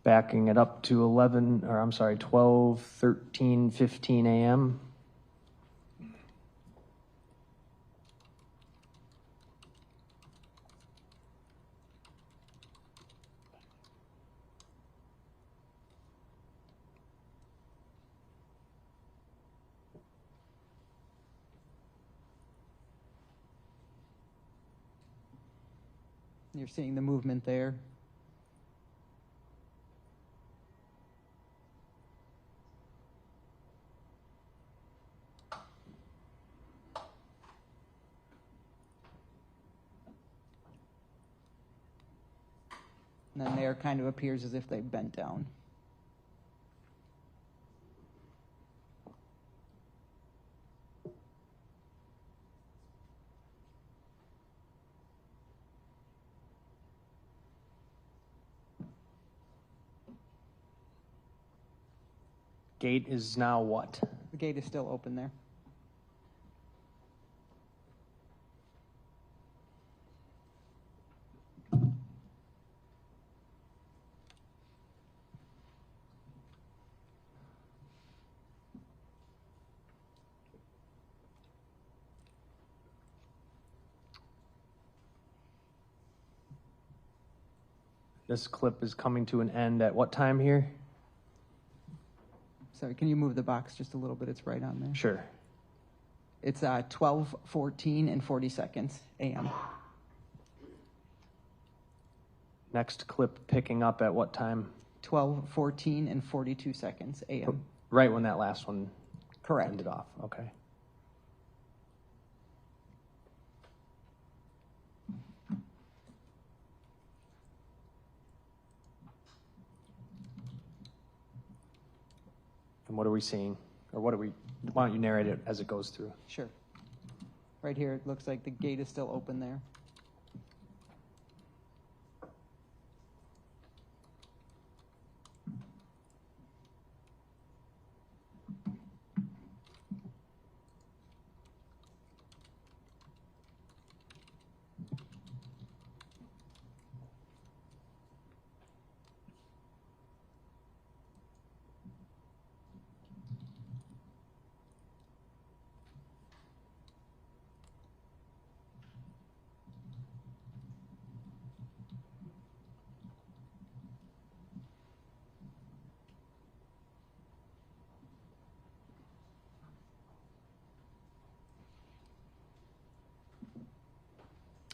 Backing it up to 12:13:15 a.m. You're seeing the movement there. And then there kind of appears as if they bent down. Gate is now what? The gate is still open there. This clip is coming to an end at what time here? Sorry, can you move the box just a little bit? It's right on there. Sure. It's 12:14 and 40 seconds a.m. Next clip picking up at what time? 12:14 and 42 seconds a.m. Right when that last one Correct. ended off. Okay. And what are we seeing? Or why don't you narrate it as it goes through? Sure. Right here, it looks like the gate is still open there.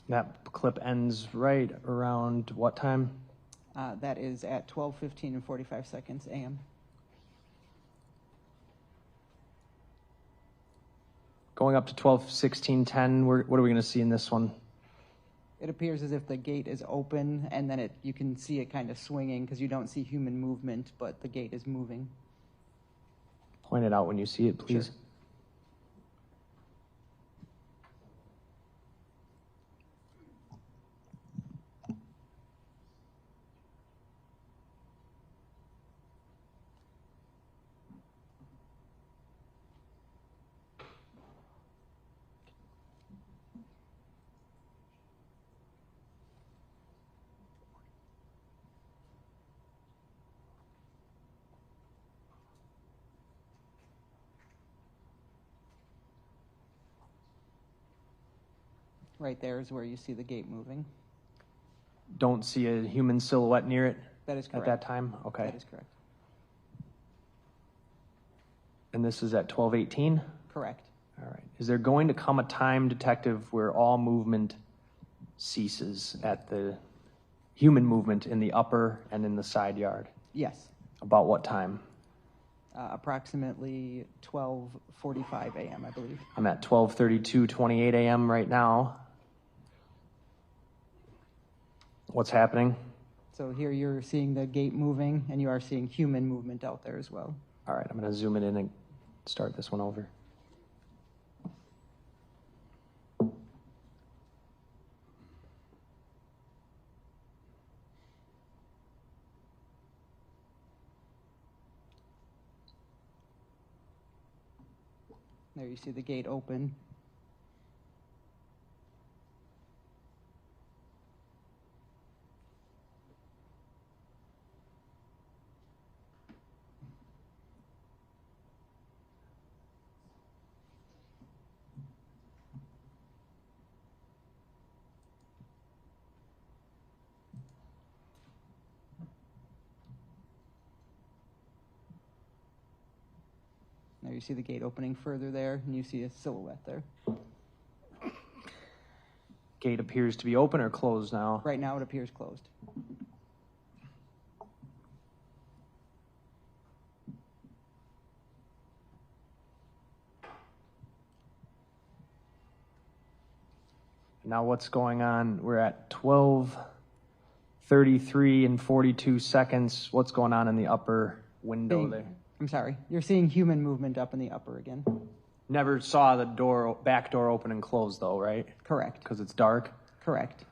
That clip ends right around what time? That is at 12:15 and 45 seconds a.m. Going up to 12:16:10, what are we going to see in this one? It appears as if the gate is open, and then you can see it kind of swinging because you don't see human movement, but the gate is moving. Point it out when you see it, please. Sure. Right there is where you see the gate moving. Don't see a human silhouette near it? That is correct. At that time? Okay. That is correct. And this is at 12:18? Correct. All right. Is there going to come a time, Detective, where all movement ceases at the human movement in the upper and in the side yard? Yes. About what time? Approximately 12:45 a.m., I believe. I'm at 12:32:28 a.m. right now. What's happening? So here you're seeing the gate moving, and you are seeing human movement out there as well. All right, I'm going to zoom it in and start this one over. There you see the gate open. There you see the gate opening further there, and you see a silhouette there. Gate appears to be open or closed now? Right now it appears closed. Now what's going on? We're at 12:33 and 42 seconds. What's going on in the upper window there? I'm sorry. You're seeing human movement up in the upper again. Never saw the back door open and close though, right? Correct. Because it's dark? Correct.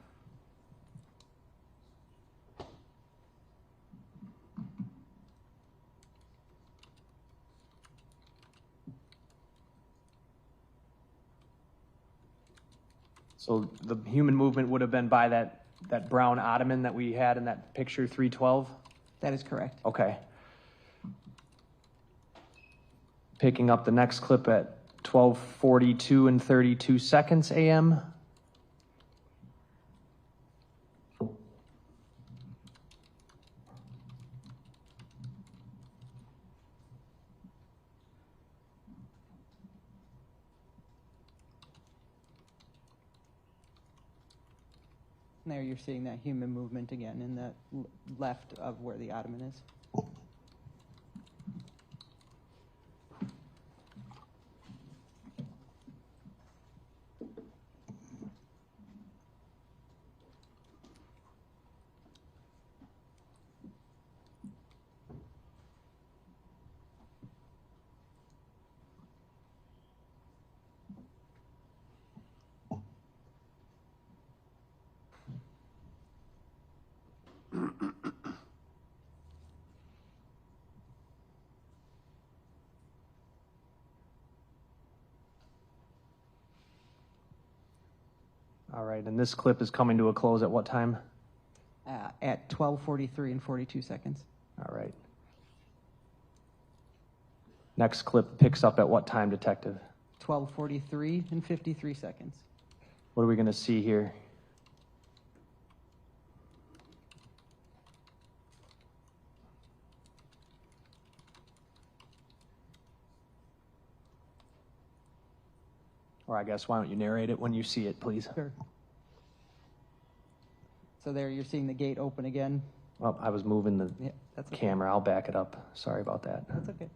So the human movement would have been by that brown ottoman that we had in that picture 312? That is correct. Okay. Picking up the next clip at 12:42 and 32 seconds a.m. And there you're seeing that human movement again in the left of where the ottoman is. All right, and this clip is coming to a close at what time? At 12:43 and 42 seconds. All right. Next clip picks up at what time, Detective? 12:43 and 53 seconds. What are we going to see here? Or I guess, why don't you narrate it when you see it, please? Sure. So there you're seeing the gate open again. Oh, I was moving the Yeah, that's okay. camera. I'll back it up. Sorry about that. That's okay.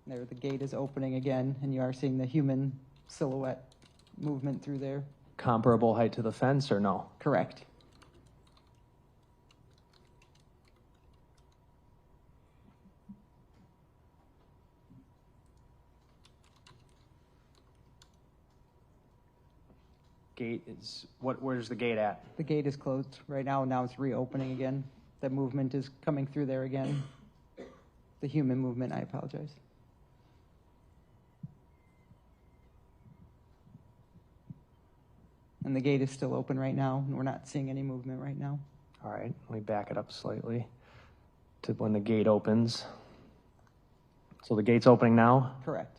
There, the gate is opening again, and you are seeing the human silhouette movement through there. Comparable height to the fence or no? Correct. Gate is, where's the gate at? The gate is closed right now. Now it's reopening again. The movement is coming through there again. The human movement, I apologize. And the gate is still open right now, and we're not seeing any movement right now. All right, let me back it up slightly to when the gate opens. So the gate's opening now? Correct.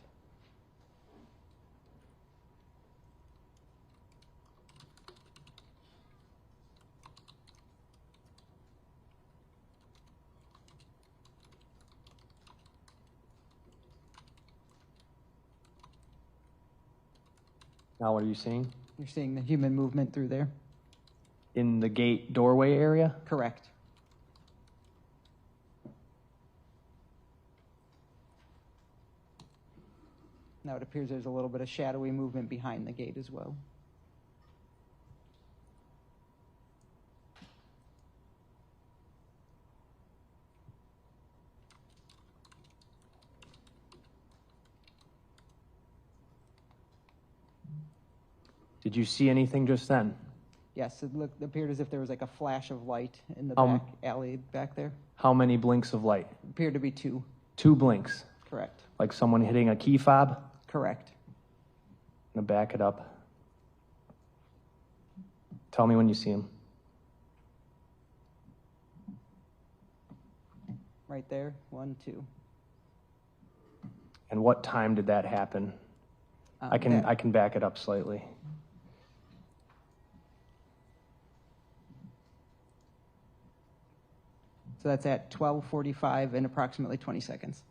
Now what are you seeing? You're seeing the human movement through there? In the gate doorway area? Correct. Now it appears there's a little bit of shadowy movement behind the gate as well. Did you see anything just then? Yes, it appeared as if there was like a flash of light in the back alley back there. How many blinks of light? It appeared to be 2. 2 blinks. Correct. Like someone hitting a key fob? Correct. I'm gonna back it up. Tell me when you see him. Right there, 1, 2. And what time did that happen? I can back it up slightly. So that's at 12:45 in approximately 20 seconds.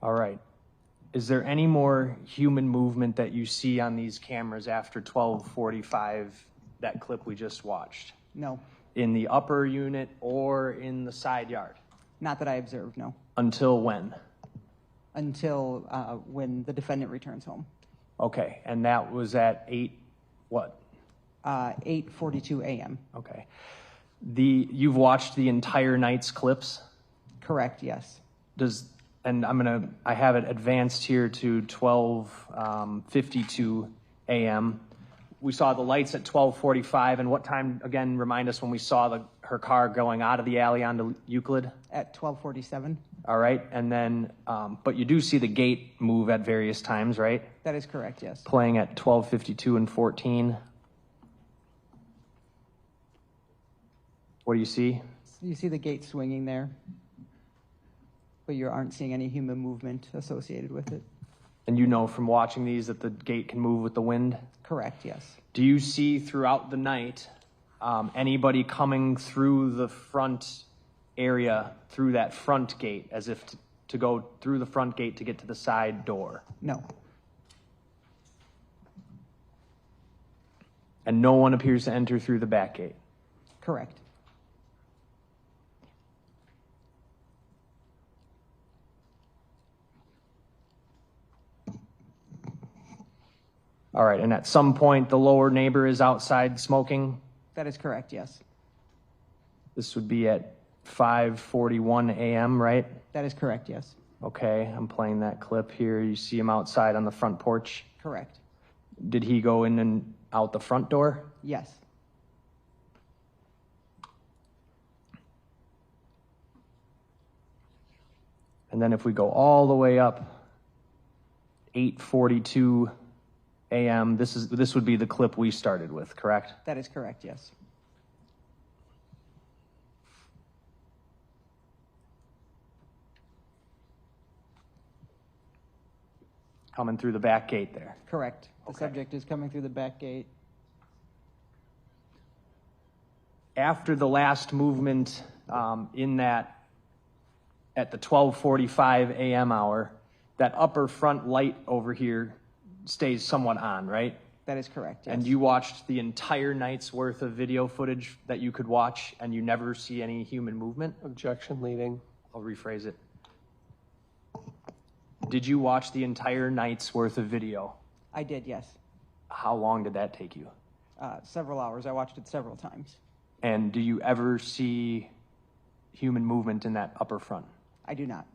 All right. Is there any more human movement that you see on these cameras after 12:45, that clip we just watched? No. In the upper unit or in the side yard? Not that I observed, no. Until when? Until when the defendant returns home. Okay, and that was at 8 what? 8:42 a.m. Okay. You've watched the entire night's clips? Correct, yes. I have it advanced here to 12:52 a.m. We saw the lights at 12:45, and what time, again, remind us when we saw her car going out of the alley onto Euclid? At 12:47. All right, and then, but you do see the gate move at various times, right? That is correct, yes. Playing at 12:52 and 14. What do you see? You see the gate swinging there, but you aren't seeing any human movement associated with it. And you know from watching these that the gate can move with the wind? Correct, yes. Do you see throughout the night anybody coming through the front area, through that front gate, as if to go through the front gate to get to the side door? No. And no one appears to enter through the back gate? Correct. All right, and at some point, the lower neighbor is outside smoking? That is correct, yes. This would be at 5:41 a.m., right? That is correct, yes. Okay, I'm playing that clip here. You see him outside on the front porch? Correct. Did he go in and out the front door? Yes. And then if we go all the way up, 8:42 a.m., this would be the clip we started with, correct? That is correct, yes. coming through the back gate there. Correct. The subject is coming through the back gate. After the last movement in that, at the 12:45 a.m. hour, that upper front light over here stays somewhat on, right? That is correct, yes. And you watched the entire night's worth of video footage that you could watch, and you never see any human movement? Objection leading. I'll rephrase it. Did you watch the entire night's worth of video? I did, yes. How long did that take you? Several hours. I watched it several times. And do you ever see human movement in that upper front? I do not.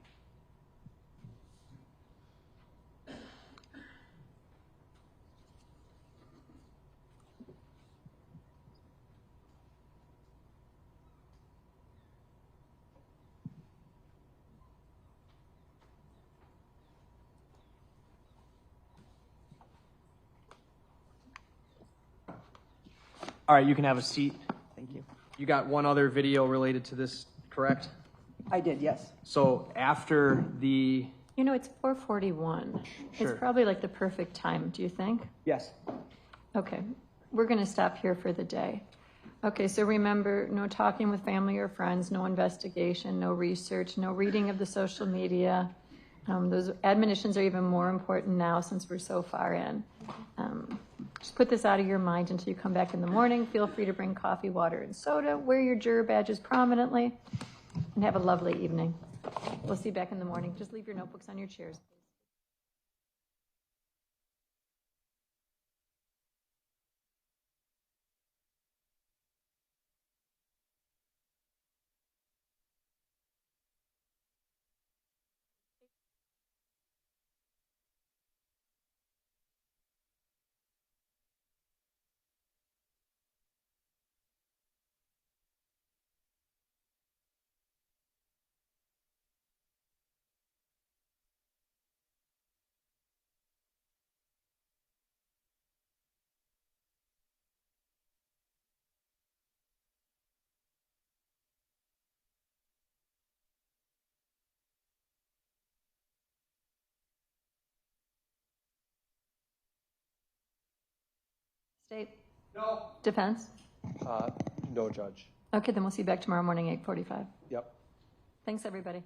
All right, you can have a seat. Thank you. You got one other video related to this, correct? I did, yes. So after the... You know, it's 4:41. Sure. It's probably like the perfect time, do you think? Yes. Okay, we're going to stop here for the day. Okay, so remember, no talking with family or friends, no investigation, no research, no reading of the social media. Those admonitions are even more important now since we're so far in. Just put this out of your mind until you come back in the morning. Feel free to bring coffee, water, and soda. Wear your juror badges prominently, and have a lovely evening. We'll see you back in the morning. Just leave your notebooks on your chairs. State? No. Defense? No, Judge. Okay, then we'll see you back tomorrow morning, 8:45. Yep. Thanks, everybody.